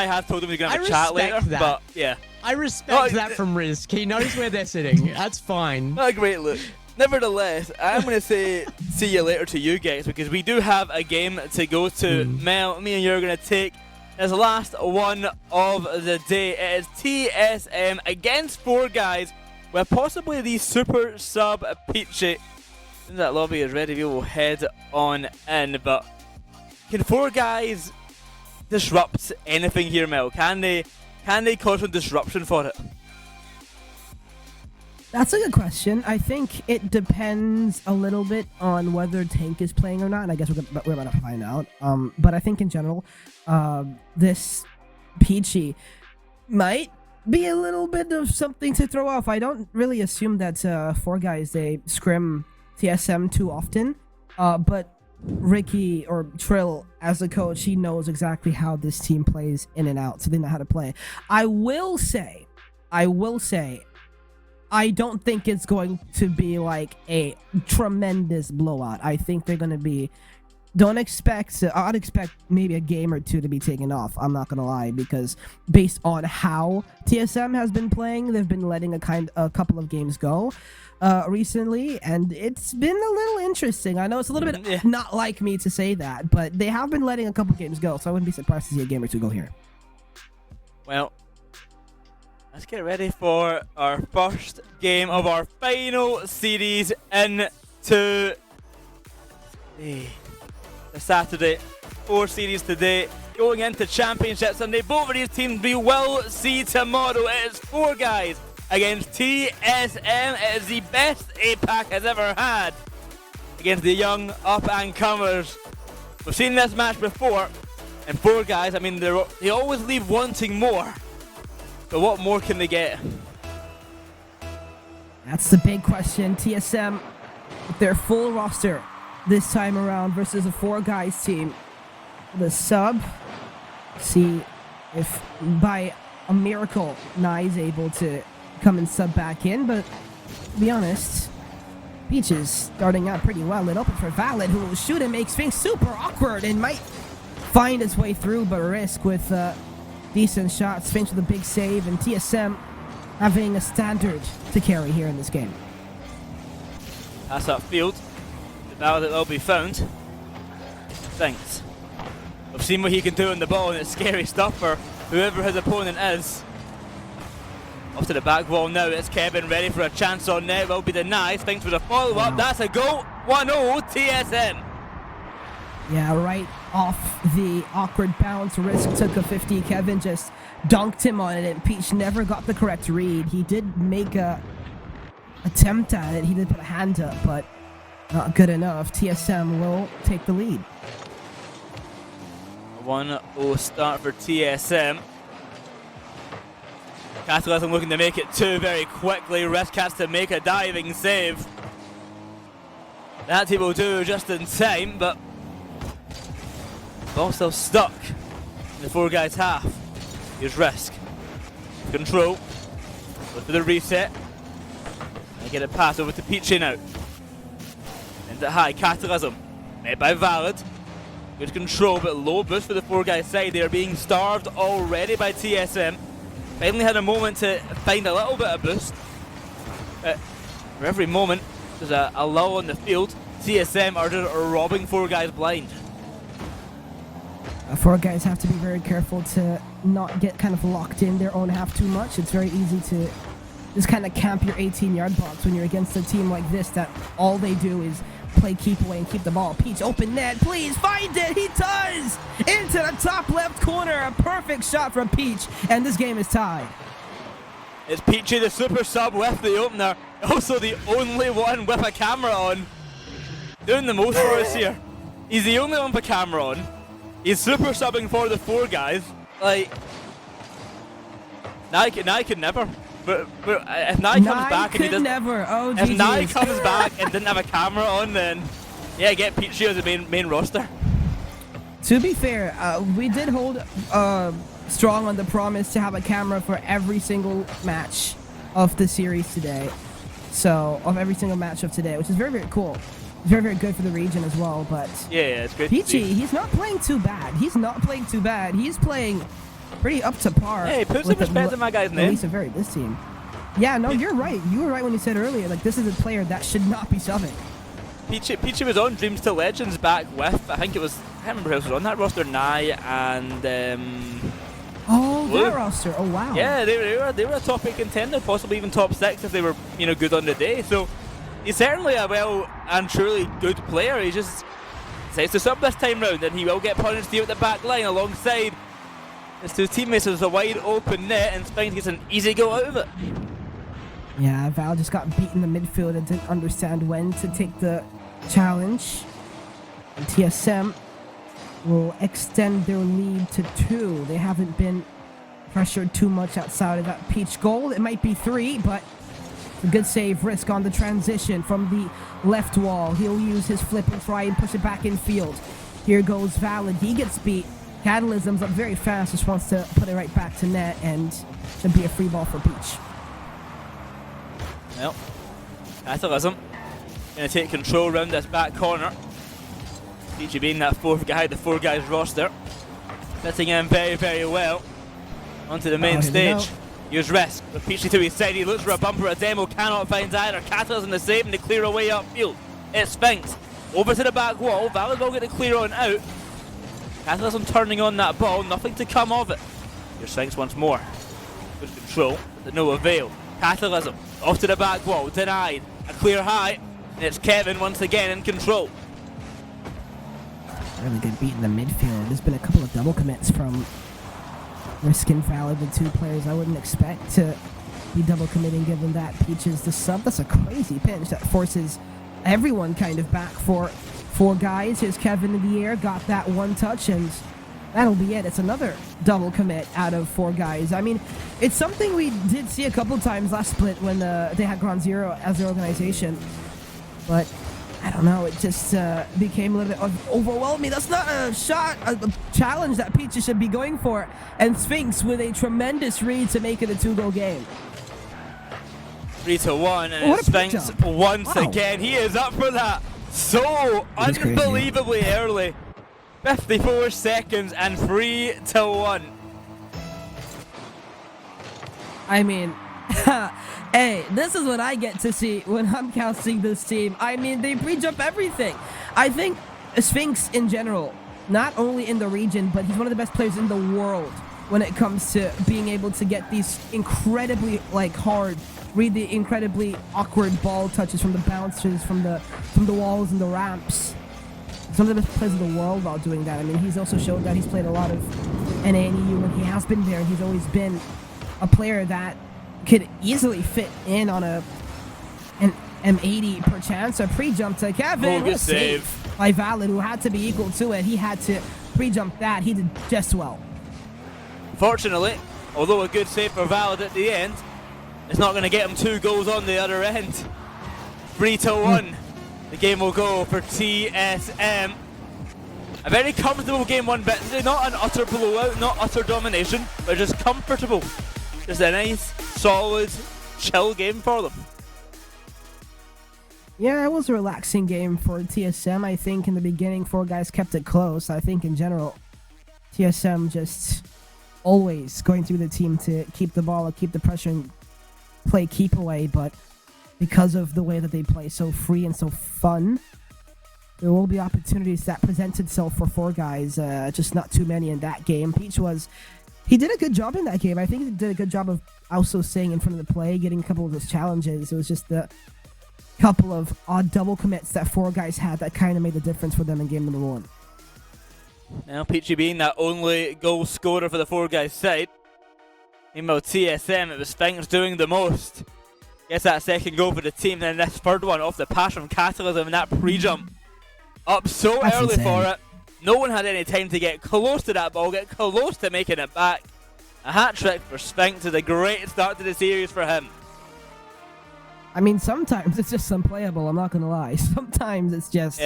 has told him he's going to have a chat later. respect that. But yeah, I respect Oh, that from Risk. He knows where they're sitting. That's fine. not a great look. Nevertheless, I'm going to say see you later to you guys because we do have a game to go to. Mel, me and you are going to take this last one of the day. It is TSM against Four Guys with possibly the super sub Peachy. As that lobby is ready, we will head on in. But can Four Guys disrupt anything here, Mel? Can they cause some disruption for it? That's a good question. I think it depends a little bit on whether Tank is playing or not, and I guess we're about to find out. But I think in general, this Peachy might be a little bit of something to throw off. I don't really assume that Four Guys, they scrim TSM too often, but Ricky or Trill as a coach, he knows exactly how this team plays in and out, so they know how to play. I will say, I don't think it's going to be like a tremendous blowout. I think they're going to be. I'd expect maybe a game or two to be taken off. I'm not gonna lie, because based on how TSM has been playing, they've been letting a couple of games go recently, and it's been a little interesting. I know it's a little bit not like me to say that, but they have been letting a couple games go, so I wouldn't be surprised to see a game or two go here. Well, let's get ready for our first game of our final series into the Saturday. 4 series today, going into Championship Sunday. Both of these teams we will see tomorrow. It is 4 guys against TSM. It is the best APAC has ever had against the young up-and-comers. We've seen this match before, and 4 guys, I mean, they always leave wanting more. But what more can they get? That's the big question. TSM with their full roster this time around versus a 4 guys team. The sub, see if by a miracle Nye is able to come and sub back in, but to be honest, Peach is starting out pretty well. It open for Valid, who will shoot and makes things super awkward and might find his way through, but Risk with decent shots. Finch with a big save, and TSM having a standard to carry here in this game. Pass upfield. The Valid will be found. Thanks. We've seen what he can do on the ball, and it's scary stuff for whoever his opponent is. Off to the back wall now, it's Kevin ready for a chance on net, will be denied. Thanks for the follow-up, that's a goal, 1-0 TSM. Yeah, right off the awkward bounce, Risk took a 50, Kevin just dunked him on it, and Peach never got the correct read. He did make a attempt at it, he did put a hand up, but not good enough. TSM will take the lead. 1-0 start for TSM. Catalysm looking to make it 2 very quickly. Risk has to make a diving save. That he will do just in time, but ball still stuck in the 4 guys half. Here's Risk. Control. Look for the reset. And get it passed over to Peachy now. Into high. Catalysm. Made by Valid. Good control, but low boost for the 4 guys side. They are being starved already by TSM. Finally had a moment to find a little bit of boost. For every moment, there's a lull on the field. TSM are just robbing 4 guys blind. 4 guys have to be very careful to not get kind of locked in their own half too much. It's very easy to just kind of camp your 18-yard box when you're against a team like this that all they do is play keep away and keep the ball. Peach open net, please find it. He does! Into the top left corner. A perfect shot from Peach, and this game is tied. It's Peachy, the super sub with the opener. Also the only one with a camera on. Doing the most for us here. He's the only one with a camera on. He's super subbing for the 4 guys. Like, Nye could never. But if Nye comes back and he doesn't, if Nye comes back and didn't have a camera on, then yeah, get Peachy as the main roster. To be fair, we did hold strong on the promise to have a camera for every single match of the series today. So, of every single match of today, which is very, very cool. Very, very good for the region as well, but yeah, it's great. Peachy, he's not playing too bad. He's playing pretty up to par. Hey, put some respect on my guy's name. At least this team. Yeah, no, you're right. You were right when you said earlier, like, this is a player that should not be subbing. Peachy was on Dreams to Legends back with, I think it was, I can't remember who was on that roster, Nye and oh, their roster. Oh, wow. Yeah, they were a top 8 contender, possibly even top 6 if they were, good on the day. So he's certainly a well and truly good player. He just decides to sub this time round, and he will get punished here at the back line alongside his 2 teammates. There's a wide open net, and Spines gets an easy go out of it. Yeah, Val just got beaten in the midfield and didn't understand when to take the challenge. And TSM will extend their lead to 2. They haven't been pressured too much outside of that Peach goal. It might be 3, but a good save. Risk on the transition from the left wall. He'll use his flip and try and push it back in field. Here goes Valid. He gets beat. Catalysm's up very fast. Just wants to put it right back to net, and should be a free ball for Peach. Well, Catalysm going to take control around this back corner. Peachy being that 4th guy, the 4 guys roster. Fitting in very, very well onto the main stage. Here's Risk with Peachy to his side. He looks for a bumper. A demo cannot find either. Catalysm the save, and they clear away upfield. It's Sphinx over to the back wall. Valid will get the clear on out. Catalysm turning on that ball. Nothing to come of it. Here's Sphinx once more. Good control, but to no avail. Catalysm, off to the back wall, denied. A clear high, and it's Kevin once again in control. Really good beat in the midfield. There's been a couple of double commits from Risk and Valid, the two players I wouldn't expect to be double committing given that Peach is the sub. That's a crazy pinch that forces everyone kind of back for 4 guys. Here's Kevin in the air, got that one touch, and that'll be it. It's another double commit out of 4 guys. I mean, it's something we did see a couple times last split when they had Ground Zero as their organization. But, I don't know, it just became a little bit overwhelming. That's not a shot, a challenge that Peaches should be going for. And Sphinx with a tremendous read to make it a 2-goal game. 3-1, and it's Sphinx once again. He is up for that so unbelievably early. 54 seconds and 3-1. I mean, hey, this is what I get to see when I'm casting this team. I mean, they pre-jump everything. I think Sphinx in general, not only in the region, but he's one of the best players in the world when it comes to being able to get these incredibly hard, read the incredibly awkward ball touches from the bounces, from the walls and the ramps. He's one of the best players in the world while doing that. I mean, he's also showed that he's played a lot of NA and EU when he has been there, and he's always been a player that could easily fit in on an M80 per chance. A pre-jump to Kevin. Good save by Valid, who had to be equal to it. He had to pre-jump that. He did just well. Fortunately, although a good save for Valid at the end, it's not going to get him 2 goals on the other end. 3-1. The game will go for TSM. A very comfortable game 1 bit. Not an utter blowout, not utter domination, but just comfortable. Just a nice, solid, chill game for them. Yeah, it was a relaxing game for TSM. I think in the beginning, 4 guys kept it close. I think in general, TSM just always going to be the team to keep the ball, keep the pressure, and play keep away, but because of the way that they play so free and so fun, there will be opportunities that present itself for 4 guys, just not too many in that game. Peach he did a good job in that game. I think he did a good job of also staying in front of the play, getting a couple of those challenges. It was just the couple of odd double commits that 4 guys had that kind of made the difference for them in game number 1. Now Peachy being that only goal scorer for the 4 guys side. Meanwhile, TSM, it was Sphinx doing the most. Gets that second goal for the team, then this third one off the pass from Catalysm and that pre-jump. Up so That's early insane. for it. No one had any time to get close to that ball, get close to making it back. A hat-trick for Sphinx is a great start to the series for him. I mean, sometimes it's just unplayable, I'm not going to lie. Sometimes it's just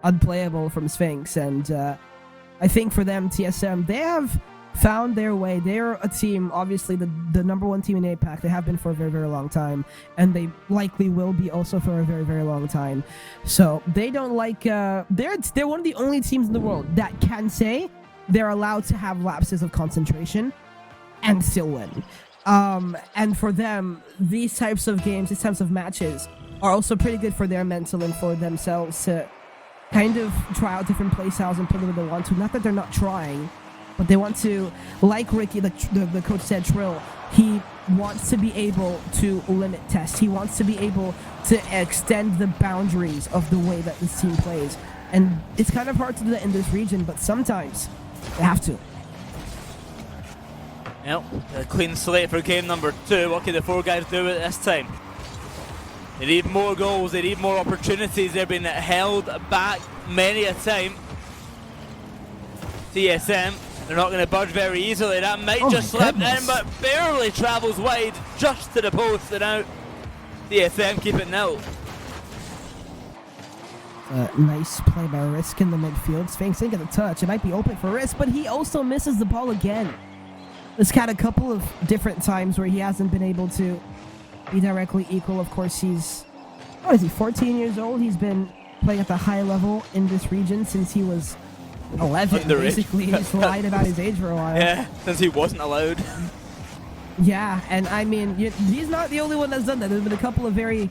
unplayable from Sphinx, and I think for them, TSM, they have found their way. They're a team, obviously the number 1 team in APAC. They have been for a very, very long time, and they likely will be also for a very, very long time. So they don't they're one of the only teams in the world that can say they're allowed to have lapses of concentration and still win. And for them, these types of games, these types of matches are also pretty good for their mental and for themselves to kind of try out different play styles and put it where they want to. Not that they're not trying, but they want to, like Ricky, the coach said, Trill, he wants to be able to limit tests. He wants to be able to extend the boundaries of the way that this team plays. And it's kind of hard to do that in this region, but sometimes they have to. Well, a clean slate for game number 2. What can the 4 guys do at this time? They need more goals, they need more opportunities. They've been held back many a time. TSM, they're not going to budge very easily. That might just slip in, but barely travels wide, just to the post. And now TSM keep it nil. Nice play by Risk in the midfield. Sphinx didn't get the touch. It might be open for Risk, but he also misses the ball again. Risk had a couple of different times where he hasn't been able to be directly equal. Of course, he's 14 years old. He's been playing at the high level in this region since he was 11. Basically, he's lied about his age for a while. Yeah, since he wasn't allowed. Yeah, and I mean, he's not the only one that's done that. There's been a couple of very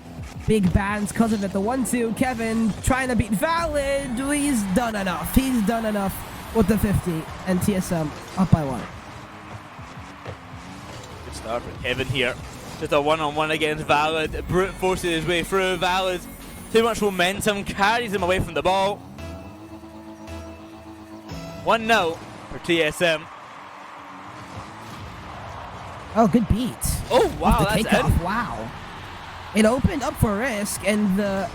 big bans because of it. The 1-2, Kevin trying to beat Valid. He's done enough. He's done enough with the 50, and TSM up by 1. start for Kevin here. Just a one-on-one against Valid. Brute forces his way through. Valid, too much momentum, carries him away from the ball. 1-0 for TSM. Oh, good beat. Oh, wow, Off the that's takeoff. it. Wow. It opened up for Risk, and the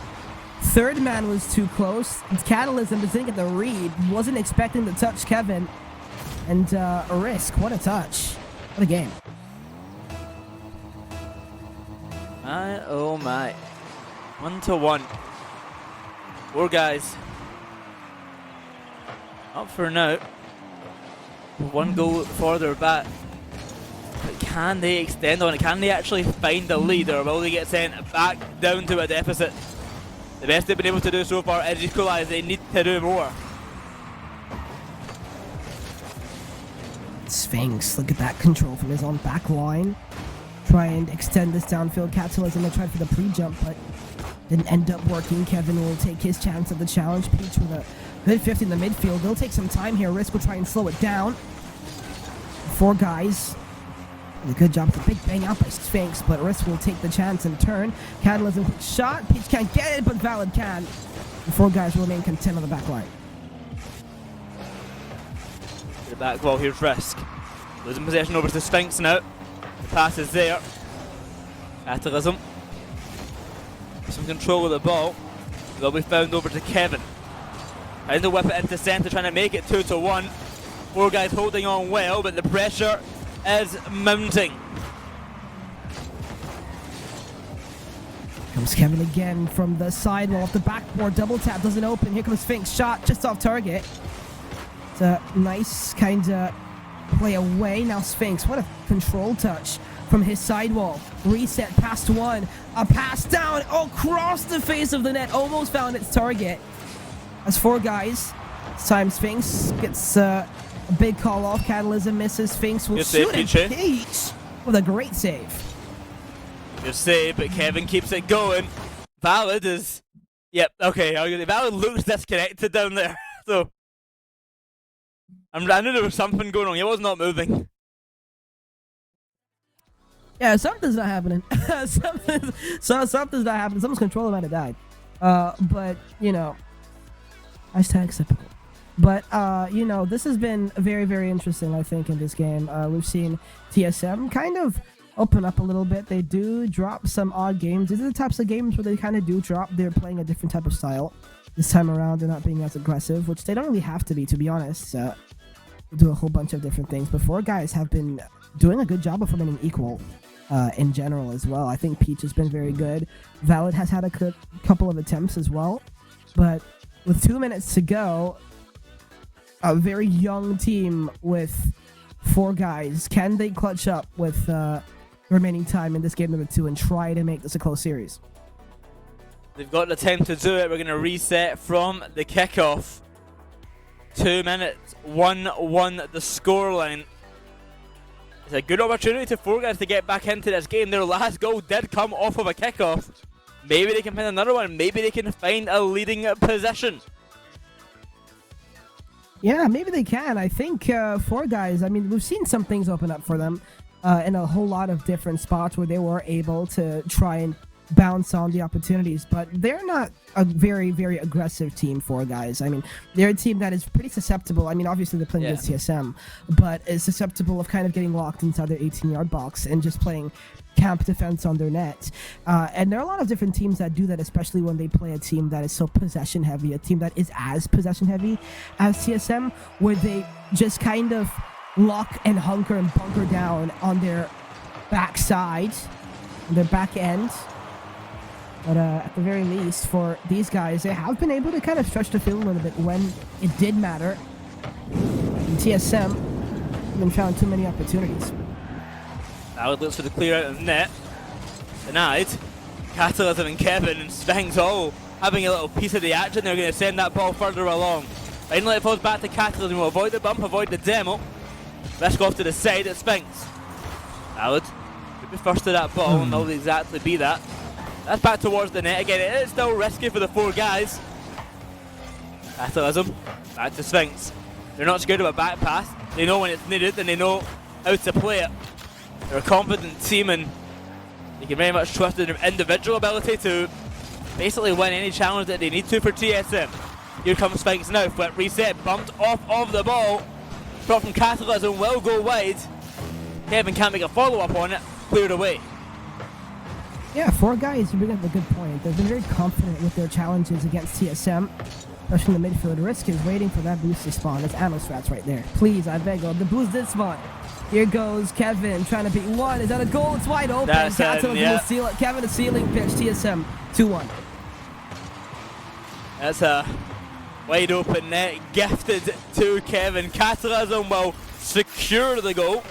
third man was too close. Catalysm just didn't get the read. Wasn't expecting to touch Kevin. And Risk, what a touch. What a game. My, oh my. 1-1. 4 guys up for now. 1 goal further back. But can they extend on it? Can they actually find the lead, or will they get sent back down to a deficit? The best they've been able to do so far is equalise. They need to do more. Sphinx, look at that control from his own back line. Try and extend this downfield. Catalysm, they tried for the pre-jump, but didn't end up working. Kevin will take his chance at the challenge. Peach with a good 50 in the midfield. They'll take some time here. Risk will try and slow it down. 4 guys. A good job with a big bang out by Sphinx, but Risk will take the chance and turn. Catalysm quick shot. Peach can't get it, but Valid can. The 4 guys will remain content on the back line. To the back wall, here's Risk. Losing possession over to Sphinx now. The pass is there. Catalysm. Some control of the ball. They'll be found over to Kevin. Trying to whip it into centre, trying to make it 2-1. 4 guys holding on well, but the pressure is mounting. Comes Kevin again from the side wall off the backboard. Double tap doesn't open. Here comes Sphinx. Shot just off target. It's a nice kind of play away. Now Sphinx, what a control touch from his sidewall. Reset past 1. A pass down across the face of the net. Almost found its target. That's 4 guys. This time Sphinx gets a big call off. Catalysm misses. Sphinx will shoot it. Peach with a great save. Good save, but Kevin keeps it going. Valid is... Yep, okay. Valid looks disconnected down there. So... I knew there was something going on. He was not moving. Yeah, something's not happening. Something's not happening. Someone's controller might have died. But, you know... Hashtag typical. But, you know, this has been very, very interesting, I think, in this game. We've seen TSM kind of open up a little bit. They do drop some odd games. These are the types of games where they kind of do drop. They're playing a different type of style. This time around, they're not being as aggressive, which they don't really have to be honest. They do a whole bunch of different things. But 4 guys have been doing a good job of remaining equal in general as well. I think Peach has been very good. Valid has had a couple of attempts as well. But with 2 minutes to go, a very young team with 4 guys. Can they clutch up with remaining time in this game number 2 and try to make this a close series? They've got the time to do it. We're going to reset from the kickoff. 2 minutes, 1-1 the scoreline. It's a good opportunity for 4 guys to get back into this game. Their last goal did come off of a kickoff. Maybe they can find another one. Maybe they can find a leading position. Yeah, maybe they can. I think 4 guys, I mean, we've seen some things open up for them in a whole lot of different spots where they were able to try and bounce on the opportunities, but they're not a very, very aggressive team, 4 guys. I mean, they're a team that is pretty susceptible. I mean, obviously they're playing against TSM, but is susceptible of kind of getting locked inside their 18-yard box and just playing camp defense on their net. And there are a lot of different teams that do that, especially when they play a team that is so possession heavy, a team that is as possession heavy as TSM, where they just kind of lock and hunker and bunker down on their backside, their back end. But at the very least, for these guys, they have been able to kind of stretch the field a little bit when it did matter. And TSM haven't found too many opportunities. Valid looks for the clear out of net. Denied. Catalysm and Kevin and Sphinx all having a little piece of the action. They're going to send that ball further along. Finally it falls back to Catalysm. Will avoid the bump, avoid the demo. Risk off to the side at Sphinx. Valid could be first to that ball and will exactly be that. That's back towards the net again. It is still risky for the 4 guys. Catalysm, back to Sphinx. They're not scared of a back pass. They know when it's needed and they know how to play it. They're a confident team, and you can very much trust in their individual ability to basically win any challenge that they need to for TSM. Here comes Spikes now, flip reset, bumped off of the ball. Shot from Catalysm will go wide. Kevin can't make a follow-up on it, cleared away. Yeah, 4Guys, you bring up a good point. They've been very confident with their challenges against TSM, especially in the midfield. Risk is waiting for that boost to spawn. It's Ammo Strats right there. Please, I beg of. The boost did spawn. Here goes Kevin trying to beat one. Is that a goal? It's wide open. Yeah. Seal it. Kevin, a ceiling pitch. TSM 2-1. That's a wide open net gifted to Kevin. Catalysm will secure the goal,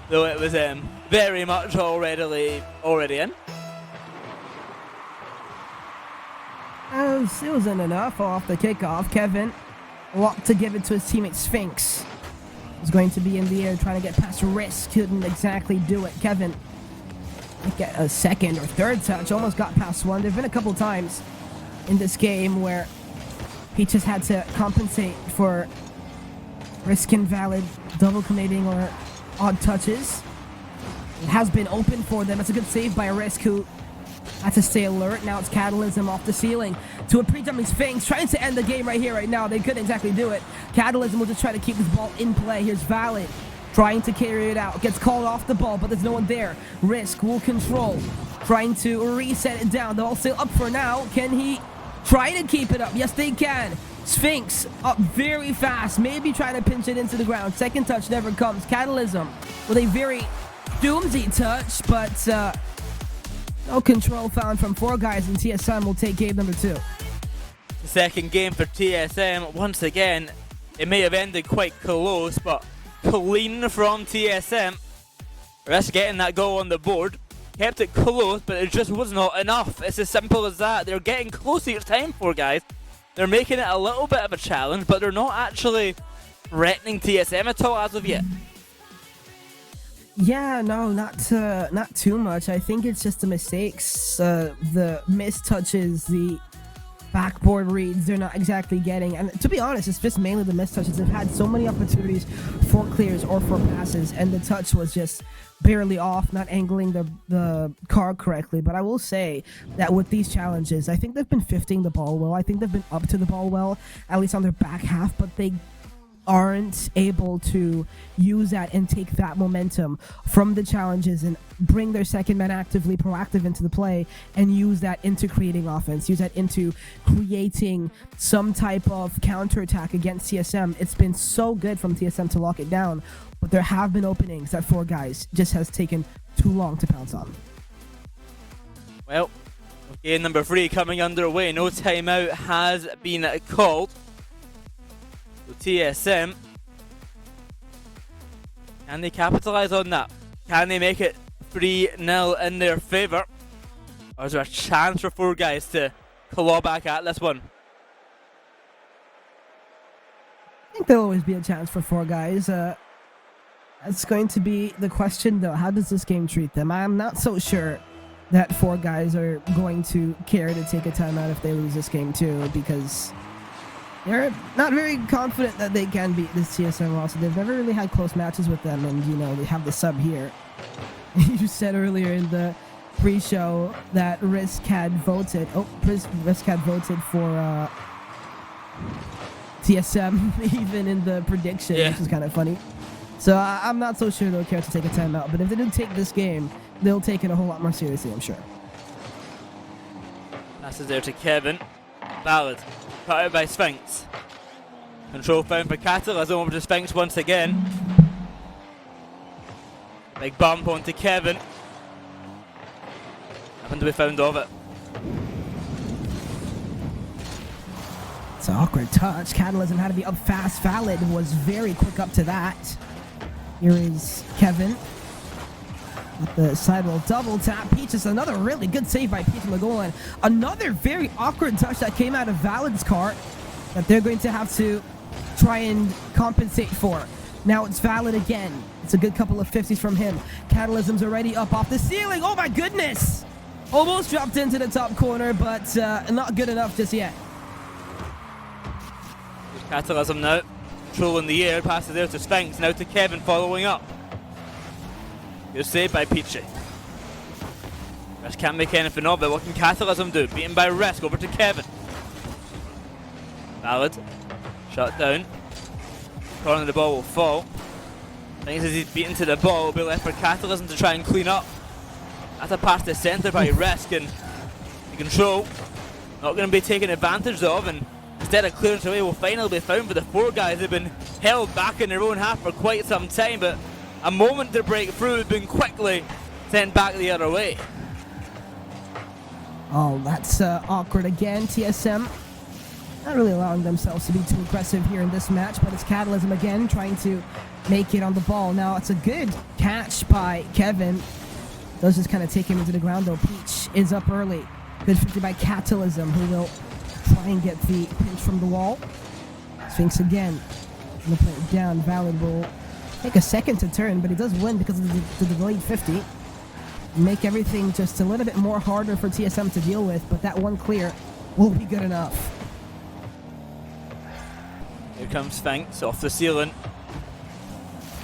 though it was very much already in. It wasn't enough off the kickoff. Kevin locked to give it to his teammate Sphinx. Was going to be in the air trying to get past Risk. Couldn't exactly do it. Kevin get a second or third touch. Almost got past one. There have been a couple times in this game where he just had to compensate for Risk invalid double committing or odd touches. It has been open for them. It's a good save by Risk, who had to stay alert. Now it's Catalysm off the ceiling to a pre-jumping Sphinx, trying to end the game right here, right now. They couldn't exactly do it. Catalysm will just try to keep this ball in play. Here's Valid trying to carry it out. Gets called off the ball, but there's no one there. Risk will control, trying to reset it down. The ball still up for now. Can he try to keep it up? Yes, they can. Sphinx up very fast, maybe trying to pinch it into the ground. Second touch never comes. Catalysm with a very doomsy touch, but no control found from 4Guys, and TSM will take game number 2. The second game for TSM, once again, it may have ended quite close, but clean from TSM. Risk getting that goal on the board. Kept it close, but it just was not enough. It's as simple as that. They're getting close each time, 4Guys. They're making it a little bit of a challenge, but they're not actually threatening TSM at all as of yet. Yeah, no, not too much. I think it's just the mistakes, the missed touches, the backboard reads they're not exactly getting. And to be honest, it's just mainly the missed touches. They've had so many opportunities for clears or for passes, and the touch was just barely off, not angling the car correctly. But I will say that with these challenges, I think they've been 50ing the ball well. I think they've been up to the ball well, at least on their back half, but they aren't able to use that and take that momentum from the challenges and bring their second man actively proactive into the play and use that into creating offense, use that into creating some type of counterattack against TSM. It's been so good from TSM to lock it down, but there have been openings that 4Guys just has taken too long to pounce on. Well, game number 3 coming underway. No timeout has been called. TSM, can they capitalize on that? Can they make it 3-0 in their favour? Or is there a chance for 4Guys to claw back at this one? I think there'll always be a chance for 4Guys. It's going to be the question, though. How does this game treat them? I'm not so sure that 4Guys are going to care to take a timeout if they lose this game, too, because they're not very confident that they can beat this TSM roster. They've never really had close matches with them, and, you know, they have the sub here. You said earlier in the pre-show that Risk had voted. Risk had voted for TSM even in the prediction, which is kind of funny. So I'm not so sure they'll care to take a timeout, but if they do take this game, they'll take it a whole lot more seriously, I'm sure. Passes there to Kevin. Ballard. Cut out by Sphinx. Control found for Catalysm over to Sphinx once again. Big bump onto Kevin. Nothing to be found of it. It's an awkward touch. Catalysm had to be up fast. Valid was very quick up to that. Here is Kevin. With the sidewall double tap. Peaches, another really good save by Peach on the goal line. Another very awkward touch that came out of Valid's cart that they're going to have to try and compensate for. Now it's Valid again. It's a good couple of 50s from him. Catalysm's already up off the ceiling. Oh my goodness! Almost dropped into the top corner, but not good enough just yet. Catalysm now. Control in the air. Passes there to Sphinx. Now to Kevin following up. Good save by Peachy. Risk can't make anything of it. What can Catalysm do? Beaten by Risk. Over to Kevin. Valid. Shut down. Corner of the ball will fall. Things as he's beaten to the ball, will be left for Catalysm to try and clean up. That's a pass to centre by Risk, and the control not going to be taken advantage of, and instead of clearance away will finally be found for the 4 guys who've been held back in their own half for quite some time, but a moment to break through has been quickly sent back the other way. Oh, that's awkward again. TSM not really allowing themselves to be too aggressive here in this match, but it's Catalysm again trying to make it on the ball. Now, it's a good catch by Kevin. Does just kind of take him into the ground, though. Peach is up early. Good 50 by Catalysm, who will try and get the pinch from the wall. Sphinx again. Gonna play it down. Valid will take a second to turn, but he does win because of the delayed 50. Make everything just a little bit more harder for TSM to deal with, but that one clear will be good enough. Here comes Sphinx off the ceiling.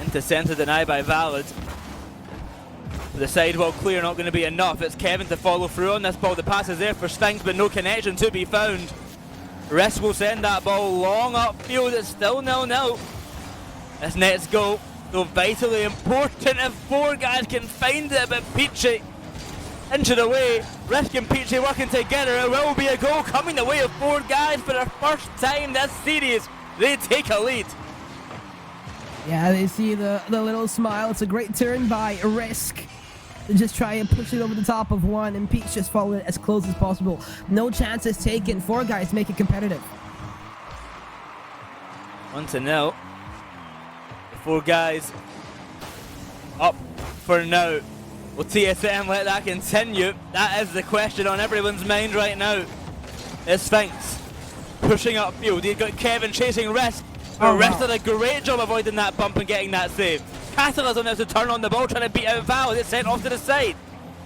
Into centre, denied by Valid. The sidewall clear not going to be enough. It's Kevin to follow through on this ball. The pass is there for Sphinx, but no connection to be found. Risk will send that ball long upfield. It's still 0-0. This net's goal, so vitally important if 4 guys can find it, but Peachy inches away. Risk and Peachy working together. It will be a goal coming the way of 4 guys for the first time this series. They take a lead. Yeah, they see the little smile. It's a great turn by Risk. Just try and push it over the top of one, and Peach just follow it as close as possible. No chances taken. 4 guys make it competitive. 1-0. The 4 guys up for now. Will TSM let that continue? That is the question on everyone's mind right now. It's Sphinx pushing upfield. You've got Kevin chasing Risk. Risk did a great job avoiding that bump and getting that save. Catalysm now to turn on the ball, trying to beat out Valid. It's sent off to the side.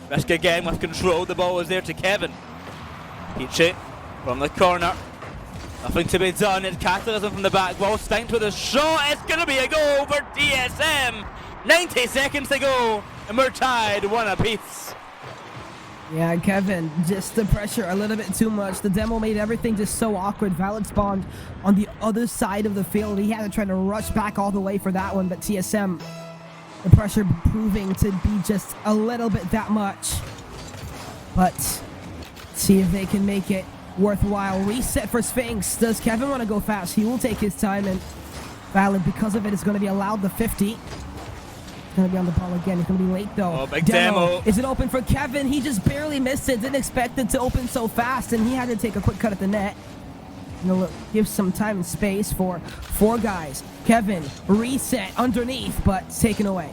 Risk again with control. The ball is there to Kevin. Peachy from the corner. Nothing to be done. It's Catalysm from the back wall. Sphinx with a shot. It's going to be a goal for TSM. 90 seconds to go, and we're tied 1 apiece. Yeah, Kevin, just the pressure a little bit too much. The demo made everything just so awkward. Valid spawned on the other side of the field. He had to try to rush back all the way for that one, but TSM, the pressure proving to be just a little bit that much. But see if they can make it worthwhile. Reset for Sphinx. Does Kevin want to go fast? He will take his time, and Valid, because of it, is going to be allowed the 50. Gonna be on the ball again. He's gonna be late though. Oh, big demo. Is it open for Kevin? He just barely missed it. Didn't expect it to open so fast, and he had to take a quick cut at the net. Give some time and space for 4 guys. Kevin, reset underneath, but taken away.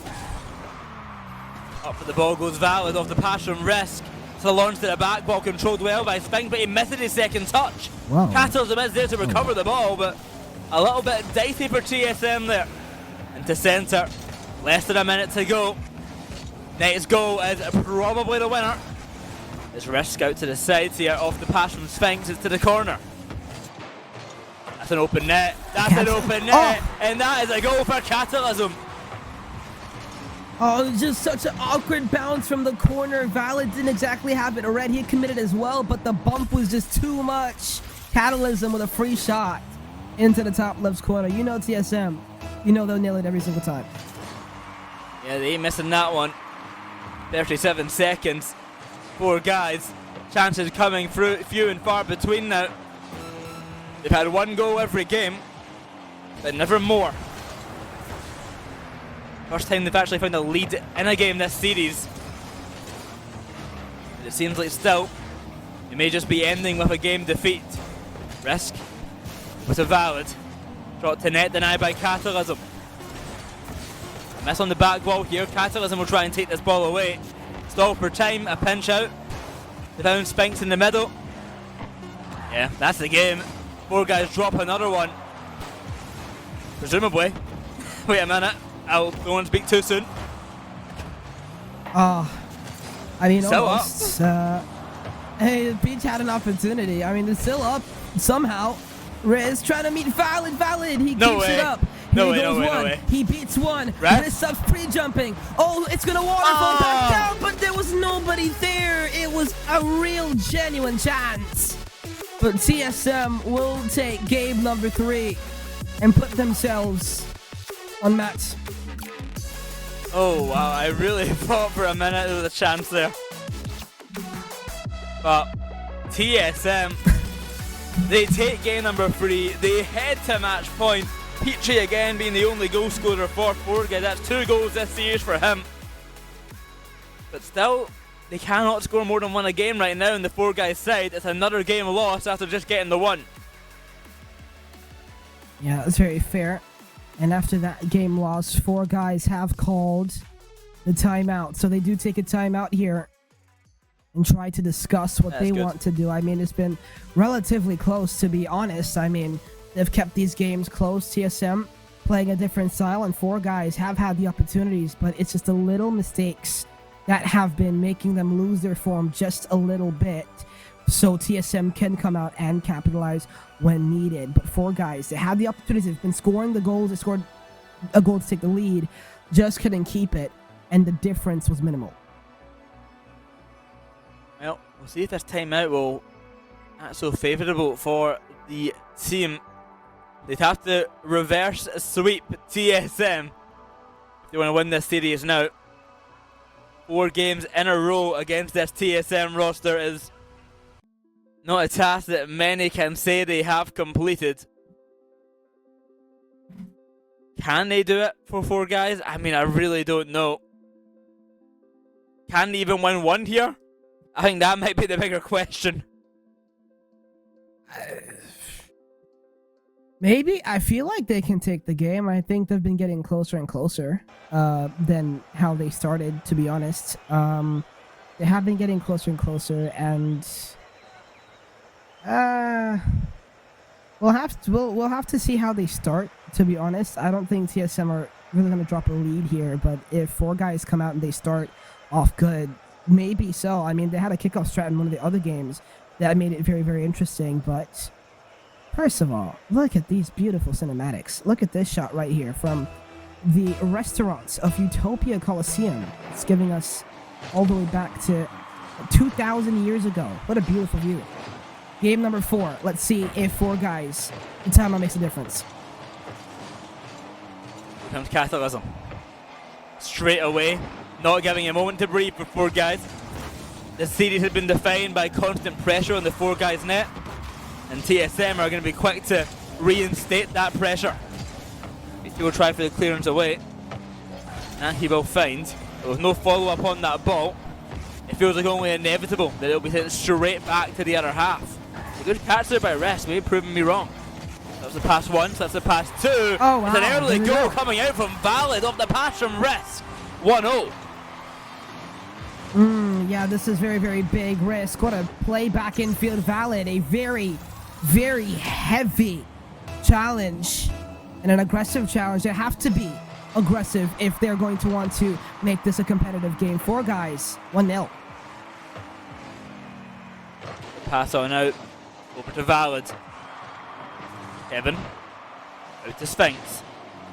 Up for the ball goes Valid off the pass from Risk. So launched at the back, ball controlled well by Sphinx, but he missed his second touch. Wow. Catalysm is there to recover the ball, but a little bit dicey for TSM there. Into centre. Less than a minute to go. Next goal is probably the winner. It's Risk out to the sides here off the pass from Sphinx. It's to the corner. That's an open net. That's an open net. And that is a goal for Catalysm. Oh, just such an awkward bounce from the corner. Valid didn't exactly have it read. He had committed as well, but the bump was just too much. Catalysm with a free shot into the top left corner. You know TSM. You know they'll nail it every single time. Yeah, they ain't missing that one. 37 seconds. 4 guys. Chances coming through, few and far between now. They've had 1 goal every game, but never more. First time they've actually found a lead in a game this series. But it seems like still, it may just be ending with a game defeat. Risk with a Valid. Shot to net, denied by Catalysm. A miss on the back wall here. Catalysm will try and take this ball away. Stall for time, a pinch out. They found Sphinx in the middle. Yeah, that's the game. 4 guys drop another one. Presumably. Wait a minute. I'll go and speak too soon. I mean, Still almost. Hey, Peach had an opportunity. I mean, they're still up somehow. Riz trying to meet Valid. He keeps it up. No Here way, goes no one. way. He beats one. Ref? This up's pre-jumping. Oh, it's gonna waterfall back down, but there was nobody there. It was a real, genuine chance. But TSM will take game number 3 and put themselves on mat. Oh wow, I really thought for a minute there was a chance there. But TSM, they take game number 3, they head to match point. Peachy again being the only goal scorer for 4Guys. That's 2 goals this series for him. But still, they cannot score more than 1 a game right now in the 4Guys side. It's another game lost after just getting the 1. Yeah, that's very fair. And after that game loss, 4Guys have called the timeout. So they do take a timeout here and try to discuss what they want to do. I mean, it's been relatively close, to be honest. I mean, they've kept these games close. TSM playing a different style, and 4Guys have had the opportunities, but it's just the little mistakes that have been making them lose their form just a little bit. So TSM can come out and capitalize when needed. But 4Guys, they had the opportunities. They've been scoring the goals. They scored a goal to take the lead, just couldn't keep it, and the difference was minimal. Well, we'll see if this timeout will not so favourable for the team. They'd have to reverse sweep TSM if they want to win this series now. 4 games in a row against this TSM roster is not a task that many can say they have completed. Can they do it for 4Guys? I mean, I really don't know. Can they even win 1 here? I think that might be the bigger question. Maybe. I feel like they can take the game. I think they've been getting closer and closer than how they started, to be honest. They have been getting closer and closer, and we'll have to see how they start, to be honest. I don't think TSM are really going to drop a lead here, but if 4Guys come out and they start off good, maybe so. I mean, they had a kickoff strat in one of the other games that made it very, very interesting, but first of all, look at these beautiful cinematics. Look at this shot right here from the restaurants of Utopia Coliseum. It's giving us all the way back to 2,000 years ago. What a beautiful view. Game number 4. Let's see if 4Guys, the timeout makes a difference. Here comes Catalysm. Straight away, not giving a moment to breathe for 4Guys. The series has been defined by constant pressure on the 4Guys net, and TSM are going to be quick to reinstate that pressure. He will try for the clearance away, and he will find there was no follow-up on that ball. It feels like only inevitable that it will be sent straight back to the other half. A good catch there by Rest, maybe proving me wrong. That's the pass 1, so that's the pass 2. Oh, wow. It's an early goal coming out from Valid off the pass from Rest. 1-0. Yeah, this is very, very big risk. What a play back infield. Valid. A very, very heavy challenge and an aggressive challenge. They have to be aggressive if they're going to want to make this a competitive game. 4Guys, 1-0. Pass on out. Over to Valid. Kevin. Out to Sphinx.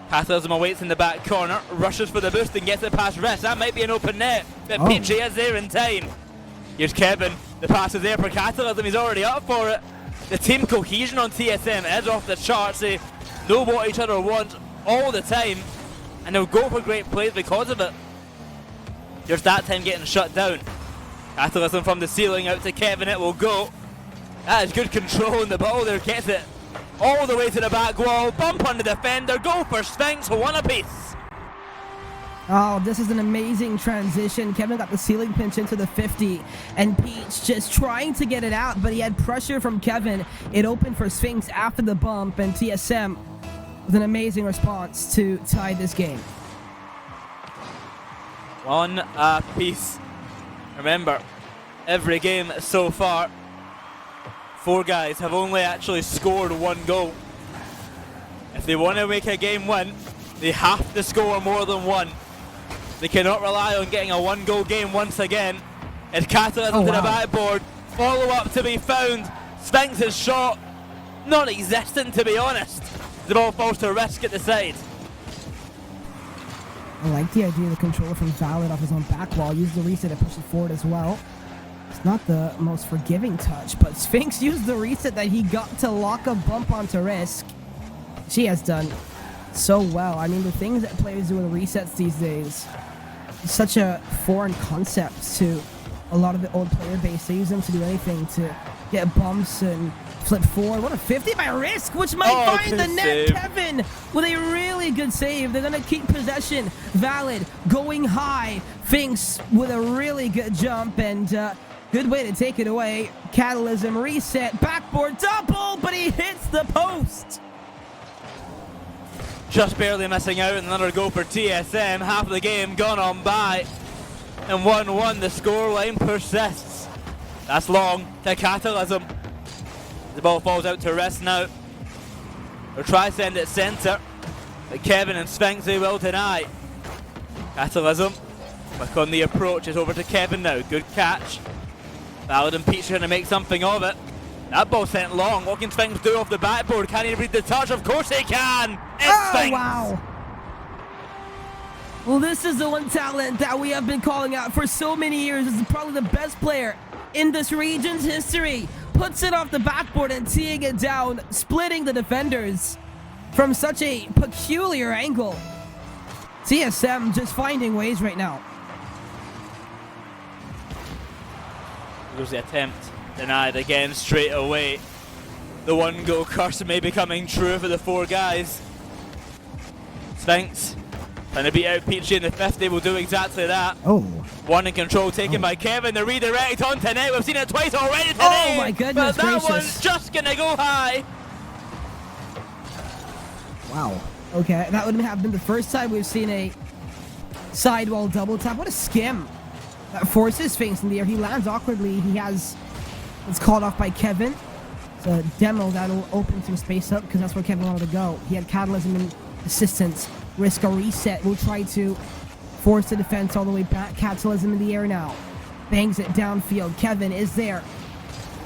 Catalysm awaits in the back corner. Rushes for the boost and gets it past Rest. That might be an open net. But Peachy is there in time. Here's Kevin. The pass is there for Catalysm. He's already up for it. The team cohesion on TSM is off the charts. They know what each other wants all the time, and they'll go for great plays because of it. Here's that time getting shut down. Catalysm from the ceiling out to Kevin. It will go. That is good control in the ball there. Gets it all the way to the back wall. Bump on the defender. Goal for Sphinx. 1 apiece. Oh, this is an amazing transition. Kevin got the ceiling pinch into the 50, and Peach just trying to get it out, but he had pressure from Kevin. It opened for Sphinx after the bump, and TSM with an amazing response to tie this game. 1 apiece. Remember, every game so far, 4Guys have only actually scored 1 goal. If they want to make a game win, they have to score more than 1. They cannot rely on getting a 1-goal game once again. It's Catalysm to the backboard. Follow-up to be found. Sphinx's shot, non-existent to be honest. The ball falls to Risk at the side. I like the idea of the controller from Valid off his own back wall. Use the reset to push it forward as well. It's not the most forgiving touch, but Sphinx used the reset that he got to lock a bump onto Risk. She has done so well. I mean, the things that players do with resets these days, it's such a foreign concept to a lot of the old player base. They use them to do anything, to get bumps and flip forward. What a 50 by Risk, which might find the net. Save. Kevin with a really good save. They're going to keep possession. Valid going high. Finks with a really good jump and good way to take it away. Catalysm reset. Backboard double, but he hits the post. Just barely missing out, and another goal for TSM. Half of the game gone on by. And 1-1, the scoreline persists. That's long to Catalysm. The ball falls out to rest now. They'll try send it centre, but Kevin and Sphinx they will deny. Catalysm, quick on the approach, is over to Kevin now. Good catch. Valid and Peach trying to make something of it. That ball sent long. What can Sphinx do off the backboard? Can he read the touch? Of course he can! It's Sphinx! Wow. Well, this is the one talent that we have been calling out for so many years. This is probably the best player in this region's history. Puts it off the backboard and teeing it down, splitting the defenders from such a peculiar angle. TSM just finding ways right now. There's the attempt. Denied again straight away. The one goal curse may be coming true for the four guys. Sphinx trying to beat out Peachy in the 50 will do exactly that. Oh. One in control taken by Kevin. The redirect onto net. We've seen it twice already today. Oh my goodness but that gracious. one's just gonna go high. Wow. Okay, that would have been the first time we've seen a sidewall double tap. What a skim. That forces Sphinx in the air. He lands awkwardly. He has... It's called off by Kevin. It's a demo that'll open some space up because that's where Kevin wanted to go. He had Catalysm and assistance. Risk a reset. We'll try to force the defense all the way back. Catalysm in the air now. Bangs it downfield. Kevin is there.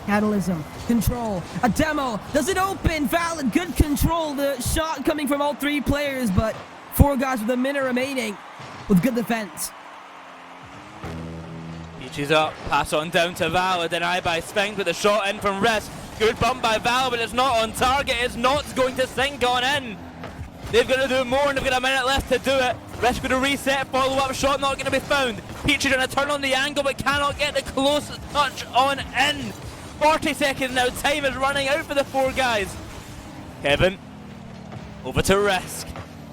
Catalysm. Control. A demo. Does it open? Valid. Good control. The shot coming from all three players, but four guys with a minute remaining with good defense. Peachy's up, pass on down to Valid, denied by Sphinx with a shot in from Risk. Good bump by Valid, but it's not on target. It's not going to sink on in. They've got to do more, and they've got a minute left to do it. Risk going to reset, follow-up shot not going to be found. Peachy trying to turn on the angle, but cannot get the closest touch on in. 40 seconds now, time is running out for the four guys. Kevin, over to Risk.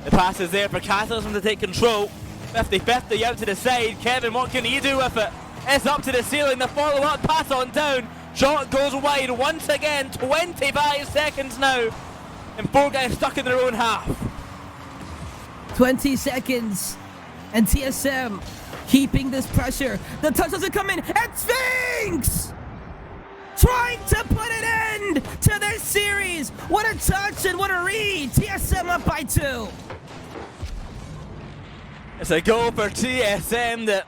The pass is there for Catalysm to take control. 50-50 out to the side. Kevin, what can he do with it? It's up to the ceiling, the follow-up pass on down. Shot goes wide once again, 25 seconds now. And four guys stuck in their own half. 20 seconds. And TSM keeping this pressure. The touch doesn't come in. And Sphinx! Trying to put an end to this series. What a touch and what a read. TSM up by 2. It's a goal for TSM that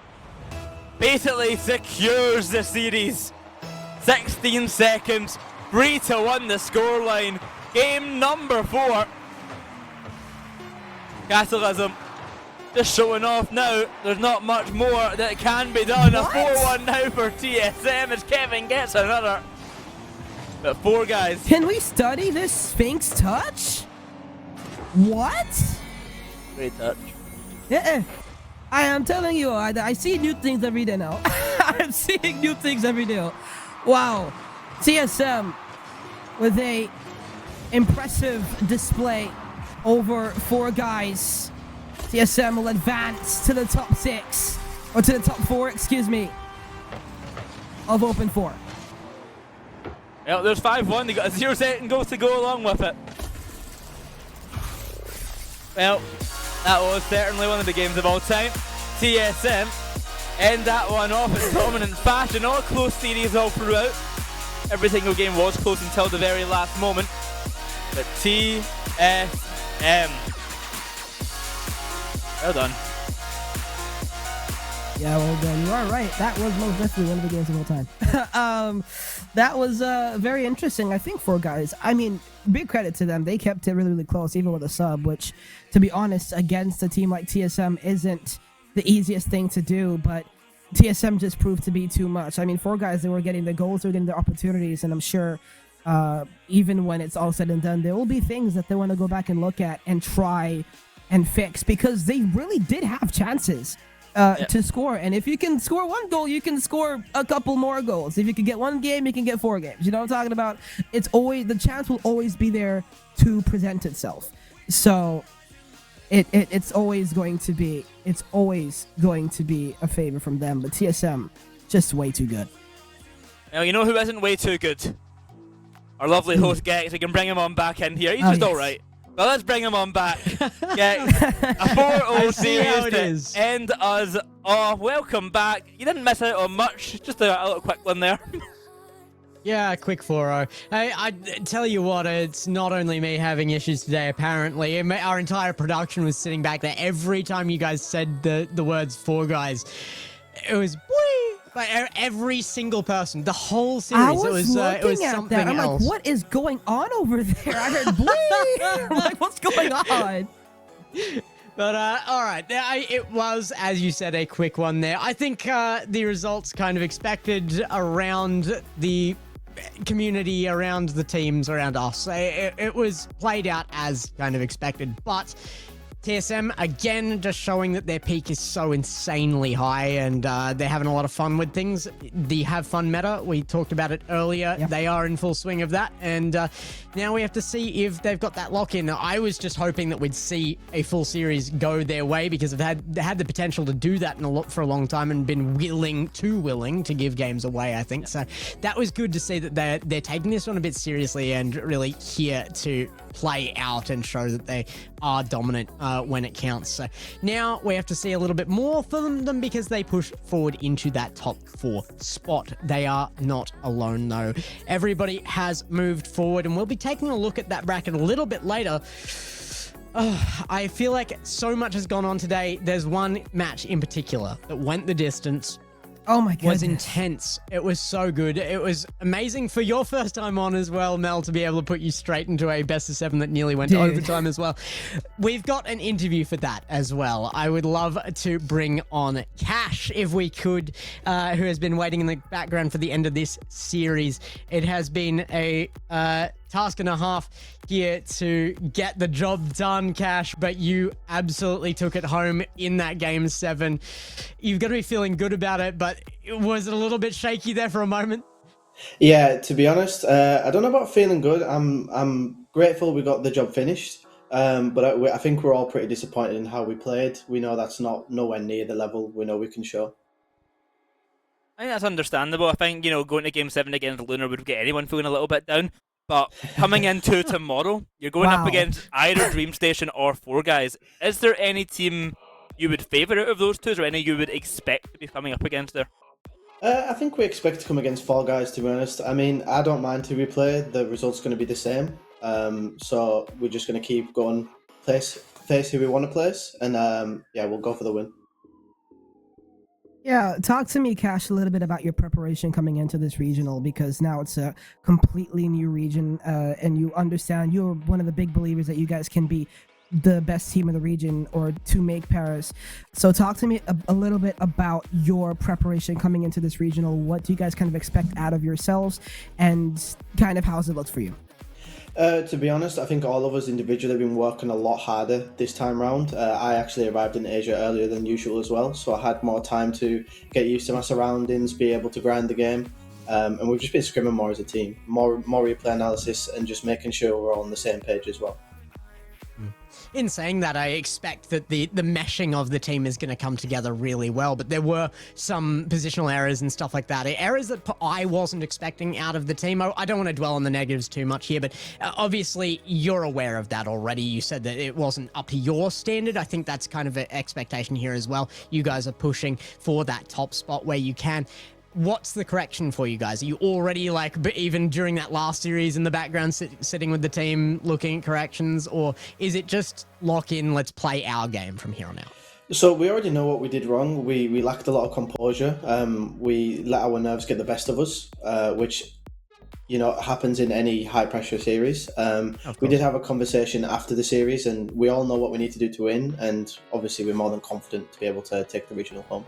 basically secures the series. 16 seconds, 3-1 the scoreline. Game number 4. Catalysm just showing off now. There's not much more that can be done. What? A 4-1 now for TSM as Kevin gets another. But four guys. Can we study this Sphinx touch? What? Great touch. Yeah. I am telling you, I see new things every day now. I'm seeing new things every day. Wow. TSM with a impressive display over four guys. TSM will advance to the top 6, or to the top 4, excuse me, of Open 4. Well, there's 5-1. They got a 0-second goal to go along with it. Well, that was certainly one of the games of all time. TSM end that one off in dominant fashion. All close series all throughout. Every single game was close until the very last moment. But TSM, well done. Yeah, well done. You are right. That was most definitely one of the games of all time. That was very interesting. I think four guys. I mean, big credit to them. They kept it really, really close, even with a sub, which, to be honest, against a team like TSM isn't the easiest thing to do, but TSM just proved to be too much. I mean, Four Guys, they were getting the goals, they were getting the opportunities, and I'm sure even when it's all said and done, there will be things that they want to go back and look at and try and fix, because they really did have chances to score. And if you can score one goal, you can score a couple more goals. If you can get one game, you can get 4 games. You know what I'm talking about? It's always, the chance will always be there to present itself. So it's always going to be a favor from them. But TSM, just way too good. Now, you know who isn't way too good? Our lovely host Gex. We can bring him on back in here. He's just alright. But let's bring him on back. Gex, a 4-0 series to end us off. Welcome back. You didn't miss out on much. Just a little quick one there. Yeah, quick 4-0. I tell you what, it's not only me having issues today, apparently. Our entire production was sitting back there. Every time you guys said the words Four Guys, it was like every single person, the whole series. I was it was at something that. I'm else. like, what is going on over there? I heard bleep. I'm like, what's going on? But, all right, it was, as you said, a quick one there. I think the results kind of expected around the community, around the teams, around us. It was played out as kind of expected, but TSM, again, just showing that their peak is so insanely high, and they're having a lot of fun with things. The have fun meta, we talked about it earlier. Yep. They are in full swing of that, and now we have to see if they've got that lock in. I was just hoping that we'd see a full series go their way, because they had the potential to do that for a long time, and been willing to give games away, I think. So that was good to see that they're taking this one a bit seriously and really here to play out and show that they are dominant when it counts. So now we have to see a little bit more from them, because they push forward into that top 4 spot. They are not alone though. Everybody has moved forward, and we'll be taking a look at that bracket a little bit later. I feel like so much has gone on today. There's one match in particular that went the distance. Oh my goodness. Was intense. It was so good. It was amazing for your first time on as well, Mel, to be able to put you straight into a best of 7 that nearly went to overtime as well. We've got an interview for that as well. I would love to bring on Cash, if we could, who has been waiting in the background for the end of this series. It has been a task and a half here to get the job done, Cash, but you absolutely took it home in that game 7. You've got to be feeling good about it, but was it a little bit shaky there for a moment? Yeah, to be honest, I don't know about feeling good. I'm grateful we got the job finished, but I think we're all pretty disappointed in how we played. We know that's nowhere near the level we know we can show. I think that's understandable. I think, going to Game 7 against Lunar would get anyone feeling a little bit down. But coming into tomorrow, you're going up against either Dream Station or Four Guys. Is there any team you would favour out of those two, or any you would expect to be coming up against there? I think we expect to come against Fall Guys, to be honest. I mean, I don't mind who we play. The result's going to be the same. So we're just going to keep going, face who we want to place, and we'll go for the win. Yeah, talk to me, Cash, a little bit about your preparation coming into this regional, because now it's a completely new region, and you understand you're one of the big believers that you guys can be the best team in the region or to make Paris. So talk to me a little bit about your preparation coming into this regional. What do you guys kind of expect out of yourselves, and kind of how's it looked for you? To be honest, I think all of us individually have been working a lot harder this time round. I actually arrived in Asia earlier than usual as well, so I had more time to get used to my surroundings, be able to grind the game, and we've just been scrimming more as a team, more replay analysis, and just making sure we're all on the same page as well. In saying that, I expect that the meshing of the team is going to come together really well, but there were some positional errors and stuff like that. Errors that I wasn't expecting out of the team. I don't want to dwell on the negatives too much here, but obviously you're aware of that already. You said that it wasn't up to your standard. I think that's kind of an expectation here as well. You guys are pushing for that top spot where you can. What's the correction for you guys? Are you already even during that last series in the background sitting with the team looking at corrections, or is it just lock in, let's play our game from here on out? So we already know what we did wrong. We lacked a lot of composure. We let our nerves get the best of us, which happens in any high pressure series. We did have a conversation after the series, and we all know what we need to do to win, and obviously we're more than confident to be able to take the regional home.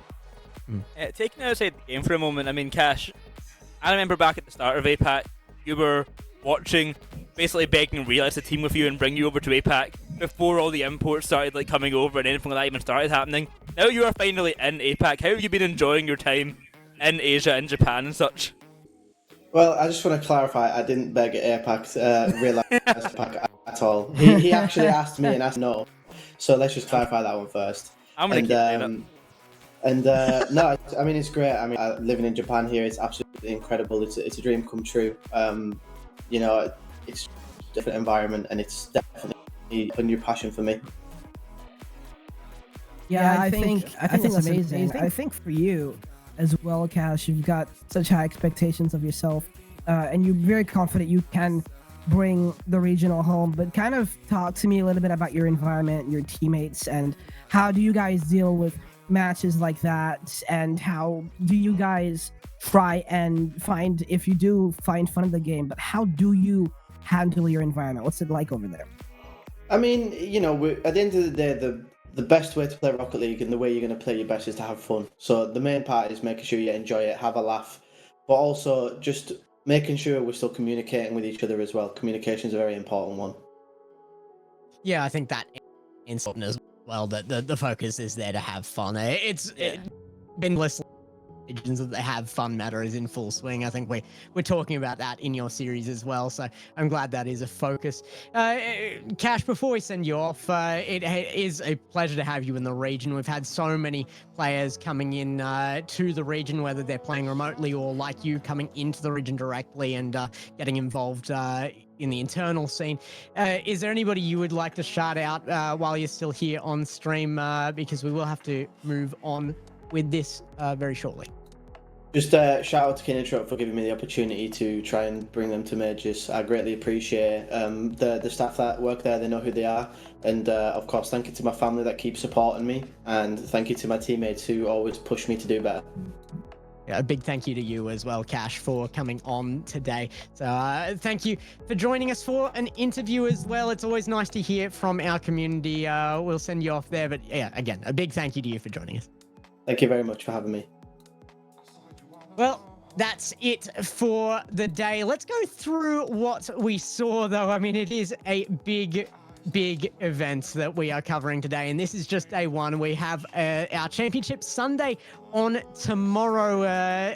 Taking it outside the game for a moment, I mean, Cash, I remember back at the start of APAC, you were watching, basically begging Realize the team with you and bring you over to APAC before all the imports started like coming over and anything like that even started happening. Now you are finally in APAC. How have you been enjoying your time in Asia and Japan and such? Well, I just want to clarify, I didn't beg APAC, Realize APAC at all. He actually asked me and asked no. So let's just clarify that one first. I'm going to keep saying it. And no, I mean, it's great. I mean, living in Japan here, it's absolutely incredible. It's a dream come true. It's a different environment, and it's definitely a new passion for me. Yeah, I think that's amazing. I think for you as well, Cash, you've got such high expectations of yourself, and you're very confident you can bring the regional home. But kind of talk to me a little bit about your environment, your teammates, and how do you guys deal with matches like that, and how do you guys try and find, if you do find fun in the game, but how do you handle your environment? What's it like over there? I mean, at the end of the day, the best way to play Rocket League and the way you're going to play your best is to have fun. So the main part is making sure you enjoy it, have a laugh, but also just making sure we're still communicating with each other as well. Communication is a very important one. Yeah, I think that is important as well, that the focus is there to have fun. It's been less regions that have fun matter is in full swing. I think we're talking about that in your series as well, so I'm glad that is a focus. Cash, before we send you off, it is a pleasure to have you in the region. We've had so many players coming in to the region, whether they're playing remotely or like you coming into the region directly and getting involved in the internal scene. Is there anybody you would like to shout out while you're still here on stream, because we will have to move on with this very shortly? Just shout out to Kinetruck for giving me the opportunity to try and bring them to majors. I greatly appreciate the staff that work there. They know who they are. And of course, thank you to my family that keeps supporting me. And thank you to my teammates who always push me to do better. Yeah, a big thank you to you as well, Cash, for coming on today. So thank you for joining us for an interview as well. It's always nice to hear from our community. We'll send you off there. But yeah, again, a big thank you to you for joining us. Thank you very much for having me. Well, that's it for the day. Let's go through what we saw, though. I mean, it is a big event that we are covering today, and this is just day one. We have our Championship Sunday on tomorrow.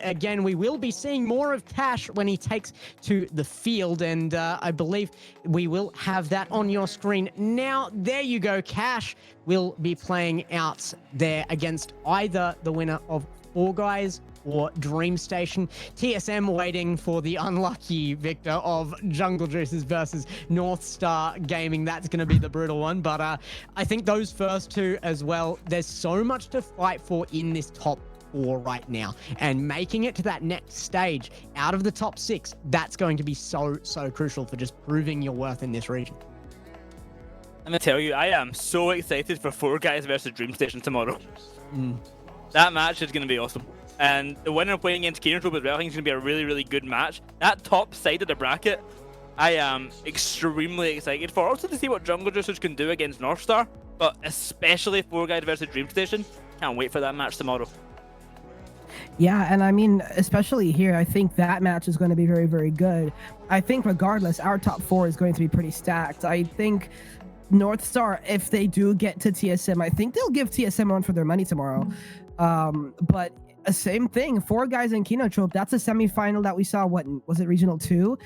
Again, we will be seeing more of Cash when he takes to the field, and I believe we will have that on your screen now. There you go. Cash will be playing out there against either the winner of Four Guys or Dream Station. TSM waiting for the unlucky victor of Jungle Juices versus North Star Gaming. That's going to be the brutal one. But I think those first two as well, there's so much to fight for in this top four right now. And making it to that next stage out of the top six, that's going to be so crucial for just proving your worth in this region. I'm going to tell you, I am so excited for Four Guys versus Dream Station tomorrow. That match is going to be awesome. And the winner playing against Keenertrope as well, I think it's going to be a really good match. That top side of the bracket, I am extremely excited for. Also to see what Jungle Juicers can do against North Star, but especially Four Guys versus Dream Station. Can't wait for that match tomorrow. Yeah, and I mean, especially here, I think that match is going to be very good. I think regardless, our top four is going to be pretty stacked. I think North Star, if they do get to TSM, I think they'll give TSM one for their money tomorrow. But same thing, Four Guys and Kenotrope, that's a semifinal that we saw, was it Regional 2?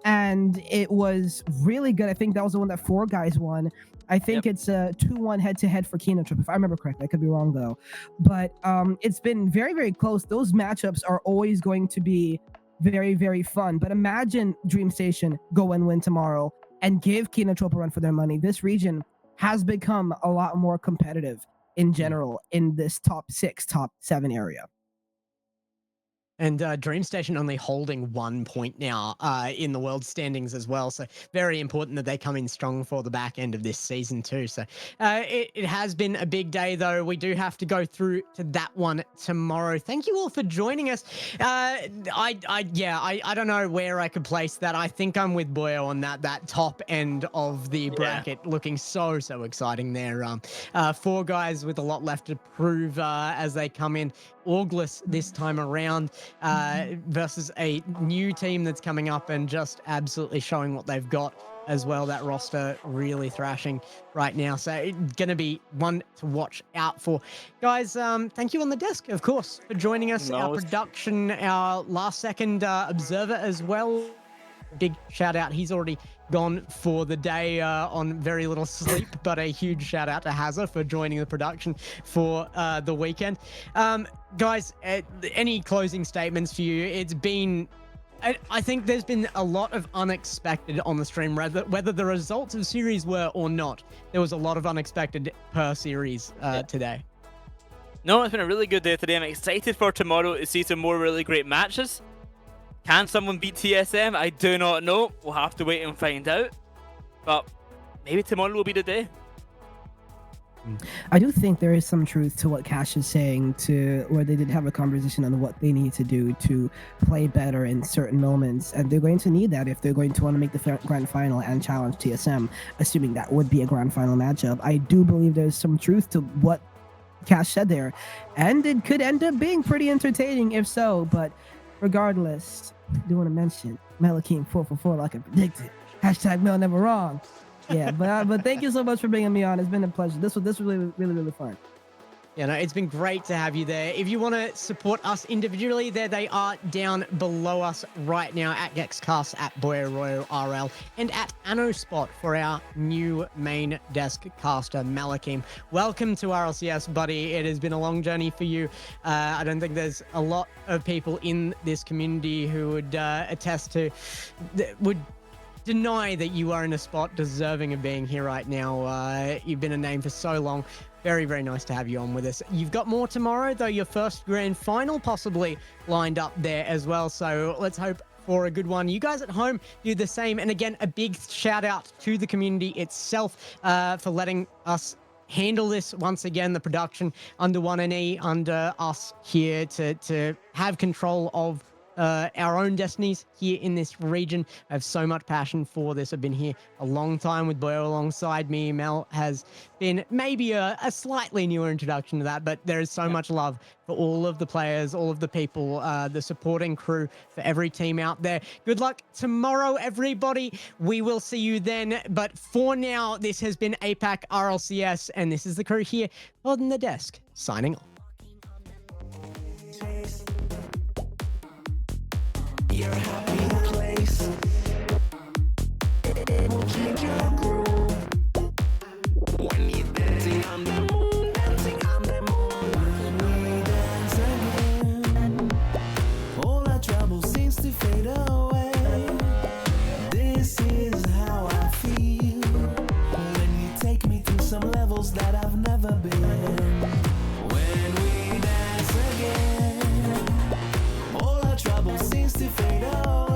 And it was really good. I think that was the one that Four Guys won. I think it's a 2-1 head-to-head for Kenotrope, if I remember correctly. I could be wrong, though. But it's been very close. Those matchups are always going to be very fun. But imagine Dream Station go and win tomorrow and give Kenotrope a run for their money. This region has become a lot more competitive in general in this top 6, top 7 area. And DreamStation only holding 1 point now in the world standings as well. So very important that they come in strong for the back end of this season too. So it has been a big day though. We do have to go through to that one tomorrow. Thank you all for joining us. I don't know where I could place that. I think I'm with Boyo on that top end of the bracket. Looking so exciting there. 4 guys with a lot left to prove as they come in. Orgless this time around versus a new team that's coming up and just absolutely showing what they've got as well. That roster really thrashing right now. So it's going to be one to watch out for. Guys, thank you on the desk, of course, for joining us. Our production, our last second observer as well. Big shout out. He's already gone for the day on very little sleep, but a huge shout out to Hazza for joining the production for the weekend. Guys, any closing statements for you? It's been, I think there's been a lot of unexpected on the stream, whether the results of series were or not. There was a lot of unexpected per series today. No, it's been a really good day today. I'm excited for tomorrow to see some more really great matches. Can someone beat TSM? I do not know. We'll have to wait and find out. But maybe tomorrow will be the day. I do think there is some truth to what Cash is saying, to where they did have a conversation on what they need to do to play better in certain moments. And they're going to need that if they're going to want to make the grand final and challenge TSM, assuming that would be a grand final matchup. I do believe there's some truth to what Cash said there. And it could end up being pretty entertaining if so, but regardless, I do want to mention Melakeem 444 like I predicted. Hashtag Mel never wrong. Yeah, but thank you so much for bringing me on. It's been a pleasure. This was really fun. Yeah, no, it's been great to have you there. If you want to support us individually, there they are down below us right now at GexCast, at Boyo RL, and at AnnoSpot for our new main desk caster, Melakeem. Welcome to RLCS, buddy. It has been a long journey for you. I don't think there's a lot of people in this community who would attest to, would deny that you are in a spot deserving of being here right now. You've been a name for so long. Very, very nice to have you on with us. You've got more tomorrow, though, your first grand final possibly lined up there as well. So let's hope for a good one. You guys at home do the same. And again, a big shout out to the community itself for letting us handle this once again, the production under 1NE, under us here to have control of our own destinies here in this region. I have so much passion for this. I've been here a long time with Boyo alongside me. Mel has been maybe a slightly newer introduction to that, but there is so much love for all of the players, all of the people, the supporting crew, for every team out there. Good luck tomorrow, everybody. We will see you then. But for now, this has been APAC RLCS, and this is the crew here on the desk, signing off. Your happy place. It will keep your groove. When you're dancing on the moon, dancing on the moon. When we dance again, all our trouble seems to fade away. This is how I feel when you take me to some levels that I've never been. When we dance again, all our trouble seems to fade away.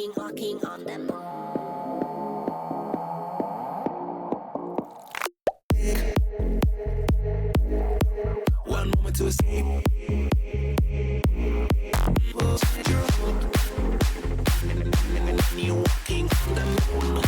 walking on the moon. One moment to escape. You're walking on the moon.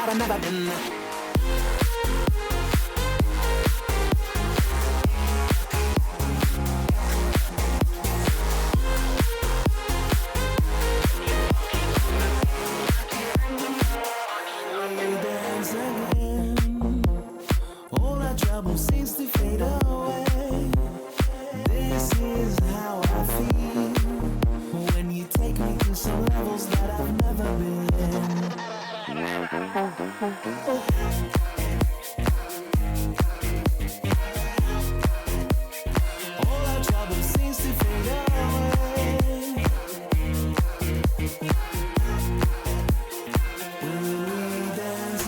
I've never been. Dance again. All our trouble seems to fade away. This is how I feel when you take me to some levels that I've never been. All our trouble seems to fade away. When we dance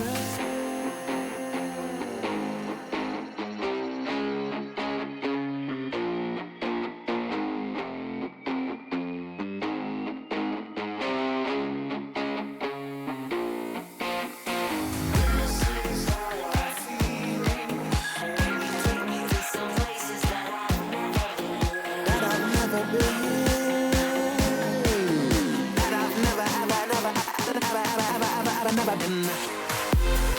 I've never been.